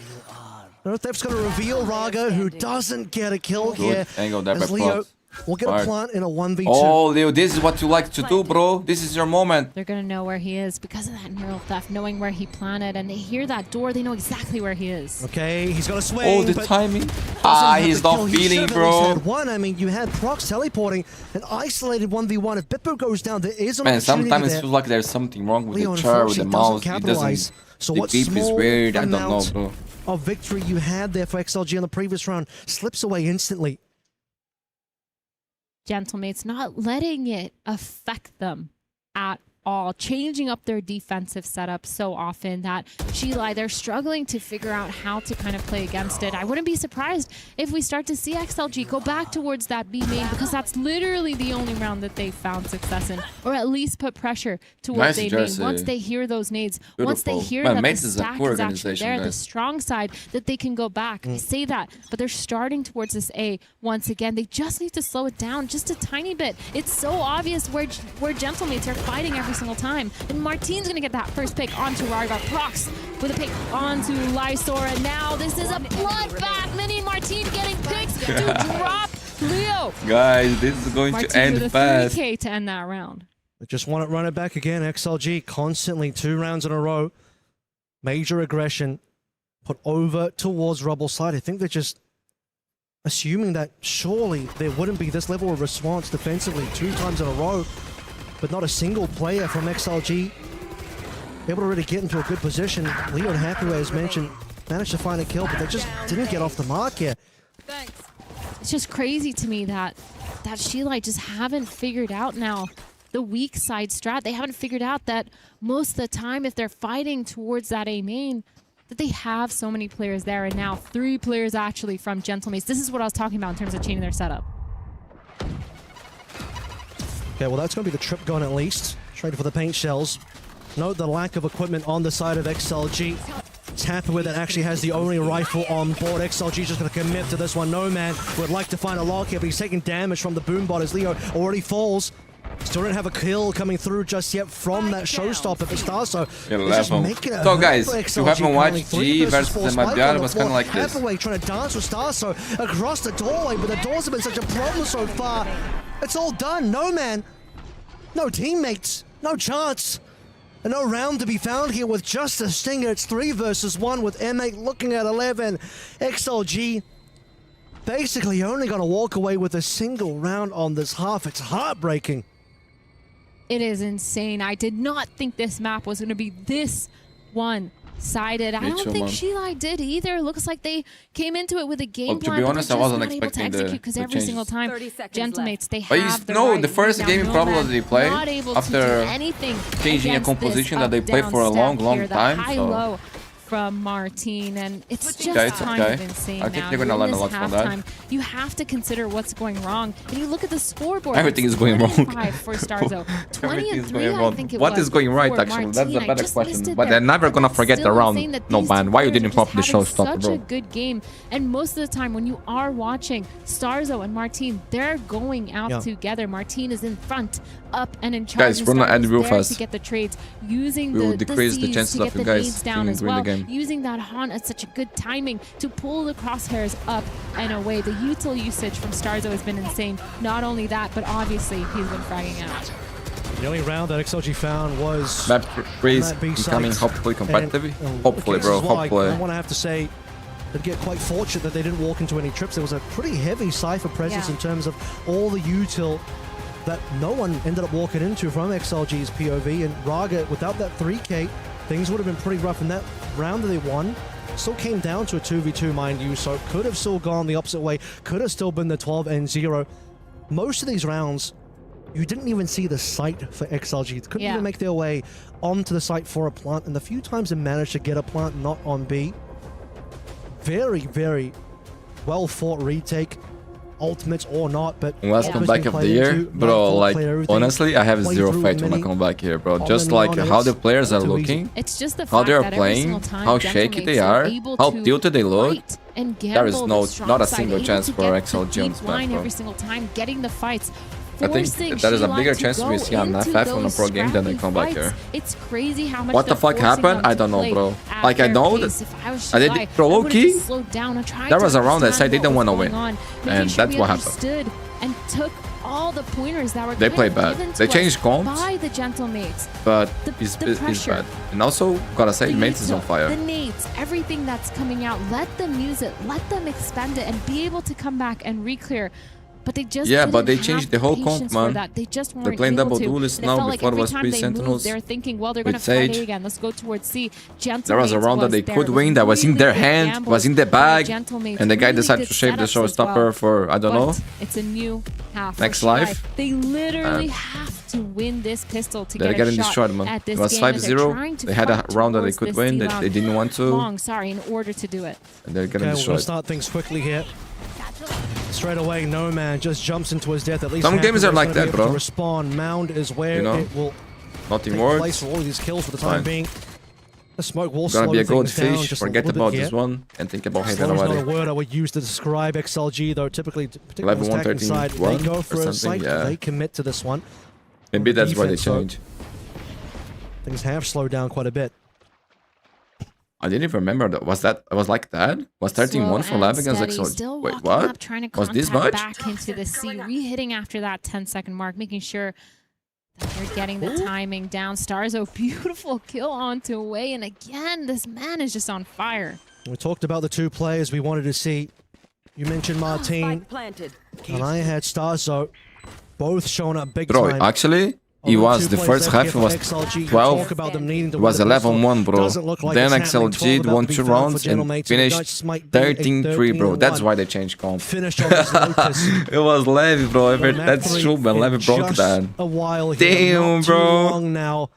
Earththef's going to reveal Raga, who doesn't get a kill here. Angle there by Leo Prox. will get a plant in a 1v2. Oh, Leo, this is what you like to do, bro. This is your moment. They're going to know where he is because of that neural theft, knowing where he planted, and they hear that door, they know exactly where he is. Okay, he's got a swing. Oh, the timing. He's not feeling, bro. I mean, you had Prox teleporting an isolated 1v1. If Bippo goes down, there is an opportunity sometimes there. it feels like there's something wrong with Leo, the chair, with the mouse. Capitalize. So the what beep is weird. I don't know, amount bro. of victory you had there for XLG on the previous round slips away instantly. Gentlemates not letting it affect them at all, changing up their defensive setup so often that Sheila, they're struggling to figure out how to kind of play against it. I wouldn't be surprised if we start to see XLG go back towards that B main, because that's literally the only round that they found success in, or at least put pressure towards A main. Once they hear those nades, once they hear that the stack is actually there, the strong side, that they can go back. I say that, but they're starting towards this A once again. They just need to slow it down just a tiny bit. It's so obvious where Gentlemates are fighting every single time. And Martin's going to get that first pick onto Raga. Prox with a pick onto Lysor. And now this is a bloodbath. Mini Martin getting picks to drop Leo. Guys, this is going to end with a fast. 3K to end that round. They just want to run it back again. XLG constantly 2 rounds in a row. Major aggression put over towards Rubble side. I think they're just assuming that surely there wouldn't be this level of response defensively 2 times in a row. But not a single player from XLG able to really get into a good position. Leo and Happyway, as mentioned, managed to find a kill, but they just didn't get off the mark here. It's just crazy to me that Sheila just haven't figured out now the weak side strat. They haven't figured out that most of the time, if they're fighting towards that A main, that they have so many players there, and now 3 players actually from Gentlemates. This is what I was talking about in terms of chaining their setup. Okay, well, that's going to be the trip gun at least. Straight for the paint shells. Note the lack of equipment on the side of XLG. Tapper with it actually has the only rifle on board. XLG just going to commit to this one. No Man would like to find a lock here, but he's taking damage from the boombot as Leo already falls. Still don't have a kill coming through just yet from that showstopper for Starso. So guys, if you haven't watched G versus MIBR, it was kind of like this. Hathaway trying to dance with Starso across the doorway, but the doors have been such a problem so far. It's all done. No Man, no teammates, no chance. And no round to be found here with just a stinger. It's 3 versus 1 with M8 looking at 11. XLG basically only going to walk away with a single round on this half. It's heartbreaking. It is insane. I did not think this map was going to be this one-sided. I don't think Sheila did either. Looks like they came into it with a game plan. To be honest, I wasn't expecting the because every single time, Gentlemates, they but have the first gaming problem that they play after changing a composition that they play for a long time. So. From Martin, and it's just kind of insane. I think they're going to learn a lot from that. You have to consider what's going wrong. And you look at the scoreboard. Everything is going wrong. For Starzo. 20 and 3, I think it what is going right, actually? That's a better question. But they're never going to forget the round. No, man. Why you didn't pop the showstopper, bro? Such a good game. And most of the time, when you are watching Starzo and Martin, they're going out together. Martin is in front, up, and in charge. Guys, we're not ending real fast. To get the trades, using we will decrease the chances of you guys down as well. The game. Using that haunt at such a good timing to pull the crosshairs up and away. The util usage from Starzo has been insane. Not only that, but obviously he's been fragging out. The only round that XLG found was map 3 is becoming hopefully competitive. Hopefully, bro. Hopefully. I want to have to say they'd get quite fortunate that they didn't walk into any trips. There was a pretty heavy Cypher presence in terms of all the util that no one ended up walking into from XLG's POV, and Raga, without that 3K, things would have been pretty rough. In that round that they won, still came down to a 2v2, mind you, so could have still gone the opposite way, could have still been the 12-0. Most of these rounds, you didn't even see the site for XLG. They couldn't even make their way onto the site for a plant, and the few times they managed to get a plant not on B, very, very well-fought retake. Ultimates or not, but last comeback of the year, bro. Like honestly, I have zero faith in my comeback here, bro. Just like how the players are looking, it's just the how they are playing, how shaky they are, how tilted they look. There is not a single chance for XLG on this map, bro. Every single time, getting the fights. I think that is a bigger chance we see on FF on a pro game than they come back here. It's crazy how much what the fuck happened? I don't know, bro. Like I know that I did pro low-key. There was a round that said they didn't want to win, and that's what happened. And took all the pointers that were they played bad. They changed comps, by the Gentlemates, but it's bad. And also, gotta say, Mates is on fire. The nades, everything that's coming out, let them use it, let them expend it, and be able to come back and re-clear. But they just but they changed the whole comp, man. They just weren't They're playing double able duelists now. Before it was 3 Sentinels. They're thinking, well, they're going to fight A again. Let's go towards C. There was a round that they could win that was in their hand, was in the bag, and the guy decided to shave the showstopper for, I don't know. It's a new half. Next life. They literally have to win this pistol to get a shot at this game. It was 5-0. They had a round that they could win. They didn't want to. In order to do it. And they're getting destroyed. We'll start things quickly here. Straight away, No Man just jumps into his death. At least some games are like that, bro. Respawn Mound is where it will nothing works. Place for all of these kills for the time being. The smoke will slow gonna be a goldfish. Just forget about this one and think about Hayden Slow is not a word I would use to describe XLG, though. Typically, particularly on the attacking side, they go for a site. They commit to this one. Maybe that's why they change. Things have slowed down quite a bit. I didn't even remember that. Was like that? Was 13-1 for lab against XLG? Wait, what? Was this much? Back into the C, re-hitting after that 10-second mark, making sure that they're getting the timing down. Starzo, beautiful kill onto away, and again, this man is just on fire. We talked about the 2 players we wanted to see. You mentioned Martin, and I had Starzo, both showing up big time. Actually, It was the first half. It was 12. It was 11-1, bro. Then XLG won 2 rounds and finished 13-3, bro. That's why they changed comp. It was Levy, bro. That's true, man. Levy broke that. Damn, bro.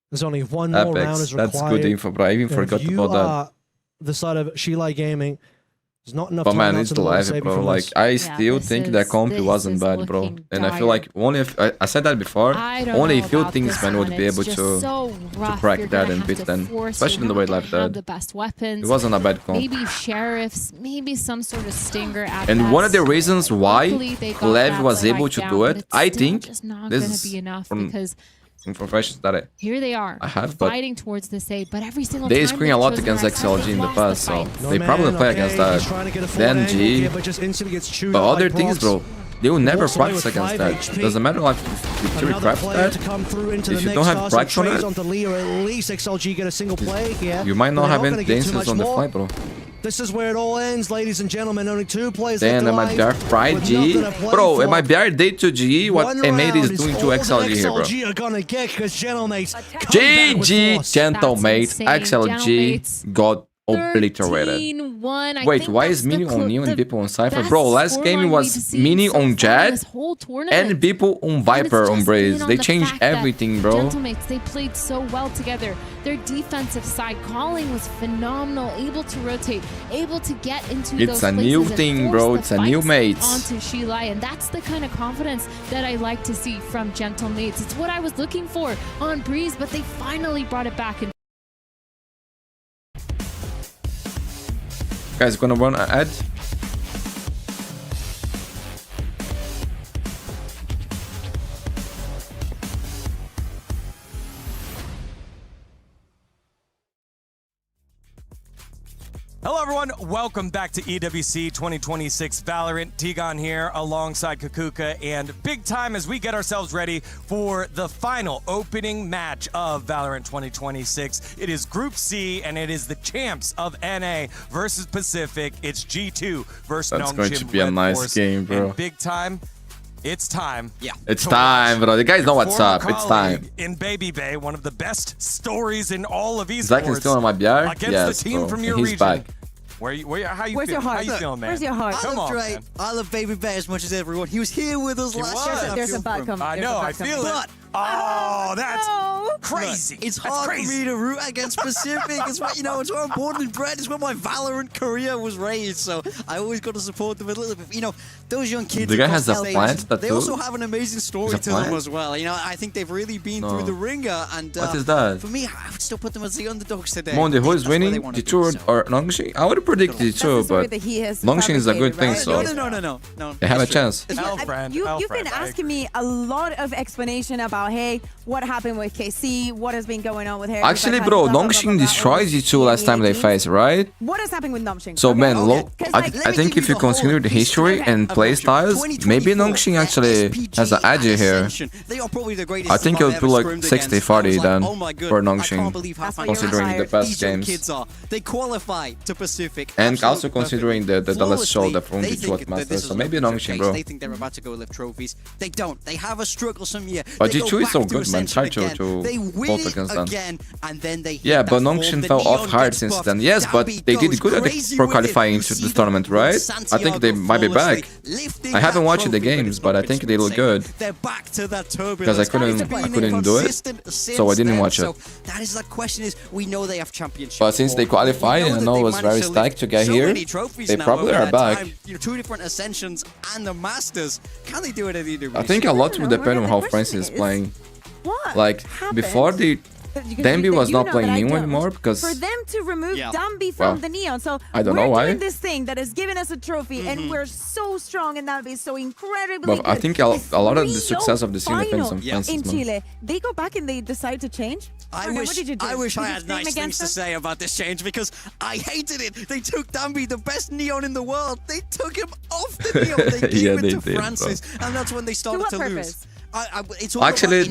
There's only one more round is required. That's good info, bro. I even forgot about that. The side of Shilai Gaming. There's not enough but man, it's the life, bro. Like, I still think that comp wasn't bad, bro. And I feel like only if I said that before, only a few things man would be able to crack that and beat them, especially in the way like that. It wasn't a bad comp. Maybe sheriffs, maybe some sort of stinger. And one of the reasons why Lev was able to do it, I think, this is from information that here they are fighting towards the save, but every single they screen a lot against XLG in the past, so they probably play against that. Then G, but other things, bro, they will never practice against that. Doesn't matter like if you craft that, if you don't have practice on it, you might not have any dances on the fly, bro. This is where it all ends, ladies and gentlemen. Only 2 players left alive. Then MIBR fried G. Bro, MIBR did to G what MAD is doing to XLG here, bro. GG, gentlemates. XLG got obliterated. Wait, why is Mini on Neo and people on Cypher? Bro, last game it was Mini on Jet and people on Viper on Braze. They changed everything, bro. Gentlemates, they played so well together. Their defensive side calling was phenomenal, able to rotate, able to get into those places. It's a new thing, bro. It's a new mates. Onto Shilai, and that's the kind of confidence that I like to see from Gentlemates. It's what I was looking for on Breeze, but they finally brought it back. Guys, gonna run an ad. Hello everyone, welcome back to EWC 2026 Valorant. Tigon here alongside Kakuka, and big time as we get ourselves ready for the final opening match of Valorant 2026. It is Group C and it is the champs of NA versus Pacific. It's G2 versus That's going to be a nice game, bro. And big time. It's time. Yeah. It's time, bro. You guys know what's up. It's time. In Baby Bay, one of the best stories in all of esports. Zach is still on my BR? Against the team from your region. Back. How you Where's your heart? How you feeling, man? Where's your heart? Come on, man. I love Baby Bay as much as everyone. He was here with us last year. There's a bad coming. I know, I feel it. Oh, that's crazy. It's hard for me to root against Pacific. It's what, you know, it's where I'm born and bred. It's where my Valorant career was raised. So I always got to support them a little bit. You know, those young kids. The guy has a plant they also have an amazing story to them as well. You know, I think they've really been through the ringer. And what is that? For me, I would still put them as the underdogs today. Mundi, who is winning? D2 or Nongxing? I would predict D2, but Nongxing is a good thing, so no. They have a chance. You've been asking me a lot of explanation about, hey, what happened with KC, what has been going on with her. Actually, bro, Nongxing destroyed D2 last time they faced, right? What is happening with Nongxing? So, man, I think if you consider the history and play styles, maybe Nongxing actually has an edge here. I think it would be like 60-40 then for Nongxing, considering the past games. They qualify to Pacific. And also considering the last show that from D2 at Masters, so maybe Nongxing, bro. They think they're about to go lift trophies. They don't. They have a strugglesome year. But G2 is so good, man. Try to vote against them. Yeah, but Nongxing fell off hard since then. Yes, but they did good at for qualifying to this tournament, right? I think they might be back. I haven't watched the games, but I think they look good. Because I couldn't do it, so I didn't watch it. That is the question. Is we know they have championship. But since they qualified and I know it was very stacked to get here, they probably are back. 2 different ascensions and the Masters. Can they do it at EWC? I think a lot will depend on how Francis is playing. What? Like before Dambi was not playing Neon anymore because for them to remove Dambi from the Neon, so I don't know why. We're doing this thing that has given us a trophy, and we're so strong, and that is so incredibly good. I think a lot of the success of the scene depends on Francis. In Chile, they go back and they decide to change. I wish I had nice things to say about this change because I hated it. They took Dambi, the best Neon in the world. They took him off the Neon. They gave it to Francis, and that's when they started to lose. Actually,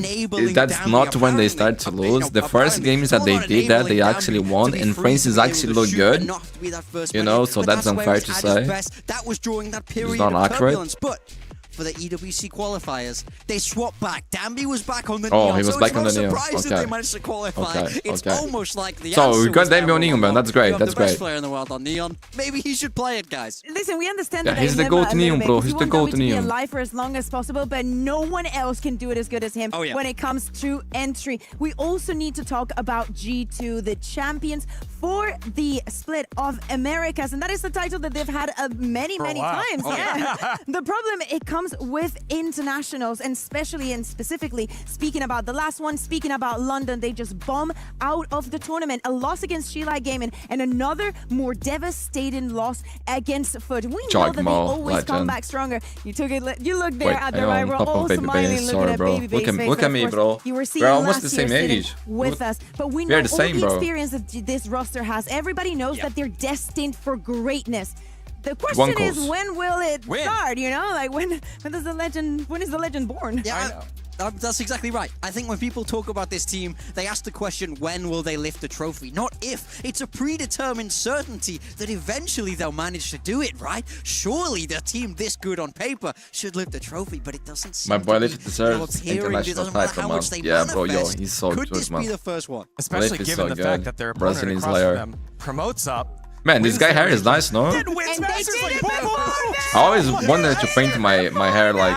that's not when they start to lose. The first games that they did that, they actually won, and Francis actually looked good. You know, so that's unfair to say. It's not accurate. for the EWC qualifiers. They swapped back. Danby was back on the Neon. Neon, He was back on the Neon. Surprised that they managed to qualify. It's almost like the so we got Danby on Neon, man. That's great. That's the great. best player in the world on Neon. Maybe he should play it, guys. Listen, we understand that he's the GOAT Neon, bro. He's the GOAT Neon. Be alive for as long as possible, but no one else can do it as good as him when it comes to entry. We also need to talk about G2, the champions for the split of Americas, and that is the title that they've had many times. The problem, it comes with internationals, and especially and specifically speaking about the last one, speaking about London, they just bomb out of the tournament. A loss against G-Light Gaming and another more devastating loss against Foot. We know that they always come back stronger. You took it. You look there at the right. We're all smiling, looking at Babyface's face. Look at me, bro. You were seeing we're almost the same age with us, but we know all the experience that this roster has. Everybody knows that they're destined for greatness. The question is, when will it start? You know, like when is the legend born? Yeah, that's exactly right. I think when people talk about this team, they ask the question, when will they lift the trophy? Not if. It's a predetermined certainty that eventually they'll manage to do it, right? Surely the team this good on paper should lift the trophy, but it doesn't seem my boy to Lift deserves international title, man. Yeah, bro, yo, he's so Could good, this man. be the first one? Especially given the fact that their opponent across from them promotes up. Man, this guy hair is nice, no? I always wanted to paint my hair like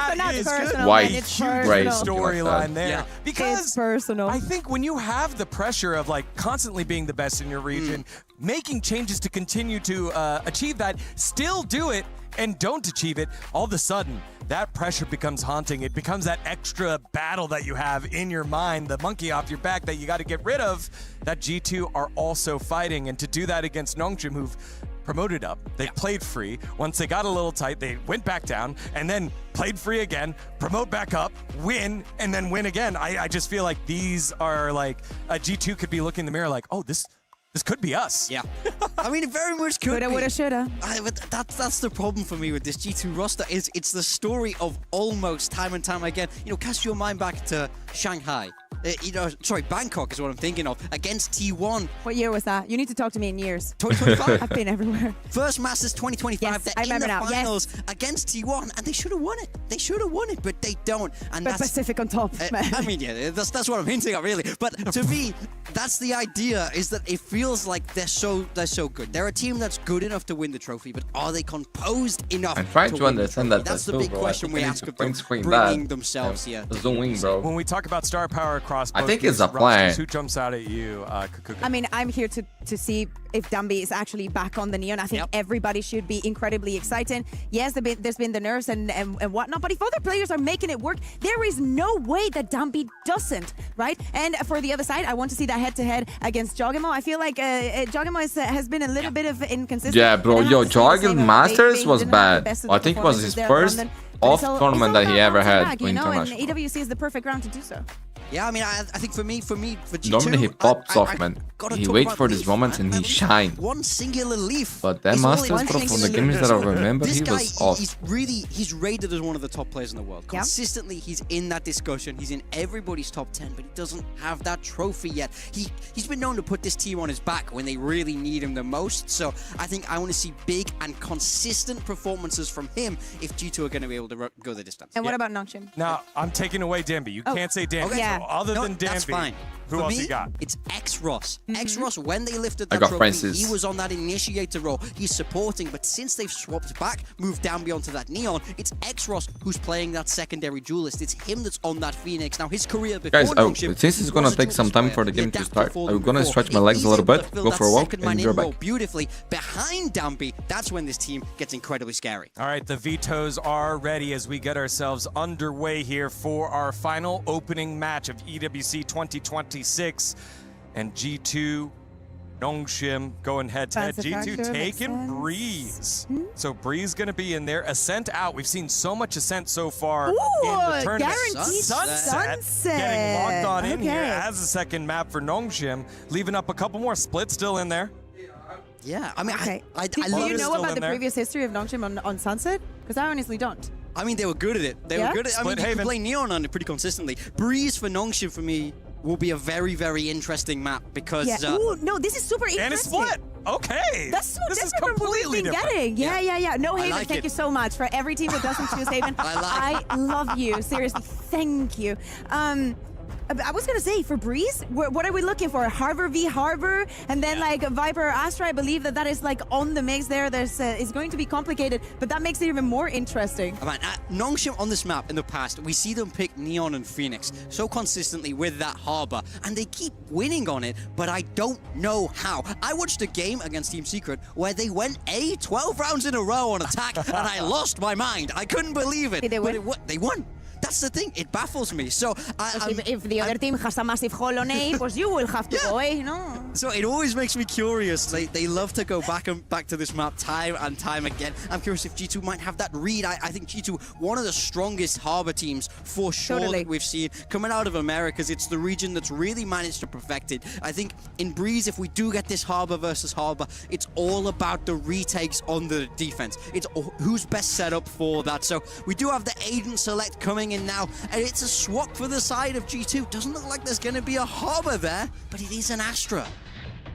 white, gray. Storyline there. Yeah. Because it's personal. I think when you have the pressure of like constantly being the best in your region, making changes to continue to achieve that, still do it, and don't achieve it, all of a sudden, that pressure becomes haunting. It becomes that extra battle that you have in your mind, the monkey off your back that you got to get rid of, that G2 are also fighting. And to do that against Nongshim, who've promoted up, they played free. Once they got a little tight, they went back down and then played free again, promote back up, win, and then win again. I just feel like these are like, G2 could be looking in the mirror like, oh, this could be us. Yeah. I mean, it very much could be. Woulda, shoulda. But that's the problem for me with this G2 roster is it's the story of almost time and time again. You know, cast your mind back to Shanghai. Bangkok is what I'm thinking of, against T1. What year was that? You need to talk to me in years. 2025. I've been everywhere. First Masters 2025. Yes, They're I remember in the now. finals against T1, and they should have won it. They should have won it, but they don't. And but that's Pacific on top, man. I mean, yeah, that's what I'm hinting at, really. But to me, that's the idea, is that it feels like they're so good. They're a team that's good enough to win the trophy, but are they composed enough? I'm trying to understand that. That's the big question we ask of them, bringing themselves here. Zooming, bro. When we talk about star power across both, I think it's a plan. Who jumps out at you, Kukuka? I mean, I'm here to see if Danby is actually back on the Neon. I think everybody should be incredibly excited. Yes, there's been the nerves and whatnot, but if other players are making it work, there is no way that Danby doesn't, right? And for the other side, I want to see that head-to-head against Jogimo. I feel like Jogimo has been a little bit of inconsistent. Yeah, bro, yo, Jogimo Masters was bad. I think it was his first off-tournament that he ever had. You know, and EWC is the perfect ground to do so. Yeah, I mean, I think for G2, normally he pops off, man. He waits for this moment and he shines. One singular leaf. But that Masters, bro, from the games that I remember, he was off. He's rated as one of the top players in the world. Consistently, he's in that discussion. He's in everybody's top 10, but he doesn't have that trophy yet. He's been known to put this team on his back when they really need him the most. So I think I want to see big and consistent performances from him if G2 are going to be able to go the distance. And what about Nongshim? Now, I'm taking away Danby. You can't say Danby. Okay. So other than Danby, that's fine. who else you got? It's X-Ross. X-Ross, when they lifted that trophy, he was on that initiator role. He's supporting, but since they've swapped back, moved down beyond to that Neon, it's X-Ross who's playing that secondary duelist. It's him that's on that Phoenix. Now, his career before Nongshim, since it's gonna take some time for the game to start, I'm gonna stretch my legs a little bit, go for a walk, and you're back. Beautifully behind Danby, that's when this team gets incredibly scary. All right, the vetoes are ready as we get ourselves underway here for our final opening match of EWC 2026. And G2, Nongshim going head-to-head. G2 taking Breeze. So Breeze going to be in there. Ascent out. We've seen so much Ascent so far in the tournament. Sunset getting locked on in here as a second map for Nongshim, leaving up a couple more splits still in there. Yeah, I mean, do you know about the previous history of Nongshim on Sunset? Because I honestly don't. I mean, they were good at it. They were good at it. I mean, you can play Neon on it pretty consistently. Breeze for Nongshim, for me, will be a very, very interesting map because... Ooh, no, this is super interesting. And a split. Okay. That's so different from what we've been getting. Yeah. No, Haven, thank you so much for every team that doesn't choose Haven. I love you. Seriously, thank you. I was gonna say, for Breeze, what are we looking for? Harbor v Harbor, and then like Viper Astra. I believe that is like on the mix there. It's going to be complicated, but that makes it even more interesting. Man, Nongshim on this map in the past, we see them pick Neon and Phoenix so consistently with that Harbor, and they keep winning on it, but I don't know how. I watched a game against Team Secret where they went 12 rounds in a row on attack, and I lost my mind. I couldn't believe it. Did they win? They won. That's the thing, it baffles me. So if the other team has a massive hole on A, pues you will have to go A, no? So it always makes me curious. They love to go back to this map time and time again. I'm curious if G2 might have that read. I think G2, one of the strongest Harbor teams for sure that we've seen coming out of Americas. It's the region that's really managed to perfect it. I think in Breeze, if we do get this Harbor versus Harbor, it's all about the retakes on the defense. It's who's best set up for that. So we do have the Aiden select coming in now, and it's a swap for the side of G2. Doesn't look like there's going to be a Harbor there, but it is an Astra.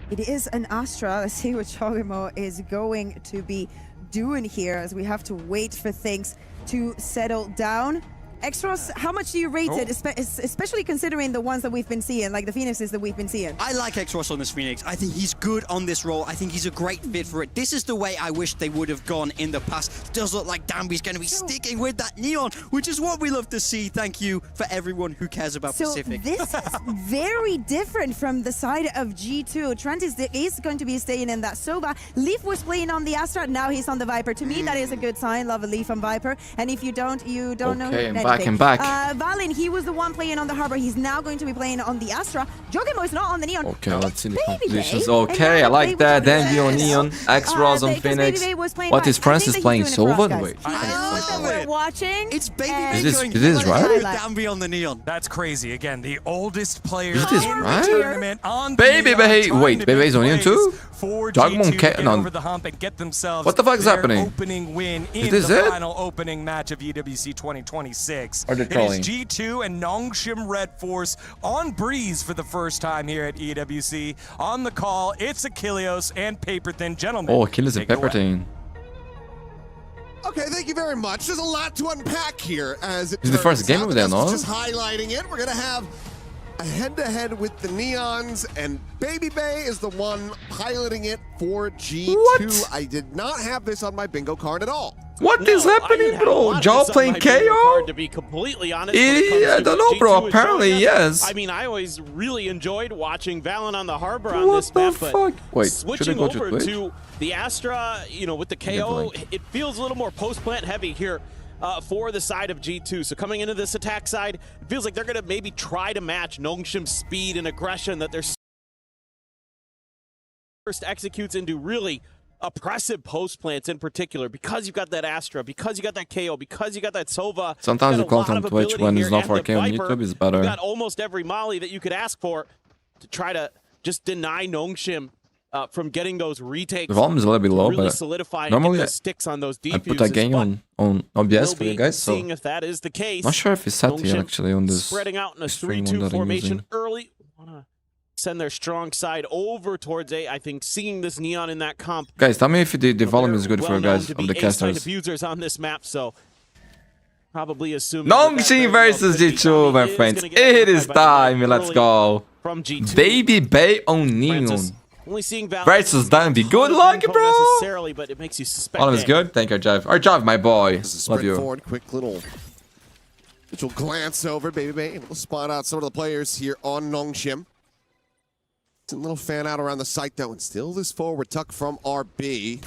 It is an Astra. Let's see what Chogamo is going to be doing here, as we have to wait for things to settle down. Extros, how much do you rate it, especially considering the ones that we've been seeing, like the Phoenixes that we've been seeing? I like Extros on this Phoenix. I think he's good on this role. I think he's a great fit for it. This is the way I wish they would have gone in the past. It does look like Danby's going to be sticking with that Neon, which is what we love to see. Thank you for everyone who cares about Pacific. This is very different from the side of G2. Trent is going to be staying in that Sova. Leaf was playing on the Astra, now he's on the Viper. To me, that is a good sign. Love a Leaf on Viper. And if you don't know him. Back. Valin, he was the one playing on the Harbor. He's now going to be playing on the Astra. Jogamo is not on the Neon. Okay, let's see the compositions. Okay, I like that. Danby on Neon, X-Ros on Phoenix. What is Francis playing Sova? Wait. We're watching. It's Baby Is this right? Danby on the Neon. That's crazy. Again, the oldest player in the tournament on Baby, wait, Baby's on Neon too? Jogamo get over the hump and get themselves what the fuck is happening? Opening win in the final opening match of EWC 2026. It is G2 and Nongshim Red Force on Breeze for the first time here at EWC. On the call, it's Achilleos and Paperthin. Gentlemen. Oh, Achilles and Paperthin. Okay, thank you very much. There's a lot to unpack here. As it's the first game over there, no? Just highlighting it. We're going to have a head-to-head with the Neons, and Baby Bay is the one piloting it for G2. What? I did not have this on my bingo card at all. What is happening, bro? Jaw playing KO? To be completely honest, I don't know, bro. Apparently, yes. I mean, I always really enjoyed watching Valen on the Harbor on this map, but switching over to the Astra, you know, with the KO, it feels a little more post-plant heavy here. For the side of G2. So coming into this attack side, it feels like they're going to maybe try to match Nongshim's speed and aggression that their first executes into really oppressive post plants in particular, because you've got that Astra, because you got that KO, because you got that Sova. Sometimes the content on Twitch when it's not 4K on YouTube is better. You got almost every molly that you could ask for to try to just deny Nongshim from getting those retakes. The volume is a little bit low, really but normally sticks on those I put that game on OBS for you guys, so seeing if that is the case. Not sure if it's set here actually on this spreading out in a 3-2 formation early. Wanna send their strong side over towards A. I think seeing this Neon in that comp. Guys, tell me if the volume is good for you guys of the casters. Diffusers on this map, so probably assuming Nongshim versus G2, my friends. It is time. Let's go. From G2. Baby Bay on Neon. Only seeing versus Danby. Good luck, bro. Necessarily, but it makes you suspect. All of us good. Thank you, Arjive. Arjive, my boy. Love you. Forward, quick little glance over. Baby Bay able to spot out some of the players here on Nongshim. It's a little fan out around the site though, and still this forward tuck from RB.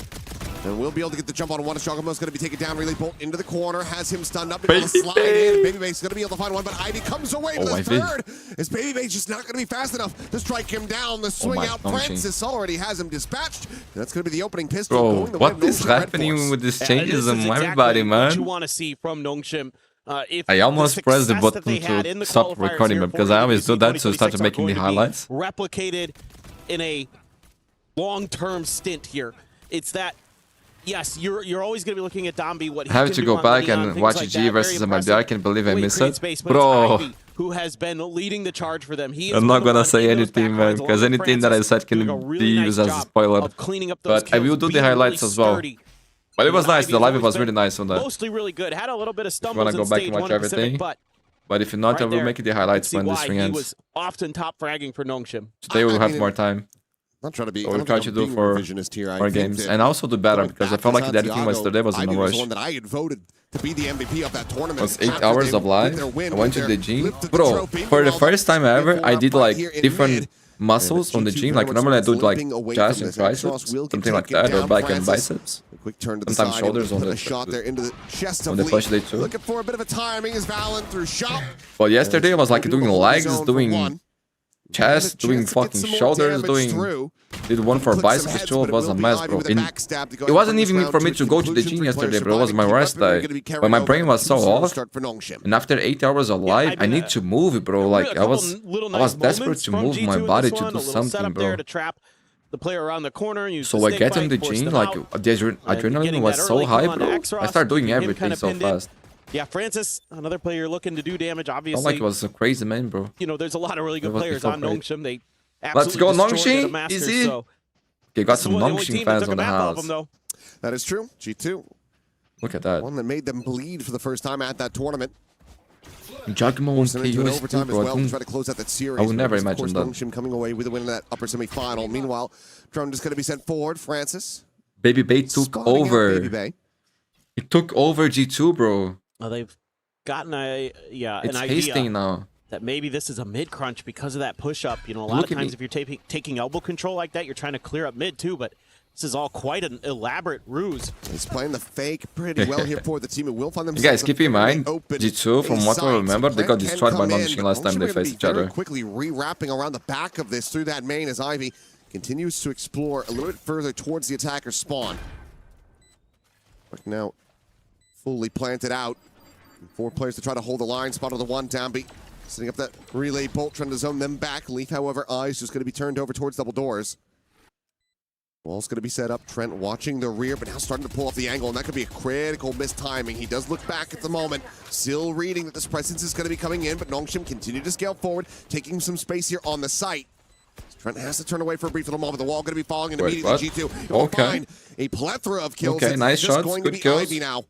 And we'll be able to get the jump on one. Shogamo's going to be taken down. Relay Bolt into the corner. Has him stunned up. Able to slide in. Baby Bay's going to be able to find one, but Ivy comes away with the third. As Baby Bay's just not going to be fast enough to strike him down. The swing out. Francis already has him dispatched. That's going to be the opening pistol. Bro, what is happening with these changes on everybody, man? What you want to see from Nongshim. I almost pressed the button to stop recording, but because I always do that, so I started making the highlights. Replicated in a long-term stint here. It's that. Yes, you're always going to be looking at Danby. What I have to go back and watch G versus MIBR. I can't believe I missed it. Bro, who has been leading the charge for them. I'm not gonna say anything, man, because anything that I said can be used as a spoiler. But I will do the highlights as well. But it was nice. The live was really nice on that. Mostly really good. Had a little bit of stumbles. I'm gonna go back and watch everything. But if not, I will make it the highlights when this thing ends. He was often top fragging for Nongshim. Today we'll have more time. Not trying to be. So we'll try to do for more games and also do better because I felt like the editing yesterday was in a rush. It was 8 hours of live. I went to the gym, bro. For the first time ever, I did like different muscles on the gym. Like normally I do like chest and triceps, something like that, or back and biceps. Sometimes shoulders on the push day too. Looking for a bit of a timing as Valorant through shot. But yesterday I was like doing legs, doing chest, doing fucking shoulders, did one for biceps too. It was a mess, bro. It wasn't even for me to go to the gym yesterday, bro. It was my rest day. But my brain was so off. And after 8 hours of live, I need to move, bro. Like I was desperate to move my body to do something, bro. The player around the corner. So I get in the gym, like the adrenaline was so high, bro. I started doing everything so fast. Yeah, Francis, another player looking to do damage, obviously. Felt like it was a crazy man, bro. You know, there's a lot of really good players on Nongshim. They Let's go, Nongshim! Easy! Okay, got some Nongshim fans on the house. That is true. G2. Look at that. One that made them bleed for the first time at that tournament. Jugmo and overtime as well to try to close out that series. I would never imagine that. Nongshim coming away with a win in that upper semi-final. Meanwhile, drone just going to be sent forward. Francis. Baby Bay took over. It took over G2, bro. Well, they've gotten an idea hasting now. That maybe this is a mid crunch because of that push up. You know, a lot of times if you're taking elbow control like that, you're trying to clear up mid too, but this is all quite an elaborate ruse. He's playing the fake pretty well here for the team. It will find themselves. You guys keep in mind, G2, from what I remember, they got destroyed by Nongshim last time they faced each other. Quickly rewrapping around the back of this through that main as Ivy continues to explore a little bit further towards the attacker's spawn. But now fully planted out. 4 players to try to hold the line. Spot on the one. Downbeat setting up that relay bolt, trying to zone them back. Leaf, however, eyes just going to be turned over towards double doors. Wall's going to be set up. Trent watching the rear, but now starting to pull off the angle, and that could be a critical missed timing. He does look back at the moment, still reading that this presence is going to be coming in, but Nongshim continue to scale forward, taking some space here on the site. Trent has to turn away for a brief little moment. The wall going to be falling, and immediately G2 will find a plethora of kills. Okay, nice shots, good kills. Ivy now.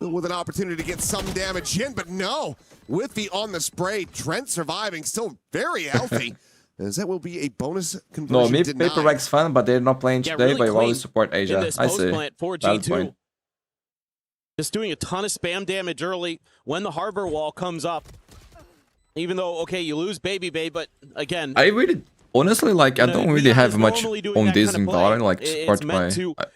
With an opportunity to get some damage in, but no. WIFI on the spray. Trent surviving, still very healthy. As that will be a bonus conversion. No, Paperback's fun, but they're not playing today, but you always support Asia. I see. For G2. Just doing a ton of spam damage early when the harbor wall comes up. Even though, okay, you lose Baby Bay, but again... Honestly, like, I don't really have much on this in Valorant, like, support my...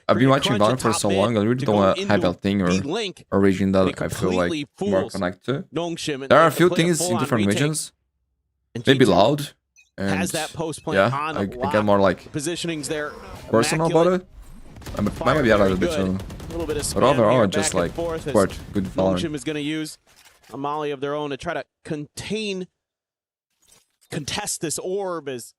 I've been watching Valorant for so long, I really don't have a thing or a region that I feel like more connected to. There are a few things in different regions. Maybe Loud. And yeah, I get more, like, personal about it. I might be a little bit too. But overall, I just, like, support good Valorant. Nongshim is going to use a molly of their own to try to contest this orb as...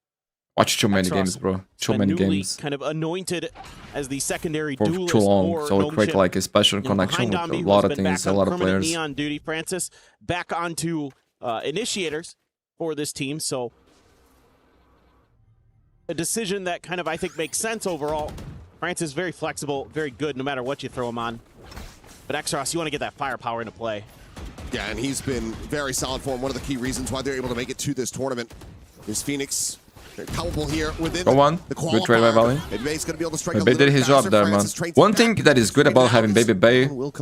Watch too many games, bro. Too many games. Kind of anointed as the secondary for duelist too long, so it create like a special connection with a lot of things, a lot of players. Neon duty, Francis back onto initiators for this team, so a decision that kind of I think makes sense overall. Francis very flexible, very good, no matter what you throw him on. But Xros, you want to get that firepower into play. Yeah, and he's been very solid for him. One of the key reasons why they're able to make it to this tournament is Phoenix. They're palpable here within the good trade by Valley. Baby did his job there, man. One thing that is good about having Baby Bay on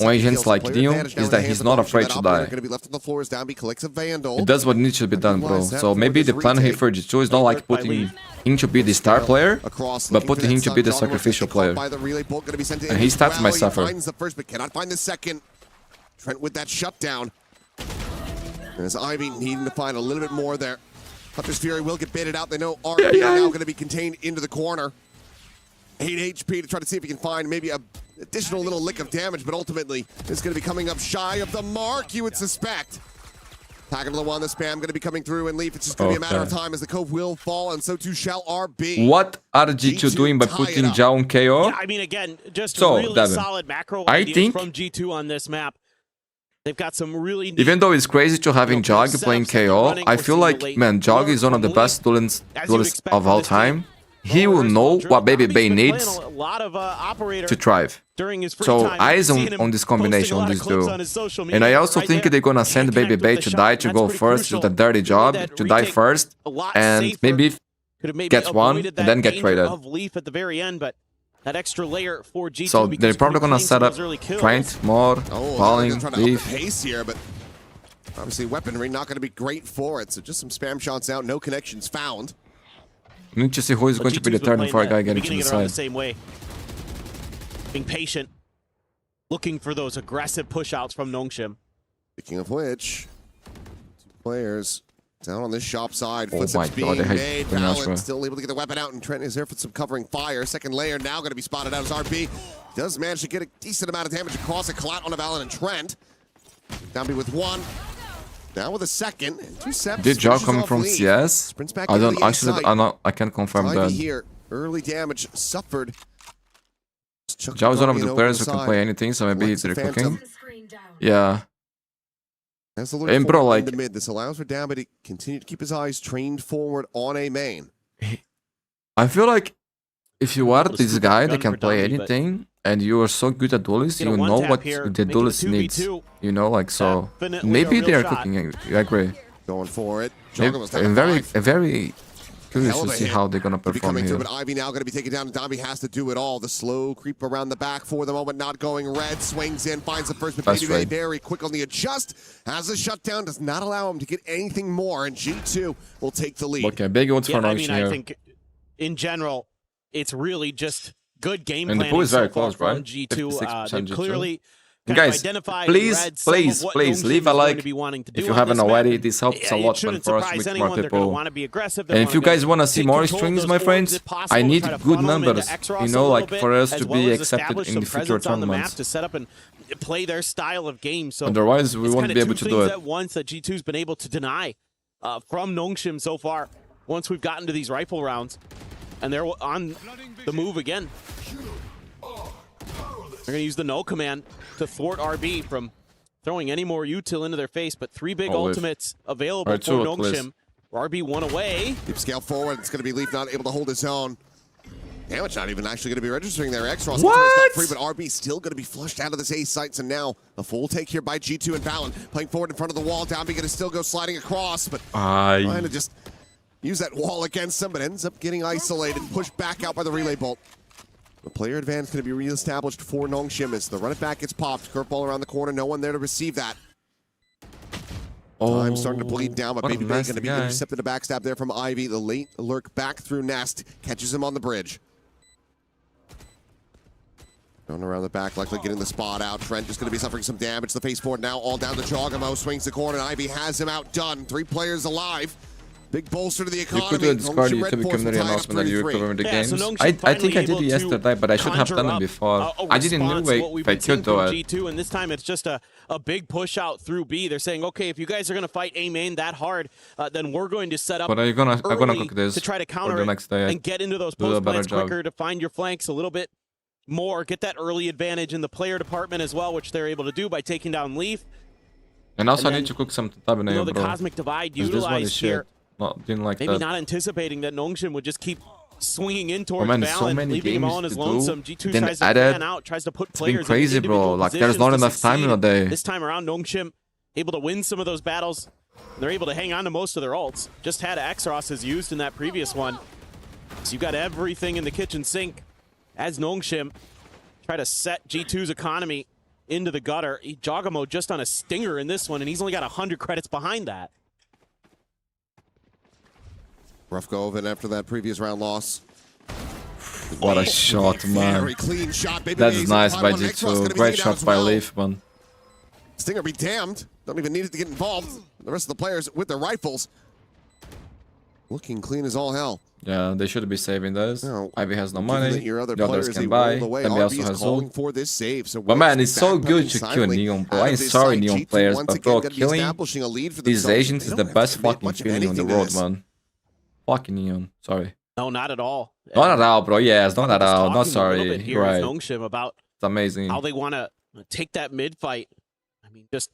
agents like Dion is that he's not afraid to die. He does what needs to be done, bro. So maybe the plan here for G2 is not like putting him to be the star player, but putting him to be the sacrificial player. And his stats might suffer. Trent with that shutdown. As Ivy needing to find a little bit more there. Hunter's Fury will get baited out. They know RP are now going to be contained into the corner. 8 HP to try to see if he can find maybe a additional little lick of damage, but ultimately it's going to be coming up shy of the mark, you would suspect. Tagging to the one, the spam going to be coming through, and Leaf, it's just going to be a matter of time as the Cove will fall, and so too shall RB. What are G2 doing by putting Jao on KO? Yeah, I mean, again, just really solid macro I think from G2 on this map. They've got some really... Even though it's crazy to having Jog playing KO, I feel like, man, Jog is one of the best duelists of all time. He will know what Baby Bay needs to thrive. So eyes on this combination, on this duo. And I also think they're gonna send Baby Bay to die, to go first, do the dirty job, to die first, and maybe get one, and then get traded. That extra layer for G2, so they're probably gonna set up Trent, more, Falling, Leaf. Pace here, but obviously weaponry not gonna be great for it. So just some spam shots out, no connections found. We need to see who is going to be the third and fourth guy getting to the side. The same way. Being patient, looking for those aggressive push-outs from Nongshim. Speaking of which, 2 players down on this shop side. Oh my god, they hate Valorant still able to get the weapon out, and Trent is there for some covering fire. Second layer now going to be spotted out as RB. Does manage to get a decent amount of damage across a collat on a Valorant and Trent. Downbeat with 1. Now with a second. 2 steps. Did Jog coming from CS? I don't actually. I can't confirm that. Here, early damage suffered. Jog is one of the players who can play anything, so maybe they're cooking. Yeah. And bro, like mid. This allows for Downbeat to continue to keep his eyes trained forward on a main. I feel like if you are this guy that can play anything, and you are so good at duelists, you know what the duelist needs. You know, like, so maybe they are cooking. I agree. Going for it. I'm very curious to see how they're gonna perform here. But Ivy now gonna be taken down, and Dombie has to do it all. The slow creep around the back for the moment, not going red. Swings in, finds the first, but Baby very quick on the adjust. Has a shutdown, does not allow him to get anything more, and G2 will take the lead. Okay, big ones for Nongshim here. I think in general, it's really just good game planning. And the pool is very close, right? G2, clearly. Guys, please leave a like if you haven't already. This helps a lot for us to reach more people. And if you guys want to see more streams, my friends, I need good numbers, you know, like for us to be accepted in the future tournaments. To set up and play their style of game. So otherwise, we won't be able to do it. At once that G2's been able to deny from Nongshim so far. Once we've gotten to these rifle rounds, and they're on the move again. They're going to use the no command to thwart RB from throwing any more util into their face, but 3 big ultimates available for Nongshim. RB 1 away. Deep scale forward. It's going to be Leaf not able to hold his own. Damage not even actually going to be registering there. X-Ross not free, but RB still going to be flushed out of this A site. So now a full take here by G2 and Valen. Playing forward in front of the wall. Downbeat going to still go sliding across, but trying to just use that wall against him, but ends up getting isolated, pushed back out by the relay bolt. The player advantage going to be reestablished for Nongshim as the run it back gets popped. Curveball around the corner, no one there to receive that. Time starting to bleed down, but Baby Bay going to be intercepted a backstab there from Ivy. The late lurk back through Nest, catches him on the bridge. Going around the back, likely getting the spot out. Trent just going to be suffering some damage. The face forward now all down to Jogamo. Swings the corner, and Ivy has him outdone. 3 players alive. Big bolster to the economy. You could do a Discord YouTube community announcement that you were covering the games. So I think I did it yesterday, but I should have done it before. I didn't know if I could do it. G2, and this time it's just a big push out through B. They're saying, okay, if you guys are going to fight A main that hard, then we're going to set up I'm gonna cook this to try to counter the next day and get into those post plants quicker to find your flanks a little bit more, get that early advantage in the player department as well, which they're able to do by taking down Leaf. And also I need to cook some tabaneo, the Cosmic Divide utilized here. Didn't like Maybe that. not anticipating that Nongshim would just keep swinging in towards Valen, leaving him all on his lonesome. G2 tries to fan out, tries to put players in crazy, bro. Like, there's not enough time in a day. This time around, Nongshim able to win some of those battles. They're able to hang on to most of their ults. Just had X-Ross as used in that previous one. So you got everything in the kitchen sink as Nongshim try to set G2's economy into the gutter. Jogamo just on a stinger in this one, and he's only got 100 credits behind that. Rough go of it after that previous round loss. What a shot, man. Very clean shot. That's nice by G2. Great shot by Leaf, man. Stinger be damned. Don't even need it to get involved. The rest of the players with their rifles. Looking clean as all hell. Yeah, they should be saving this. No, Ivy has no money. The other others can buy. Maybe also has ult. For this save. So but man, it's so good to kill Neon, bro. I'm sorry, Neon players, but bro, killing these agents is the best fucking feeling in the world, man. Fucking Neon. Sorry. No, not at all. Not at all, bro. Yes, not at all. Not sorry. You're right. Nongshim about it's amazing how they want to take that mid fight. I mean, just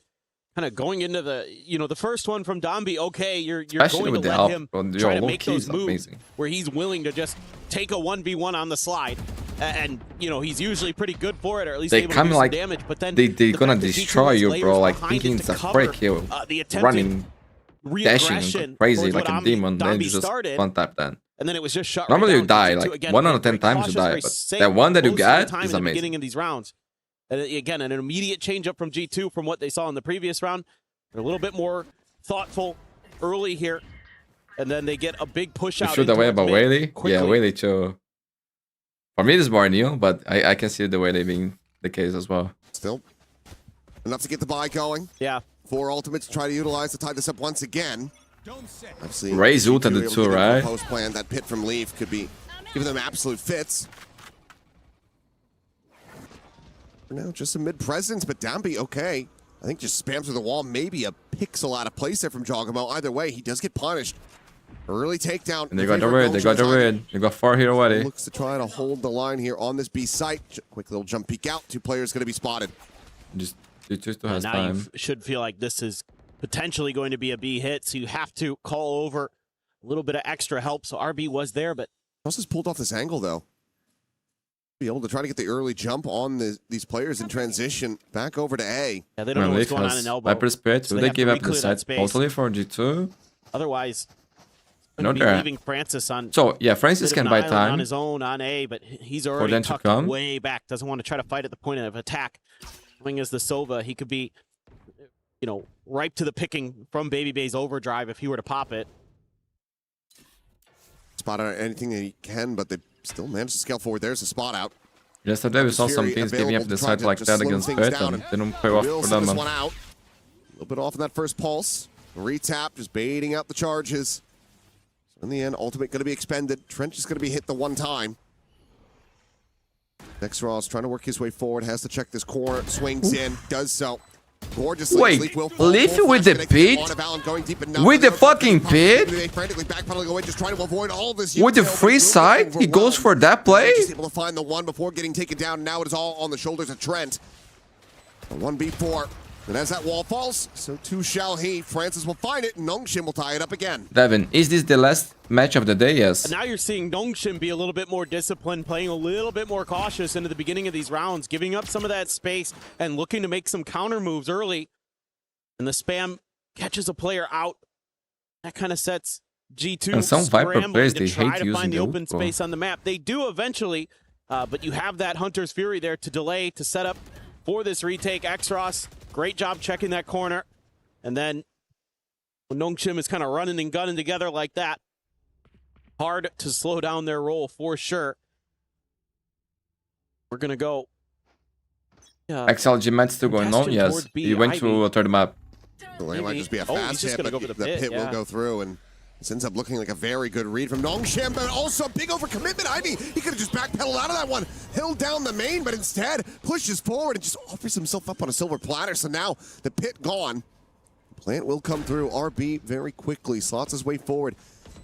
kind of going into the, the first one from Dambi, okay, you're going to let him try to make those moves where he's willing to just take a 1v1 on the slide. And, he's usually pretty good for it, or at least able to do some damage. But then they're gonna destroy you, bro. Like, thinking it's a free kill. Running, dashing crazy like a demon. Then you just one tap then. And then it was just shut. Normally you die, like 1 out of 10 times you die. But that one that you get is amazing. Beginning of these rounds. And again, an immediate change up from G2 from what they saw in the previous round. They're a little bit more thoughtful early here. And then they get a big push out. You should away about Whaley? Yeah, Whaley too. For me, this is more new, but I can see the Whaley being the case as well. Still enough to get the buy going. Yeah. 4 ultimates to try to utilize to tie this up once again. I've seen Raise ult at the 2, right? Post plan that pit from Leaf could be giving them absolute fits. For now, just some mid-presence, but Dambi, okay. I think just spams through the wall, maybe a pixel out of place there from Jogamo. Either way, he does get punished. Early takedown. And they got the red, they got the red. They got 4 here already. Looks to try to hold the line here on this B site. Quick little jump peek out. 2 players going to be spotted. Just has now time. You should feel like this is potentially going to be a B hit, so you have to call over a little bit of extra help. So RB was there, but Cross pulled off this angle though. Be able to try to get the early jump on these players in transition back over to A. Yeah, they don't know what's going on in elbow. Viper Spirit, so they give up the side totally for G2. Otherwise, No, be leaving Francis on. So yeah, Francis can buy time on his own on A, but he's already tucked way back. Doesn't want to try to fight at the point of attack. Coming as the Sova, he could be, ripe to the picking from Baby Bay's overdrive if he were to pop it. Spot out anything that he can, but they still managed to scale forward. There's a spot out. Yesterday we saw some teams giving up the side like that against Pit and didn't pay off for them. One out. A little bit off in that first pulse. Retap, just baiting out the charges. So in the end, ultimate going to be expended. Trench is going to be hit the one time. Next Ross trying to work his way forward. Has to check this corner. Swings in. Does so. Gorgeously. Wait, Leafy with the pit? With the fucking pit? With the free side? He goes for that play? Just able to find the one before getting taken down. Now it is all on the shoulders of Trent. A 1v4. And as that wall falls, so too shall he. Francis will find it, and Nongshim will tie it up again. Devin, is this the last match of the day? Yes. And now you're seeing Nongshim be a little bit more disciplined, playing a little bit more cautious into the beginning of these rounds, giving up some of that space and looking to make some counter moves early. And the spam catches a player out. That kind of sets G2 and some Viper players, they hate to find the using open space on the map. They do eventually, but you have that Hunter's Fury there to delay, to set up for this retake. Xross, great job checking that corner. And then when Nongshim is kind of running and gunning together like that, hard to slow down their roll for sure. We're going to go. XLG match still going on? Yes. He went to a third map. Well, it might just be a fast hit, but the pit will go through, and this ends up looking like a very good read from Nongshim, but also a big overcommitment. Ivy, he could have just backpedaled out of that one, held down the main, but instead pushes forward and just offers himself up on a silver platter. So now the pit gone. Plant will come through. RB very quickly slots his way forward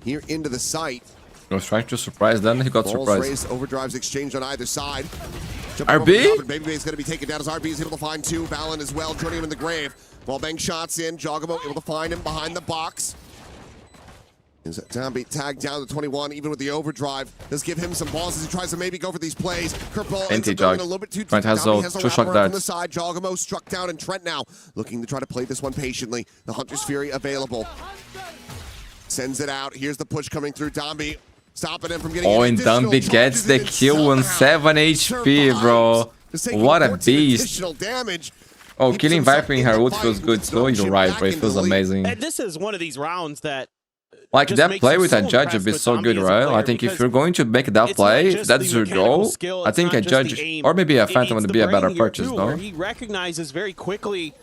here into the site. He was trying to surprise, then he got Balls surprised. Raised, overdrives exchanged on either side. RB? Baby Bay's going to be taken down as RB is able to find 2. Valen as well, joining him in the grave. Ball bang shots in. Jogamo able to find him behind the box. Dambi tagged down to 21, even with the overdrive. Does give him some balls as he tries to maybe go for these plays. Kerpel ends up going a little bit too deep. Has two shot from the side. Jogamo struck down, and Trent now looking to try to play this one patiently. The Hunter's Fury available. Sends it out. Here's the push coming through. Dambi stopping him from getting and Dambi gets the kill on 7 HP, bro. What a beast. Damage. Oh, killing Viper in her ult feels good too. You're right, bro. It feels amazing. And this is one of these rounds that like that play with a judge would be so good, right? I think if you're going to make that play, if that's your goal, I think a judge or maybe a Phantom would be a better purchase, no? He recognizes very quickly,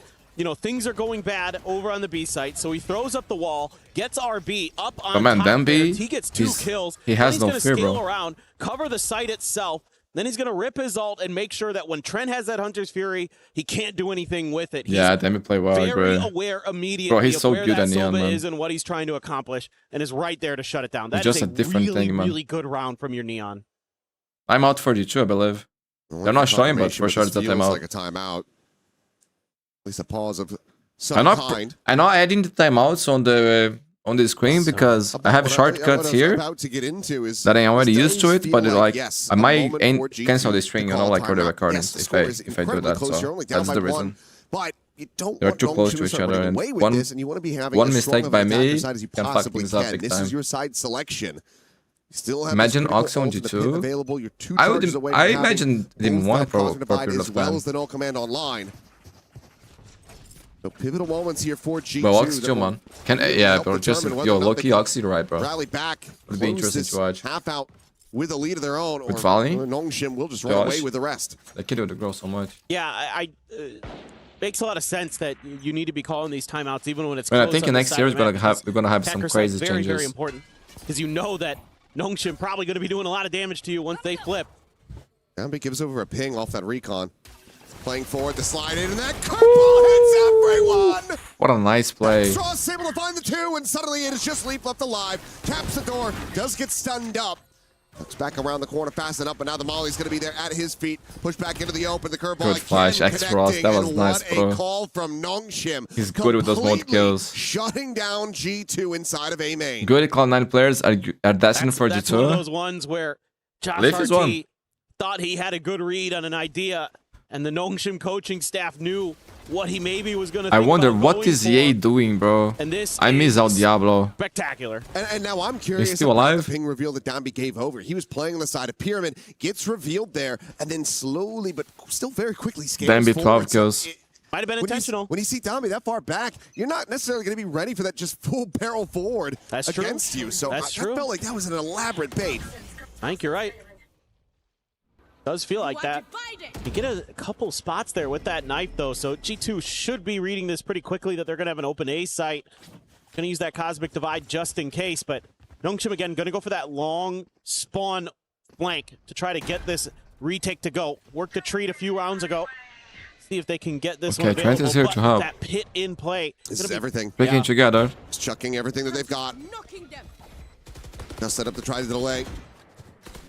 things are going bad over on the B site, so he throws up the wall, gets RB up on top. Dambi, he gets 2 kills. He has no fear, bro. Around, cover the site itself. Then he's going to rip his ult and make sure that when Trent has that Hunter's Fury, he can't do anything with it. Yeah, Dambi play well, very aware immediately. Bro, he's so good at Neon, man. Is and what he's trying to accomplish, and is right there to shut it down. That's just a different really, thing, man. Really good round from your Neon. I'm out for G2, I believe. They're not showing, but for sure it's a timeout. Like a timeout. At least a pause of some kind. I'm not adding the timeouts on the screen because I have shortcuts here that I'm already used to it, but like I might cancel the string, you know, like for the recordings if I do that. So that's the reason. But you don't They're too close to each other, and one mistake by me can fuck things up big time. This is your side selection. Still have imagine Ox on G2. I imagine them one for as well as the no command online. So pivotal moments here for G2. Well, Ox still, man. Bro, just low-key Ox, you're right, bro. Rally back. Would be interesting to watch. Half out with a lead of their own. With Volley? Nongshim will just run away with the rest. That kid would grow so much. Yeah, makes a lot of sense that you need to be calling these timeouts even when it's I think in next year we're gonna have some crazy changes. Very important because you know that Nongshim probably going to be doing a lot of damage to you once they flip. Dambi gives over a ping off that recon. Playing forward, the slide in, and that curveball hits everyone! What a nice play. Strauss able to find the 2, and suddenly it is just Leaf left alive. Taps the door, does get stunned up. Looks back around the corner fast enough, but now the Molly's going to be there at his feet. Push back into the open, the curveball. Good flash, X-Frost, that was nice, bro. A call from Nongshim. He's good with those mode kills. Shutting down G2 inside of A main. Good Cloud9 players are destined for G2. That's one of those ones where Josh RT thought he had a good read on an idea, and the Nongshim coaching staff knew what he maybe was going to. I wonder what is EA doing, bro. And this I miss out Diablo. Spectacular. And now I'm curious. He's still alive. The ping reveal that Dambi gave over. He was playing on the side of Pyramid, gets revealed there, and then slowly but still very quickly scales Dambi forward. 12 kills. Might have been intentional. When you see Dambi that far back, you're not necessarily going to be ready for that just full barrel forward against you. So That's true. I felt like that was an elaborate bait. I think you're right. Does feel like that. You get a couple spots there with that knife, though, so G2 should be reading this pretty quickly that they're going to have an open A site. Going to use that Cosmic Divide just in case, but Nongshim, again, going to go for that long spawn flank to try to get this retake to go. Worked the treat a few rounds ago. See if they can get this one Trent is here to help. That pit in play. This is everything. Picking together. Just chucking everything that they've got. Now set up to try to delay.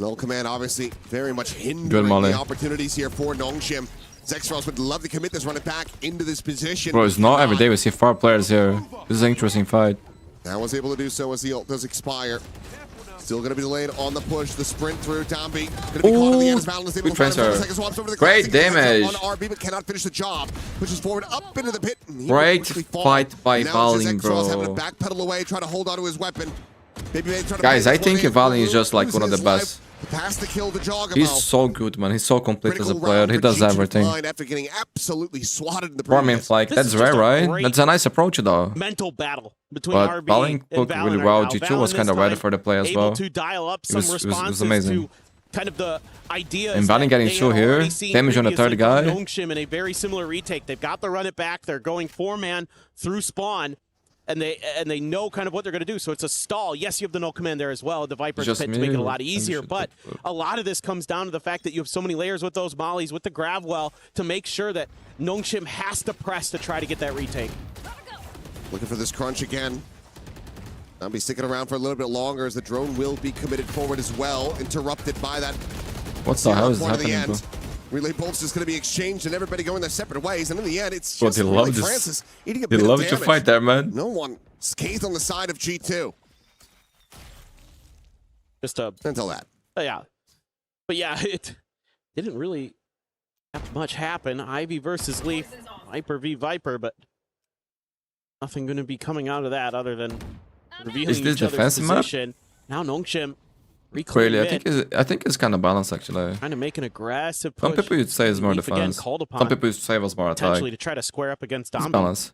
Null command obviously very much hindering the opportunities here for Nongshim. Zexfrost would love to commit this, run it back into this position. Bro, it's not every day we see 4 players here. This is an interesting fight. Now was able to do so as the ult does expire. Still going to be delayed on the push. The sprint through. Dambi going to be caught at the end as Valorant is able to find him. Great damage. On RB, but cannot finish the job. Pushes forward up into the pit. Great fight by Valorant, bro. Having to backpedal away, try to hold on to his weapon. Guys, I think Valorant is just like one of the best. He's so good, man. He's so complete as a player. He does everything. After getting absolutely swatted in the Poor main flank. That's rare, right? That's a nice approach, though. Mental battle between RB Valorant and played really well. Valorant. G2 was kind of ready for the play as well. Able to dial up some responses amazing. to kind of the idea. And Valorant getting 2 here. Damage on the third guy. Nongshim in a very similar retake. They've got the run it back. They're going 4-man through spawn. And they know kind of what they're going to do. So it's a stall. Yes, you have the no command there as well. The Viper's pit to make it a lot easier. But a lot of this comes down to the fact that you have so many layers with those mollies, with the grav well, to make sure that Nongshim has to press to try to get that retake. Looking for this crunch again. I'll be sticking around for a little bit longer as the drone will be committed forward as well. Interrupted by that. What the hell is happening, bro? Relay bolts is going to be exchanged and everybody going their separate ways. And in the end, it's just Francis eating a bit of damage. They love to fight there, man. No one scathed on the side of G2. Just until that. Yeah. But yeah, it didn't really have much happen. Ivy versus Leaf. Viper v Viper, but nothing going to be coming out of that other than revealing each other's position. Now Nongshim. Really, I think it's kind of balanced actually. Trying to make an aggressive push. Some people would say it's more defense. Some people would say it was more attack. To try to square up against Dambi. Balance.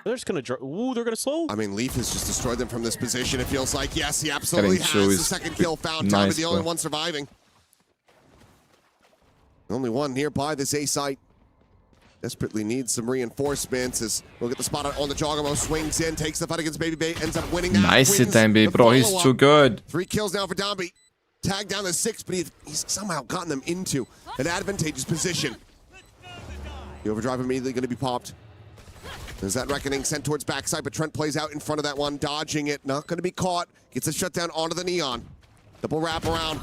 They're just gonna they're gonna slow. I mean, Leaf has just destroyed them from this position. It feels like yes, he absolutely has the second kill found. Dambi the only one surviving. The only one nearby this A site. Desperately needs some reinforcements as we'll get the spot on the Joggermo, swings in, takes the fight against Baby Bay, ends up winning that. Nice hit, Dambi, bro, he's too good. 3 kills now for Dambi. Tagged down to 6, but he's somehow gotten them into an advantageous position. The overdrive immediately going to be popped. There's that reckoning sent towards backside, but Trent plays out in front of that one, dodging it, not going to be caught. Gets a shutdown onto the Neon. Double wrap around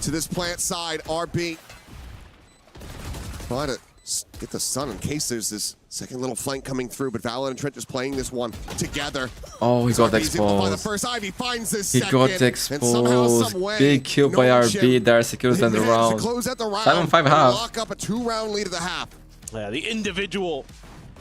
to this plant side, RB. Try to get the sun in case there's this second little flank coming through, but Valorant and Trent just playing this one together. Oh, he got exposed. The first Ivy finds this he got exposed. Big kill by RB there, secures the round. 7-5 half. Lock up a 2-round lead at the half. Yeah, the individual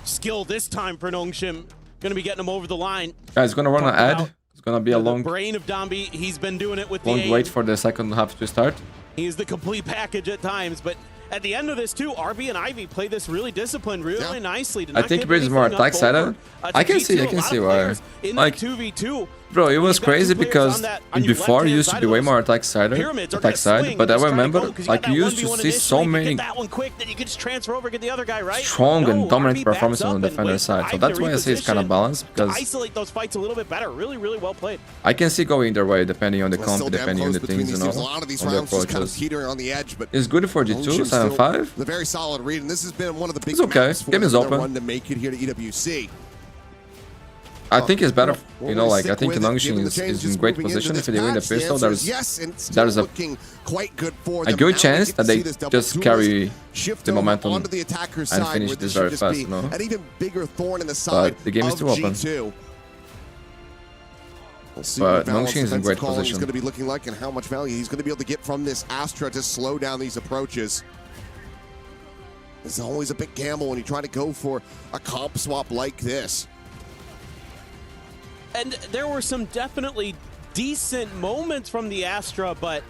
skill this time for Nongshim. Gonna be getting him over the line. Guys, gonna run an ad. It's gonna be a long brain of Dombi. He's been doing it with the long wait for the second half to start. He's the complete package at times, but at the end of this too, RB and Ivy play this really disciplined, really nicely. I think Bridge is more attack sided. I can see why. Like 2v2. Bro, it was crazy because before it used to be way more attack side, but I remember like you used to see so many strong and dominant performances on the defender side. So that's why I say it's kind of balanced, because isolate those fights a little bit better. Really well played. I can see going either way depending on the comp, depending on the things, you know, on the approaches. It's good for G2, 7-5. The very solid read, and this has been one of the big it's okay. Game is open. To make it here to EWC. I think it's better, you know, like I think Nongshim is in great position. If they win the pistol, there's a good chance that they just carry the momentum and finish this very fast, you know. But the game is too open. But Nongshim is in great position. Going to be looking like and how much value he's going to be able to get from this Astra to slow down these approaches. It's always a big gamble when you try to go for a comp swap like this. And there were some definitely decent moments from the Astra, but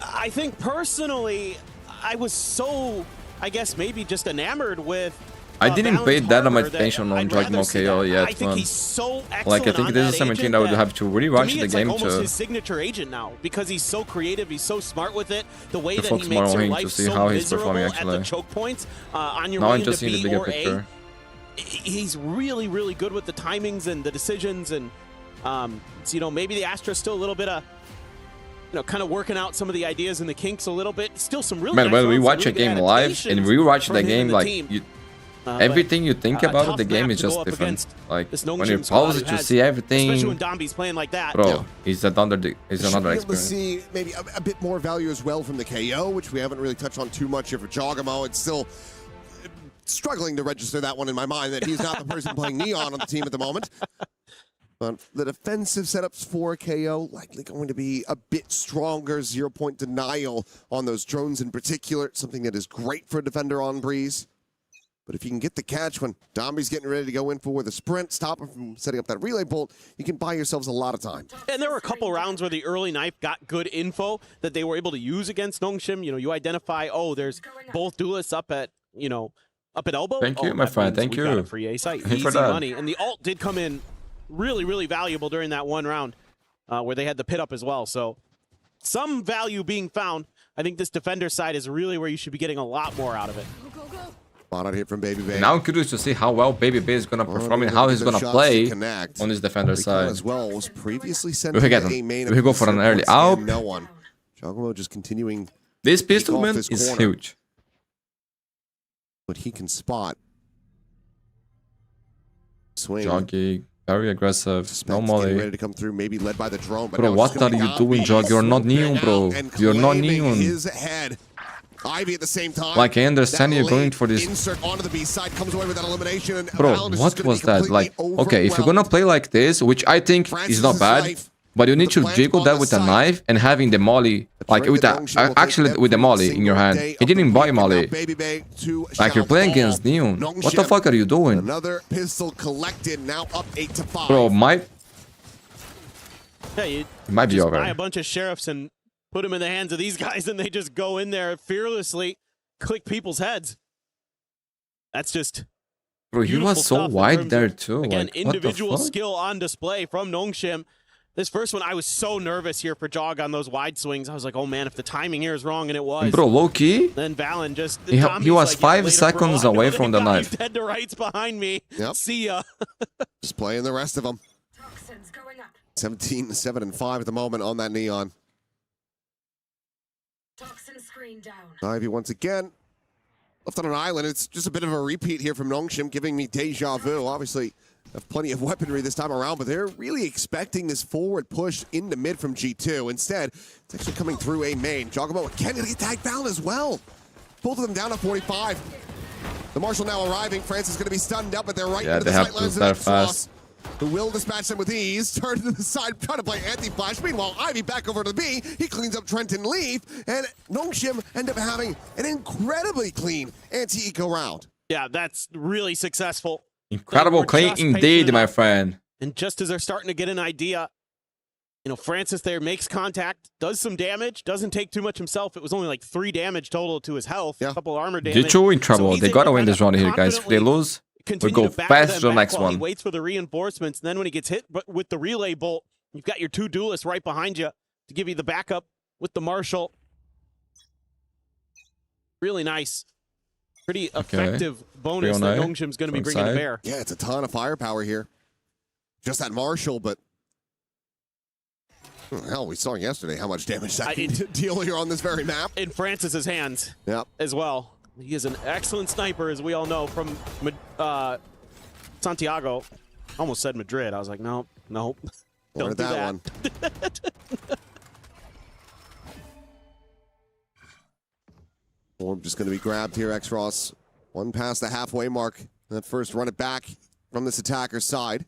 I think personally, I was so, I guess maybe just enamored with I didn't pay that much attention on Dragmo KO yet, I think he's so excellent. Like, I think this is 17 that I would have to rewatch the game like almost to his signature agent now, because he's so creative, he's so smart with it. The way that focus he makes more your on him life to see so how he's performing miserable actually. at the choke points on your now way I'm just into seeing the B bigger or picture. A. He's really good with the timings and the decisions, and so, you know, maybe the Astra's still a little bit of, you know, kind of working out some of the ideas and the kinks a little bit. Still some really Man, nice when we runs, watch a really good game live and we watch the game, like everything you think about tough the game map is to just go up different. Like when you Nongshim squad pause who it, you has- see everything. Especially when Dombi's playing like that. Bro, he's another Should be able to experience. see maybe a bit more value as well from the KO, which we haven't really touched on too much here for Jogamo. It's still struggling to register that one in my mind that he's not the person playing Neon on the team at the moment. But the defensive setups for KO likely going to be a bit stronger. 0-point denial on those drones in particular, something that is great for a defender on Breeze. But if you can get the catch when Dombi's getting ready to go in for the sprint, stop him from setting up that relay bolt, you can buy yourselves a lot of time. And there were a couple rounds where the early knife got good info that they were able to use against Nongshim. You know, you identify, oh, there's both duelists up at, you know, up at elbow. Thank you, my friend. Thank you. Got a free A site. Easy money. And the ult did come in really valuable during that one round where they had the pit up as well. So some value being found. I think this defender side is really where you should be getting a lot more out of it. Spot out here from Baby Bay. Now I'm curious to see how well Baby Bay is gonna perform and how he's gonna play on this defender side. As well was previously sent We to get a him. main We go for an early out. out. No one. Jogamo just continuing. This to pistol off man his is corner. huge. But he can spot. Swing. Joggy, very aggressive. No Getting molly. ready to come through, maybe led by the drone. But Bro, now what it's gonna are be you doing, Ivy. Jog? You're not Neon, bro. And You're not claiming Neon. his head. Ivy at the same time. Like, I understand That you're going late for this. insert onto the B side comes away with that elimination. And Bro, Valorant is what gonna was be that? Like, completely okay, if you're gonna play like this, which I think is not bad, but you need to jiggle that with a knife and having the molly, like with actually with the molly in your hand. He didn't buy molly. Like, you're playing against Neon. What the fuck are you doing? Another pistol collected, now up 8-5. Bro, Yeah, you it might be just over. buy a bunch of sheriffs and put them in the hands of these guys, and they just go in there fearlessly, click people's heads. That's just Bro, he beautiful was so stuff in wide terms there of, too. Again, Like, what the individual fuck? skill on display from Nongshim. This first one, I was so nervous here for Jog on those wide swings. I was like, oh man, if the timing here is wrong, and it was. Bro, low key. Then Valen just He was like, 5 later, seconds bro, I know away they from the got knife. these Dead to rights behind me. Yep. See ya. Just playing the rest of them. 17-7-5 at the moment on that Neon. Ivy once again left on an island. It's just a bit of a repeat here from Nongshim, giving me deja vu. Obviously, have plenty of weaponry this time around, but they're really expecting this forward push into mid from G2. Instead, it's actually coming through a main. Jogamo again going to get tagged down as well. Both of them down to 45. The Marshal now arriving. France is going to be stunned up, but they're right Yeah, into they the have sight to lines start of fast. who will dispatch them with ease. Turn to the side, trying to play anti-flash. Meanwhile, Ivy back over to the B. He cleans up Trenton Leaf, and Nongshim end up having an incredibly clean anti-eco round. Yeah, that's really successful. Incredible clean indeed, my friend. And just as they're starting to get an idea, you know, Francis there makes contact, does some damage, doesn't take too much himself. It was only like 3 damage total to his health, a couple armor damage. G2 in trouble. They gotta win this round here, guys. If they lose, we go fast to the next one. He waits for the reinforcements, and then when he gets hit with the relay bolt, you've got your 2 duelists right behind you to give you the backup with the Marshal. Really nice. Pretty effective bonus that Nongshim's going to be bringing to bear. Yeah, it's a ton of firepower here. Just that Marshal, but hell, we saw yesterday how much damage that can deal here on this very map. In Francis's hands as well. He is an excellent sniper, as we all know, from Santiago. Almost said Madrid. I was like, nope. Don't do that one. Orb just going to be grabbed here, X-Ross. 1 past the halfway mark. That first run it back from this attacker's side.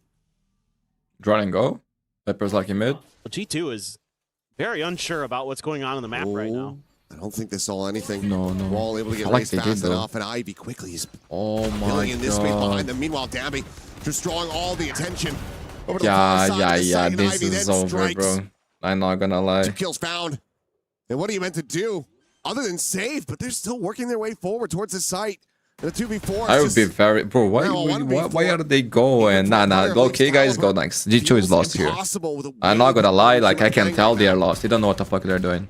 Run and go. Pepper's like in mid. Well, G2 is very unsure about what's going on the map right now. I don't think they saw anything. No. Wall able to get raised fast enough, and Ivy quickly is filling in this space behind them. Meanwhile, Damby just drawing all the attention over to the far side of the site, this Ivy is then over, strikes. bro. I'm not gonna lie. 2 kills found. And what are you meant to do other than save? But they're still working their way forward towards the site. The 2v4. I would be very, bro. Why are they going? Nah. Okay, guys, go next. G2 is lost here. I'm not gonna lie. Like I can tell they are lost. They don't know what the fuck they're doing.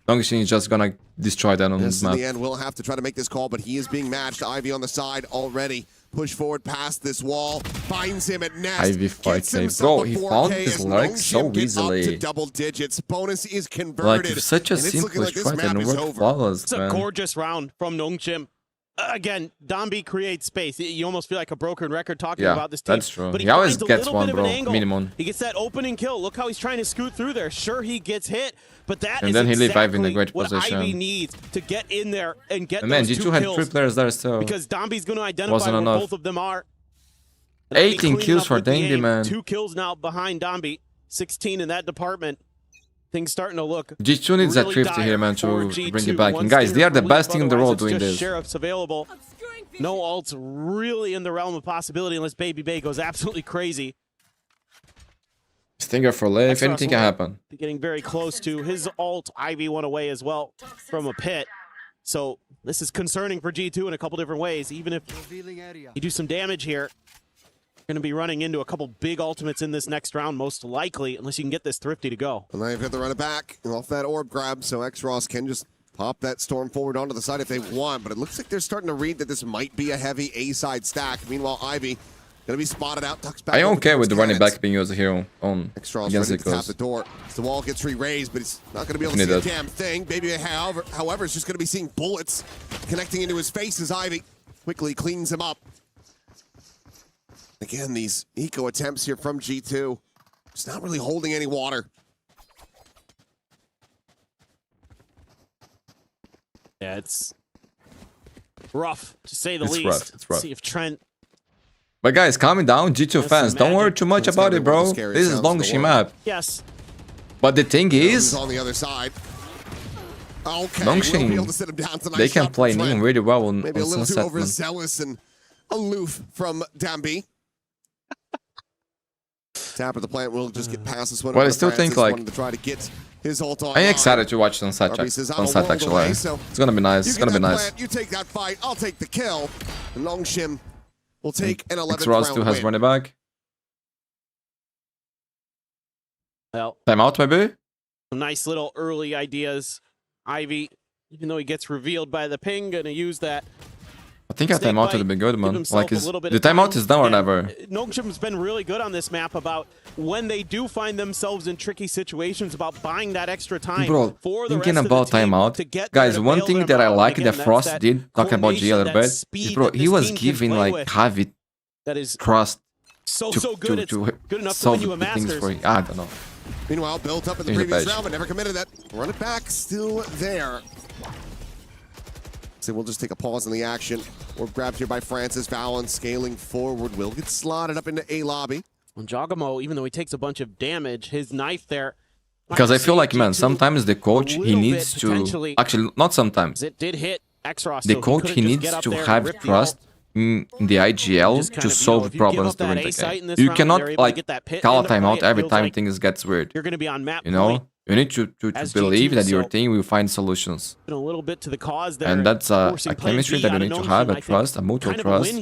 Nongshim is just gonna destroy them on this map. In the end, we'll have to try to make this call, but he is being matched. Ivy on the side already. Push forward past this wall. Finds him at Nest. Ivy fighting. Bro, he found his legs so easily. To double digits. Bonus is converted. Like, such a simple fight and work flawless, It's a gorgeous round from Nongshim. Again, Dambi creates space. You almost feel like a broken record talking about this team. That's true. But he always gets one, bro. Minimum. He gets that opening kill. Look how he's trying to scoot through there. Sure, he gets hit, but that is then he leaves Ivy in a exactly great what position. Ivy needs to get in there and get Man, those G2 2 had kills. 3 players there still. Because Dambi's going to identify where both of them are. 18 kills for Dambi, man. 2 kills now behind Dambi. 16 in that department. Things starting to look G2 needs really a Thrifty here, man, to G2 bring it back. And guys, they are the best team in the world doing this. Sheriff's available. No ults really in the realm of possibility unless Baby Bay goes absolutely crazy. Stinger for life, anything can happen. Getting very close to his ult. Ivy went away as well from a pit. So this is concerning for G2 in a couple different ways. Even if you do some damage here, you're going to be running into a couple big ultimates in this next round, most likely, unless you can get this Thrifty to go. And now you've got to run it back off that orb grab, so X-Ross can just pop that Storm forward onto the side if they want, but it looks like they're starting to read that this might be a heavy A-side stack. Meanwhile, Ivy going to be spotted out, tucks back. I don't care with the running back being used here on X-Ross ready to tap the door. The wall gets re-raised, but he's not going to be able to see a damn thing. Baby, however, is just going to be seeing bullets connecting into his face as Ivy quickly cleans him up. Again, these eco attempts here from G2. It's not really holding any water. Yeah, it's rough, to say the least. Rough. It's rough. See if Trent... But guys, calm down, G2 fans. Don't worry too much about it, bro. This is Nongshim map. Yes. But the thing is... on the other side. Okay, Nongshim, they can play Neon really well on maybe a little too Sunset, overzealous and aloof from Dambi. Tap of the plant will just get past this one. Well, I still think like to try to get his ult on. I'm excited to watch Sunset actually. It's gonna be nice. It's gonna be nice. You take that fight, I'll take the kill. Nongshim will take an 11th round win. still has running back. Well, timeout maybe. Some nice little early ideas. Ivy, even though he gets revealed by the ping, gonna use that. I think a timeout would have been good, man. Like, the timeout is done or never. Nongshim's been really good on this map about when they do find themselves in tricky situations about buying that extra time. Bro, for the thinking rest about of the team timeout, to get guys, there, one to thing bail that I them out. like Again, that Frost did, talking about G a little bit, is, bro, he was giving like Javi trust so good. It's good enough to solve win you a Masters. for I don't know. Meanwhile, built up in the previous round, but never committed that. Run it back, still there. So we'll just take a pause in the action. Orb grabbed here by Francis. Valen scaling forward. Will get slotted up into A lobby. And Gigabyte, even though he takes a bunch of damage, his knife there. Because I feel like, man, sometimes the coach, he needs to... Actually, not sometimes. It did hit X-Ross, the coach, he needs to have trust in the IGL to solve problems during the game. You cannot, like, call a timeout every time things gets weird. You're going to be on map. You know? You need to believe that your team will find solutions. A little bit to the cause there, and that's a chemistry that you need to have, a trust, a mutual trust.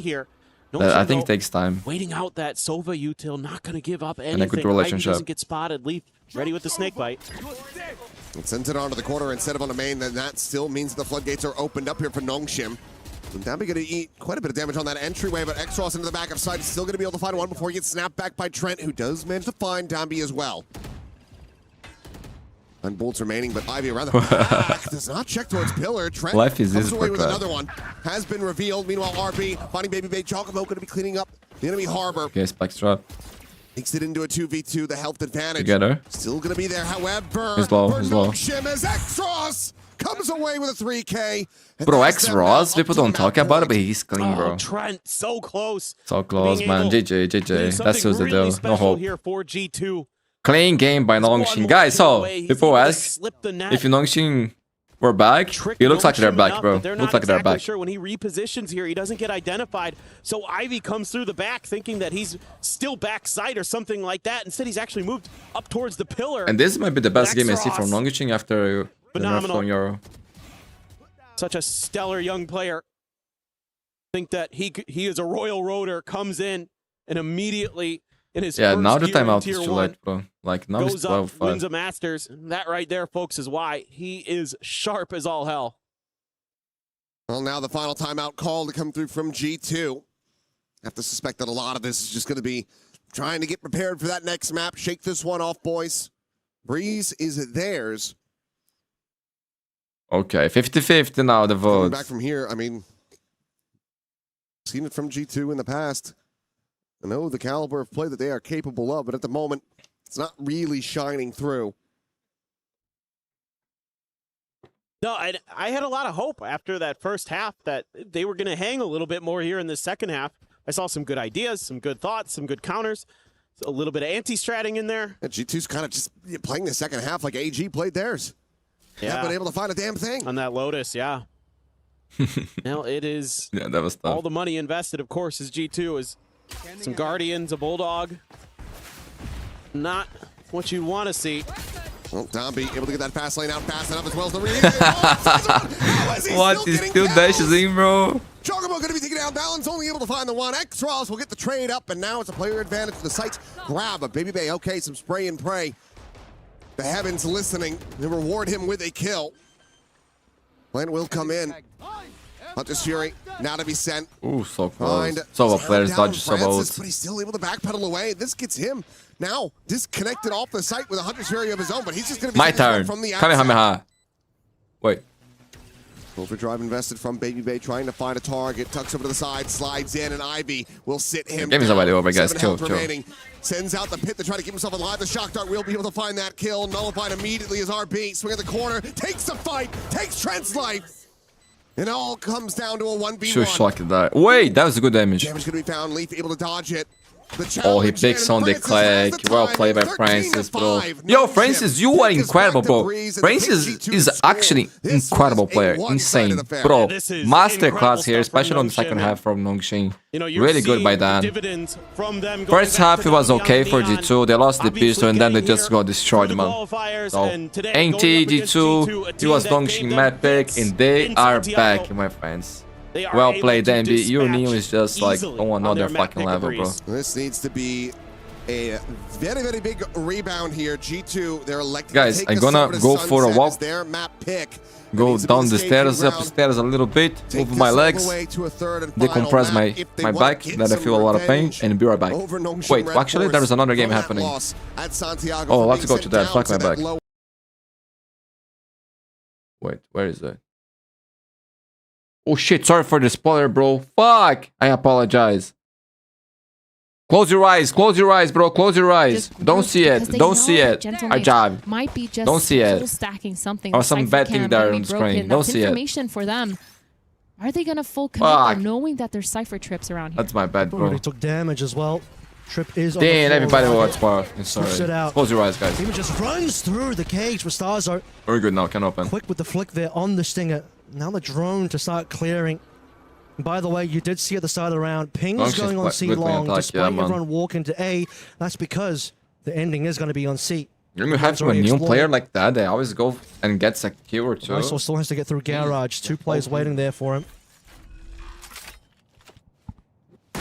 That I think takes time. Waiting out that Sova util, not going to give up anything. And a good relationship. Doesn't get spotted. Leaf ready with the snake bite. It sends it onto the corner instead of on the main. Then that still means the floodgates are opened up here for Nongshim. Dambi going to eat quite a bit of damage on that entryway, but X-Ross into the back of side is still going to be able to find one before he gets snapped back by Trent, who does manage to find Dambi as well. 9 bolts remaining, but Ivy around the back does not check towards Pillar. Trent Life is comes away with another one. Has been revealed. Meanwhile, RB finding Baby Bay. Gigabyte going to be cleaning up the enemy harbor. Okay, Spike's trap. Takes it into a 2v2. The health advantage Together. still going to be there. However, he's low. He's low. As X-Ross comes away with a 3K. Bro, X-Ross, people don't talk about it, but he's clean, bro. Trent, so close. So close, man. GG. That's just the deal. No hope. Here for G2. Clean game by Nongshim. Guys, so people ask if Nongshim were back. It looks like they're back, bro. Looks like they're back. Sure, when he repositions here, he doesn't get identified. So Ivy comes through the back, thinking that he's still backside or something like that. Instead, he's actually moved up towards the pillar. And this might be the best game I see from Nongshim after the nerf on Euro. Such a stellar young player. Think that he is a royal roader. Comes in and immediately. Yeah, now the timeout is too late, bro. Like, now it's 12-5. Wins a Masters. That right there, folks, is why he is sharp as all hell. Well, now the final timeout call to come through from G2. I have to suspect that a lot of this is just going to be trying to get prepared for that next map. Shake this one off, boys. Breeze is theirs. Okay, 50-50 now, the vote. Back from here, I mean, seen it from G2 in the past. I know the caliber of play that they are capable of, but at the moment, it's not really shining through. No, I had a lot of hope after that first half that they were going to hang a little bit more here in the second half. I saw some good ideas, some good thoughts, some good counters, a little bit of anti-stratting in there. Yeah, G2's kind of just playing the second half like AG played theirs. Yeah. Haven't been able to find a damn thing. On that Lotus, yeah. Now it is that was tough. All the money invested, of course, is G2 is some Guardians, a Bulldog. Not what you want to see. Well, Dambi able to get that fast lane out fast enough as well as the What? He still dashes in, bro. Gigabyte going to be taking down Balance, only able to find the one. X-Ross will get the trade up, and now it's a player advantage to the site. Grab a Baby Bay. Okay, some spray and pray. The heavens listening. They reward him with a kill. Plan will come in. Hunter's Fury, now to be sent. Ooh, so close. So players dodge so well. But he's still able to backpedal away. This gets him now disconnected off the site with a Hunter's Fury of his own, but he's just going to be my turn from the outside. Kamehameha. Wait. Overdrive invested from Baby Bay, trying to find a target. Tucks over to the side, slides in, and Ivy will sit him. Game is already over, guys. Chill. Sends out the pit to try to keep himself alive. The shock dart will be able to find that kill. Nullified immediately as RB. Swing at the corner, takes the fight, takes Trent's life. It all comes down to a 1v1. Sure, shocked at that. Wait, that was a good damage. Damage going to be found. Leaf able to dodge it. Oh, he picks on the click. Well played by Francis, bro. Yo, Francis, you are incredible, bro. Francis is actually incredible player. Insane. Bro, masterclass here, especially on the second half from Nongshim. Really good by Dan. First half, it was okay for G2. They lost the pistol and then they just got destroyed, man. So, NT, G2, it was Nongshim map pick, and they are back, my friends. Well played, Dambi. Your Neo is just like on another fucking level, bro. This needs to be a very, very big rebound here. G2, they're elected. Guys, I'm gonna go for a walk. Their map pick. Go down the stairs, up the stairs a little bit, move my legs, decompress my back, that I feel a lot of pain, and be right back. Wait, actually, there is another game happening. Oh, let's go to that. Fuck my back. Wait, where is that? Oh shit, sorry for the spoiler, bro. Fuck! I apologize. Close your eyes, bro. Close your eyes. Don't see it. Don't see it. I job. Might be just don't see it. stacking something. Or some bad thing there on the screen. Don't see it. Information for them. Are they going to full commit knowing that there's Cypher trips around here? That's my bad, bro. Already took damage as well. Trip is on Damn, everybody wants bar. Sorry. Close your eyes, guys. Even just runs through the cage with Starzo. Very good now, can open. Quick with the flick there on the Stinger. Now the drone to start clearing. And by the way, you did see at the start of the round, pings going on C long, despite everyone walking to A. That's because the ending is going to be on C. When you have a new player like that, they always go and gets a kill or two. Nice, still has to get through Garage. 2 players waiting there for him.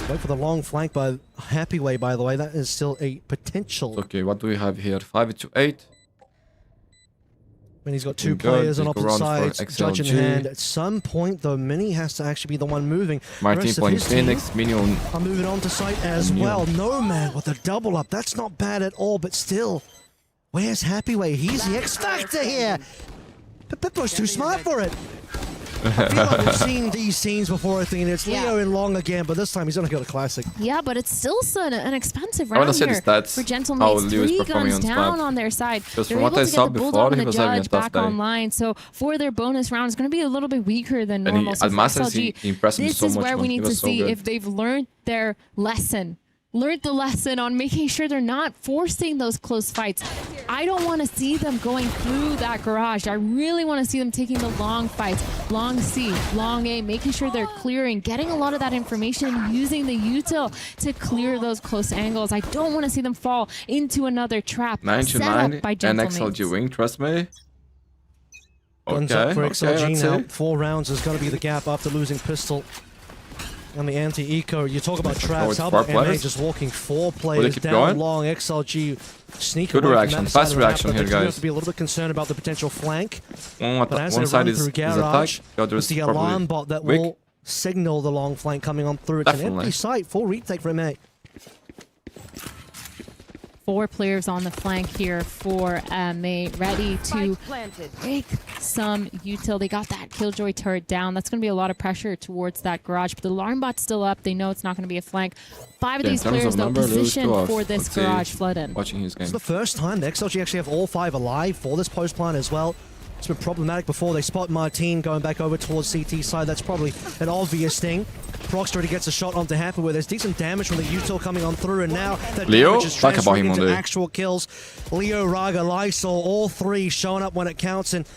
Wait for the long flank by Happyway, by the way. That is still a potential. Okay, what do we have here? 5-8. And he's got 2 players on opposite sides, judge in hand. At some point, though, Mini has to actually be the one moving. Martin playing Phoenix, Minion. Are moving on to site as well. No man with a double up. That's not bad at all, but still. Where's Happyway? He's the X Factor here. But Pippo's too smart for it. I feel like we've seen these scenes before, I think. It's Leo in long again, but this time he's going to go to Classic. Yeah, but it's still an expensive round I want to see the stats. For Gentlemates. 3 guns down on their side. Because from what I saw before, he was having a tough day. Online, so for their bonus round, it's going to be a little bit weaker than normal. So XLG, he impressed me so much. This is where we need to see if they've learned their lesson. Learned the lesson on making sure they're not forcing those close fights. I don't want to see them going through that garage. I really want to see them taking the long fights, long C, long A, making sure they're clearing, getting a lot of that information, using the util to clear those close angles. I don't want to see them fall into another trap 9-9 by and XLG wing, trust me. Guns up for XLG now. 4 rounds is going to be the gap after losing pistol. And the anti-eco, you talk about traps, how about MA just walking 4 players down long, XLG sneaking good reaction, fast reaction here, guys. You have to be a little bit concerned about the potential flank. But as one side is Garage, it's the alarm bot that will signal the long flank coming on through. It's an empty site, full retake for MA. 4 players on the flank here for MA, ready to break some util. They got that Killjoy turret down. That's going to be a lot of pressure towards that garage, but the alarm bot's still up. They know it's not going to be a flank. 5 of these players, though, positioned for this garage flood-in. Watching his game. It's the first time the XLG actually have all 5 alive for this post plan as well. It's been problematic before. They spot Martin going back over towards CT side. That's probably an obvious thing. Prox already gets a shot onto Happy where there's decent damage from the util coming on through, and now that damage is transferring into actual kills. Leo, Raga, Lysol, all 3 showing up when it counts, and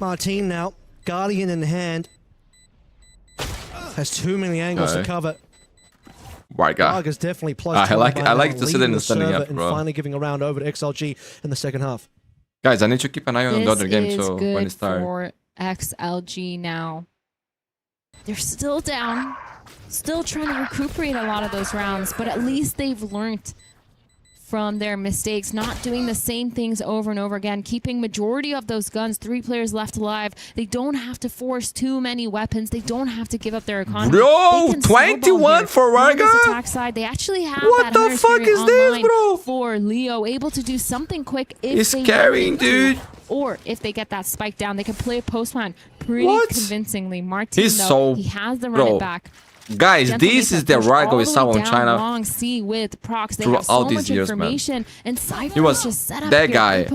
Martin now, Guardian in hand, has too many angles to cover. Raga's definitely plus. I like to sit in the standing up, and finally giving a round over to XLG in the second half. Guys, I need to keep an eye on the other game, so when it's tired. For XLG now. They're still down, still trying to recuperate a lot of those rounds, but at least they've learned from their mistakes, not doing the same things over and over again, keeping majority of those guns, 3 players left alive. They don't have to force too many weapons. They don't have to give up their economy. Bro, 21 for Raga? Attack side, they actually have what that the fuck is this, bro? For Leo, able to do something quick if it's carrying, dude. Or if they get that spike down, they can play a post plan pretty convincingly. Martin, he has the run it back. Guys, this is the Raga we saw in China long C with Prox. They through have so all these much years, information, man. And Cypher He was just set up that guy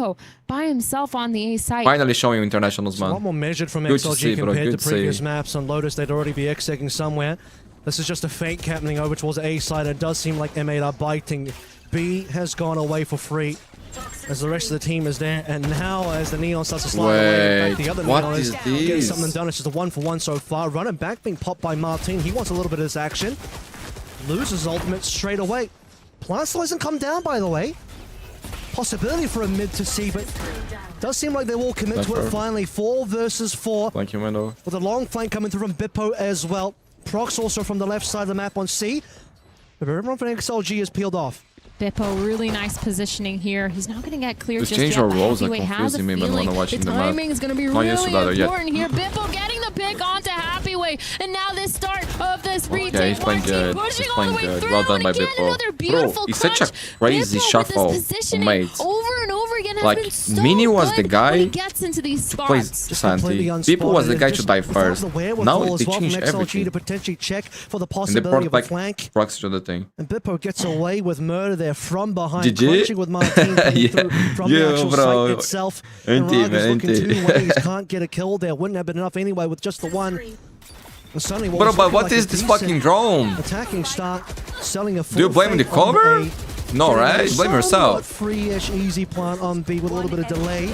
by himself on the A site. Finally showing internationals, man. A lot more measured from XLG compared to previous maps. On Lotus, they'd already be X-egging somewhere. This is just a fake happening over towards the A side. It does seem like M8 are biting. B has gone away for free, as the rest of the team is there, and now as the Neon starts to slide away, in fact, the other Neon is getting something done. It's just a 1-for-1 so far. Running back being popped by Martin. He wants a little bit of this action. Loses ultimate straight away. Plancel hasn't come down, by the way. Possibility for a mid to see, but does seem like they will commit to it finally. 4 versus 4. Thank you, Mendo. With a long flank coming through from Bippo as well. Prox also from the left side of the map on C. But everyone from XLG is peeled off. Bippo, really nice positioning here. He's not going to get clear just yet. Change our roles are confusing me when I'm watching the map. Timing is going to be really important here. Bippo getting the pick onto Happyway, and now the start of this retake. Okay, he's playing good. He's playing good. Well done by Bippo. Bro, he's such a crazy shuffle, mate. Over and over again, like Mini was the guy who gets into these spots. Plays Santi. Bippo was the guy to die first. Now they changed everything. To potentially check for the and they possibility brought of a flank. Prox to the thing. And Bippo gets away with murder there from behind, GG? crunching with Martin from the actual site itself. And Raga's looking 2 ways, can't get a kill there. Wouldn't have been enough anyway with just the one. Bro, but what is this fucking drone? Attacking start, selling a Do you blame the cover? No, right? Blame yourself. Free-ish easy plant on B with a little bit of delay.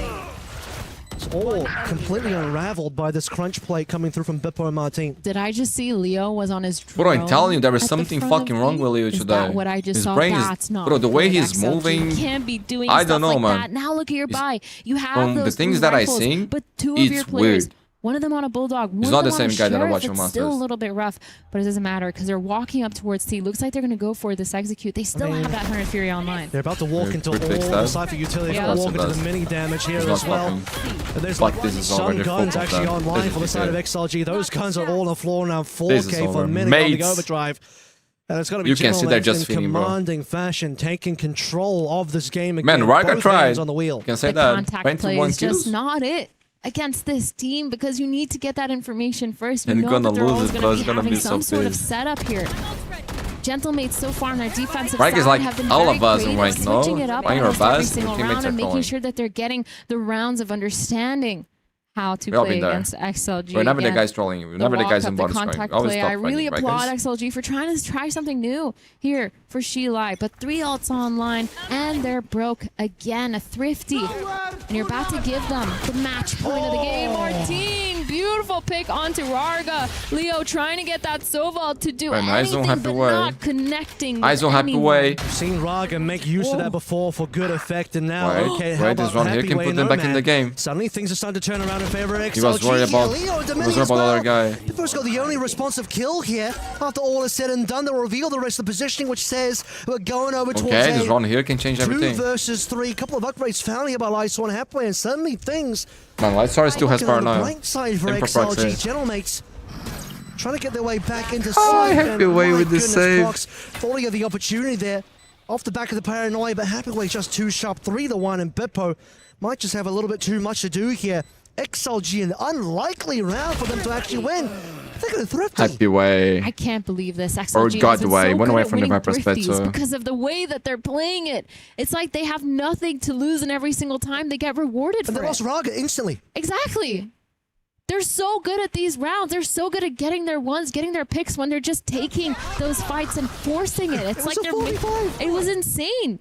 It's all completely unraveled by this crunch plate coming through from Bippo and Martin. Did I just see Leo was on his drone? Bro, I'm telling you, there was something fucking wrong with Leo today. Is that what I just his saw? brain That's is, not bro, the way good. he's XLG moving, can't be doing I don't know, like man. that. Now look at your buy. You have those the things blue that rifles, I seen, but two of it's your players. weird. One of them on a Bulldog. He's not the same guy that I watch on It's Masters. still a little bit rough, but it doesn't matter because they're walking up towards T. Looks like they're going to go for this execute. They still have that 100 Fury online. They're about to walk into all the Cypher utility. They're walk into the mini damage here as well. And there's like some guns actually online for the side of XLG. Those guns are all on the floor now. 4K for mini on the overdrive. And it's going to be General in commanding fashion, taking control of this game again. Man, Raga tried. On the wheel. You can say the that. Contact play is just not it against this team because you need to get that information first. You and know you're gonna that they're lose it, bro. It's having gonna be some so sort of big. setup here. Gentlemates so far on their defensive Rank side is like have been all very of us in creative, rank, no? switching it up When you're almost every best, single your teammates round are and making calling. sure that they're getting the rounds of understanding how to We all play been there. against XLG. We're never the Again, guys trolling you. We're never the guys in bottom scoring. Always play. top I really finding, applaud right, guys? XLG for trying to try something new here for Shilai. But 3 ults online, and they're broke again. A thrifty. And you're about to give them the match point of the game. Martin, beautiful pick onto Rarga. Leo trying to get that Soval to do anything but not connecting. Eyes on happy way. I've seen Rarga make use of that before for good effect, and now, okay, how Wait, about this round here can put them back in the game. Suddenly things are starting to turn around in favor of XLG. He was worried about, the other guy. The first got the only responsive kill here. After all is said and done, they'll reveal the rest of the positioning, which says we're going over towards Okay, this round here can change everything. 2 versus 3. Couple of upgrades found here by Lyswan halfway, and suddenly things. Man, Lightstar still has power now. Blank side for XLG. Gentlemates trying to get their way back into Happy way with the save. Thought of the opportunity there off the back of the paranoia, but Happy way just too sharp. 3-1, and Bippo might just have a little bit too much to do here. XLG, an unlikely round for them to actually win. They're going to thrift it. Happy way. I can't believe this. XLG Or God way. So Went away good from the at Viper's winning pit, thrifties so. because of the way that they're playing it. It's like they have nothing to lose, and every single time they get rewarded for it. And they lost Raga instantly. Exactly. They're so good at these rounds. They're so good at getting their ones, getting their picks when they're just taking those fights and forcing it. It's like they're. It was insane.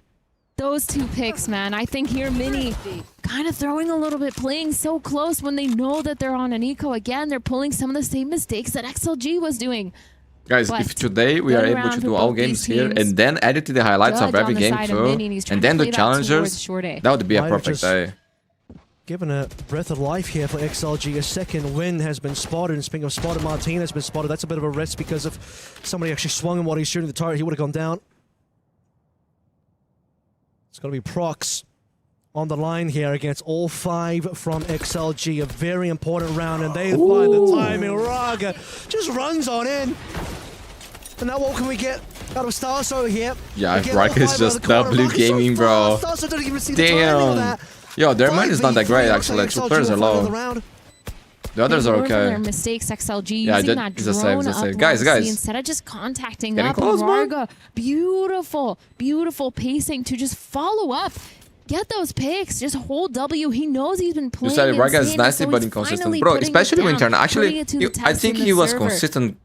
Those 2 picks, man. I think here Mini kind of throwing a little bit, playing so close when they know that they're on an eco again. They're pulling some of the same mistakes that XLG was doing. Guys, But if today we are able to do all games here and then add it to the highlights of every game too, and then the challengers, that would be a perfect day. Given a breath of life here for XLG. A second win has been spotted, and speaking of spotted, Martin has been spotted. That's a bit of a risk because if somebody actually swung him while he's shooting the turret, he would have gone down. It's going to be Prox on the line here against all 5 from XLG. A very important round, and they find the timing. Raga just runs on in. And now what can we get out of Stars over here? Yeah, Raga is just W gaming, bro. Damn. Yo, their mind is not that great, actually. 2 players are low. The others are okay. Their mistakes, XLG using that drone up guys, instead of just contacting up. Raga, beautiful pacing to just follow up. Get those picks. Just hold W. He knows he's been playing. You said Raga is nasty but inconsistent. Bro, especially when turn. Actually, I think he was consistent.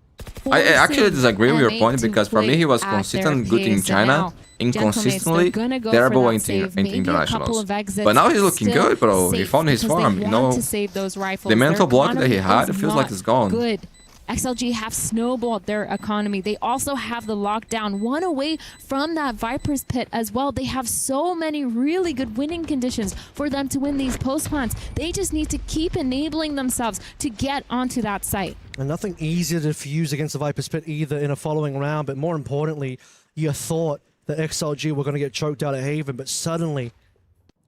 I actually disagree with your point because for me he was consistent good in China, inconsistently terrible in internationals. But now he's looking good, bro. He found his form, you know. The mental block that he had, it feels like it's gone. Good. XLG have snowballed their economy. They also have the lockdown, 1 away from that Viper's pit as well. They have so many really good winning conditions for them to win these post plants. They just need to keep enabling themselves to get onto that site. And nothing easier to fuse against the Viper's pit either in a following round, but more importantly, you thought that XLG were going to get choked out at Haven, but suddenly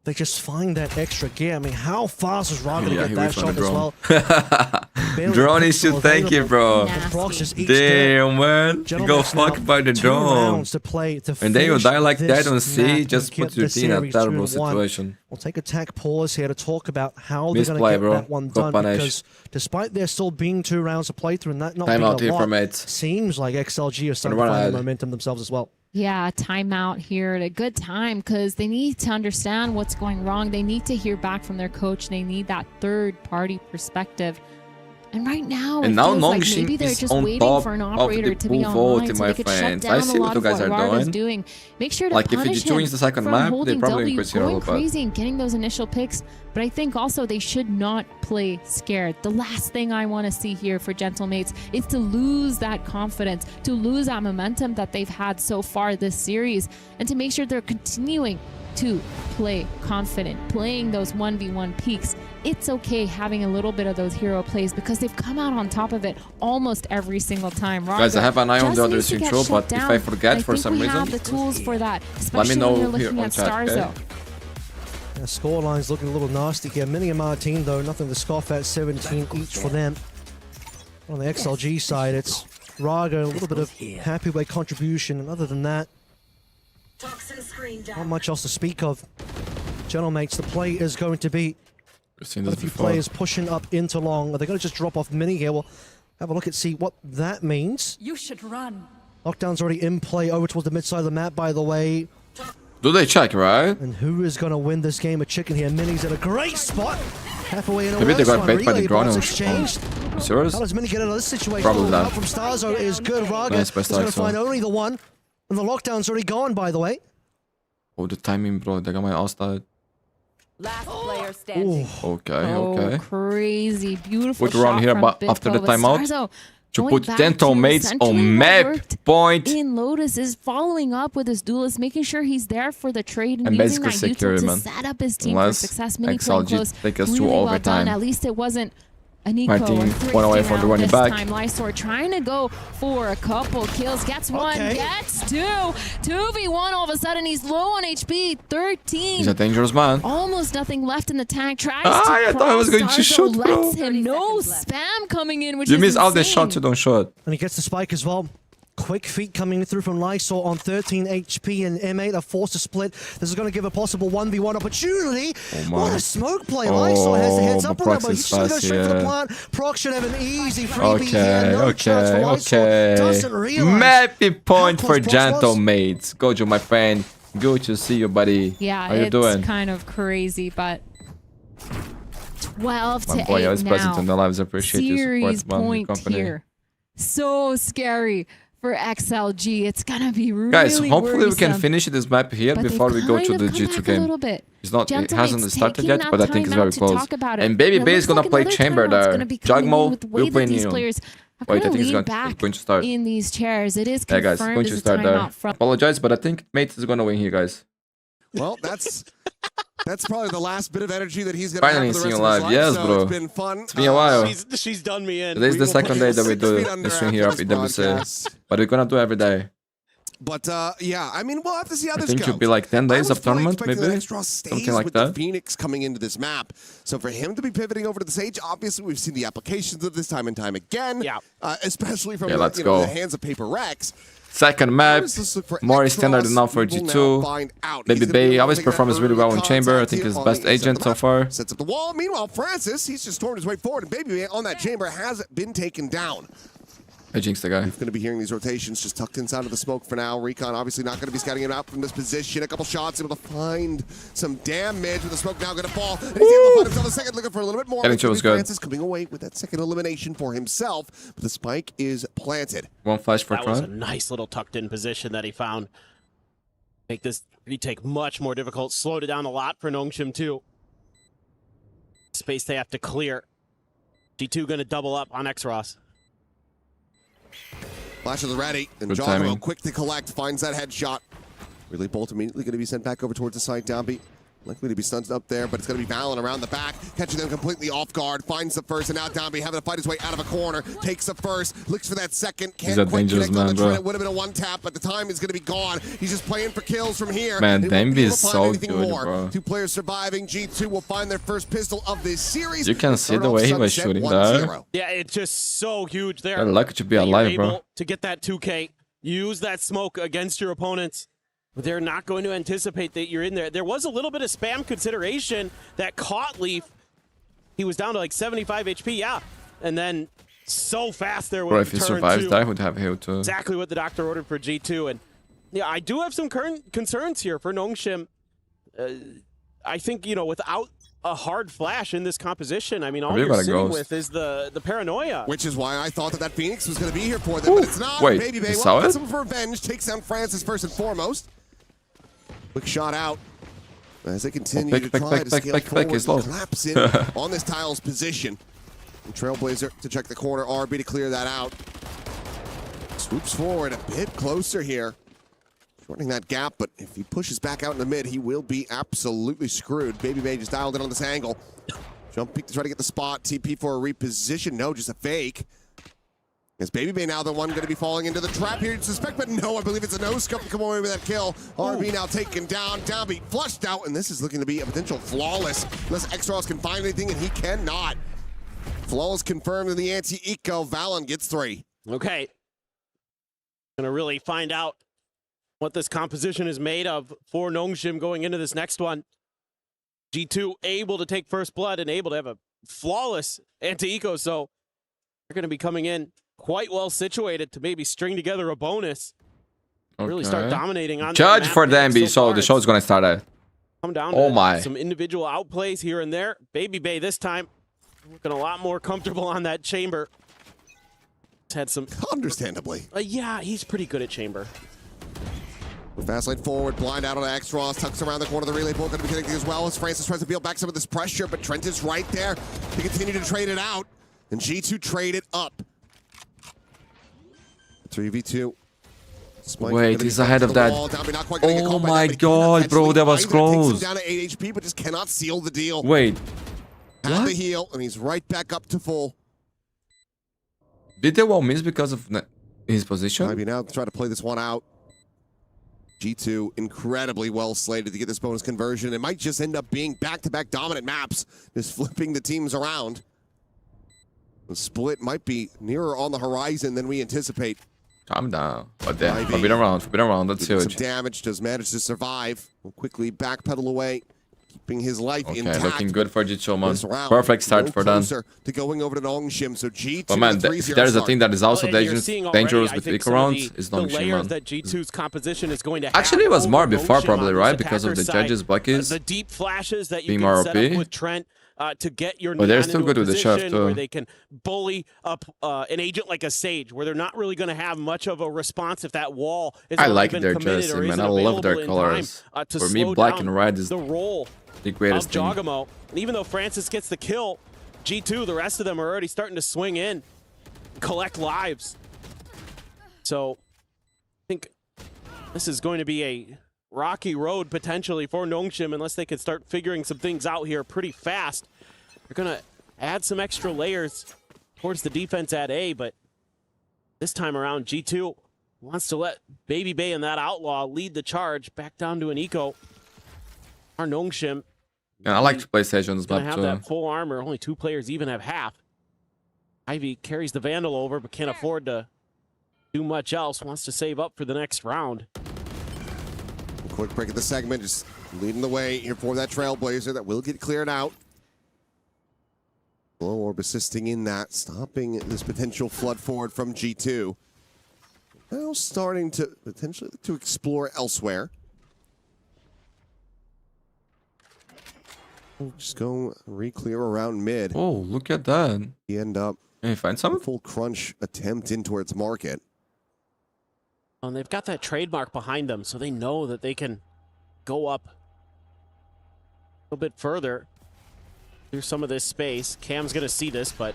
they just find that extra gear. I mean, how fast is Raga to get that shot as well? Drone issue, thank you, bro. Damn, man. You go fuck by the drone. And then you die like that on C, just put your team in a terrible situation. We'll take a tack pause here to talk about how they're going to get that one done. Because despite there still being 2 rounds to play through and that not being a lot, seems like XLG are starting to find the momentum themselves as well. Yeah, timeout here at a good time because they need to understand what's going wrong. They need to hear back from their coach. They need that third-party perspective. And right now, and it now feels like Nongshim maybe they're is just on waiting top for an of operator the to be pool online vote, so my they could shut friends. down I a see lot what you of guys what are Rarda's doing. doing. Make sure to Like, if punish EG2 him wins the second from map, they holding probably W, increase here a going little bit. crazy and getting those initial picks. But I think also they should not play scared. The last thing I want to see here for Gentlemates is to lose that confidence, to lose that momentum that they've had so far this series, and to make sure they're continuing to play confident, playing those 1v1 peaks. It's okay having a little bit of those hero plays because they've come out on top of it almost every single time. Guys, I have an eye on the other intro, but if I forget for some reason, have the tools for that, let me know when you're here looking on at chat, stars, okay? though. The scoreline's looking a little nasty here. Mini and Martin, though, nothing to scoff at. 17 each for them. On the XLG side, it's Raga, a little bit of happy way contribution, and other than that, not much else to speak of. Gentlemates, the play is going to be a few players pushing up into long. Are they going to just drop off Mini here? We'll have a look and see what that means. You should run. Lockdown's already in play over towards the mid side of the map, by the way. Do they check, right? And who is going to win this game of chicken here? Mini's in a great spot. Half away in a Maybe they got bait by the drone. Exchanged. Serious? How does Mini get out of this situation? Probably Help that. from Starzo is good. Raga Nice, is going to find only the one. And the lockdown's already gone, by the way. Oh, the timing, bro. They got my all started. Last player standing. Okay, okay. Crazy, beautiful Put around here, but after the timeout, to put Gentlemates on map point. In Lotus is following up with his duelist, making sure he's there for the trade and using that secure, to man. set up his team for success. Mini playing close, take us really to well overtime. done. At least it wasn't an eco Martin, one away from the running back. Time Lysor trying to go for a couple kills. Gets one, gets two. 2v1 all of a sudden. He's low on HP. 13. He's a dangerous man. Almost nothing left in the tank. Tries I thought I was going to shoot, bro. Lets him no spam coming in, which You is miss all the insane. shots you don't shoot. And he gets the spike as well. Quick feet coming through from Lysor on 13 HP and M8 are forced to split. This is going to give a possible 1v1 opportunity. What a smoke play. Lysor has the heads up on that, but he's just going to go straight for the plant. Proc should have an easy freebie here. No chance for Lysor. Doesn't realize. Mappy point for Gentlemates. Gojo, my friend. Good to see you, buddy. Yeah, how you doing? It's kind of crazy, but 12 to 8 boy, I was now. present in the lives. I appreciate your support, point company. here. So scary for XLG. It's gonna be really Guys, hopefully we can worrisome. finish this map here But before we go to the G2 game. It's not, it hasn't started yet, but I think it's very close. And Baby Bay is gonna play Chamber there. Jugmo will play Neo. Wait, I think it's going to start. In these chairs, it is Yeah, confirmed guys, it's going to as a start there. timeout from. Apologize, but I think Mate is gonna win here, guys. Well, that's probably the last bit of energy that he's gonna Finally have for the seeing rest you of his live, life, yes, so bro. It's been fun. It's been a while. She's done me in. Today's the second day that we do the the stream here at EWC, but we're gonna do every day. But yeah, I mean, we'll have to see how I this think goes. it should be like 10 days of tournament, maybe something like with that. The Phoenix coming into this map, so for him to be pivoting over to the Sage, obviously we've seen the applications of this time and time again. Yeah, especially from the hands of Paper Rex. Second map, more standard enough for G2. Baby Bay always performs really well in Chamber. I think he's best agent so far. Sets up the wall. Meanwhile, Francis, he's just stormed his way forward, and Baby Bay on that Chamber has been taken down. I jinxed the guy. He's going to be hearing these rotations just tucked inside of the smoke for now. Recon obviously not going to be scouting him out from this position. A couple shots, able to find some damage with the smoke now going to fall. And he's able to find himself a second, looking for a little bit more. Was good. Francis coming away with that second elimination for himself, but the spike is planted. One flash for That was a nice little tucked in position that he found. Make this retake much more difficult. Slowed it down a lot for Nongshim too. Space they have to clear. G2 going to double up on X-Ross. Flash is ready, and Jogmo quick to collect, finds that headshot. Really Bolt immediately going to be sent back over towards the site. Downbeat likely to be stunned up there, but it's going to be Valen around the back, catching them completely off guard, finds the first, and now Downbeat having to fight his way out of a corner, takes the first, looks for that second, can't quite connect on the trend. It would have been a one tap, but the time is going to be gone. He's just playing for kills from here. Man, Downbeat is so good, bro. Two players surviving. G2 will find their first pistol of this series. You can see the way he was shooting there. Yeah, it's just so huge there. They're lucky to be alive, bro. To get that 2K, use that smoke against your opponents. They're not going to anticipate that you're in there. There was a little bit of spam consideration that caught Leaf. He was down to like 75 HP, yeah. And then so fast there. Bro, if he survives, I would have healed too. Exactly what the doctor ordered for G2. And yeah, I do have some current concerns here for Nongshim. I think, without a hard flash in this composition. I mean, all you're sitting with is the paranoia. Which is why I thought that Phoenix was going to be here for them, but it's not. Wait, Baby Bay wants some revenge, takes down Francis first and foremost. Quick shot out as they continue to try to scale forward, collapse in on this tiles position. And Trailblazer to check the corner, RB to clear that out. Swoops forward a bit closer here. Shortening that gap, but if he pushes back out in the mid, he will be absolutely screwed. Baby Bay just dialed in on this angle. Jump peek to try to get the spot. TP for a reposition. No, just a fake. Is Baby Bay now the one going to be falling into the trap here? You'd suspect, but no, I believe it's a no-scope to come away with that kill. RB now taken down. Downbeat flushed out, and this is looking to be a potential flawless. Unless Xros can find anything, and he cannot. Flawless confirmed in the anti-eco. Valon gets 3. Okay. Gonna really find out what this composition is made of for Nongshim going into this next one. G2 able to take first blood and able to have a flawless anti-eco, so they're going to be coming in quite well situated to maybe string together a bonus. Really start dominating on Judge for the MB, so the show's going to start out. Come down to some individual outplays here and there. Baby Bay this time looking a lot more comfortable on that chamber. He's had some... Understandably. Yeah, he's pretty good at chamber. Fast lane forward, blind out on X-Ross, tucks around the corner of the relay pool, going to be connecting as well as Francis tries to peel back some of this pressure, but Trent is right there to continue to trade it out, and G2 trade it up. 3v2. Wait, he's ahead of that. Oh my god, bro, that was close. Down to 8 HP, but just cannot seal the deal. Wait. Had the heal, and he's right back up to full. Did they well miss because of his position? Maybe now try to play this one out. G2 incredibly well slated to get this bonus conversion. It might just end up being back-to-back dominant maps, just flipping the teams around. The split might be nearer on the horizon than we anticipate. Calm down. But then, forbidden round, that's huge. Some damage, does manage to survive. Will quickly backpedal away, keeping his life intact. Looking good for G2, man. Perfect start for them. To going over to Nongshim, so G2 but man, there's a thing that is also dangerous with eco rounds is Nongshim, man. That G2's composition is going to actually, it was more before, probably, right? Because of the judges' blockies. The deep flashes that you can set up with Trent. To get your they're still good with the chef too. Where they can bully up an agent like a Sage, where they're not really going to have much of a response if that wall is I like their jersey, man. I love their colors. For me, black and red is the role the greatest thing. Jogamo. And even though Francis gets the kill, G2, the rest of them are already starting to swing in, collect lives. So I think this is going to be a rocky road potentially for Nongshim unless they can start figuring some things out here pretty fast. They're going to add some extra layers towards the defense at A, but this time around G2 wants to let Baby Bay and that Outlaw lead the charge back down to an eco. Our Nongshim. Yeah, I like to play Stations, but have that full armor. Only 2 players even have half. Ivy carries the Vandal over, but can't afford to do much else. Wants to save up for the next round. Quick break of the segment, just leading the way here for that Trailblazer that will get cleared out. Glow Orb assisting in that, stopping this potential flood forward from G2. Now starting to potentially to explore elsewhere. We'll just go re-clear around mid. Oh, look at that. You end up find some full crunch attempt in towards market. And they've got that trademark behind them, so they know that they can go up a little bit further through some of this space. Cam's going to see this, but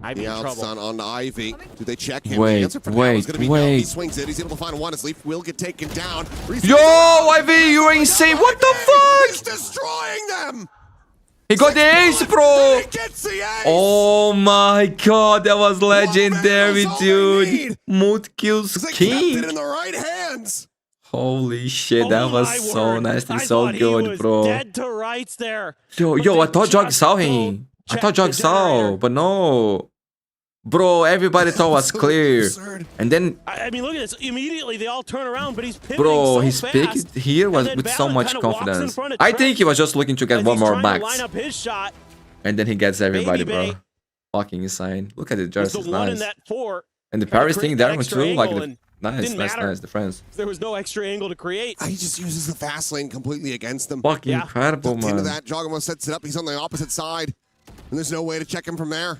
Ivy in trouble. On Ivy. Do they check him? Wait. No. He swings it. He's able to find one. His leaf will get taken down. Yo, Ivy, you're insane. What the fuck? He's destroying them. He got the ace, bro! Oh my god, that was legendary, dude. Mood kills king. It in the right hands. Holy shit, that was so nice and so good, bro. Dead to rights there. Yo, I thought Jog saw him. I thought Jog saw, but no. Bro, everybody thought was clear. And then... I mean, look at this. Immediately, they all turn around, but he's pivoting bro, so his pick here was with so much confidence. I think he was just looking to get one more max. And then he gets everybody, bro. Fucking insane. Look at the jerseys, nice. And the Paris thing there too, like Nice, nice defense. There was no extra angle to create. He just uses the fast lane completely against them. Fucking incredible, man. Into that, Jogamo sets it up. He's on the opposite side, and there's no way to check him from there.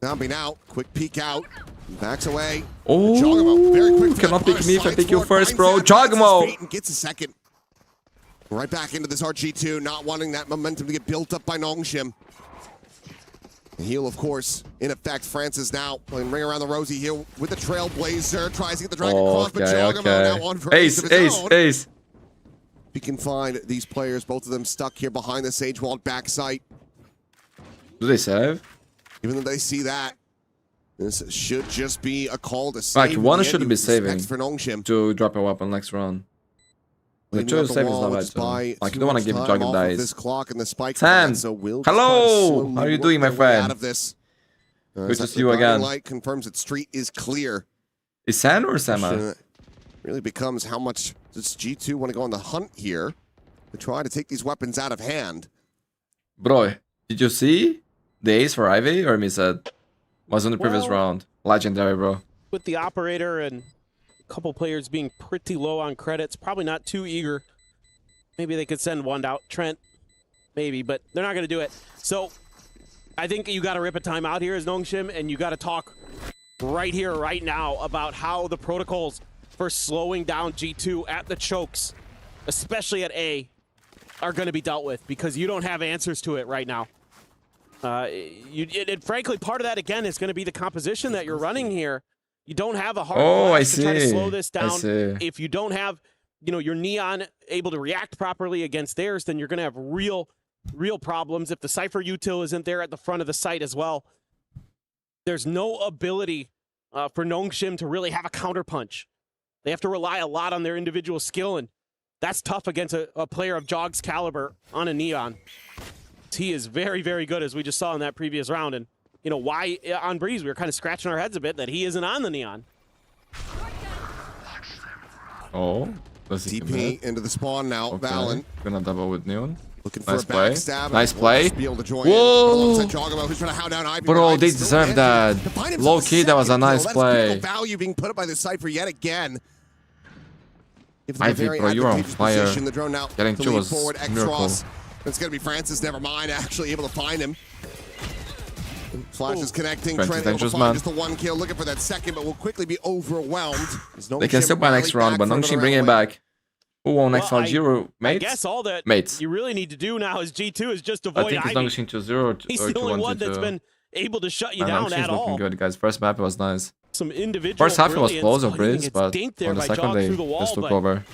Zombie now, quick peek out, backs away. Oh, Jogamo, very quick. Cannot pick me if I pick you first, bro. Jogamo gets a second. Right back into this RG2, not wanting that momentum to get built up by Nongshim. The heal, of course, in effect. Francis now playing ring around the rosy here with the Trailblazer. Tries to get the drag across, but Jogamo now on for ace. If he can find these players, both of them stuck here behind the Sage Walled backside. Do they save? Even though they see that, this should just be a call to save. Like, one should be saving for Nongshim to drop a weapon next round. The two saving is not bad, so. Like, you don't want to give Gigabyte this clock and the spike. Sam, hello! How are you doing, my friend? Out of this. Good to see you again. Light confirms that street is clear. Is Sam or Sama? Really becomes how much does G2 want to go on the hunt here to try to take these weapons out of hand. Bro, did you see the ace for Ivy or Munsted? Was in the previous round. Legendary, bro. With the operator and a couple players being pretty low on credits, probably not too eager. Maybe they could send one out. Trent, maybe, but they're not going to do it. So I think you got to rip a timeout here as Nongshim, and you got to talk right here, right now about how the protocols for slowing down G2 at the chokes, especially at A, are going to be dealt with, because you don't have answers to it right now. And frankly, part of that, again, is going to be the composition that you're running here. You don't have a hard to try to slow this down. If you don't have, your Neon able to react properly against theirs, then you're going to have real problems. If the Cypher util isn't there at the front of the site as well, there's no ability for Nongshim to really have a counterpunch. They have to rely a lot on their individual skill, and that's tough against a player of Jog's caliber on a Neon. He is very, very good, as we just saw in that previous round. And, why on Breeze, we were kind of scratching our heads a bit that he isn't on the Neon. Oh, DP into the spawn now. Okay. Valen gonna double with Neon. Looking for a backstab. Nice play. Whoa! Bro, they deserve that. Low key, that was a nice play. Value being put up by the Cypher yet again. Ivy, bro, you're on fire. Getting two was miracle. It's going to be Francis, never mind, actually able to find him. Flash is connecting. Trent able to find just the one kill, looking for that second, but will quickly be overwhelmed. They can still buy next round, but Nongshim bring it back. Who won XLG, mates? I guess all that mates. you really need to do now is G2 is just avoid I think it's Nongshim 2-0 He's the only one that's been able to shut you down at all. Looking good, guys. First map was nice. Some individual first half it was close of Breeze, but on the second they just took over.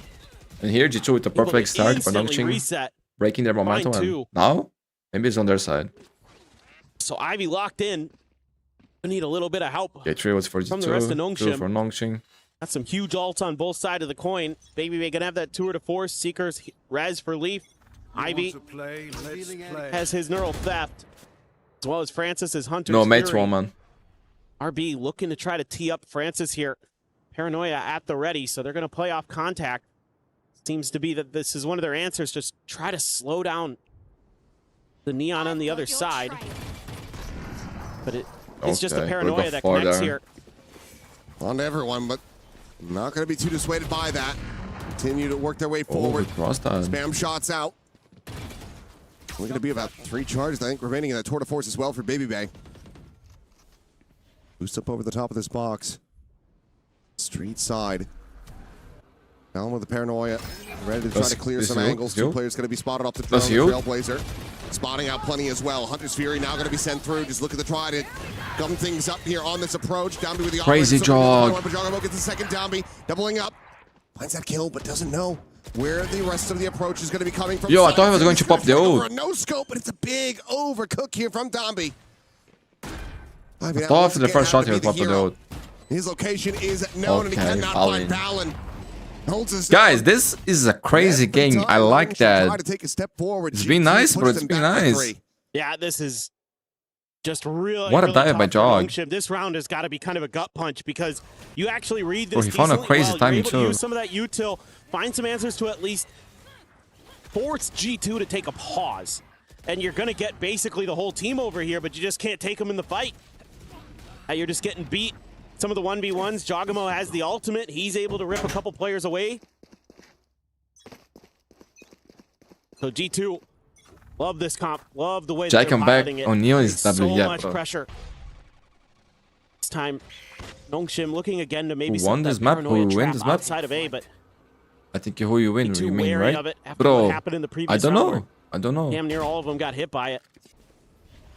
And here G2 with the perfect start for Nongshim, breaking their momentum. And now maybe it's on their side. So Ivy locked in. We need a little bit of help. Yeah, 3 was for G2, from the rest of Nongshim. 2 for Nongshim. That's some huge ults on both sides of the coin. Baby, they gonna have that tour de force. Seekers, Res for Leaf. Ivy has his neural theft, as well as Francis's Hunter's No, mates roll, man. RB looking to try to tee up Francis here. Paranoia at the ready, so they're gonna play off contact. Seems to be that this is one of their answers. Just try to slow down the Neon on the other side. But it's just the Paranoia that connects here. On to everyone, but not going to be too dissuaded by that. Continue to work their way forward. Spam shots out. Only going to be about 3 charges, I think, remaining in that tour de force as well for Baby Bay. Boost up over the top of this box. Street side. Down with the Paranoia. Ready to try to clear some angles. 2 players going to be spotted off the drone. Trailblazer. Spotting out plenty as well. Hunter's Fury now going to be sent through. Just looking to try to gum things up here on this approach. Downby with the crazy Jog. Jogamo gets the second Downby. Doubling up. Finds that kill, but doesn't know where the rest of the approach is going to be coming from. Yo, I thought he was going to pop the ult. No scope, but it's a big overcook here from Downby. I thought for the first shot he would pop the ult. His location is known and he cannot find Valen. Guys, this is a crazy game. I like that. It's been nice, bro. It's been nice. Yeah, this is just really. What a dive by Jog. This round has got to be kind of a gut punch because you actually read this. Bro, he found a crazy timing too. Use some of that util, find some answers to at least force G2 to take a pause, and you're gonna get basically the whole team over here, but you just can't take them in the fight. You're just getting beat some of the 1v1s. Jogamo has the ultimate. He's able to rip a couple players away. So G2, love this comp. Love the way Jack they're piloting back it. on Neo is so yeah, much pressure. This time, Nongshim looking again to maybe won this map. Who win this map? Outside of A, but I think who you win. You mean right, of it after bro? What happened in the previous I don't round know. I don't know. Damn near all of them got hit by it.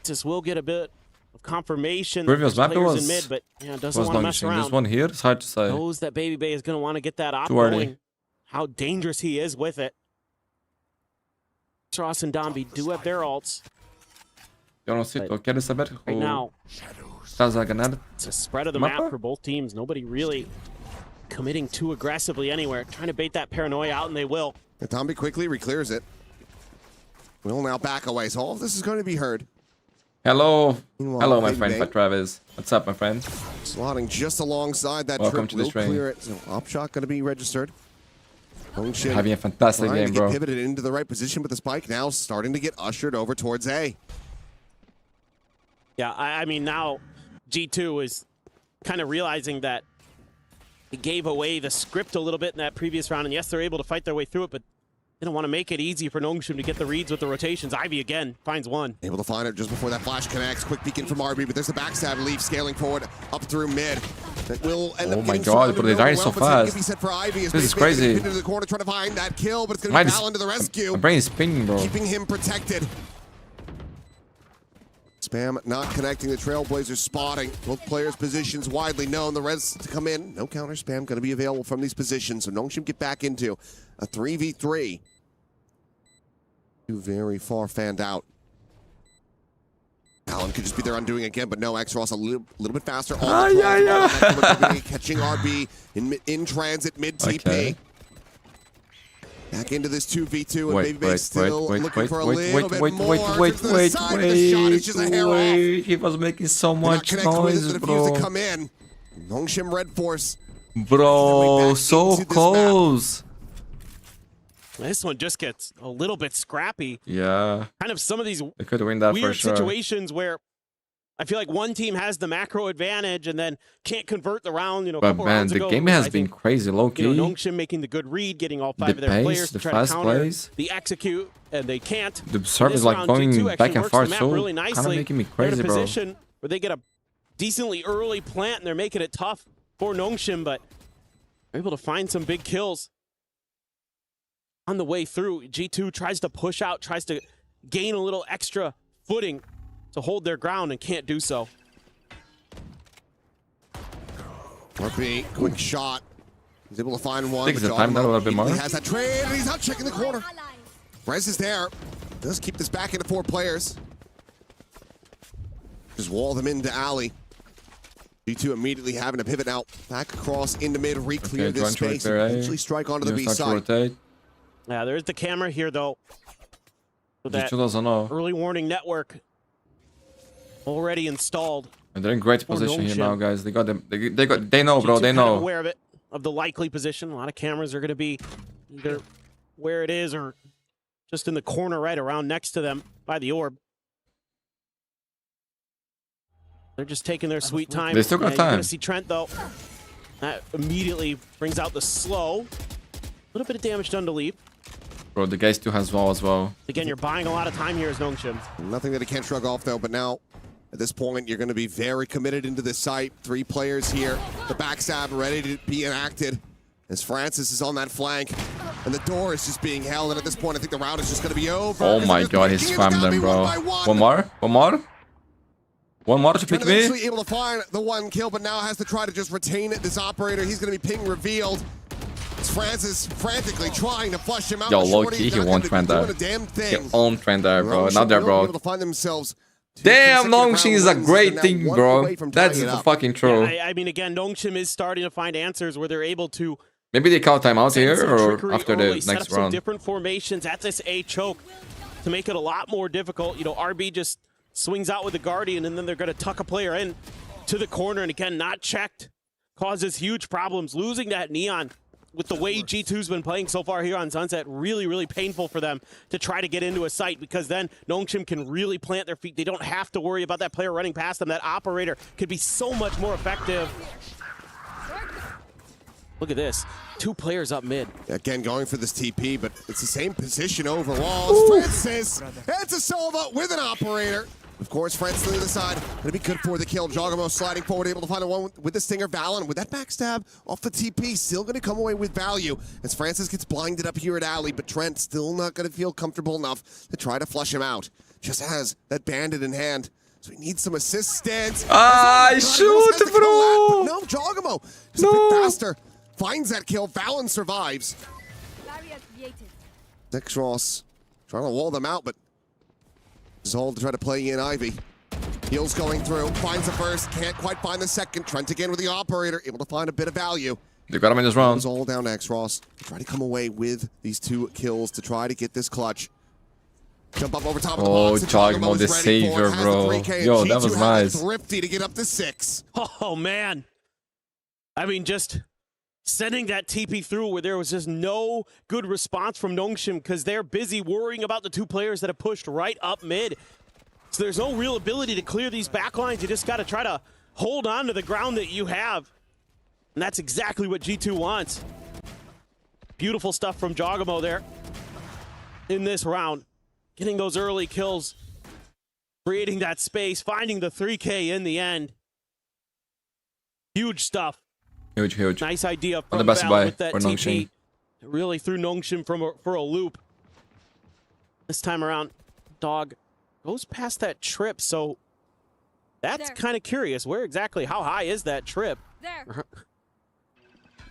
Just will get a bit of confirmation. Previous map was in mid, but yeah, doesn't want to mess around. This one here, it's hard to say. Knows that Baby Bay is going to want to get that op going. How dangerous he is with it. Tross and Dombi do have their ults. Eu não sei, eu quero saber right now, estás a ganhar. It's a spread of the map for both teams. Nobody really committing too aggressively anywhere. Trying to bait that paranoia out, and they will. And Dombi quickly reclears it. Will now back away, so all of this is going to be heard. Hello. Hello, my friend Pat Travis. What's up, my friend? Slotting just alongside that. Welcome to the stream. Clear it. So op shot going to be registered. Having a fantastic game, bro. Pivoted into the right position with the spike, now starting to get ushered over towards A. Yeah, I mean, now G2 is kind of realizing that he gave away the script a little bit in that previous round, and yes, they're able to fight their way through it, but they don't want to make it easy for Nongshim to get the reads with the rotations. Ivy again finds one. Able to find it just before that flash connects. Quick peek in from RB, but there's the backstab leaf scaling forward up through mid. That will end up my god, but they're dying so fast. This is crazy. Into the corner trying to find that kill, but it's going to be Val into the rescue. My brain is spinning, bro. Keeping him protected. Spam not connecting, the Trailblazers spotting. Both players' positions widely known. The res to come in. No counter spam going to be available from these positions. So Nongshim get back into a 3v3. Too very far fanned out. Allen could just be there undoing again, but no, X-Ross a little bit faster. Catching RB in transit, mid-TP. Okay. Back into this 2v2, and Baby Bay still looking for a little bit more. Wait. He was making so much noise, bro. To come in. Nongshim Red Force. Bro, so close. This one just gets a little bit scrappy. Yeah. Kind of some of these they could win that weird for sure. situations where I feel like one team has the macro advantage and then can't convert the round. You know, but man, the game has been crazy low key. You know, Nongshim making the good read, getting all five of their players to try to counter the execute, and they can't. The serve is like going back and forth, so really nicely. Kind of making me crazy, they're in a bro. position where they get a decently early plant, and they're making it tough for Nongshim, but they're able to find some big kills. On the way through, G2 tries to push out, tries to gain a little extra footing to hold their ground and can't do so. RB, quick shot. He's able to find one. Takes the time down a little bit more. He has that trade, and he's out checking the corner. Rez is there. Does keep this back into 4 players. Just wall them into alley. G2 immediately having to pivot now. Back across into mid, re-clear this space, and eventually strike onto the B side. Yeah, there's the camera here, though. So that early warning network already installed. And they're in great position here now, guys. They got them. They know, bro. They know. Aware of it, of the likely position. A lot of cameras are going to be either where it is or just in the corner right around next to them by the orb. They're just taking their sweet time. They still got time. You're going to see Trent, though. That immediately brings out the slow. A little bit of damage done to Leap. Bro, the guy still has wall as well. Again, you're buying a lot of time here as Nongshim. Nothing that he can't shrug off, though, but now, at this point, you're going to be very committed into this site. 3 players here. The backstab ready to be enacted as Francis is on that flank. And the door is just being held, and at this point, I think the round is just going to be over. Oh my god, he spammed them, bro. One more? One more to pick me? Eventually able to find the 1 kill, but now has to try to just retain it. This operator, he's going to be ping revealed. It's Francis frantically trying to flush him out. Yo, low-key, he won't trend there. He won't trend there, bro. Not there, bro. Damn, Nongshim is a great team, bro. That's fucking true. Yeah, I mean, again, Nongshim is starting to find answers where they're able to... Maybe they call timeout here or after the next set up round. Some different formations at this A choke to make it a lot more difficult. You know, RB just swings out with the Guardian, and then they're going to tuck a player in to the corner, and again, not checked. Causes huge problems. Losing that Neon with the way G2's been playing so far here on Sunset, really, really painful for them to try to get into a site, because then Nongshim can really plant their feet. They don't have to worry about that player running past them. That operator could be so much more effective. Look at this. 2 players up mid. Again, going for this TP, but it's the same position overall. Francis, it's a solo with an operator. Of course, Francis to the other side. Gonna be good for the kill. Jogamo sliding forward, able to find a one with the Stinger. Valen with that backstab off the TP, still gonna come away with value as Francis gets blinded up here at Alley, but Trent still not gonna feel comfortable enough to try to flush him out. Just has that bandit in hand. So he needs some assistance. Shoot, bro! No, Jogamo is a bit faster. Finds that kill. Valen survives. Dexros trying to wall them out, but Zold to try to play in Ivy. Heals going through. Finds the first. Can't quite find the second. Trent again with the operator. Able to find a bit of value. They got him in this round. Zold down Dexros. Try to come away with these 2 kills to try to get this clutch. Jump up over top of the box. Jogamo, the savior, bro. Yo, that was nice. Thrifty to get up to 6. Oh, man. I mean, just sending that TP through where there was just no good response from Nongshim because they're busy worrying about the 2 players that have pushed right up mid. So there's no real ability to clear these backlines. You just got to try to hold on to the ground that you have. And that's exactly what G2 wants. Beautiful stuff from Jogamo there in this round. Getting those early kills, creating that space, finding the 3K in the end. Huge stuff. Huge. Nice idea from Val with that TP. Really threw Nongshim for a loop. This time around, Dog goes past that trip, so that's kind of curious. Where exactly, how high is that trip? There.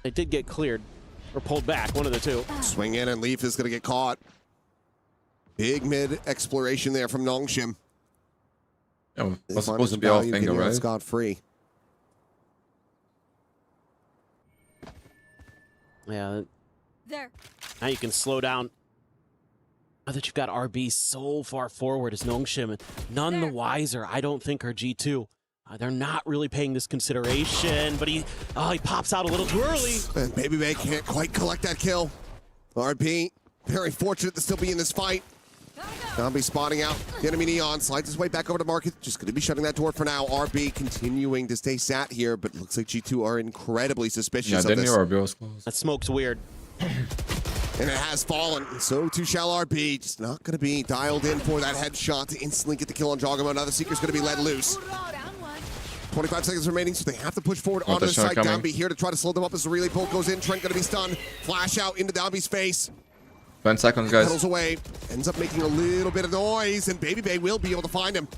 It did get cleared, or pulled back, one of the 2. Swing in and Leaf is going to get caught. Big mid exploration there from Nongshim. Oh, was supposed to be off finger, right? Scot-free. Yeah. There. Now you can slow down. Now that you've got RB so far forward as Nongshim, none the wiser, I don't think, are G2. They're not really paying this consideration, but he pops out a little too early. And Baby Bay can't quite collect that kill. RB, very fortunate to still be in this fight. Zombie spotting out the enemy Neon, slides his way back over to Market. Just going to be shutting that door for now. RB continuing to stay sat here, but looks like G2 are incredibly suspicious of this. RB was close. That smoke's weird. And it has fallen. So too shall RB. Just not going to be dialed in for that headshot to instantly get the kill on Jogamo. Now the Seeker's going to be let loose. 25 seconds remaining, so they have to push forward onto the site. Downbeat here to try to slow them up as the relay bolt goes in. Trent going to be stunned. Flash out into Downbeat's face. 10 seconds, guys. Pedals away. Ends up making a little bit of noise, and Baby Bay will be able to find him.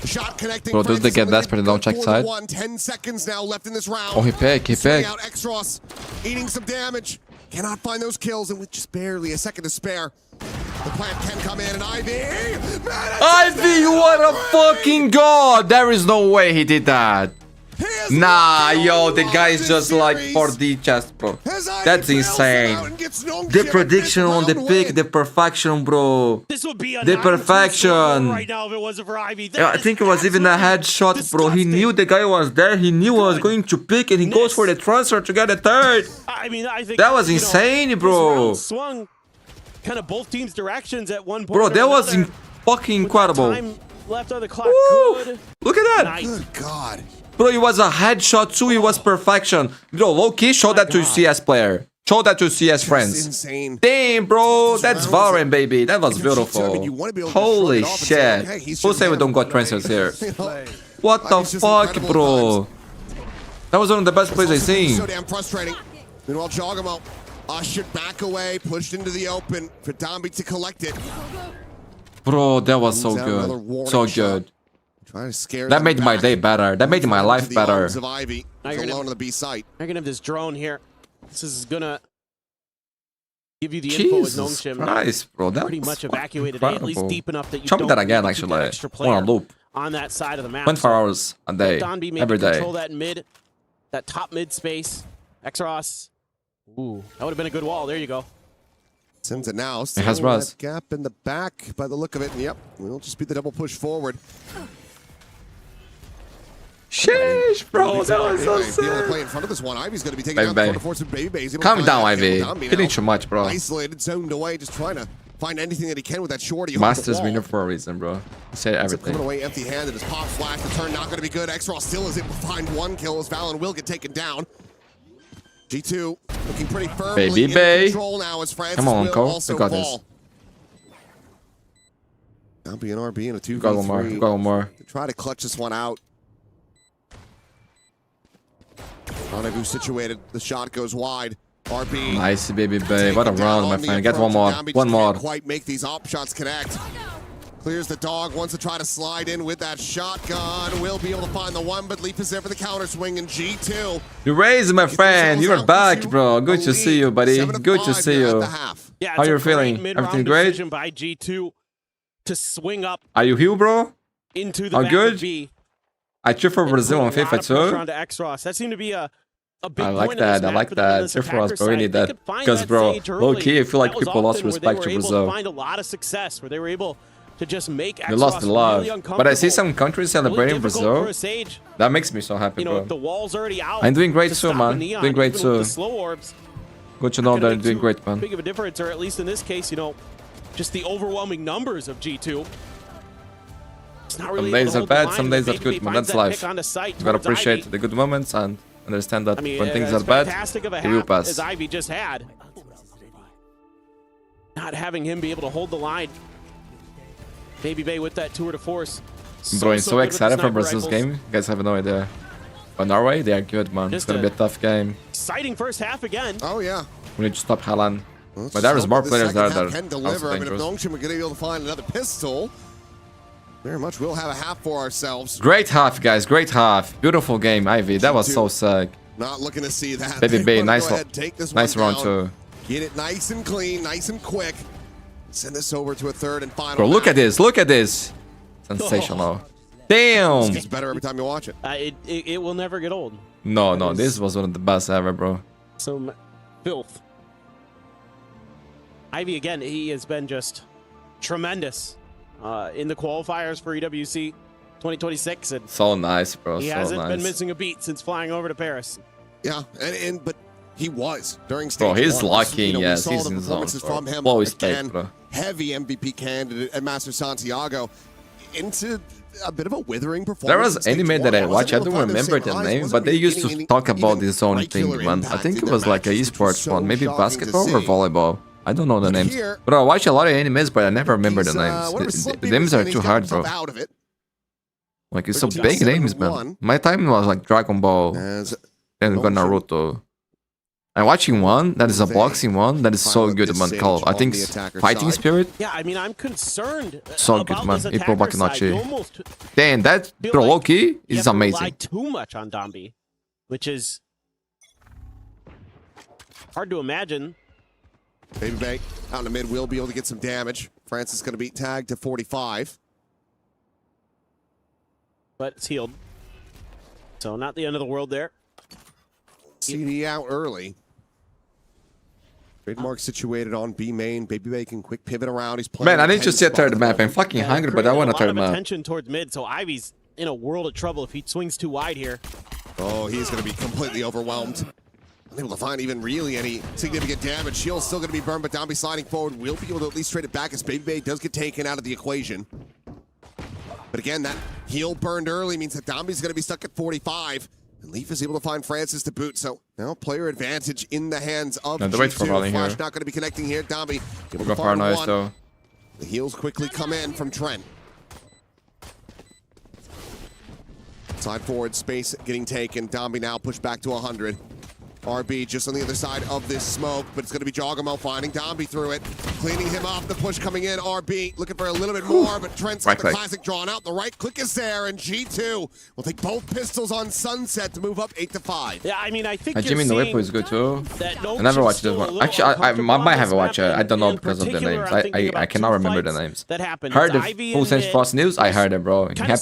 Shot connecting. Bro, does they get desperate and don't check side? 10 seconds now left in this round. Oh, he pegged. Out Xros, eating some damage. Cannot find those kills, and with just barely a second to spare, the plant can come in, and Ivy! Ivy, what a fucking god! There is no way he did that. Nah, yo, the guy is just like 4D chest, bro. That's insane. The prediction on the pick, the perfection, bro. This would be the perfection. Right now if it wasn't for Ivy. I think it was even a headshot, bro. He knew the guy was there. He knew I was going to pick, and he goes for the transfer to get a third. I mean, I think that was insane, bro. Swung kind of both teams' directions at one point. Bro, that was fucking incredible. Time left on the clock. Good. Look at that. Nice. Good God. Bro, it was a headshot too. It was perfection. Bro, low-key, show that to CS player. Show that to CS friends. Insane. Damn, bro. That's Valorant, baby. That was beautiful. Holy shit. Who say we don't got transfers here? What the fuck, bro? That was one of the best plays I've seen. So damn frustrating. Meanwhile, Jogamo ushered back away, pushed into the open for Downbeat to collect it. Bro, that was so good. So good. That made my day better. That made my life better. Now you're gonna have this drone here. This is gonna give you the info with Nongshim. Nice, bro. That pretty much evacuated at least deep enough that you don't that again, need actually. extra player on loop. On that side of the map. 24 hours a day, every day. Control that mid, that top mid space. Xros. Ooh, that would have been a good wall. There you go. Sends it now. It has Raz. Gap in the back by the look of it. And yep, we'll just be the double push forward. Sheesh. finish, bro. That was so sick. Play in front of this one. Ivy's going to be taking out the force of Baby. Calm down, Ivy. Feeling too much, bro. Isolated, zoned away, just trying to find anything that he can with that shorty. Masters winner for a reason, bro. He said everything. Coming away empty-handed. His pop flash. The turn not going to be good. XRAW still is able to find one kill as Valen will get taken down. G2 looking pretty firmly in control now as Francis Come on, Cole. also We got fall. Dombey and RB in a 2v3. Got one more. Got one more. Try to clutch this one out. Rendezvous situated. The shot goes wide. RB. Nice, baby bay. What a round, my friend. Get one more. One more. Quite make these op shots connect. Clears the dog. Wants to try to slide in with that shotgun. Will be able to find the one, but Leaf is there for the counter swing in G2. You raised, my friend. You're back, bro. Good to see you, buddy. Good to see you. Yeah, how you feeling? Everything great? By G2 to swing up. Are you healed, bro? Into the back good? B. I cheer for Brazil on FIFA too. That seemed to be a big I like that. I like that. Cheer for us, bro. We need that. Because, bro, low key, I feel like people lost respect to Brazil. Find a lot of success where they were able to just make they lost the love. But I see some countries celebrating Brazil. That makes me so happy, bro. The wall's already out. I'm doing great too, man. Doing great too. Good to know that I'm doing great, man. Big of a difference, or at least in this case, just the overwhelming numbers of G2. Really some days are bad, some days are good, man. That's life. You gotta appreciate the good moments and understand that when things are bad, it will pass. As Ivy just had. Not having him be able to hold the line. Baby Bay with that tour de force. Bro, I'm so excited for Brazil's game. You guys have no idea. But Norway, they are good, man. It's gonna be a tough game. Exciting first half again. Oh, yeah. We need to stop Haaland. But there is more players there that can deliver. I mean, if Nongshim are going to be able to find another pistol, very much we'll have a half for ourselves. Great half, guys. Great half. Beautiful game, Ivy. That was so sick. Not looking to see that. Baby Bay, nice round too. Get it nice and clean, nice and quick. Send this over to a third and final. Bro, look at this. Look at this. Sensational. Damn. It's better every time you watch it. It will never get old. No, this was one of the best ever, bro. Some filth. Ivy, again, he has been just tremendous in the qualifiers for EWC 2026. And so nice, bro. He hasn't been missing a beat since flying over to Paris. Yeah, but he was during stage one. Bro, he's lucky, yes. He's in zone, from him. Always paid, bro. Heavy MVP candidate at Master Santiago into a bit of a withering performance. There was anime that I watched. I don't remember the name, but they used to talk about this zone thing, man. I think it was like a esports one, maybe basketball or volleyball. I don't know the names. But I watch a lot of animes, but I never remember the names. The names are too hard, bro. Like, it's so big names, man. My time was like Dragon Ball, then we got Naruto. I'm watching one that is a boxing one that is so good, man. Called, I think, Fighting Spirit. Yeah, I mean, I'm concerned. So good, man. Ippo Bakinachi. Damn, that bro, low-key is amazing. Too much on Dombey, which is hard to imagine. Baby Bay out in the mid will be able to get some damage. Francis going to be tagged to 45. But it's healed. So not the end of the world there. CD out early. Trademark situated on B main. Baby Bay can quick pivot around. He's playing. Man, I need to see a third map. I'm fucking hungry, but I want a third map. Attention towards mid, so Ivy's in a world of trouble if he swings too wide here. Oh, he's going to be completely overwhelmed. Unable to find even really any significant damage. Shield's still going to be burned, but Dombey sliding forward will be able to at least trade it back as Baby Bay does get taken out of the equation. But again, that heal burned early means that Dombey's going to be stuck at 45. And Leaf is able to find Francis to boot, so now player advantage in the hands of G2. Flash not going to be connecting here. Dombey able to find one. Though. The heals quickly come in from Trent. Side forward space getting taken. Dombey now pushed back to 100. RB just on the other side of this smoke, but it's going to be Jogamo finding Dombey through it, cleaning him up. The push coming in. RB looking for a little bit more, but Trent's got the classic drawn out. The right click is there, and G2 will take both pistols on Sunset to move up 8-5. Yeah, I mean, I think Jimmy the Whip is good too. I never watched this one. Actually, I might have watched it. I don't know because of the names. I cannot remember the names. Heard the Full Sense Frost news? I heard it, bro. He had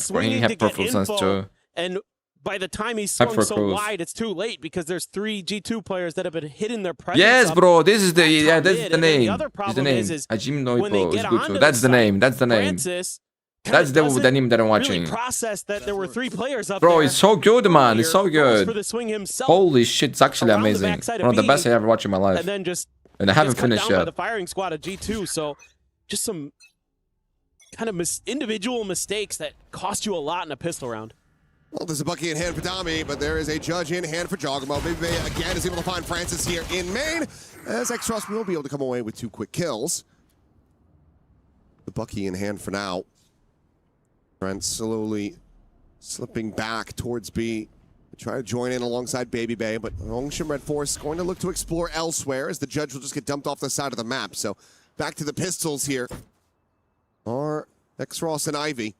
Full Sense too. And by the time he's swung so wide, it's too late because there's 3 G2 players that have been hidden their presence. Yes, bro. This is the that's the name. This is the name. Ajim no Ippo is good too. That's the name. That's the name. Francis That's the anime that I'm watching. Really processed that there were 3 players up Bro, there. it's so good, man. It's so good. For the swing himself. Holy shit, it's actually amazing. One of the best I ever watched in my life. And then just I haven't finished yet. By the firing squad of G2, so just some kind of individual mistakes that cost you a lot in a pistol round. Well, there's a bucket in hand for Dami, but there is a judge in hand for Jogamo. MIBR again is able to find Francis here in main, as X-Trust will be able to come away with 2 quick kills. The bucky in hand for now. Brent slowly slipping back towards B. Try to join in alongside Baby Bay, but Nongshim Red Force going to look to explore elsewhere as the judge will just get dumped off the side of the map. So back to the pistols here are X-Ross and Ivy.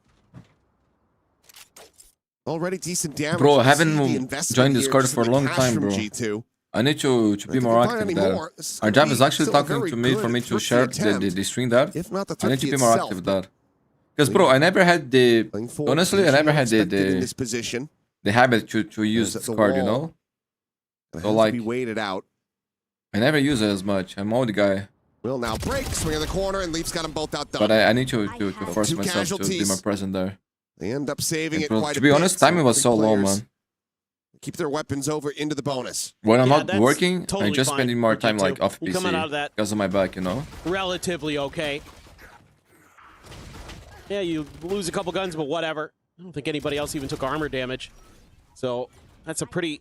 Already decent damage. Bro, I haven't joined Discord for a long time, bro. I need to be more active there. Our job is actually talking to me for me to share the screen there. I need to be more active there. Because, bro, I never had the... Honestly, I never had the habit to use Discord, you know? So, like, I never use it as much. I'm old guy. Will now break, swing in the corner, and Leaf's got them both outdone. But I need to force myself to be more present there. They end up saving it quite a bit. To be honest, timing was so low, man. Keep their weapons over into the bonus. When I'm not working, I just spending more time like off PC because of my back, you know? Relatively okay. Yeah, you lose a couple guns, but whatever. I don't think anybody else even took armor damage. So that's a pretty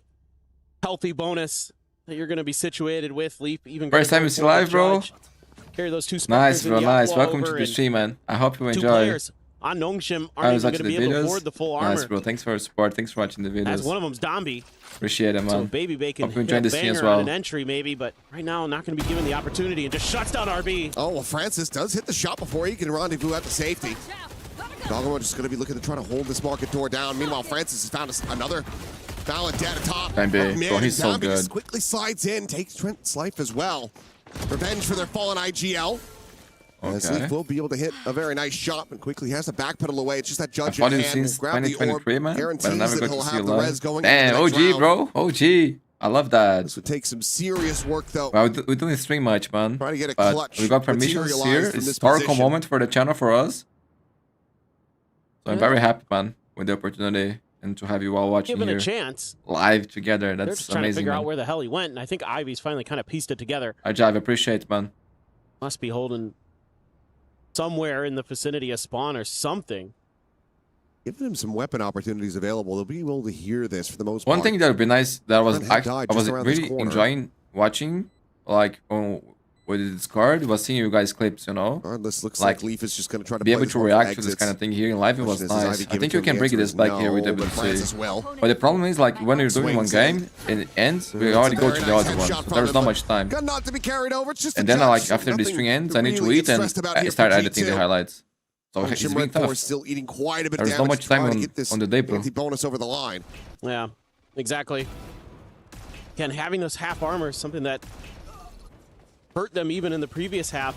healthy bonus that you're going to be situated with. Leaf even first time you see live, bro. Carry those 2 nice, bro, nice. Welcome to the stream, man. I hope you enjoy. On Nongshim aren't even going to be able to afford the full armor. Nice, bro. Thanks for your support. Thanks for watching the videos. As one of them's Dombi. Appreciate it, man. So Baby Bacon hope you enjoyed the stream as well. An entry maybe, but right now not going to be given the opportunity and just shuts down RB. Oh, well, Francis does hit the shot before he can rendezvous at the safety. Dogamo just going to be looking to try to hold this market door down. Meanwhile, Francis has found another valid dead atop. Bro, he's so good. Just quickly slides in, takes Trent's life as well. Revenge for their fallen IGL. Okay. As Leaf will be able to hit a very nice shot, and quickly has to backpedal away. It's just that judge in hand will grab the orb, guarantees that he'll have the res going. Damn, OG, bro. OG. I love that. This would take some serious work, though. Well, we don't stream much, man. Try to get a clutch. We got permissions here. It's a historical moment for the channel for us. So I'm very happy, man, with the opportunity and to have you all watching Given here a chance. live together. They're That's just trying amazing, to figure man. out where the hell he went, and I think Ivy's finally kind of pieced it together. I appreciate it, man. Must be holding somewhere in the vicinity of spawn or something. Giving him some weapon opportunities available. They'll be able to hear this for the most part. One thing that would be nice that I was really enjoying watching, like with the Discord, was seeing you guys clips, you know. This looks like Leaf is just going to try to be able to react to this kind of thing here in live. It was nice. I think you can bring this back here with EWC. But the problem is, like, when you're doing one game and it ends, we already go to the other one. So there's not much time. And then, like, after the string ends, I need to eat and I start editing the highlights. So it's being tough. Still eating quite a bit There's not much time on the day, bro. Bonus over the line. Yeah, exactly. Again, having those half armor is something that hurt them even in the previous half.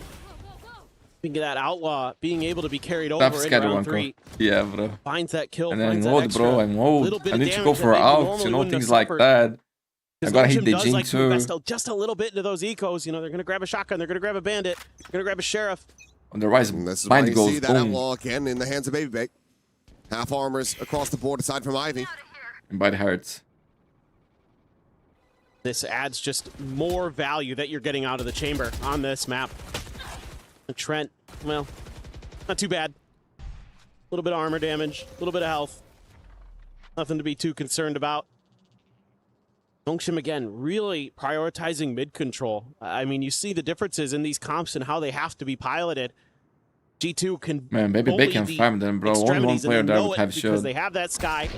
Thinking that Outlaw being able to be carried over in round 3. Yeah, bro. Finds that kill. And then old, bro. I'm old. I need to go for out, you know, things like that. I gotta hit the Jing too. Just a little bit into those ecos. You know, they're gonna grab a shotgun. They're gonna grab a bandit. They're gonna grab a sheriff. On the rise, mind goes see that boom. Outlaw again in the hands of Baby Bake. Half armors across the board aside from Ivy. And by the hearts. This adds just more value that you're getting out of the chamber on this map. And Trent, well, not too bad. A little bit of armor damage, a little bit of health. Nothing to be too concerned about. Nongshim, again, really prioritizing mid control. I mean, you see the differences in these comps and how they have to be piloted. G2 can maybe they can farm them, bro. Only one player that would have because they have that sky.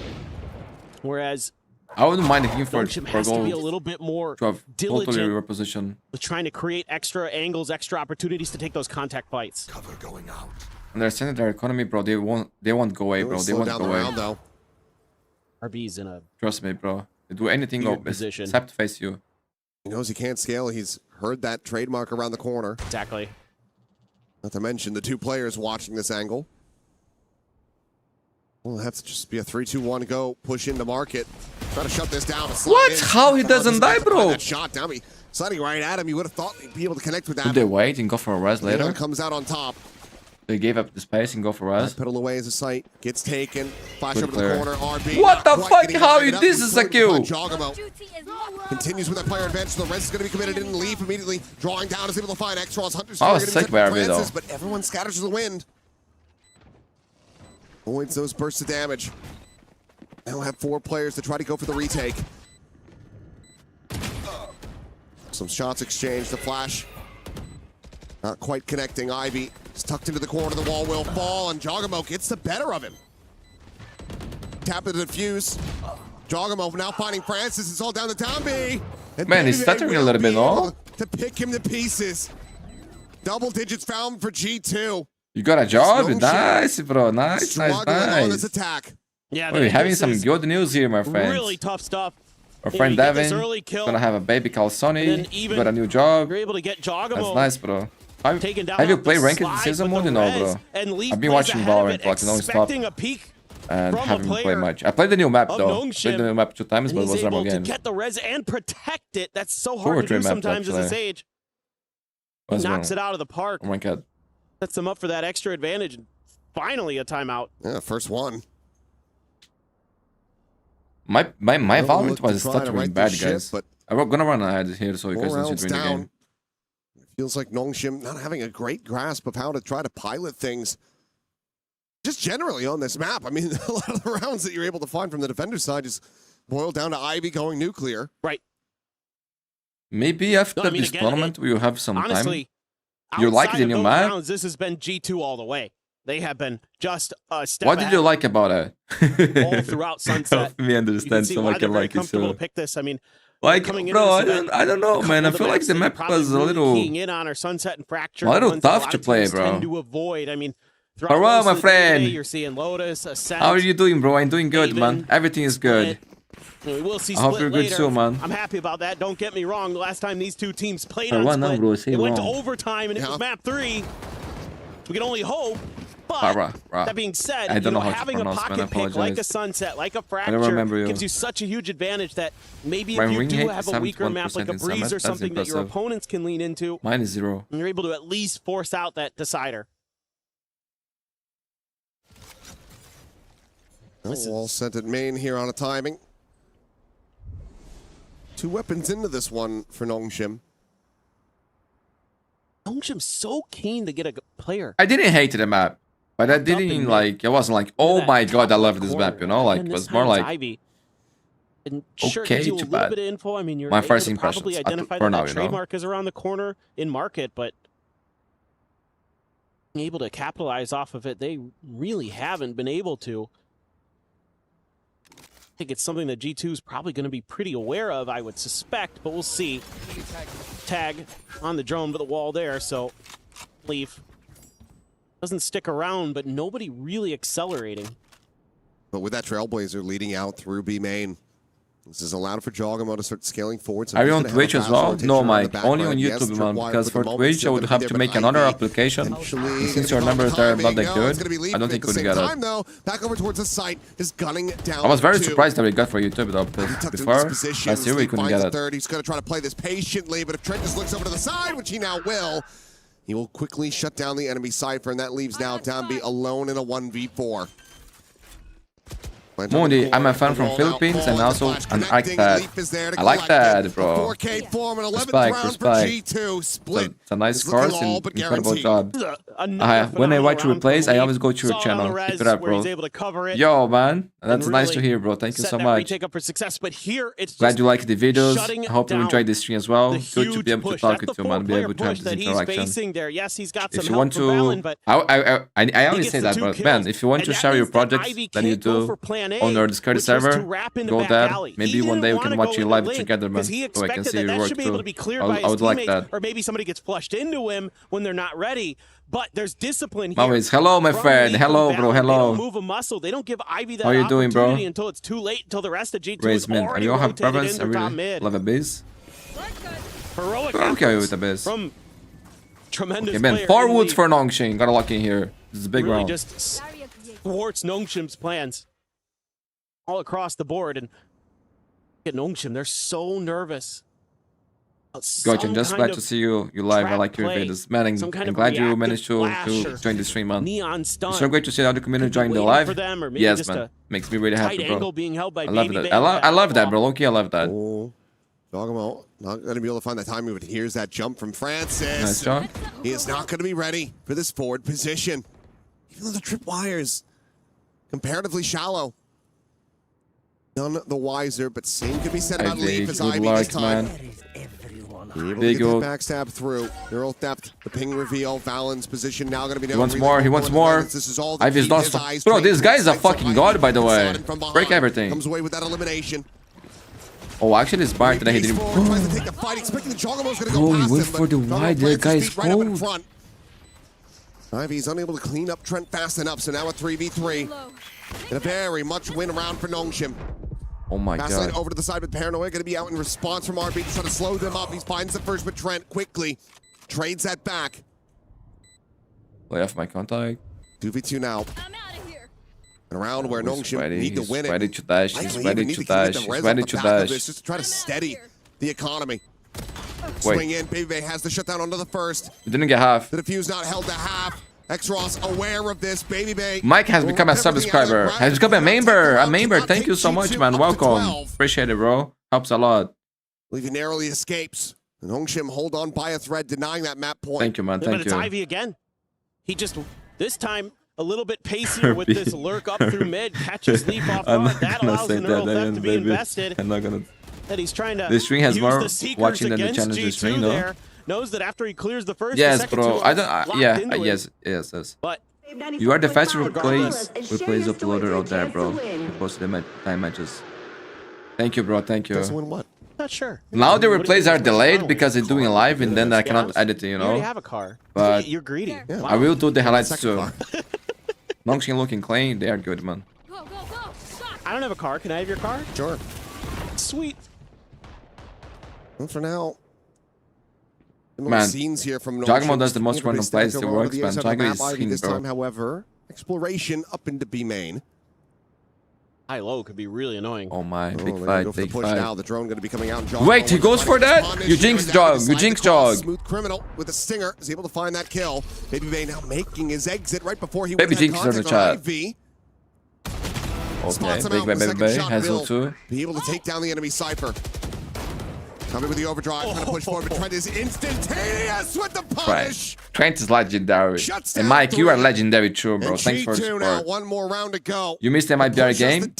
Whereas I wouldn't mind him for gold to be a little bit more diligent reposition with trying to create extra angles, extra opportunities to take those contact fights. Cover going out. Understand their economy, bro. They won't go away, bro. They won't go away. Though. RB's in a trust me, bro. They do anything except face you. He knows he can't scale. He's heard that trademark around the corner. Exactly. Not to mention the 2 players watching this angle. We'll have to just be a 3-2-1 go, push into market. Try to shut this down. What? How he doesn't die, bro? That shot down me. Sliding right at him. You would have thought he'd be able to connect with that. Did they wait and go for a res later? Comes out on top. They gave up the space and go for us. Pedal away as a sight. Gets taken. Flash over the corner. RB. What the fuck? How this is a kill? Continues with that player advantage. The rest is going to be committed in and leave immediately. Drawing down is able to find X-Ross. Hunter's sick by RB though. But everyone scatters to the wind. Avoids those bursts of damage. They'll have 4 players to try to go for the retake. Some shots exchanged. The flash. Not quite connecting. Ivy is tucked into the corner. The wall will fall, and Jogamo gets the better of him. Tap the defuse. Jogamo now finding Francis. It's all down to Tombi. Man, he's stuttering a little bit, no? To pick him to pieces. Double digits found for G2. You got a job? Nice, bro. Nice. On this attack. Yeah, we're having some good news here, my friends. Really tough stuff. Our friend Devin gonna have a baby called Sonny. Got a new job. You're able to get Jogamo. That's nice, bro. Have you played ranked in season mode? No, bro. I've been watching Valorant like non-stop and haven't played much. I played the new map though. Played the new map 2 times, but it was normal games. Get the res and protect it. That's so hard to do sometimes as a Sage. Knocks it out of the park. Oh my god. Sets them up for that extra advantage. Finally a timeout. Yeah, first one. My Valorant was stuttering bad, guys. But I'm gonna run ahead here so you guys don't see the game. Feels like Nongshim not having a great grasp of how to try to pilot things. Just generally on this map. I mean, a lot of the rounds that you're able to find from the defender side just boil down to Ivy going nuclear. Right. Maybe after this tournament we will have some honestly, time. You like it in your map? Rounds, this has been G2 all the way. They have been just a step What did you like about it? All throughout Sunset. Help me understand so I can like it so. Pick this. I mean, like, bro, I don't know, man. I feel like the map was a little tough to play, bro. To avoid. I mean, hello, my friend. You're seeing Lotus, Ascent, how are you doing, bro? I'm doing good, man. Everything is good. We will see I hope you're good too, man. I'm happy about that. Don't get me wrong. The last time these two teams played on Split, it went to overtime, and it was map 3. We can only hope. But that being said, I don't know how having to a pronounce, pocket pick like a Sunset, like a Fracture, gives you such a huge advantage that maybe if you do have a weaker map like a Breeze or something that your opponents can lean into, mine is 0. And you're able to at least force out that decider. Wall sent at main here on a timing. 2 weapons into this one for Nongshim. Nongshim's so keen to get a player. I didn't hate the map. But I didn't like, it wasn't like, oh my god, I love this map, you know? Like, it was more like, okay, too bad. I mean, you're my first impression impressions, identify for that now, you trademark is around the corner in market, but being able to capitalize off of it, they really haven't been able to. I think it's something that G2 is probably going to be pretty aware of, I would suspect, but we'll see. Tag on the drone, but the wall there, so leave. Doesn't stick around, but nobody really accelerating. But with that Trailblazer leading out through B main, this is allowed for Jogamo to start scaling forward. Are you on Twitch as well? No, Mike. Only on YouTube, man. Because for Twitch, I would have to make another application. And since your numbers are not that good, I don't think we would get it. Back over towards the site is gunning down. I was very surprised that we got for YouTube though, because before last year we couldn't get it. He's going to try to play this patiently, but if Trent just looks over to the side, which he now will, he will quickly shut down the enemy Cypher, and that leaves now Tombi alone in a 1v4. Mundi, I'm a fan from Philippines and also an architect. I like that, bro. Respect. It's a nice course and incredible job. When I watch replays, I always go to your channel. Keep it up, bro. Yo, man. That's nice to hear, bro. Thank you so much. Glad you like the videos. I hope you enjoyed this stream as well. Good to be able to talk with you, man. Be able to have this interaction. If you want to... I only say that, but man, if you want to share your projects that you do on our Discord server, go there. Maybe one day we can watch you live together, man, so I can see your work too. I would like that. Or maybe somebody gets flushed into him when they're not ready. But there's discipline here. Always, hello, my friend. Hello, bro. Hello. They don't move a muscle. They don't give Ivy that How you doing, bro? Until it's too late. Until the rest of G2 Raise, is man. already You all have rotated preference? I into top really mid. love a base. Heroic okay with the base. From tremendous okay, man. 4 woods for Nongshim. Got a luck in here. This is a big really round. Just thwarts Nongshim's plans all across the board. And at Nongshim, they're so nervous. Gotcha, just glad to see you live. I like your videos. Man, I'm glad you managed to join the stream, man. It's so great to see how the community joined the live. Yes, man. Makes me really happy, bro. I love that. I love that, bro. Loki, I love that. Oh, Dogamo not going to be able to find that timing, but here's that jump from Francis. Nice job. He is not going to be ready for this forward position. Even though the tripwires comparatively shallow. None the wiser, but same could be said about Leaf as Ivy this time. Be able to get that backstab through. Neural depth, the ping reveal, Valen's position now going to be down. He wants more, he wants more. Ivy's lost. Bro, this guy is a fucking god, by the way. Break everything. Comes away with that elimination. Oh, actually, it's Bart that he didn't. Oh, he went for the wide. That guy is cold. Ivy's unable to clean up Trent fast enough, so now a 3v3. In a very much win round for Nongshim. Oh my god. Over to the side with Paranoia, going to be out in response from RB to try to slow them up. He finds the first with Trent quickly. Trades that back. Play off my contact. 2v2 now. I'm out of here. And around where Nongshim need to win it. He's ready to dash. He's ready to dash. He's ready to dash. Just to try to steady the economy. Swing in. Baby Bay has the shutdown onto the first. He didn't get half. The defuse not held to half. X-Ross aware of this. Baby Bay. Mike has become a subscriber. Has become a member. A member. Thank you so much, man. Welcome. Appreciate it, bro. Helps a lot. Leaving narrowly escapes. And Nongshim hold on by a thread, denying that map point. Thank you, man. Thank you. But it's Ivy again. He just, this time, a little bit pacier with this lurk up through mid. Catches Leaf off guard. That allows the neural theft to be invested. I'm not gonna. And he's trying to the string has more watching than the against challenge string, though. Knows that after he clears the first, yes, the second bro. two I don't. Yes. But you are the fastest replays uploader out there, bro. You post the time matches. Thank you, bro. Thank you. Doesn't win what? Not sure. Now the replays are delayed because it's doing live, and then I cannot edit it, you know. You already have a car. But you're greedy. Yeah. I will do the highlights too. Nongshim looking clean. They are good, man. I don't have a car. Can I have your car? Sure. Sweet. And for now. Man, scenes here from Jagmo does the most random plays that works, man. Jagmo is king, this bro. time, however, exploration up into B main. High low could be really annoying. Oh my, big fight, big fight. Now the drone going to be coming out. Wait, he goes for that? You jinx jog, you jinx jog. Smooth criminal with a stinger is able to find that kill. Baby Bay now making his exit right before he Baby went jinx on the chat. IV. Okay, big Baby Bay has too. Be able to take down the enemy Cypher. Coming with the overdrive, trying to push forward, but Trent is instantaneous with the punish. Right. Trent is legendary. And Mike, you are legendary too, bro. Thanks for the support. Now, one more round to go. You missed the MIBR game?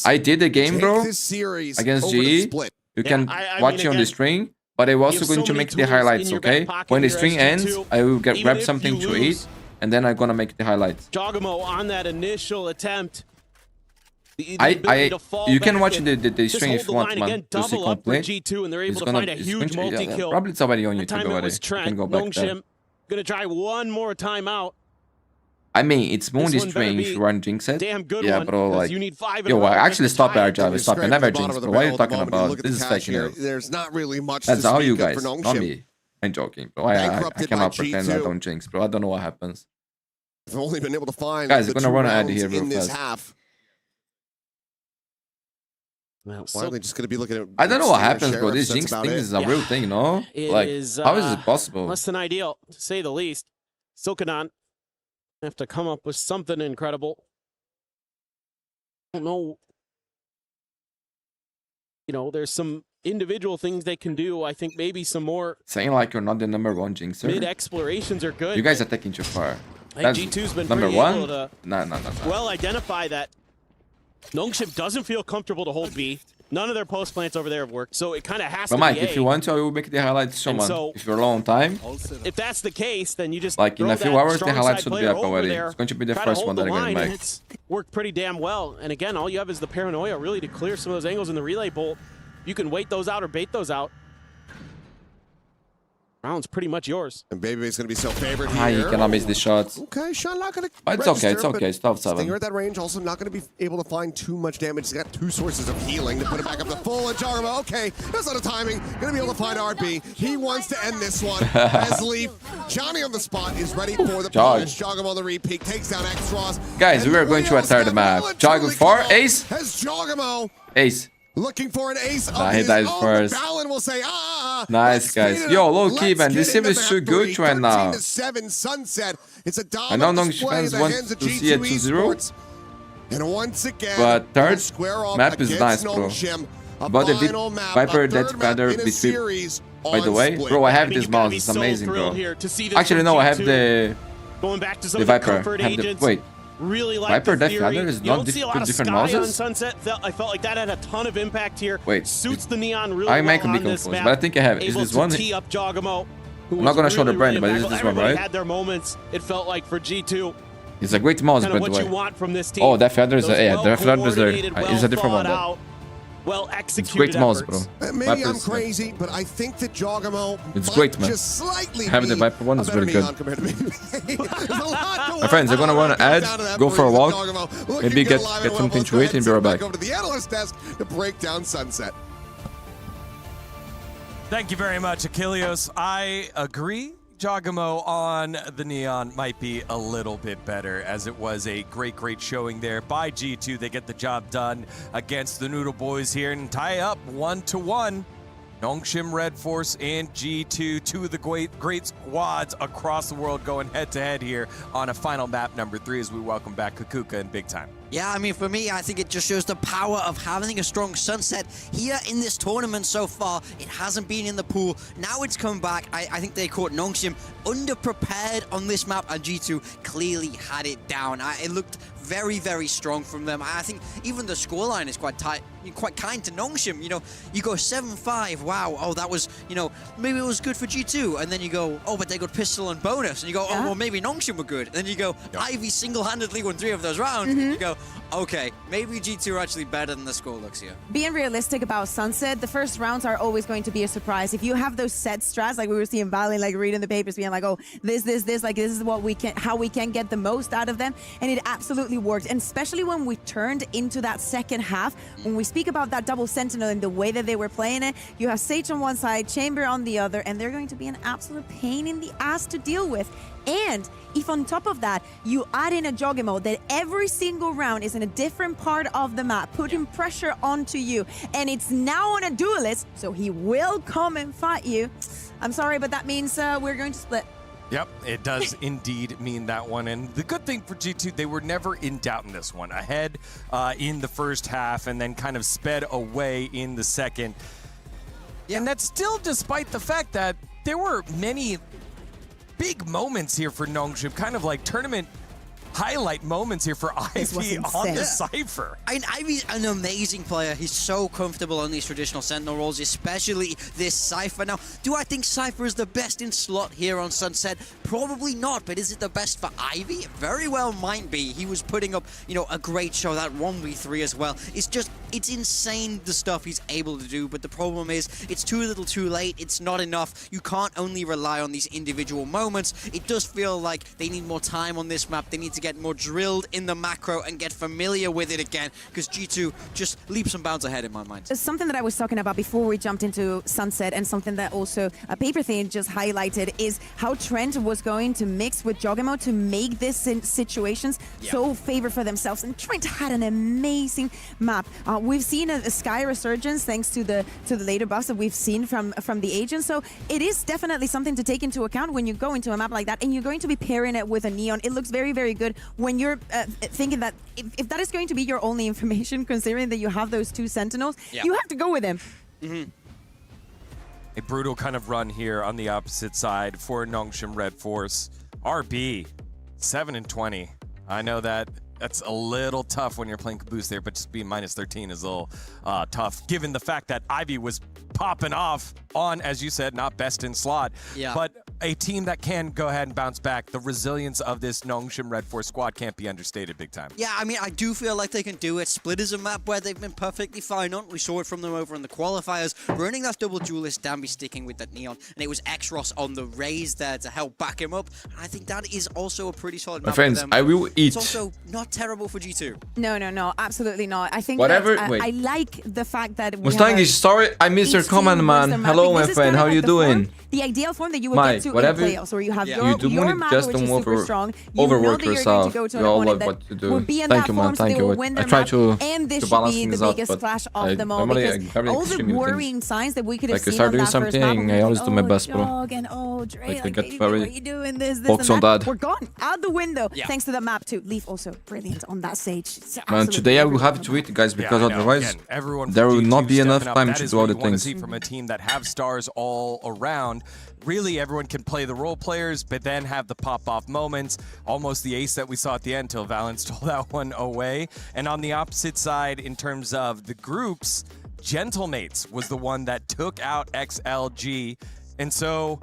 I did the game, bro. Against GE. You can watch it on the stream, but I'm also going to make the highlights, okay? When the stream ends, I will grab something to eat, and then I'm gonna make the highlights. Jogamo on that initial attempt. You can watch the stream if you want, man, to see complete. It's gonna, probably it's already on YouTube already. You can go back there. Gonna try one more timeout. I mean, it's Mundi stream if you run jinx it. Damn good yeah, one, bro, like, you need 5 yo, actually stop our job. Stop. I never jinx, bro. What are you talking about? This is fake news. There's not really much. That's all you guys, not me. I'm joking, bro. I cannot pretend I don't jinx, bro. I don't know what happens. I've only been able to find guys, I'm gonna run an ad here real fast. Half. Why are they just going to be looking at... I don't know what happens, bro. This jinx thing is a real thing, no? Like, how is it possible? Less than ideal, to say the least. Silkanon have to come up with something incredible. I don't know. You know, there's some individual things they can do. I think maybe some more... Saying like you're not the #1 jinxer. Mid-explorations are good. You guys are taking too far. That's G2's been #1? able to No. well identify that Nongshim doesn't feel comfortable to hold B. None of their post plants over there have worked, so it kind of has to Mike, be if you want to, I will make the highlights someone. If you're low on time. If that's the case, then you just like in a few hours, the highlights should be up already. It's going to be the first one that I'm going to make. It's worked pretty damn well. And again, all you have is the paranoia really to clear some of those angles in the relay bolt. You can wait those out or bait those out. Round's pretty much yours. And Baby's going to be so favored here. You cannot miss the shots. Okay, shot not going to It's okay, it's okay. Stop 7. Stinger at that range, also not going to be able to find too much damage. He's got 2 sources of healing to put it back up to full. And Jogamo, okay, that's out of timing. Going to be able to find RB. He wants to end this one. As Leaf, Johnny on the spot is ready for the punch. Jogamo on the repeat, takes down X-Ross. Guys, we are going to a third map. Jogamo 4, Ace. Has Jogamo. Ace. Looking for an ace. He dies first. Balin will say, nice, guys. Yo, low key, man. This team is too good right now. 13-7 Sunset. It's a I know Nongshim fans want to see a 2-0. And once again, but third map is nice, bro. But the Viper Dead Feather between. By the way, bro, I have this mouse. It's amazing, bro. Actually, no, I have the Viper. Wait. Really like Viper Death Feather is not different mouses? Sunset. I felt like that had a ton of impact here. Wait, suits the neon really I might well be on this confused, map. but I think I have it. Is this one? I'm not gonna show the brand, but this is one, right? Had their moments. It felt like for G2. It's a great mouse, by the way. You want from this team. Oh, Death Feather is Death Feather is a different one, though. Well executed. It's great mouse, bro. Maybe I'm crazy, but I think that Jogamo it's great, man. Just slightly having the Viper one is really good. My friends, I'm gonna run an ad, go for a walk, maybe get something to eat and be right back. Over to the analyst desk to break down Sunset. Thank you very much, Achilleos. I agree. Jogamo on the Neon might be a little bit better, as it was a great showing there by G2. They get the job done against the Noodle Boys here and tie up 1-1. Nongshim Red Force and G2, two of the great squads across the world going head-to-head here on a final map number 3 as we welcome back Kakuka in big time. Yeah, I mean, for me, I think it just shows the power of having a strong Sunset here in this tournament so far. It hasn't been in the pool. Now it's come back. I think they caught Nongshim underprepared on this map, and G2 clearly had it down. It looked very strong from them. I think even the scoreline is quite tight, quite kind to Nongshim. You know, you go 7-5. Wow. Oh, that was, you know, maybe it was good for G2. And then you go, oh, but they got pistol and bonus. And you go, oh, well, maybe Nongshim were good. And then you go, Ivy single-handedly won 3 of those rounds. And you go, okay, maybe G2 are actually better than the score looks here. Being realistic about Sunset, the first rounds are always going to be a surprise. If you have those set strats, like we were seeing Valley, like reading the papers, being like, oh, this, like this is what we can, how we can get the most out of them. And it absolutely worked. And especially when we turned into that second half, when we speak about that double sentinel and the way that they were playing it, you have Sage on one side, Chamber on the other, and they're going to be an absolute pain in the ass to deal with. And if on top of that, you add in a Jogamo that every single round is in a different part of the map, putting pressure onto you, and it's now on a duelist, so he will come and fight you. I'm sorry, but that means we're going to split. Yep, it does indeed mean that one. And the good thing for G2, they were never in doubt in this one. Ahead in the first half and then kind of sped away in the second. Yeah. And that's still despite the fact that there were many big moments here for Nongshim, kind of like tournament highlight moments here for Ivy on the Cypher. I mean, Ivy's an amazing player. He's so comfortable on these traditional Sentinel roles, especially this Cypher. Now, do I think Cypher is the best in slot here on Sunset? Probably not, but is it the best for Ivy? It very well might be. He was putting up, you know, a great show, that 1v3 as well. It's just, it's insane the stuff he's able to do, but the problem is it's too little too late. It's not enough. You can't only rely on these individual moments. It does feel like they need more time on this map. They need to get more drilled in the macro and get familiar with it again, because G2 just leaps and bounds ahead in my mind. Something that I was talking about before we jumped into Sunset, and something that also a paper thing just highlighted, is how Trent was going to mix with Jogamo to make this situations so favor for themselves. And Trent had an amazing map. We've seen a Sky resurgence thanks to the later buffs that we've seen from the agents. So it is definitely something to take into account when you go into a map like that, and you're going to be pairing it with a Neon. It looks very good when you're thinking that if that is going to be your only information, considering that you have those 2 Sentinels, you have to go with him. A brutal kind of run here on the opposite side for Nongshim Red Force. RB, 7-20. I know that's a little tough when you're playing Caboose there, but just being -13 is a little tough, given the fact that Ivy was popping off on, as you said, not best in slot, but a team that can go ahead and bounce back. The resilience of this Nongshim Red Force squad can't be understated big time. Yeah, I mean, I do feel like they can do it. Split is a map where they've been perfectly fine on. We saw it from them over in the qualifiers. Running that double duelist, Danby sticking with that Neon, and it was X-Ross on the raise there to help back him up. And I think that is also a pretty solid map. My friends, for them. I will eat. It's also not terrible for G2. No, absolutely not. I think whatever. I like the fact that Mustangi, sorry, I missed your comment, man. Hello, my friend. How are you doing? The ideal form that you would get to whatever playoffs where you have you your do, map, just which don't is super strong. overwork you know yourself. To You all know love what to do. Will be in Thank that you, man. form, so Thank they will you. win I their try map, to and this should balance be the things out, biggest but clash of them all, normally because all the worrying signs that we could have like I seen start on doing that first something, map, I always do my best, bro. and Dre, Like I get baby, very what are you doing? This focused and on that. that. We're gone out the window thanks to the map too. Leaf also brilliant on that stage. Man, today I will have to tweet, guys, because otherwise there will not be enough time to do other things. See from a team that have stars all around. Really, everyone can play the role players, but then have the pop-off moments. Almost the ace that we saw at the end till Valorant stole that one away. And on the opposite side, in terms of the groups, Gentlemates was the one that took out XLG. And so...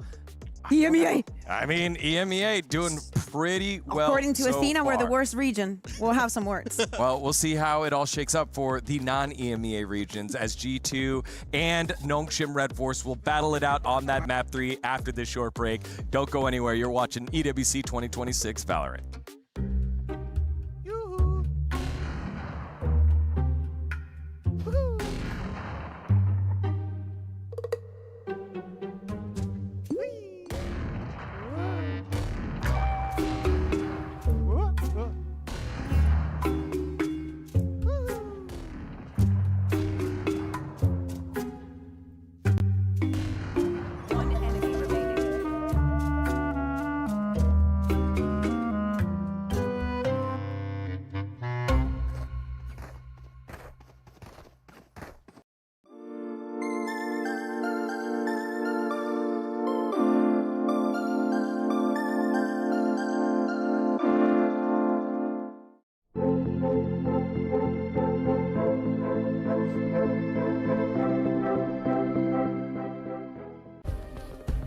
EMEA. I mean, EMEA doing pretty well. According to so Athena, far. we're the worst region. We'll have some words. Well, we'll see how it all shakes up for the non-EMEA regions as G2 and Nongshim Red Force will battle it out on that map 3 after this short break. Don't go anywhere. You're watching EWC 2026 Valorant.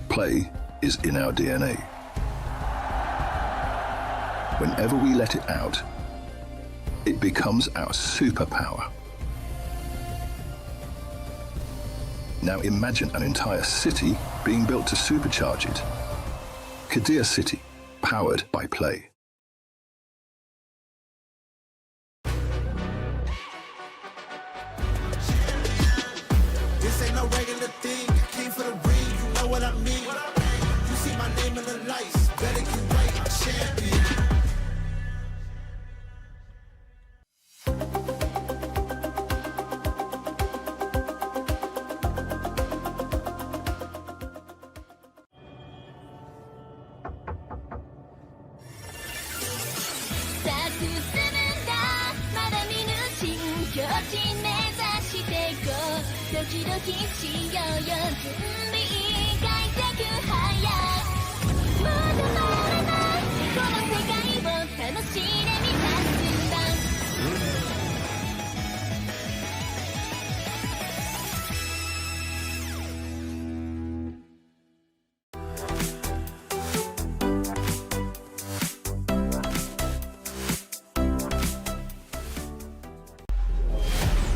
Play is in our DNA. Whenever we let it out, it becomes our superpower. Now imagine an entire city being built to supercharge it. Kadir City, powered by Play. This ain't no regular thing. I came for the ring, you know what I mean. You see my name in the lights, better get right, I'm champion.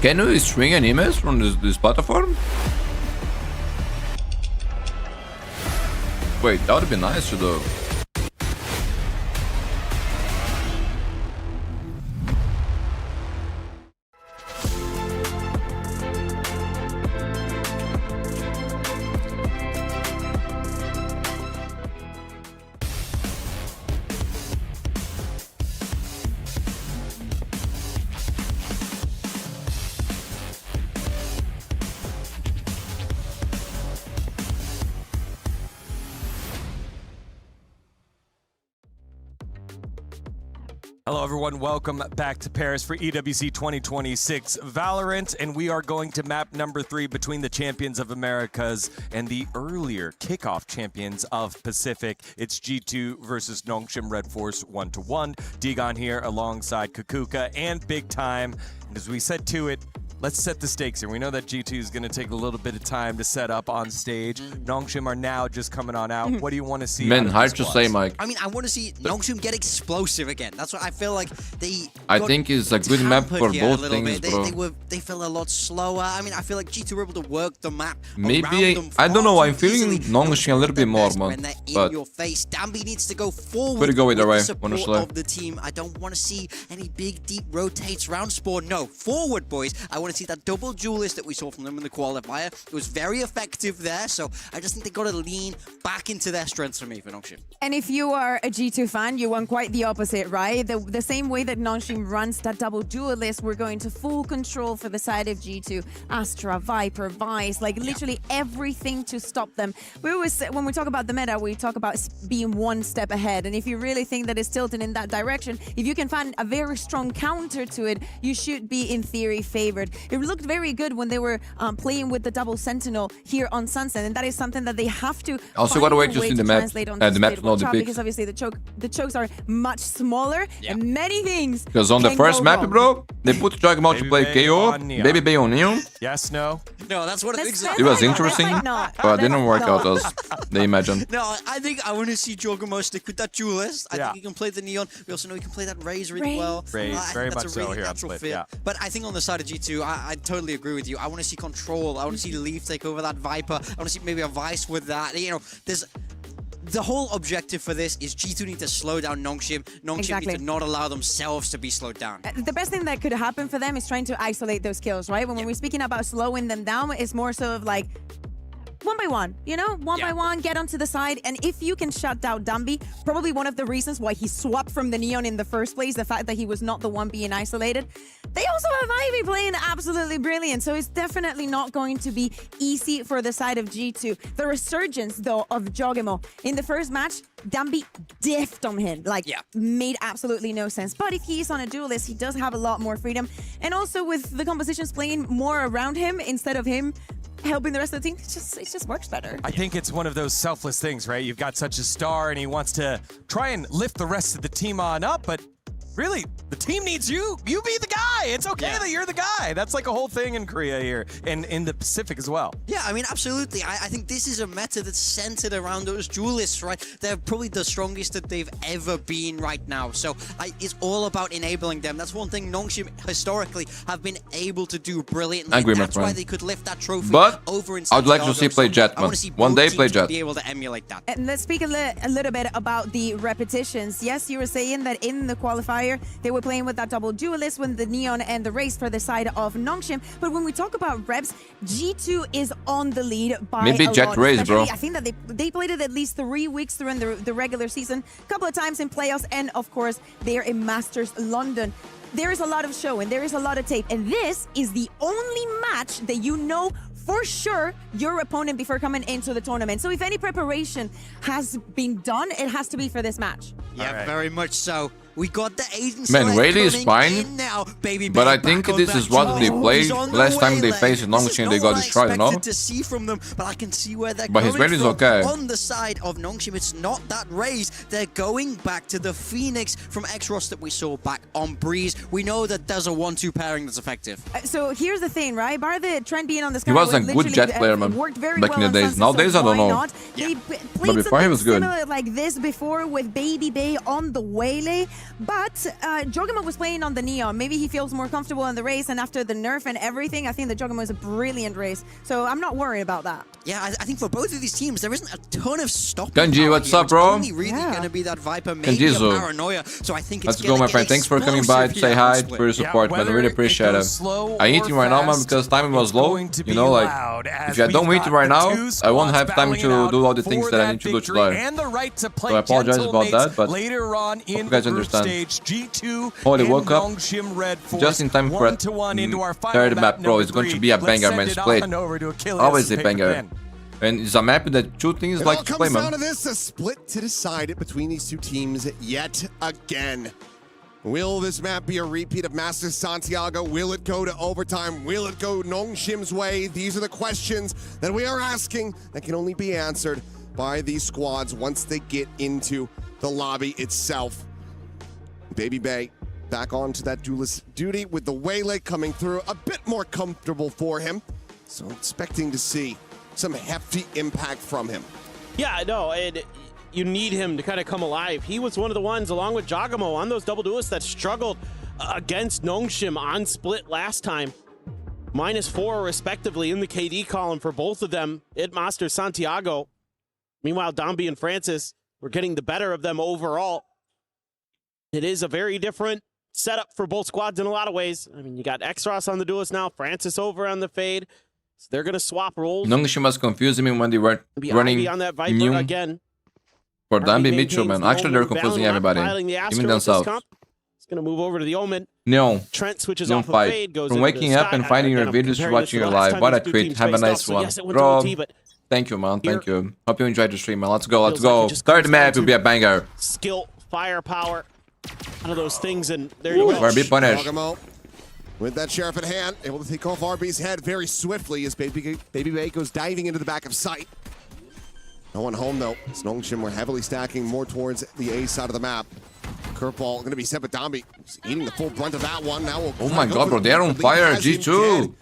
Can you string an image from this platform? Wait, that would be nice to do. Hello everyone, welcome back to Paris for EWC 2026 Valorant, and we are going to map number 3 between the champions of Americas and the earlier kickoff champions of Pacific. It's G2 versus Nongshim Red Force 1-1. Digon here alongside Kakuka and Big Time, and as we said to it, let's set the stakes here. We know that G2 is going to take a little bit of time to set up on stage. Nongshim are now just coming on out. What do you want to see? Man, hard to say, Mike. I mean, I want to see Nongshim get explosive again. That's what I feel like I think it's a good map for both things, bro. They feel a lot slower. I mean, I feel like G2 were able to work the map. Maybe, I don't know, I'm feeling Nongshim a little bit more, man. But your face. Dambi needs to go forward. Pretty go either way, with the support of the team. I don't want to see any big, deep rotates round spawn. No, forward, boys. I want want to see that double duelist that we saw from them in the qualifier. It was very effective there, so I just think they got to lean back into their strengths for me for Nongshim. And if you are a G2 fan, you want quite the opposite, right? The same way that Nongshim runs that double duelist, we're going to full control for the side of G2. Astra, Viper, Vice, like literally everything to stop them. We always, when we talk about the meta, we talk about being one step ahead. And if you really think that it's tilted in that direction, if you can find a very strong counter to it, you should be, in theory, favored. It looked very good when they were playing with the double Sentinel here on Sunset, and that is something that they have to also got to wait to see the map. The map, not the pick. Because obviously the chokes are much smaller, and many things. Because on the first map, bro, they put Gigabyte to play KO, Baby Bay on Neon. Yes, no. No, that's what it It was interesting, but it didn't work out as they imagined. No, I think I want to see Jogamo stick with that duelist. I think he can play the Neon. We also know he can play that Raze really well. Raze, very much so here on Split, yeah. But I think on the side of G2, I totally agree with you. I want to see control. I want to see Leaf take over that Viper. I want to see maybe a Vice with that. You know, there's... The whole objective for this is G2 need to slow down Nongshim. Nongshim need to not allow themselves to be slowed down. The best thing that could happen for them is trying to isolate those kills, right? When we're speaking about slowing them down, it's more so of like, one by one, you know? One by one, get onto the side. And if you can shut down Dumby, probably one of the reasons why he swapped from the Neon in the first place, the fact that he was not the one being isolated. They also have Ivy playing absolutely brilliant, so it's definitely not going to be easy for the side of G2. The resurgence, though, of Jogamo. In the first match, Dumby diffed on him, made absolutely no sense. But if he's on a duelist, he does have a lot more freedom. And also with the compositions playing more around him instead of him helping the rest of the team, it just works better. I think it's one of those selfless things, right? You've got such a star and he wants to try and lift the rest of the team on up, but really, the team needs you. You be the guy. It's okay that you're the guy. That's like a whole thing in Korea here and in the Pacific as well. Yeah, I mean, absolutely. I think this is a meta that's centered around those duelists, right? They're probably the strongest that they've ever been right now. So it's all about enabling them. That's one thing Nongshim historically have been able to do brilliantly. I agree, that's my why friend. they could lift that trophy but over in I'd like to see play Jet, man. One day play Jet. Be able to emulate that. And let's speak a little bit about the repetitions. Yes, you were saying that in the qualifier, they were playing with that double duelist with the Neon and the Race for the side of Nongshim. But when we talk about reps, G2 is on the lead by maybe a Jet lot. Race, bro. I think that they played it at least 3 weeks during the regular season, a couple of times in playoffs, and of course, they're in Masters London. There is a lot of show and there is a lot of tape, and this is the only match that you know for sure your opponent before coming into the tournament. So if any preparation has been done, it has to be for this match. Yeah, very much so. We got the Aiden Man, Whaley is fine, now, baby, but I think this is what they played. Last time they faced Nongshim, they got destroyed, no? To see from them, but I can see where they're but his Whaley is okay. On the side of Nongshim, it's not that Raze. They're going back to the Phoenix from X-Ross that we saw back on Breeze. We know that there's a 1-2 pairing that's effective. So here's the thing, right? Bar the trend being on the sky, he was a good Jet player, man. Back in the days. Nowadays, I don't know. They played before he was good. Similar like this before with Baby Bay on the Whaley, but Jogamo was playing on the Neon. Maybe he feels more comfortable in the Race, and after the nerf and everything, I think that Jogamo is a brilliant Race. So I'm not worried about that. Yeah, I think for both of these teams, there isn't a ton of stopping. Kanji, what's up, bro? It's only really going to be that Viper, maybe a Paranoia. So I think it's let's go, my friend. Thanks for coming by to say hi, for your support, man. I really appreciate it. I need you right now, man, because timing was low. You know, like, if I don't wait right now, I won't have time to do all the things that I need to do today. So I apologize about that, but later on in you guys understand. G2 Holy woke up just in time for a third map, bro. It's going to be a banger, man. Split. Always a banger. And it's a map that two teams like to play, man. It all comes down to this, a split to decide between these two teams yet again. Will this map be a repeat of Masters Santiago? Will it go to overtime? Will it go Nongshim's way? These are the questions that we are asking that can only be answered by these squads once they get into the lobby itself. Baby Bay back onto that duelist duty with the Waylay coming through a bit more comfortable for him. So expecting to see some hefty impact from him. Yeah, no, and you need him to kind of come alive. He was one of the ones, along with Jogamo, on those double duelists that struggled against Nongshim on Split last time. -4 respectively in the KD column for both of them at Masters Santiago. Meanwhile, Domby and Francis were getting the better of them overall. It is a very different setup for both squads in a lot of ways. I mean, you got XROS on the duelist now, Francis over on the fade. So they're going to swap roles. Nongshim was confusing me when they were running on that Viper Meow again. For Dambi Mitchell, man. Actually, they're confusing everybody. Even themselves. It's going to move over to the Omen. No. Trent switches off of fade, goes from waking up and finding your videos to watching your live. What a treat. Have a nice one. Bro, thank you, man. Thank you. Hope you enjoyed the stream, man. Let's go. Let's go. Third map will be a banger. Skill, firepower, one of those things, and there you go. We're a bit punished. With that sheriff at hand, able to take off RB's head very swiftly as Baby Bay goes diving into the back of sight. No one home though. Nongshim were heavily stacking more towards the A side of the map. Curveball going to be set, but Dambi eating the full brunt of that one. Now oh my god, bro, they're on fire. G2.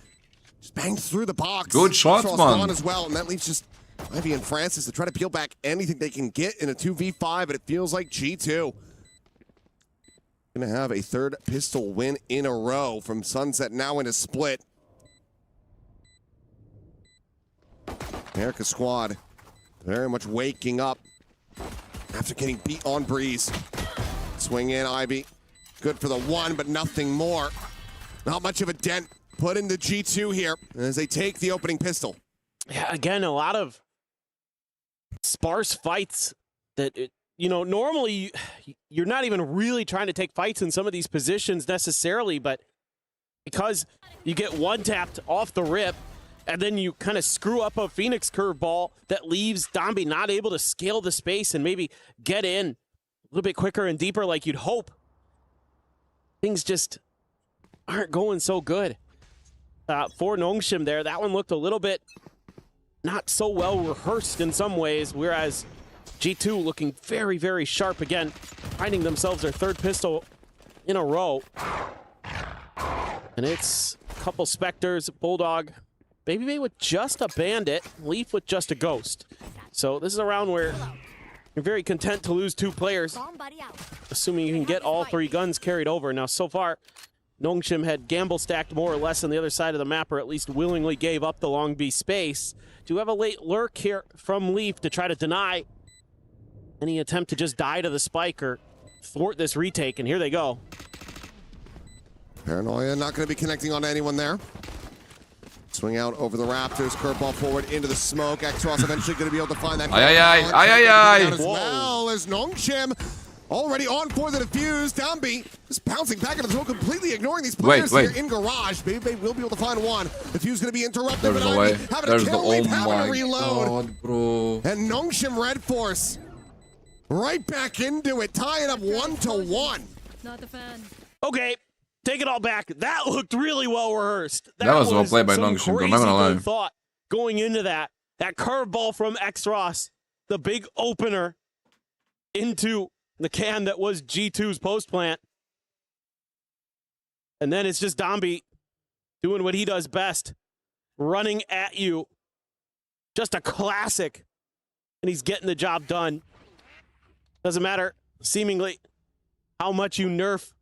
Just banged through the box. Good shots, man. As well, and that leaves just Ivy and Francis to try to peel back anything they can get in a 2v5, but it feels like G2 gonna have a third pistol win in a row from Sunset now in a split. America squad very much waking up after getting beat on Breeze. Swing in, Ivy. Good for the one, but nothing more. Not much of a dent put into G2 here as they take the opening pistol. Yeah, again, a lot of sparse fights that, you know, normally you're not even really trying to take fights in some of these positions necessarily, but because you get one-tapped off the rip, and then you kind of screw up a Phoenix curveball that leaves Dambi not able to scale the space and maybe get in a little bit quicker and deeper like you'd hope. Things just aren't going so good. For Nongshim there, that one looked a little bit not so well rehearsed in some ways, whereas G2 looking very, very sharp again, finding themselves their third pistol in a row. And it's a couple Spectres, Bulldog, Baby Bay with just a Bandit, Leaf with just a Ghost. So this is a round where you're very content to lose 2 players, assuming you can get all 3 guns carried over. Now, so far, Nongshim had gamble stacked more or less on the other side of the map, or at least willingly gave up the long B space. Do have a late lurk here from Leaf to try to deny any attempt to just die to the spike or thwart this retake, and here they go. Paranoia not going to be connecting on anyone there. Swing out over the Raptors, curveball forward into the smoke. XROS eventually going to be able to find that. As well as Nongshim already on for the defuse. Dambi just bouncing back into the zone, completely ignoring these players here in garage. Maybe they will be able to find one. Defuse going to be interrupted. There's no way. There's the oh my god, bro. And Nongshim Red Force right back into it, tie it up 1-1. Not the fan. Okay. Take it all back. That looked really well rehearsed. That was well played by Nongshim. I'm not gonna lie. Thought going into that curveball from XROS, the big opener into the can that was G2's post plant, and then it's just Dambi doing what he does best, running at you. Just a classic, and he's getting the job done. Doesn't matter, seemingly, how much you nerf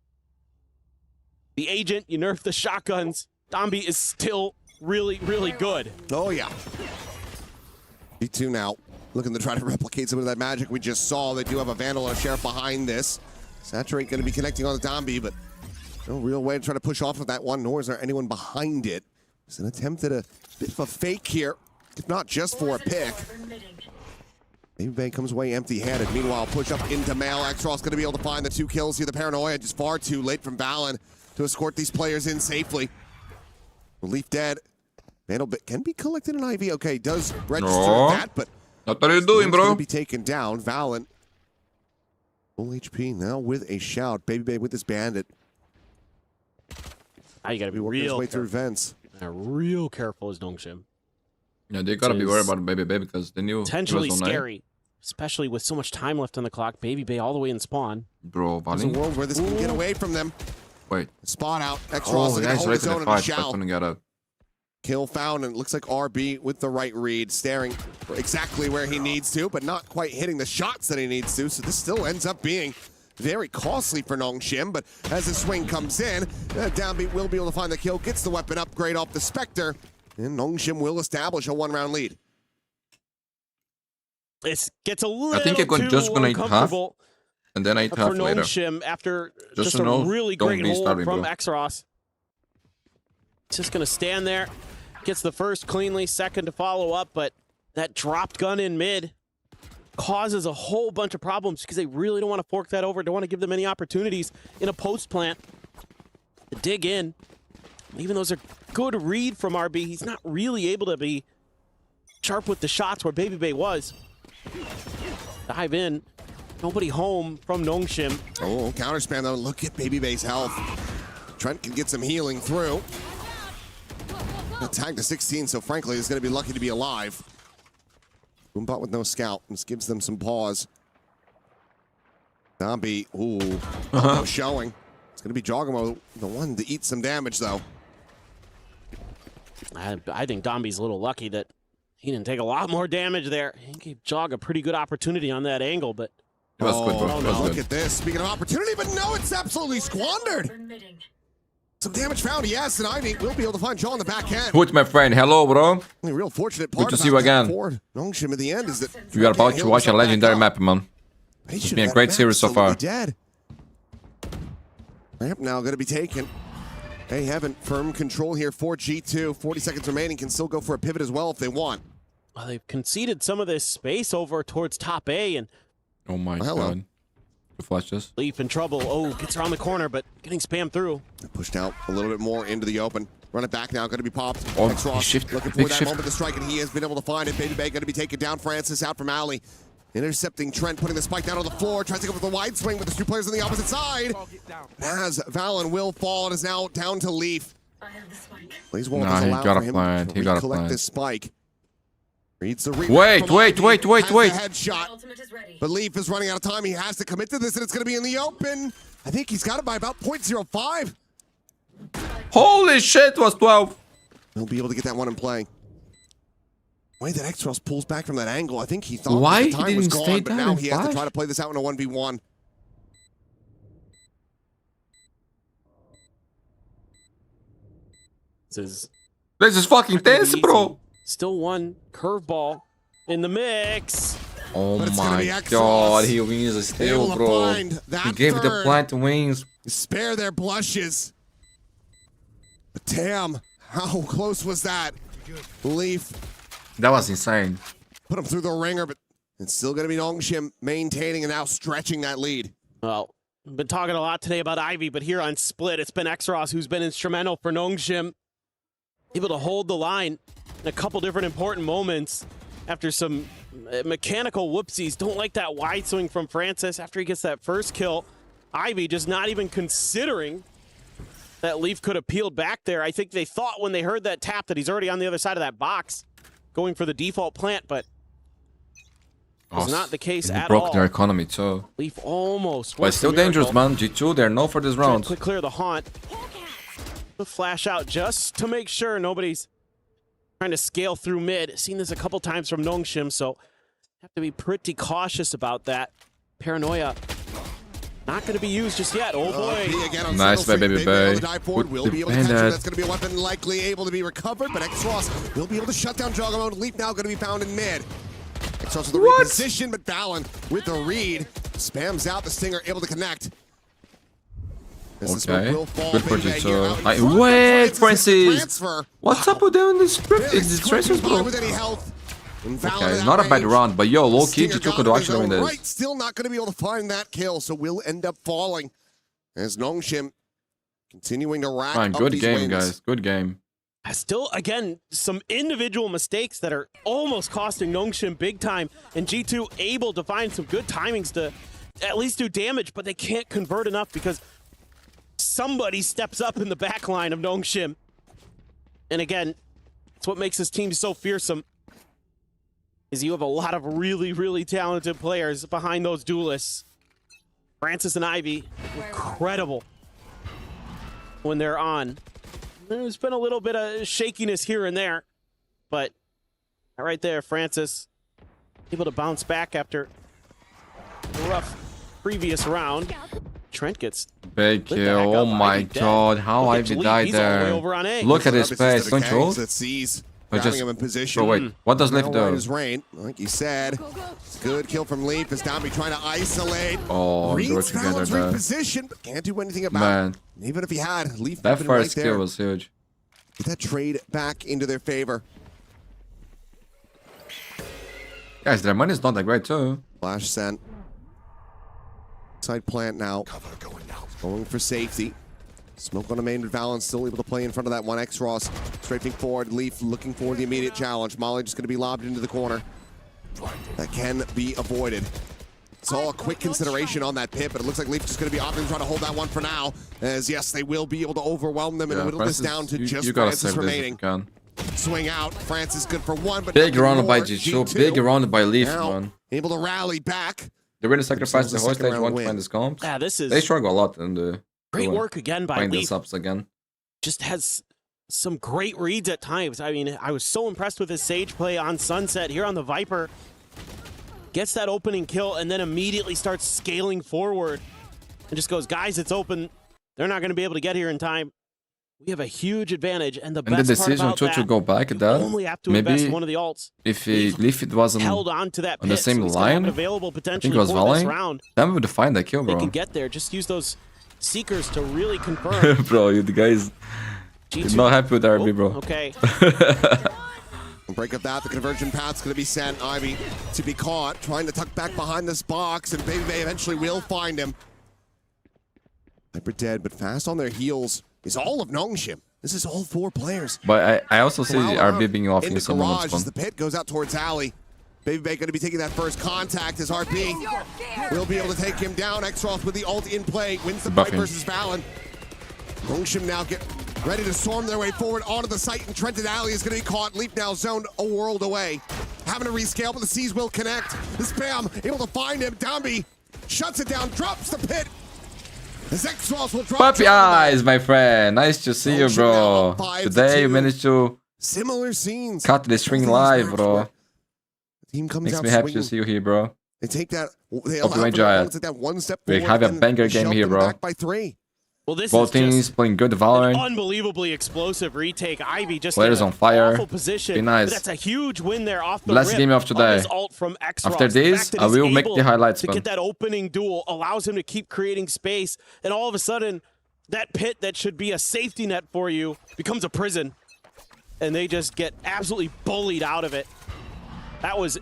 the agent, you nerf the shotguns, Dambi is still really, really good. Oh, yeah. G2 now looking to try to replicate some of that magic we just saw. They do have a Vandal and a Sheriff behind this. Saturate going to be connecting on the Dambi, but no real way to try to push off of that one, nor is there anyone behind it. It's an attempt at a bit of a fake here, if not just for a pick. Baby Bay comes away empty-handed. Meanwhile, push up into Meow. XROS going to be able to find the 2 kills here. The Paranoia just far too late from Valen to escort these players in safely. Leaf dead. Vandal can be collected in IV. Okay, does register that, but what are you doing, bro? Going to be taken down. Valen, full HP now with a shout. Baby Bay with this Bandit. Now you got to be working his way careful. Through vents. Real careful as Nongshim. Yeah, they gotta be worried about Baby Bay because they knew potentially scary, especially with so much time left on the clock. Baby Bay all the way in spawn. Bro, there's a world where this can get away from them. Wait. Spot out. XROS going to hold his own in the shell. Got a kill found, and it looks like RB with the right read, staring exactly where he needs to, but not quite hitting the shots that he needs to. So this still ends up being very costly for Nongshim, but as the swing comes in, Downbeat will be able to find the kill, gets the weapon upgrade off the Spectre, and Nongshim will establish a 1-round lead. It gets a little I think you're just gonna half. and then 8 half later. Shim after just a really great hold from Xros. Just going to stand there. Gets the first cleanly, second to follow up, but that dropped gun in mid causes a whole bunch of problems because they really don't want to fork that over. Don't want to give them any opportunities in a post plant to dig in. Even though those are good read from RB, he's not really able to be sharp with the shots where Baby Bay was. Dive in. Nobody home from Nongshim. Oh, counter spam though. Look at Baby Bay's health. Trent can get some healing through. Tag to 16, so frankly, he's going to be lucky to be alive. Boombot with no scout. This gives them some pause. Dombey, no showing. It's going to be Jogamo, the one to eat some damage, though. I think Dombey's a little lucky that he didn't take a lot more damage there. He gave Jog a pretty good opportunity on that angle, but... Look at this. Speaking of opportunity, but no, it's absolutely squandered. Some damage found, yes, and Ivy will be able to find Jaw on the back end. Put my friend, hello, bro. The real fortunate part good to see you again. Nongshim at the end is that we are about to watch a legendary map, man. It's been a great series so far. Dead. Ramp now going to be taken. They haven't firm control here for G2. 40 seconds remaining, can still go for a pivot as well if they want. Well, they've conceded some of this space over towards top A, and oh my god. Flash this. Leaf in trouble. Oh, gets around the corner, but getting spammed through. Pushed out a little bit more into the open. Run it back now, going to be popped. Oh, shift. Looking for that moment to strike, and he has been able to find it. Baby Bay going to be taken down. Francis out from alley. Intercepting Trent, putting the spike down on the floor. Tries to go with the wide swing with the 2 players on the opposite side. As Valen will fall and is now down to Leaf. Blaze Wall does allow for him to collect this spike. Reads the wait. Headshot. But Leaf is running out of time. He has to commit to this, and it's going to be in the open. I think he's got it by about 0.05. Holy shit, it was 12. He'll be able to get that one in play. The way that Xros pulls back from that angle, I think he thought the time was gone, but now he has to try to play this out in a 1v1. This is fucking tense, bro. Still one curveball in the mix. Oh my god, he wins a steal, bro. He gave the plant wings. Spare their blushes. But damn, how close was that? Leaf. That was insane. Put him through the ringer, but it's still going to be Nongshim maintaining and now stretching that lead. Well, we've been talking a lot today about Ivy, but here on Split, it's been Xros who's been instrumental for Nongshim. Able to hold the line in a couple different important moments after some mechanical whoopsies. Don't like that wide swing from Francis after he gets that first kill. Ivy just not even considering that Leaf could have peeled back there. I think they thought when they heard that tap that he's already on the other side of that box going for the default plant, but it's not the case at all. Broke their economy too. Leaf almost. But still dangerous, man. G2, they're no for this round. Quick clear the haunt. The flash out just to make sure nobody's trying to scale through mid. Seen this a couple times from Nongshim, so have to be pretty cautious about that. Paranoia not going to be used just yet. Oh boy. Nice by Baby Bay. Will be able to catch him. That's going to be a weapon likely able to be recovered, but Xros will be able to shut down Juggernaut. Leap now going to be found in mid. Xros with the reposition, but Valen with the read. Spams out the Stinger, able to connect. Okay, good for G2. Wait, Francis! What's up with doing this script? Is this transfers, bro? Okay, not a bad round, but yo, low-key, G2 could actually win this. Still not going to be able to find that kill, so we'll end up falling. As Nongshim continuing to rack up good these game, wins. guys. Good game. Still, again, some individual mistakes that are almost costing Nongshim big time, and G2 able to find some good timings to at least do damage, but they can't convert enough because somebody steps up in the back line of Nongshim. And again, it's what makes this team so fearsome, is you have a lot of really, really talented players behind those duelists. Francis and Ivy, incredible when they're on. There's been a little bit of shakiness here and there, but right there, Francis able to bounce back after a rough previous round. Trent gets big kill. Oh my god, how Ivy died there. Look at his face, don't you? Grounding him in position. Bro, wait. What does Leaf do? Rain, like you said. Good kill from Leaf. As Dambi trying to isolate. Oh, reads Valorant's reposition, but can't do anything about it. Even if he had, Leaf that first right kill was huge. Get that trade back into their favor. Guys, their money's not that great too. Flash sent. Side plant now. Going for safety. Smoke on a main, but Valorant still able to play in front of that 1x Ross. Strafing forward, Leaf looking for the immediate challenge. Molly just going to be lobbed into the corner. That can be avoided. It's all a quick consideration on that pit, but it looks like Leaf is just going to be opting to try to hold that one for now. As yes, they will be able to overwhelm them and whittle this down to just Francis remaining. Swing out. Francis good for one, but big round by G2. Big round by Leaf, man. Able to rally back. They're going to sacrifice the whole stage 1 to find this comp. Yeah, this is. They struggle a lot in the. Great work again by Leaf. Subs again. Just has some great reads at times. I mean, I was so impressed with his Sage play on Sunset here on the Viper. Gets that opening kill and then immediately starts scaling forward and just goes, guys, it's open. They're not going to be able to get here in time. We have a huge advantage, and the decision to go back at that, only have to invest one of the alts. If it wasn't held on to that on the same line, available potentially I think it was Valen, then we would have found that kill, bro. They can get there. Just use those Seekers to really confirm. Bro, you the guys not happy with RB, bro. Okay. Break up that. The conversion path's going to be sent. Ivy to be caught, trying to tuck back behind this box, and Baby Bay eventually will find him. Hyper dead, but fast on their heels is all of Nongshim. This is all 4 players. But I also see RB being off in some moments. As the pit goes out towards Alley. Baby Bay going to be taking that first contact as RB will be able to take him down. X-Roth with the ult in play. Wins the fight versus Valen. Nongshim now get ready to storm their way forward onto the site, and Trenton Alley is going to be caught. Leap now zoned a world away. Having to rescale, but the C's will connect. The Spam able to find him. Dambi shuts it down, drops the pit. X-Roth will drop. Puppy eyes, my friend. Nice to see you, bro. Today you managed to similar scenes. Cut the string live, bro. Team comes Makes out me happy swinging. to see you here, bro. They take that. They take that one step we forward. have a banger game here, bro. Back by 3. Well, this both teams playing good Valorant. Unbelievably explosive retake. Ivy just players on fire. Awful position. Be nice. But that's a huge win there off the last rip game of today. Ult from After this, I will make the highlights. To get that opening duel allows him to keep creating space, and all of a sudden, that pit that should be a safety net for you becomes a prison, and they just get absolutely bullied out of it. That was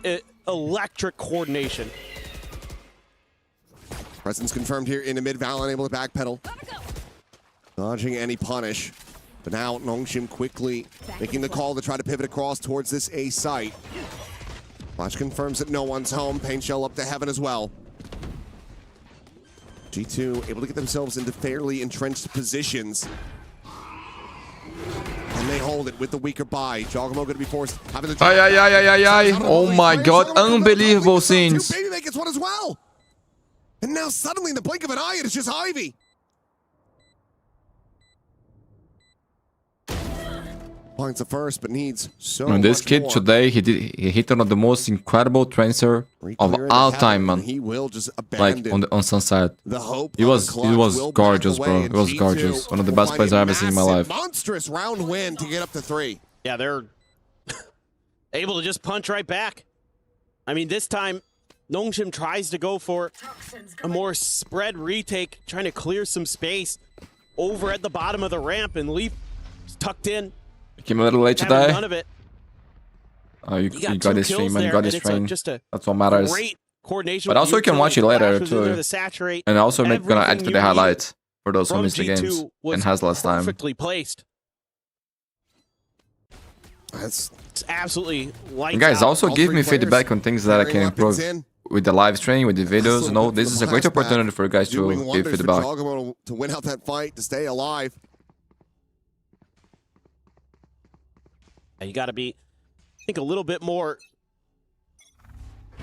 electric coordination. Presence confirmed here in the mid. Valen able to backpedal. Dodging any punish. But now Nongshim quickly making the call to try to pivot across towards this A site. Flash confirms that no one's home. Pain shell up to heaven as well. G2 able to get themselves into fairly entrenched positions. And they hold it with the weaker buy. Jogamo going to be forced having the Oh my god, unbelievable scenes. Baby Bay gets one as well. And now suddenly in the blink of an eye, it's just Ivy. Finds the first, but needs so much this kid more. today, he hit one of the most incredible transfer of all time, man. He will just like on Sunset. The hope it was gorgeous, bro. It was gorgeous. One of the best plays I've ever seen in my life. Monstrous round win to get up to 3. Yeah, they're able to just punch right back. I mean, this time Nongshim tries to go for a more spread retake, trying to clear some space over at the bottom of the ramp, and Leaf is tucked in. Came a little late today. None of it. Oh, you got his stream, man. You got his stream. That's what matters. Great coordination. But also you can watch it later too. And also gonna add to the highlights for those who missed the games and has less time. Perfectly placed. It's absolutely lights and guys, out. also give me feedback on things that I can improve with the live stream, with the videos. You know, this is a great opportunity for you guys to give feedback. To win out that fight, to stay alive. You got to be, I think, a little bit more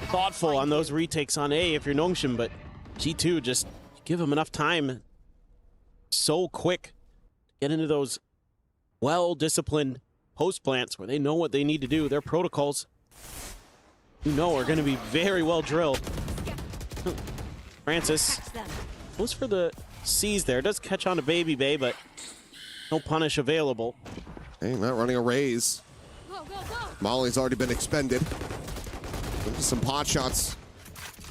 thoughtful on those retakes on A if you're Nongshim, but G2, just give them enough time. So quick. Get into those well-disciplined post plants where they know what they need to do. Their protocols, you know, are going to be very well drilled. Francis goes for the C's there. Does catch on to Baby Bay, but no punish available. Hey, not running a raise. Molly's already been expended. Some pot shots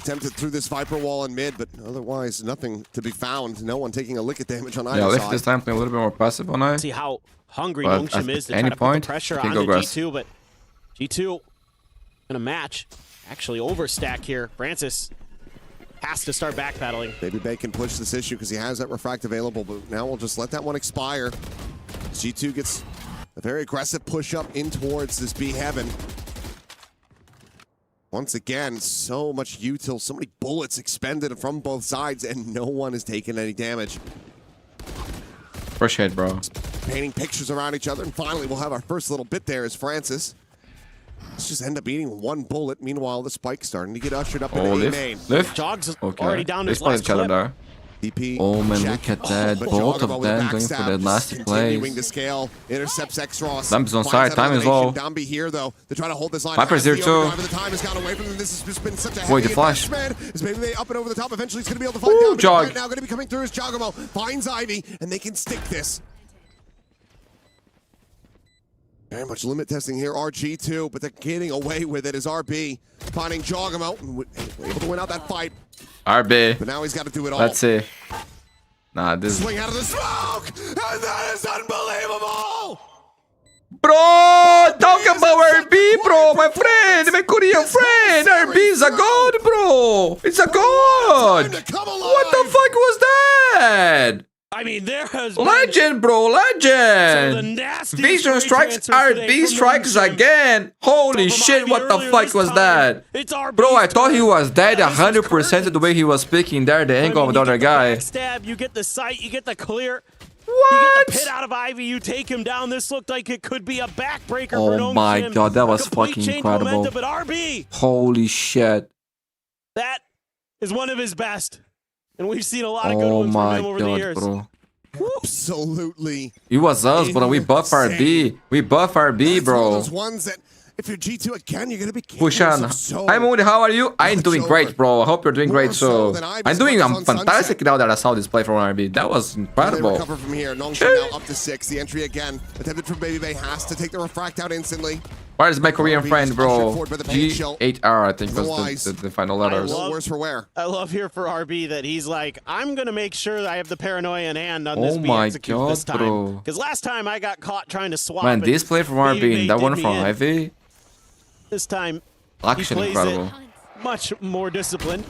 attempted through this Viper wall in mid, but otherwise nothing to be found. No one taking a lick of damage on either side. Yeah, this time playing a little bit more passive on I. See how hungry Nongshim is to try to put the pressure on the G2, but G2 gonna match. Actually overstack here. Francis has to start backpedaling. Baby Bay can push this issue because he has that refract available, but now we'll just let that one expire. G2 gets a very aggressive push up in towards this B heaven. Once again, so much util, so many bullets expended from both sides, and no one is taking any damage. Appreciate, bro. Painting pictures around each other, and finally we'll have our first little bit there as Francis. Let's just end up eating one bullet. Meanwhile, the spike's starting to get ushered up in the main. Jogs already down to his last clip. Oh man, look at that. Both of them going for the last plays. Dumpy's on side, time is low. Viper's here too. Wait, the flash. Ooh, Jog. Now going to be coming through as Jogamo finds Ivy, and they can stick this. Very much limit testing here, RG2, but they're getting away with it as RB finding Jogamo and able to win out that fight. RB. But now he's got to do it all. Let's see. Nah, this swing out of the smoke, and that is unbelievable. Bro, talk about RB, bro, my friend, my Korean friend. RB is a god, bro. It's a god. What the fuck was that? I mean, there has legend, bro, legend. Vision strikes, RB strikes again. Holy shit, what the fuck was that? Bro, I thought he was dead 100% the way he was speaking there, the angle of the other guy. Stab, you get the sight, you get the clear. What? You get the pit out of Ivy, you take him down. This looked like it could be a backbreaker for Nongshim. Oh my god, that was fucking incredible. Momentum, but RB, holy shit. That is one of his best. And we've seen a lot of good ones from him over the years. Bro. Absolutely. It was us, bro. We buff RB. We buff RB, bro. Those ones that, if you're G2 again, you're gonna be push on. Hi Mundi, how are you? I'm doing great, bro. I hope you're doing great. So I'm fantastic now that I saw this play from RB. That was incredible. Recover from here. Nongshim now up to 6. The entry again attempted from Baby Bay, has to take the refract out instantly. Where is my Korean friend, bro? G8R, I think was the final letters. I love here for RB that he's like, I'm gonna make sure that I have the paranoia in hand on this. Oh my god, this time. Bro! Because last time I got caught trying to swap. Man, this play from RB and that one from Ivy. This time, actually incredible. Much more disciplined.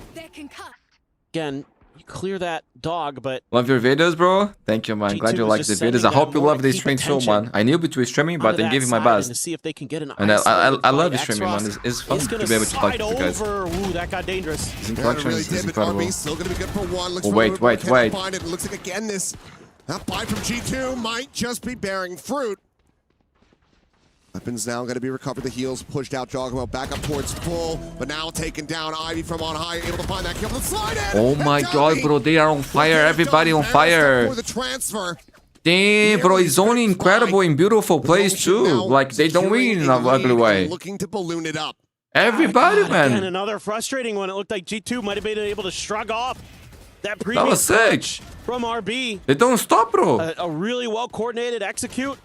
Again, you clear that dog, but love your videos, bro. Thank you, man. Glad you like the videos. I hope you love this stream so, man. I knew between streaming, but then giving my best. To see if they can get an and I love the streaming, man. It's fun to be able to talk to you guys. Ooh, that got dangerous. His inflection is incredible. Still gonna be good for one. Oh, wait. It looks like again that buy from G2 might just be bearing fruit. Weapons now going to be recovered. The heals pushed out. Jogamo back up towards full, but now taken down. Ivy from on high, able to find that kill. The slide in. Oh my god, bro, they are on fire. Everybody on fire. For the transfer. Damn, bro, it's only incredible in beautiful plays too. Like they don't win in an ugly way. Looking to balloon it up. Everybody, man. Again, another frustrating one. It looked like G2 might have been able to shrug off that previous. That was sick. From RB. They don't stop, bro. A really well coordinated execute.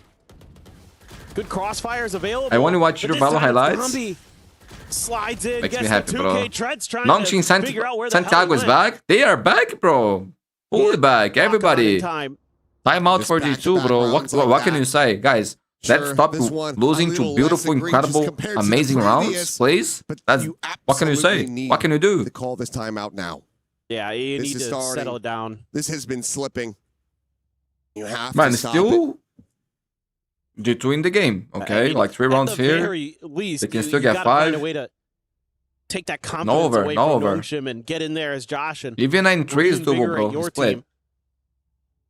Good crossfires available. I want to watch your Valo highlights. Slides in, makes gets me happy, bro. Nongshim Santiago is back. They are back, bro. Fully back. Everybody. Time out for G2, bro. What can you say, guys? Let's stop losing to beautiful, incredible, amazing rounds, please. That's what can you say? What can you do? To call this timeout now. Yeah, you need to settle down. This has been slipping. You have to stop it. G2 in the game, okay? I mean, like 3 rounds here. Least, they can still get 5. Find a way to take that confidence away from Nongshim and get in there as Josh and even 9-3 is doable, bro. Split.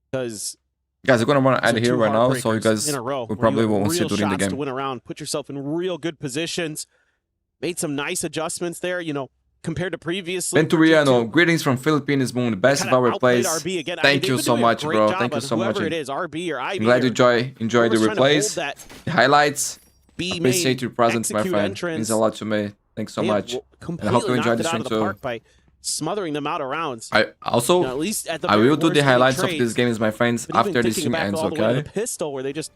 Because guys, I'm gonna want to add here right now, so you guys will probably won't see it during the game. To win a round, put yourself in real good positions. Made some nice adjustments there, you know, compared to previously. Venturiano, greetings from Philippines, Moon, the best of our plays. Thank you so much, bro. Thank you so much. It is, RB or Ivy, I'm glad you enjoy the replays, the highlights. Appreciate your presence, my friend. It means a lot to me. Thanks so much. And I hope you enjoyed the stream too. By smothering them out of rounds. I also, at least at the I will do the highlights of this game, my friends, after the stream ends, okay? The pistol where they just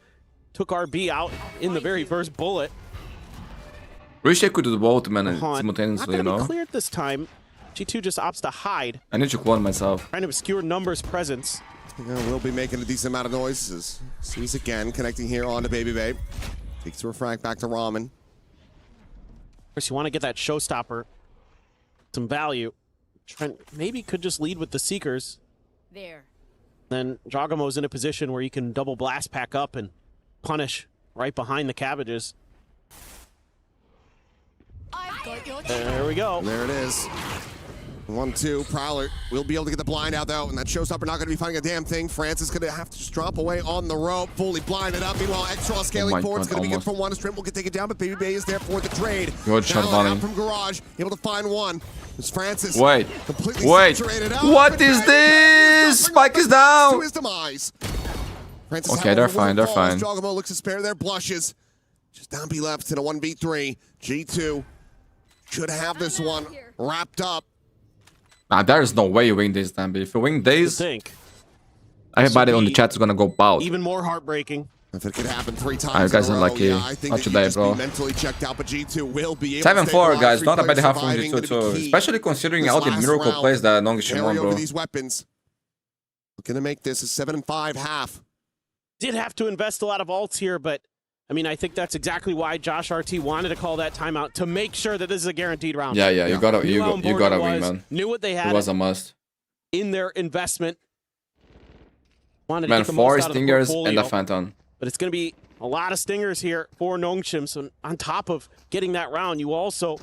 took RB out in the very first bullet. Wish I could do both, man, simultaneously, you know? Cleared this time. G2 just opts to hide. I need to clone myself. Trying to obscure Number's presence. We'll be making a decent amount of noise. Sees again, connecting here onto Baby Babe. Takes a refract back to Ramen. Of course, you want to get that showstopper. Some value. Trent maybe could just lead with the Seekers. There. Then Jogamo's in a position where he can double blast pack up and punish right behind the cabbages. There we go. There it is. 1-2. Prowler will be able to get the blind out, though, and that showstopper not going to be finding a damn thing. France is going to have to just drop away on the rope, fully blinded up. Meanwhile, Extra scaling forward. It's going to be good for one. Strip will get taken down, but Baby Bay is there for the trade. Good shot, Bunny. From Garage, able to find one. It's Francis. Wait. What is this? Spike is down. To his demise. Francis, okay, they're fine. They're fine. Jogamo looks to spare their blushes. Just down B left in a 1v3. G2 should have this one wrapped up. Nah, there's no way you win this, Dambi. If you win this, everybody on the chat is gonna go bout. Even more heartbreaking. If it could happen 3 times. You guys are lucky. Not today, bro. Mentally checked out, but G2 will be able 7-4, guys. Not a bad half from G2 too. Especially considering all the miracle plays that Nongshim won, bro. These weapons. Looking to make this a 7-5 half. Did have to invest a lot of ults here, but I mean, I think that's exactly why Josh RT wanted to call that timeout, to make sure that this is a guaranteed round. Yeah, you gotta win, man. Knew what they had. It was a must. In their investment. Wanted Man, to get the 4 most stingers and a Phantom. But it's going to be a lot of stingers here for Nongshim. So on top of getting that round, you also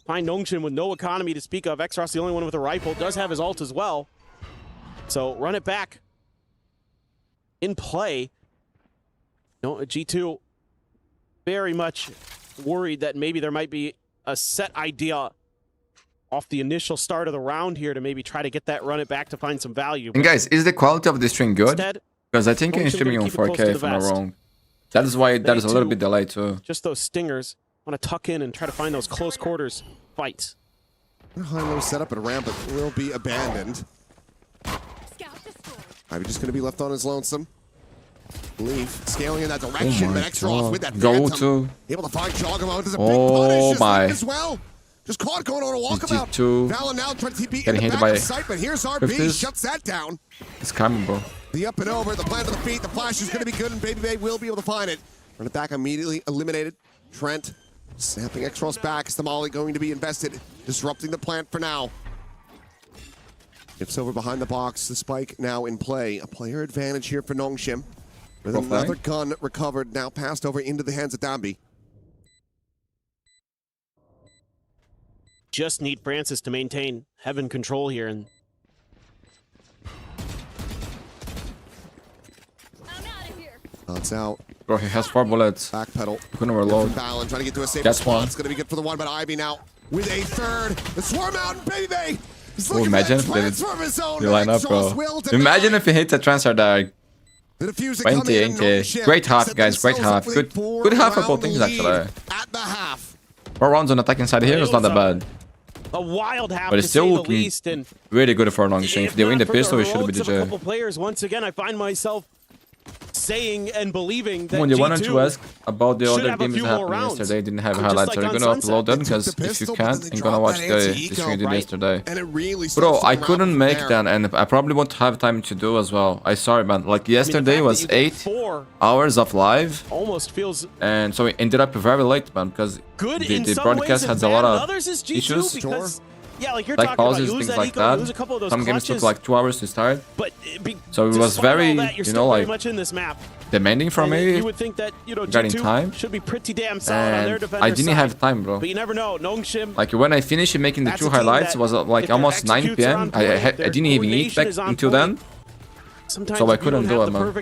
find Nongshim with no economy to speak of. Xross, the only one with a rifle, does have his ult as well. So run it back. In play. No, G2 very much worried that maybe there might be a set idea off the initial start of the round here to maybe try to get that run it back to find some value. And guys, is the quality of the stream good? Because I think you're streaming on 4K if I'm not wrong. That is why that is a little bit delayed too. Just those stingers want to tuck in and try to find those close quarters fights. High-low setup at a ramp, but will be abandoned. Ivy just going to be left on his lonesome. Leaf scaling in that direction, but Extra with that Phantom. Able to find Jogamo. Does a big punish as well. Just caught going on a walkabout. Valorant now trying to TP in the back of sight, but here's RB, shuts that down. It's coming, bro. The up and over, the plant of the feet, the flash is going to be good, and Baby Bay will be able to find it. Run it back immediately eliminated. Trent snapping Extra's back. Is the Molly going to be invested, disrupting the plant for now. Tips over behind the box. The spike now in play. A player advantage here for Nongshim. With another gun recovered, now passed over into the hands of Dambi. Just need Francis to maintain heaven control here. And it's out. Bro, he has 4 bullets. Backpedal. Couldn't reload. Trying to get to a safe That's spot. one. It's going to be good for the one, but Ivy now with a third. The swarm out, Baby Bay. Oh, imagine if they line up, bro. Imagine if he hits a transfer there. 20, great half, guys. Great half. Good half for both teams, actually. At the half. 4 rounds on attacking side here is not that bad. A wild half, but it's still looking really good for Nongshim. If they win the pistol, it should be the J. Couple players, once again, I find myself saying and believing that you wanted to ask about the other games that happened yesterday. Didn't have highlights. Are you gonna upload them? Because if you can't, I'm gonna watch the stream you did yesterday. Bro, I couldn't make that, and I probably won't have time to do as well. I'm sorry, man. Like yesterday was 8 hours of live. Almost feels. And so it ended up very late, man, because the broadcast has a lot of issues. Yeah, like you're like pauses, things like that. Some games took like 2 hours to start. So it was very, you know, like demanding for me. You would think that, you know, getting time. Should be pretty damn solid on their defender's I didn't have time, bro. But you never know. Nongshim. Like when I finished making the 2 highlights, it was like almost 9 p.m. I didn't even eat back until then. So I couldn't do it, man.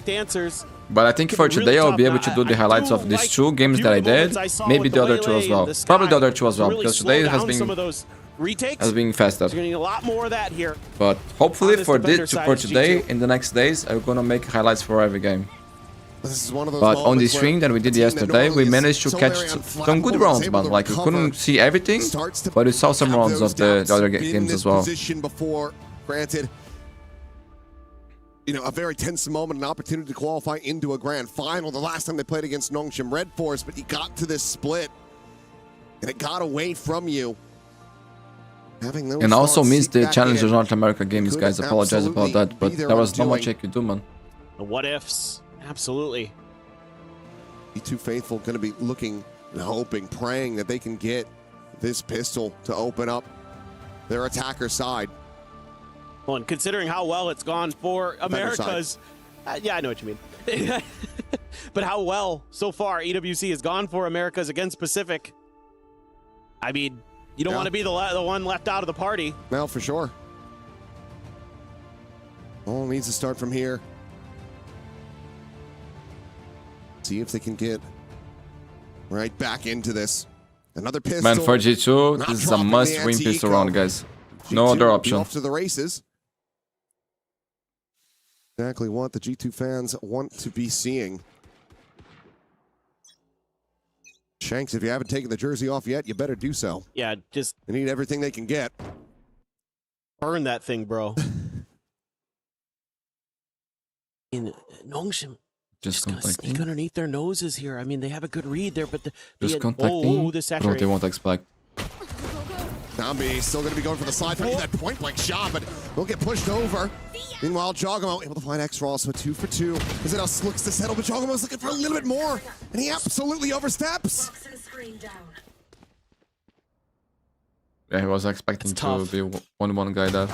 But I think for today I'll be able to do the highlights of these 2 games that I did. Maybe the other 2 as well. Probably the other 2 as well, because today has been fast up. A lot more of that here. But hopefully for today, in the next days, I'm gonna make highlights for every game. But on the stream that we did yesterday, we managed to catch some good rounds, man. Like we couldn't see everything, but we saw some rounds of the other games as well. Granted, you know, a very tense moment, an opportunity to qualify into a grand final. The last time they played against Nongshim Red Force, but he got to this split. and it got away from you. And also missed the Challenge of North America games, guys. Apologize about that, but there was not much I could do, man. The what ifs, absolutely. G2 Faithful going to be looking and hoping, praying that they can get this pistol to open up their attacker side. Well, and considering how well it's gone for America's, yeah, I know what you mean. But how well so far EWC has gone for America's against Pacific. I mean, you don't want to be the one left out of the party. No, for sure. All needs to start from here. See if they can get right back into this. Another pistol. Man, for G2, this is a must-win pistol round, guys. No other option. Off to the races. Exactly what the G2 fans want to be seeing. Shanks, if you haven't taken the jersey off yet, you better do so. Yeah, just... They need everything they can get. Burn that thing, bro. In Nongshim, just gonna sneak underneath their noses here. I mean, they have a good read there, but just contacting. Bro, they won't expect. Zombie still going to be going for the slide. Trying to get that point-blank shot, but will get pushed over. Meanwhile, Jogamo able to find X-Raw, so 2 for 2. As it else looks to settle, but Jogamo's looking for a little bit more, and he absolutely oversteps. Yeah, he was expecting to be 1-1 guy there.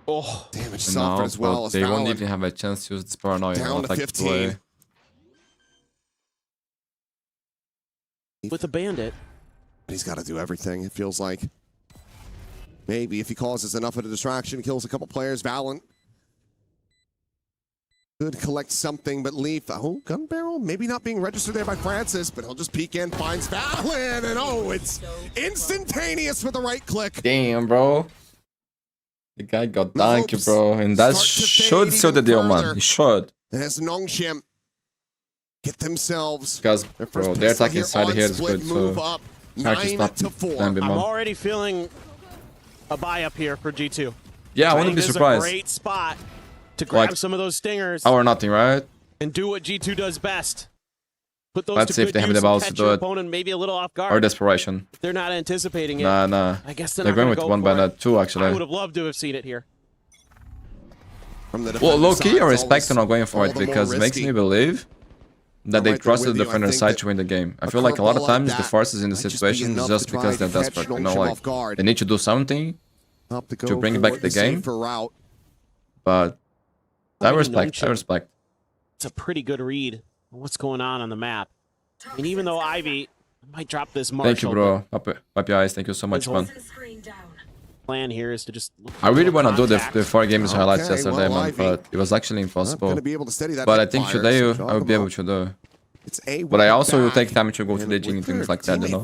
Oh, damage suffered as well. They won't even have a chance to use this paranoia. Down to 15. With a bandit. He's got to do everything, it feels like. Maybe if he causes enough of a distraction, kills a couple players. Valorant could collect something, but Leaf, oh, gun barrel, maybe not being registered there by Francis, but he'll just peek in, finds Valorant, and oh, it's instantaneous with the right click. Damn, bro. The guy got dunked, bro, and that should seal the deal, man. He should. And as Nongshim get themselves, because, bro, their attacking side here is good, so up, hard to stop them. I'm already feeling a buy up here for G2. Yeah, I wouldn't be surprised. This is a great spot to grab some of those stingers. Or nothing, right? And do what G2 does best. Put those Let's see if they have the balls to do it. Opponent maybe a little off guard. Or desperation. If they're not anticipating it. Nah. I guess they're going with one bandit, 2 actually. I would have loved to have seen it here. Well, low-key, I respect not going for it because it makes me believe that they trusted the defender side to win the game. I feel like a lot of times the forces in the situation is just because they're desperate. You know, like they need to do something to bring back the game. But I respect. It's a pretty good read on what's going on the map. And even though Ivy might drop this Marshall. Thank you, bro. Up your eyes. Thank you so much, man. Plan here is to just I really want to do the 4 games highlights yesterday, man, but it was actually impossible. But I think today I will be able to do. But I also will take time to go to the gym and things like that, you know,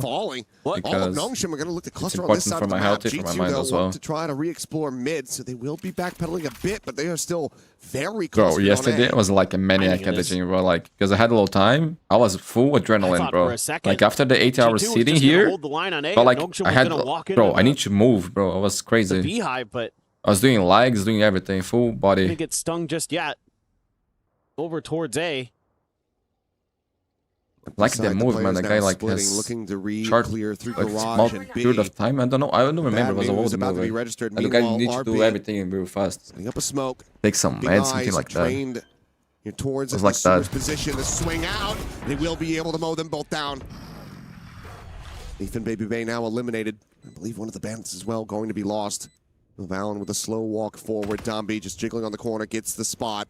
because it's important for my health, for my mind as well. To try to re-explore mid, so they will be backpedaling a bit, but they are still very close. Bro, yesterday I was like a maniac at the gym, bro. Like, because I had a little time, I was full adrenaline, bro. Like after the 8 hours sitting here, but like I had, bro, I need to move, bro. I was crazy. I was doing legs, doing everything, full body. Didn't get stung just yet. Over towards A. Like the movement, the guy like has looking to short, clear through like, garage small and period of time. I don't know. I don't remember. It was a old movie. And the guy needs to do everything real fast. Setting up a smoke. Take some meds, something like that. Towards it was like that. Position, the swing out. They will be able to mow them both down. Ethan Baby Bay now eliminated. I believe one of the bandits as well going to be lost. Valen with a slow walk forward. Dombi just jiggling on the corner, gets the spot.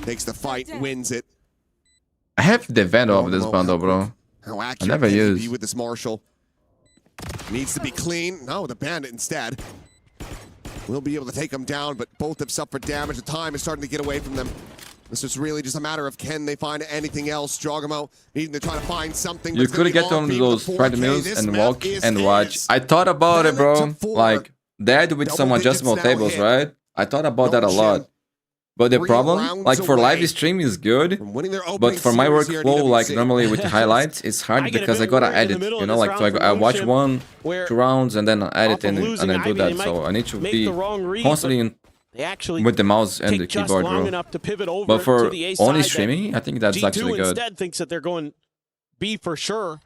Takes the fight, wins it. I have the Vandal of this bundle, bro. I never use. With this Marshall. Needs to be clean. No, the bandit instead. We'll be able to take them down, but both have suffered damage. The time is starting to get away from them. This is really just a matter of can they find anything else. Jogamo needing to try to find something. You could get on those treadmills and walk and watch. I thought about it, bro. Like, that with some adjustable tables, right? I thought about that a lot. But the problem, like for live stream is good, but for my workflow, like normally with highlights, it's hard because I gotta edit, you know, like so I watch 1, 2 rounds and then I edit and I do that. So I need to be constantly with the mouse and the keyboard, bro. But for only streaming, I think that's actually good. Instead thinks that they're going B for sure.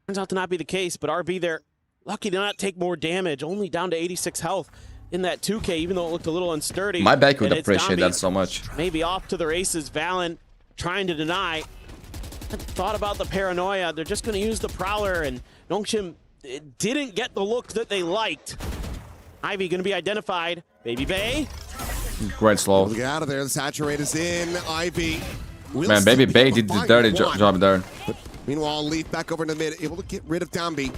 Turns out to not be the case, but RB there, lucky to not take more damage, only down to 86 health in that 2K, even though it looked a little unsturdy. My back would appreciate that so much. Maybe off to the races. Valen trying to deny. Thought about the paranoia. They're just going to use the Prowler, and Nongshim didn't get the look that they liked. Ivy going to be identified. Baby Bay. Great slow. Get out of there. The saturate is in. Ivy. Man, Baby Bay did the dirty job there. But meanwhile, Leaf back over in the mid, able to get rid of Dambi.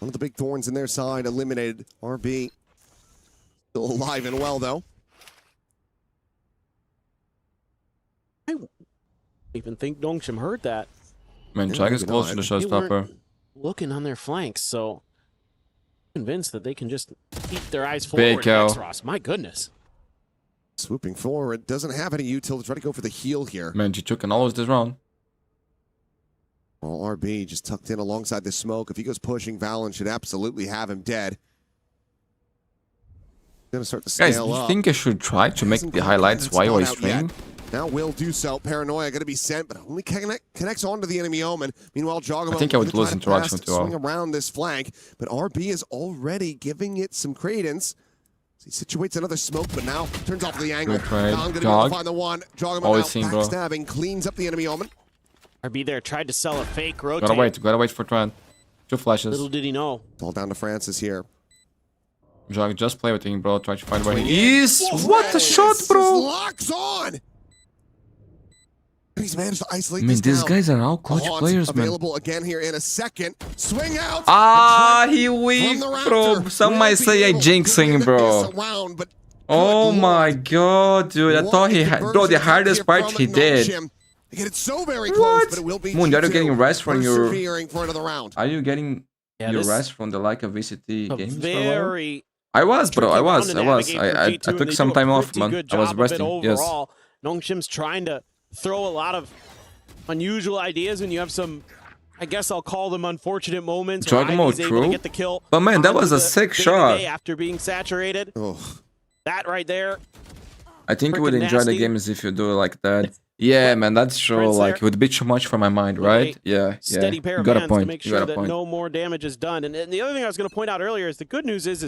One of the big thorns in their side eliminated. RB still alive and well, though. I even think Nongshim heard that. Man, Chag is close to the showstopper. Looking on their flanks, so convinced that they can just keep their eyes forward. Xross, my goodness. Swooping forward, doesn't have any util to try to go for the heal here. Man, G2 can always this round. Well, RB just tucked in alongside the smoke. If he goes pushing, Valen should absolutely have him dead. Gonna start to scale up. Guys, you up. think I should try to make the highlights while I stream? Now will do so. Paranoia going to be sent, but only connects onto the enemy Omen. Meanwhile, Jogamo, I think I would lose interaction to swing around this flank, but RB is already giving it some credence. He situates another smoke, but now turns off the angle. Now going to find the one. Jogamo now backstabbing, cleans up the enemy Omen. RB there tried to sell a fake rotate. Gotta wait for Tran. 2 flashes. Little did he know. It's all down to Francis here. Jog, just play with him, bro. Try to find where he is. What a shot, bro! Locks on. He's managed to isolate. I mean, these guys are all clutch players, man. Available again here in a second. Swing out. Ah, he weak, bro. Some might say I jinxing, bro. Oh my god, dude. I thought he had. Bro, the hardest part he did. Get it so very close, but it will be Moon, are you getting rest from your... for another round. Are you getting your rest from the like of VCT games? Very... I was, bro. I was. I took some time off, man. I was resting. Yes. Nongshim's trying to throw a lot of unusual ideas, and you have some, I guess I'll call them unfortunate moments. Jogamo, true. Get the kill but man, that was a sick shot. After being saturated. That right there. I think you would enjoy the games if you do it like that. Yeah, man, that's true. Like, it would be too much for my mind, right? Yeah, steady pair of hands to make sure that no more damage is done. And the other thing I was going to point out earlier is the good news is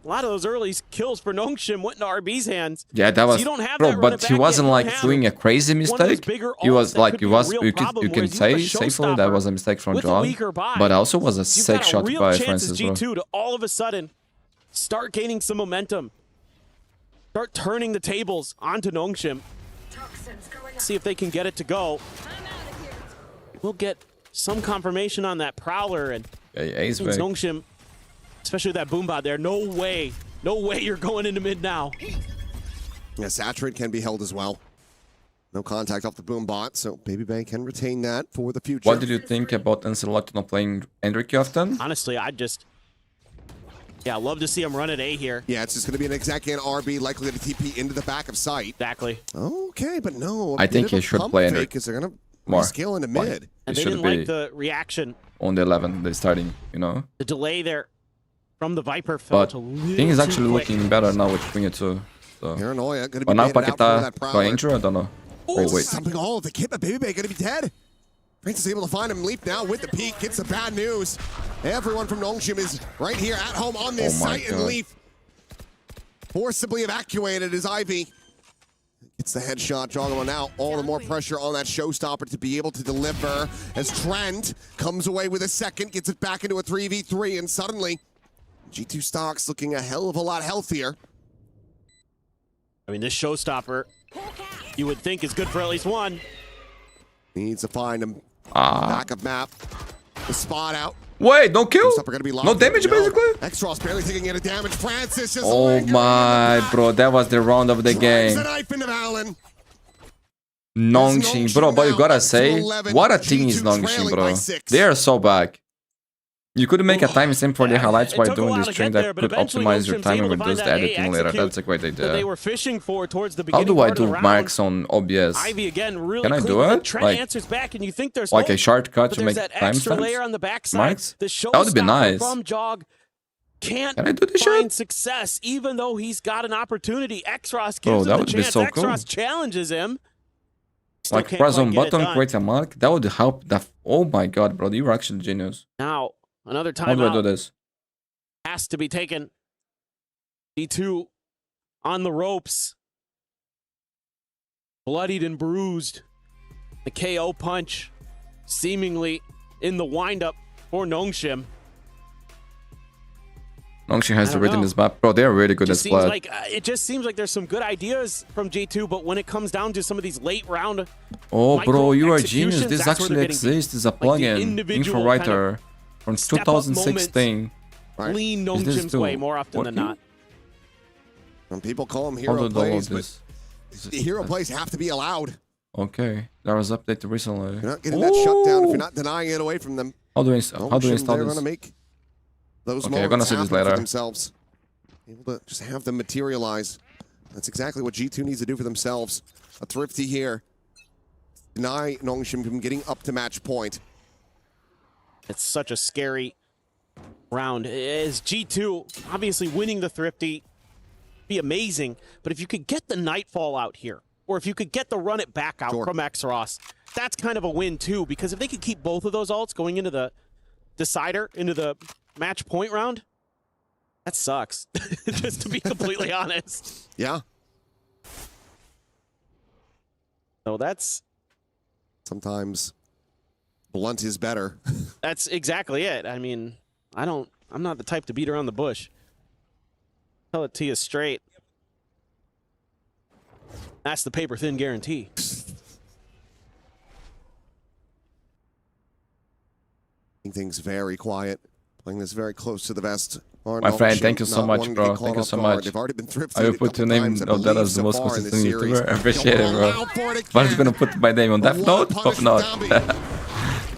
a lot of those early kills for Nongshim went into RB's hands. Yeah, that was, bro, but he wasn't like doing a crazy mistake. He was like, you can say safely that was a mistake from John, but also was a sick shot by Francis, bro. G2 to all of a sudden start gaining some momentum, start turning the tables onto Nongshim. See if they can get it to go. We'll get some confirmation on that Prowler, and Nongshim, especially with that Boombot there, no way you're going into mid now. Yeah, Saturate can be held as well. No contact off the Boombot, so Baby Bay can retain that for the future. What did you think about Enselot not playing Enrique often? Honestly, I love to see him run at A here. Yeah, it's just going to be an exec and RB likely to TP into the back of sight. Exactly. Okay, but no. I think he should play Enrique. Because they're going to scale into mid. And they didn't like the reaction. On the 11, they're starting, you know? The delay there from the Viper felt a little I think he's actually looking better now with Springer too. So. Paranoia going to be but now Paqueta got injured, I don't know. Oh, wait. Something all of the kit, but Baby Bay going to be dead. Francis is able to find him. Leap now with the peak. Gets the bad news. Everyone from Nongshim is right here at home on this site. And Leaf forcibly evacuated as Ivy gets the headshot. Jogamo now all the more pressure on that showstopper to be able to deliver as Trent comes away with a second, gets it back into a 3v3, and suddenly G2 stocks looking a hell of a lot healthier. I mean, this showstopper, you would think is good for at least one. Needs to find him. Back of map. The spot out. Wait, no kill? No damage, basically? Xross barely taking any damage. Francis just my, bro. That was the round of the game. Nongshim, bro. But you gotta say, what a team is Nongshim, bro. They are so back. You could make a timestamp for the highlights while doing this stream that could optimize your time and reduce the editing later. That's a great idea. They were fishing for towards the How do I do marks on OBS? Can I do it? Like a shortcut to make timestamps? Marks? That would be nice. Can't Can I do this find shit? success, even though he's got an opportunity. Xross gives him that the would be chance. so cool. Xross challenges him. Like press on button, create a mark. That would help. Oh my god, bro, you were actually genius. Now, another timeout. How do I do this? Has to be taken. G2 on the ropes. Bloodied and bruised. The KO punch seemingly in the windup for Nongshim. Nongshim has written this map. Bro, they're really good at Splat. Like, it just seems like there's some good ideas from G2, but when it comes down to some of these late round... Oh, bro, you are a genius. This actually exists. It's a plugin. Infowriter from 2016. Lean Nongshim's way more often than not. And people call them hero plays, but the hero plays have to be allowed. Okay, that was updated recently. You're not getting that shutdown if you're not denying it away from them. How do we install this? They're gonna make those okay, I'm gonna see this later. Themselves. Able to just have them materialize. That's exactly what G2 needs to do for themselves. A Thrifty here. Deny Nongshim from getting up to match point. It's such a scary round. Is G2 obviously winning the Thrifty be amazing, but if you could get the Nightfall out here, or if you could get the run it back out from Xros, that's kind of a win too, because if they could keep both of those ults going into the decider, into the match point round, that sucks, just to be completely honest. Yeah. So that's... Sometimes blunt is better. That's exactly it. I mean, I'm not the type to beat around the bush. Tell it to you straight. That's the paper thin guarantee. Things very quiet. Playing this very close to the vest. My friend, thank you so much, bro. Thank you so much. I will put your name of that as the most consistent YouTuber. I appreciate it, bro. But I'm gonna put my name on Death Note? Hope not.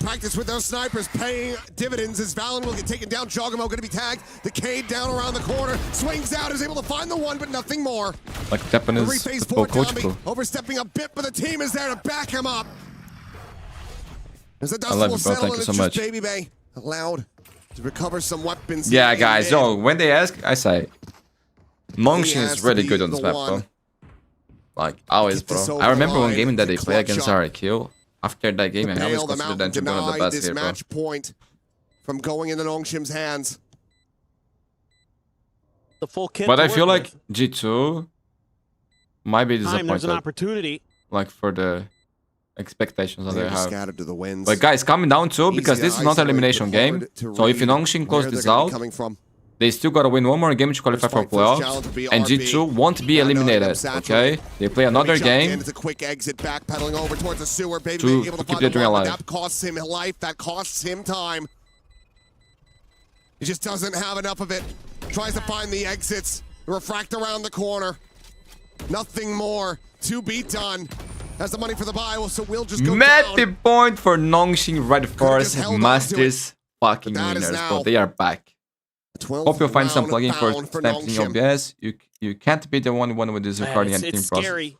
Practice with those snipers paying dividends as Valen will get taken down. Jogamo going to be tagged. The Cade down around the corner. Swings out, is able to find the one, but nothing more. Like Japanese football coach, bro. Overstepping a bit, but the team is there to back him up. As the I love you, bro. Thank you so much. Baby Bay allowed to recover some weapons. Yeah, guys. Yo, when they ask, I say, Nongshim is really good on this map, bro. Like, always, bro. I remember one game that they play against RIQ. After that game, I always considered them to be one of the best here, bro. Match point from going into Nongshim's hands. The full kit. But I feel like G2 might be disappointed. There's an opportunity. Like for the expectations that they have. Scattered to the winds. But guys, coming down too, because this is not an elimination game. So if Nongshim close this out, they still gotta win one more game to qualify for playoffs, and G2 won't be eliminated. Okay, they play another game it's a quick exit, backpedaling over towards the sewer. Baby to able to keep the dream alive. That costs him life. That costs him time. He just doesn't have enough of it. Tries to find the exits. Refract around the corner. Nothing more to be done. Has the money for the buy, so we'll just go down. Point for Nongshim Red Force Masters fucking winners, but they are back. Hope you'll find some plugin for snapping OBS. You can't be the one with this recording and team process. Scary.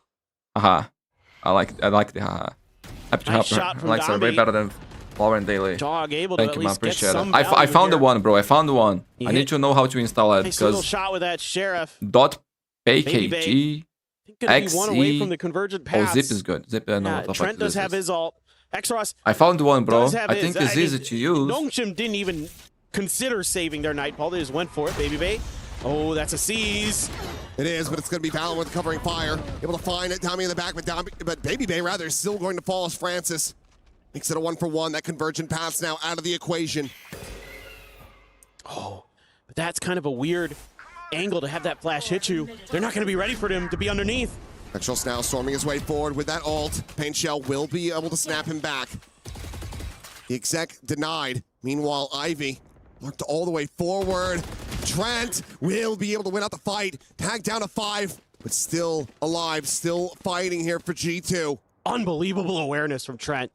Haha. I like the haha. Happy to help. Likes are way better than Valorant Daily. Thank you, man. Appreciate it. I found the one, bro. I found the one. I need to know how to install it because little shot with that Sheriff. .pkg XE. Oh, Zip is good. Zip. Trent does have his ult. Xros. I found one, bro. I think it's easy to use. Nongshim didn't even consider saving their Nightfall. They just went for it, Baby Bay. Oh, that's a seize. It is, but it's going to be Valen with covering fire. Able to find it. Tommy in the back, but Baby Bay rather is still going to fall as Francis. Makes it a 1-for-1. That convergent pass now out of the equation. Oh, but that's kind of a weird angle to have that flash hit you. They're not going to be ready for him to be underneath. Extros now storming his way forward with that ult. Paint Shell will be able to snap him back. The exec denied. Meanwhile, Ivy looked all the way forward. Trent will be able to win out the fight. Tag down to 5, but still alive, still fighting here for G2. Unbelievable awareness from Trent.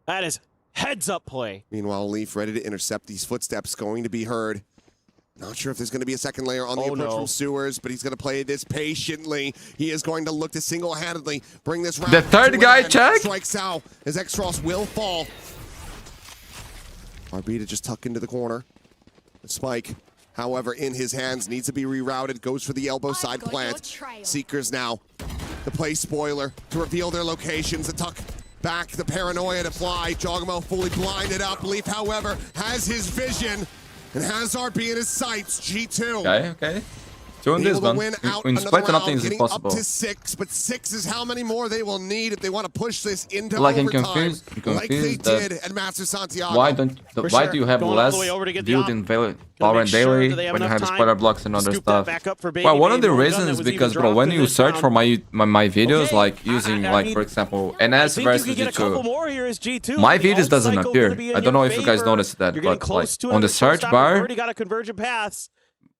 That is heads-up play. Meanwhile, Leaf ready to intercept these footsteps, going to be heard. Not sure if there's going to be a second layer on the approach from Sewers, but he's going to play this patiently. He is going to look to single-handedly bring this round. The third guy check. Strikes out as Xros will fall. RB to just tuck into the corner. The spike, however, in his hands, needs to be rerouted. Goes for the elbow side plant. Seekers now the play spoiler to reveal their locations. The tuck back, the paranoia to fly. Jogamo fully blinded up. Leaf, however, has his vision and has RB in his sights. G2. Okay. Doing this, man. In spite of nothing is possible. Up to 6, but 6 is how many more they will need if they want to push this into like overtime. I'm confused like they did at Master Santiago. Why do you have less build in Valorant Daily when you have spoiler blocks and other stuff? Well, one of the reasons is because, bro, when you search for my videos, like using, like, for example, NS versus G2, my videos doesn't appear. I don't know if you guys noticed that, but like on the search bar,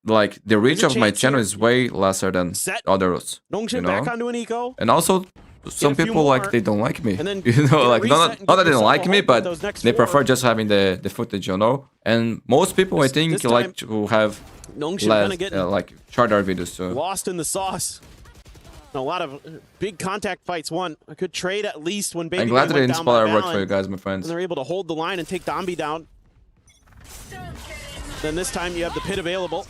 like the reach of my channel is way lesser than others, you know? And also some people, like, they don't like me, you know, like not that they don't like me, but they prefer just having the footage, you know? And most people, I think, like to have less like shorter videos too. Lost in the sauce. A lot of big contact fights won. I could trade at least when Baby I'm glad that went the down by spoiler worked Valen, for you guys, my friends. and they're able to hold the line and take Dombi down. Then this time you have the pit available.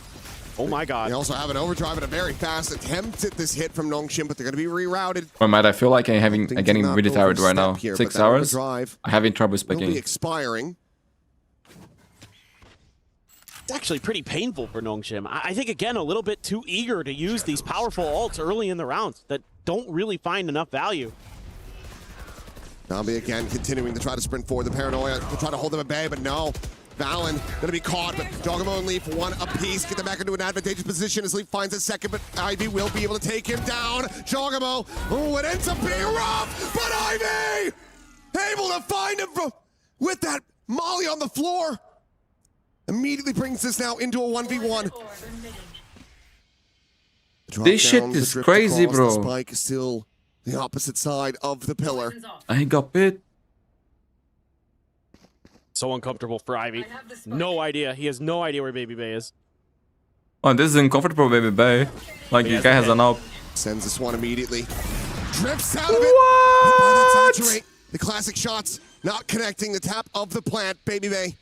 Oh my god. They also have an overdrive and a very fast attempt at this hit from Nongshim, but they're going to be rerouted. Oh, Matt, I feel like I'm getting really tired right now. Here, 6 hours. I'm having trouble will speaking. be expiring. It's actually pretty painful for Nongshim. I think, again, a little bit too eager to use these powerful ults early in the rounds that don't really find enough value. Dombi again continuing to try to sprint forward. The paranoia to try to hold them at bay, but no. Valen gonna be caught, but Jogamo and Leaf one apiece. Get them back into an advantageous position as Leaf finds a second, but Ivy will be able to take him down. Jogamo, oh, it ends up being rough, but Ivy able to find him with that molly on the floor. Immediately brings this now into a 1v1. This shit is crazy, bro. The spike is still the opposite side of the pillar. I got bit. So uncomfortable for Ivy. No idea. He has no idea where Baby Bay is. Oh, this is uncomfortable, Baby Bay. Like, the guy has an up. Sends this one immediately. Drips out of it. What? The classic shots not connecting. The tap of the plant. Baby Bay.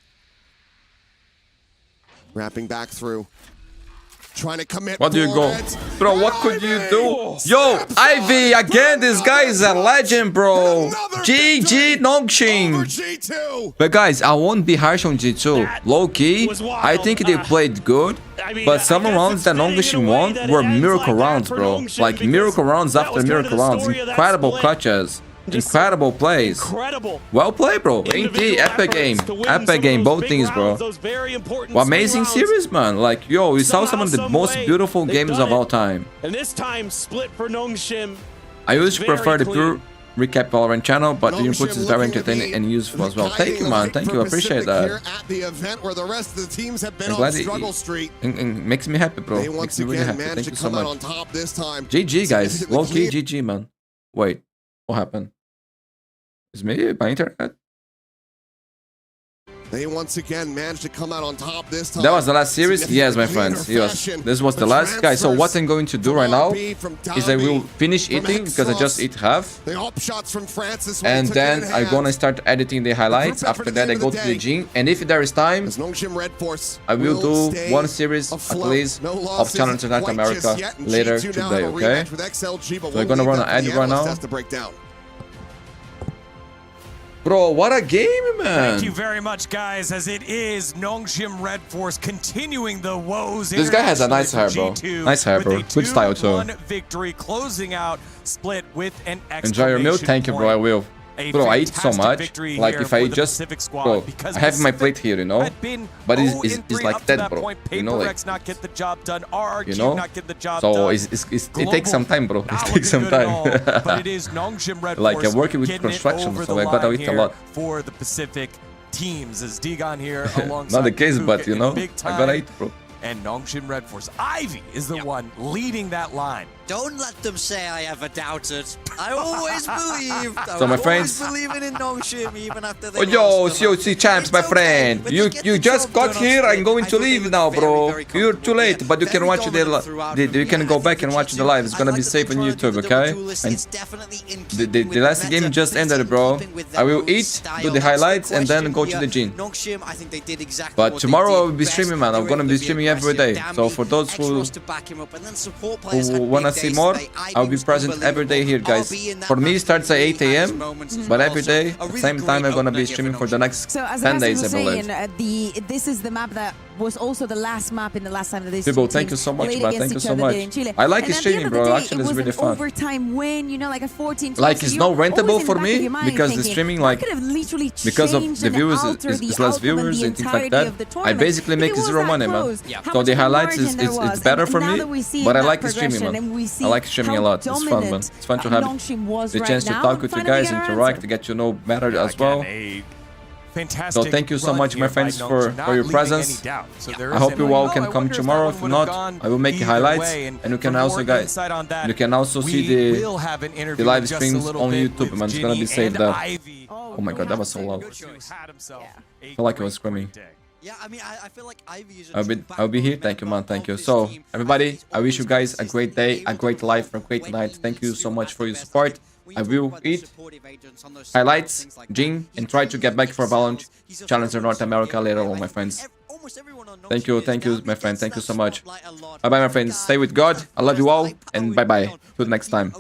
Wrapping back through. Trying to commit. What do you go? Bro, what could you do? Yo, Ivy, again, this guy is a legend, bro. GG Nongshim. But guys, I won't be harsh on G2. Low-key, I think they played good. But some rounds that Nongshim won were miracle rounds, bro. Like miracle rounds after miracle rounds. Incredible clutches. Incredible plays. Well played, bro. AT, epic game. Epic game, both things, bro. Well, amazing series, man. Like, yo, we saw some of the most beautiful games of all time. And this time, split for Nongshim. I used to prefer the pure recap Valorant channel, but the inputs is very entertaining and useful as well. Thank you, man. Thank you. I appreciate that. At the event where the rest of the teams have been I'm glad on struggle street. It makes me happy, bro. Makes me really happy. Thank you so much. On top this time. GG, guys. Low-key GG, man. Wait, what happened? Is me my internet? They once again managed to come out on top this time. That was the last series? Yes, my friends. Yes. This was the last guy. So what I'm going to do right now is I will finish eating because I just ate half. And then I'm gonna start editing the highlights. After that, I go to the gym. And if there is time, I will do one series at least of Challenge to North America later today, okay? So I'm gonna run an edit right now. Bro, what a game, man. Thank you very much, guys, as it is Nongshim Red Force continuing the woes. This guy has a nice hair, bro. Nice hair, bro. Good style, too. Victory, closing out Split with an enjoy your meal? Thank you, bro. I will. Bro, I eat so much. Like, if I just... Bro, I have my plate here, you know? But it's like that, bro. You know, like... You know? So it takes some time, bro. It takes some time. Like, I'm working with construction, so I gotta eat a lot. For the Pacific teams, as Digon here alongside... Not the case, but, you know, I gotta eat, bro. And Nongshim Red Force. Ivy is the one leading that line. Don't let them say I ever doubted. I always believed. So my friends, believing in Nongshim even after they yo, COC champs, my friend. You just got here. I'm going to leave now, bro. You're too late, but you can watch you can go back and watch the live. It's gonna be safe on YouTube, okay? And the last game just ended, bro. I will eat, do the highlights, and then go to the gym. But tomorrow I will be streaming, man. I'm gonna be streaming every day. So for those who wanna see more, I'll be present every day here, guys. For me, it starts at 8 a.m., but every day, at the same time, I'm gonna be streaming for the next 10 days, I believe. This is the map that was also the last map in the last time that this People, thank you so much, bro. Thank you so much. I like his streaming, bro. Actually, it's really fun. Overtime win, you know, like a 14. Like, it's not rentable for me because the streaming, like, because of the viewers, is less viewers and things like that. I basically make zero money, man. So the highlights it's better for me, but I like the streaming, man. I like streaming a lot. It's fun, man. It's fun to have the chance to talk with you guys, interact, to get to know better as well. So thank you so much, my friends, for your presence. I hope you all can come tomorrow. If not, I will make the highlights, and you can also, guys, you can also see the live streams on YouTube, man. It's gonna be saved there. Oh my god, that was so loud. I feel like I was screaming. Yeah, I mean, I feel like Ivy is I'll be here. Thank you, man. Thank you. So, everybody, I wish you guys a great day, a great life, a great night. Thank you so much for your support. I will eat highlights, Jing, and try to get back for Valorant Challenger North America later on, my friends. Thank you, my friend. Thank you so much. Bye-bye, my friends. Stay with God. I love you all, and bye-bye. Till next time.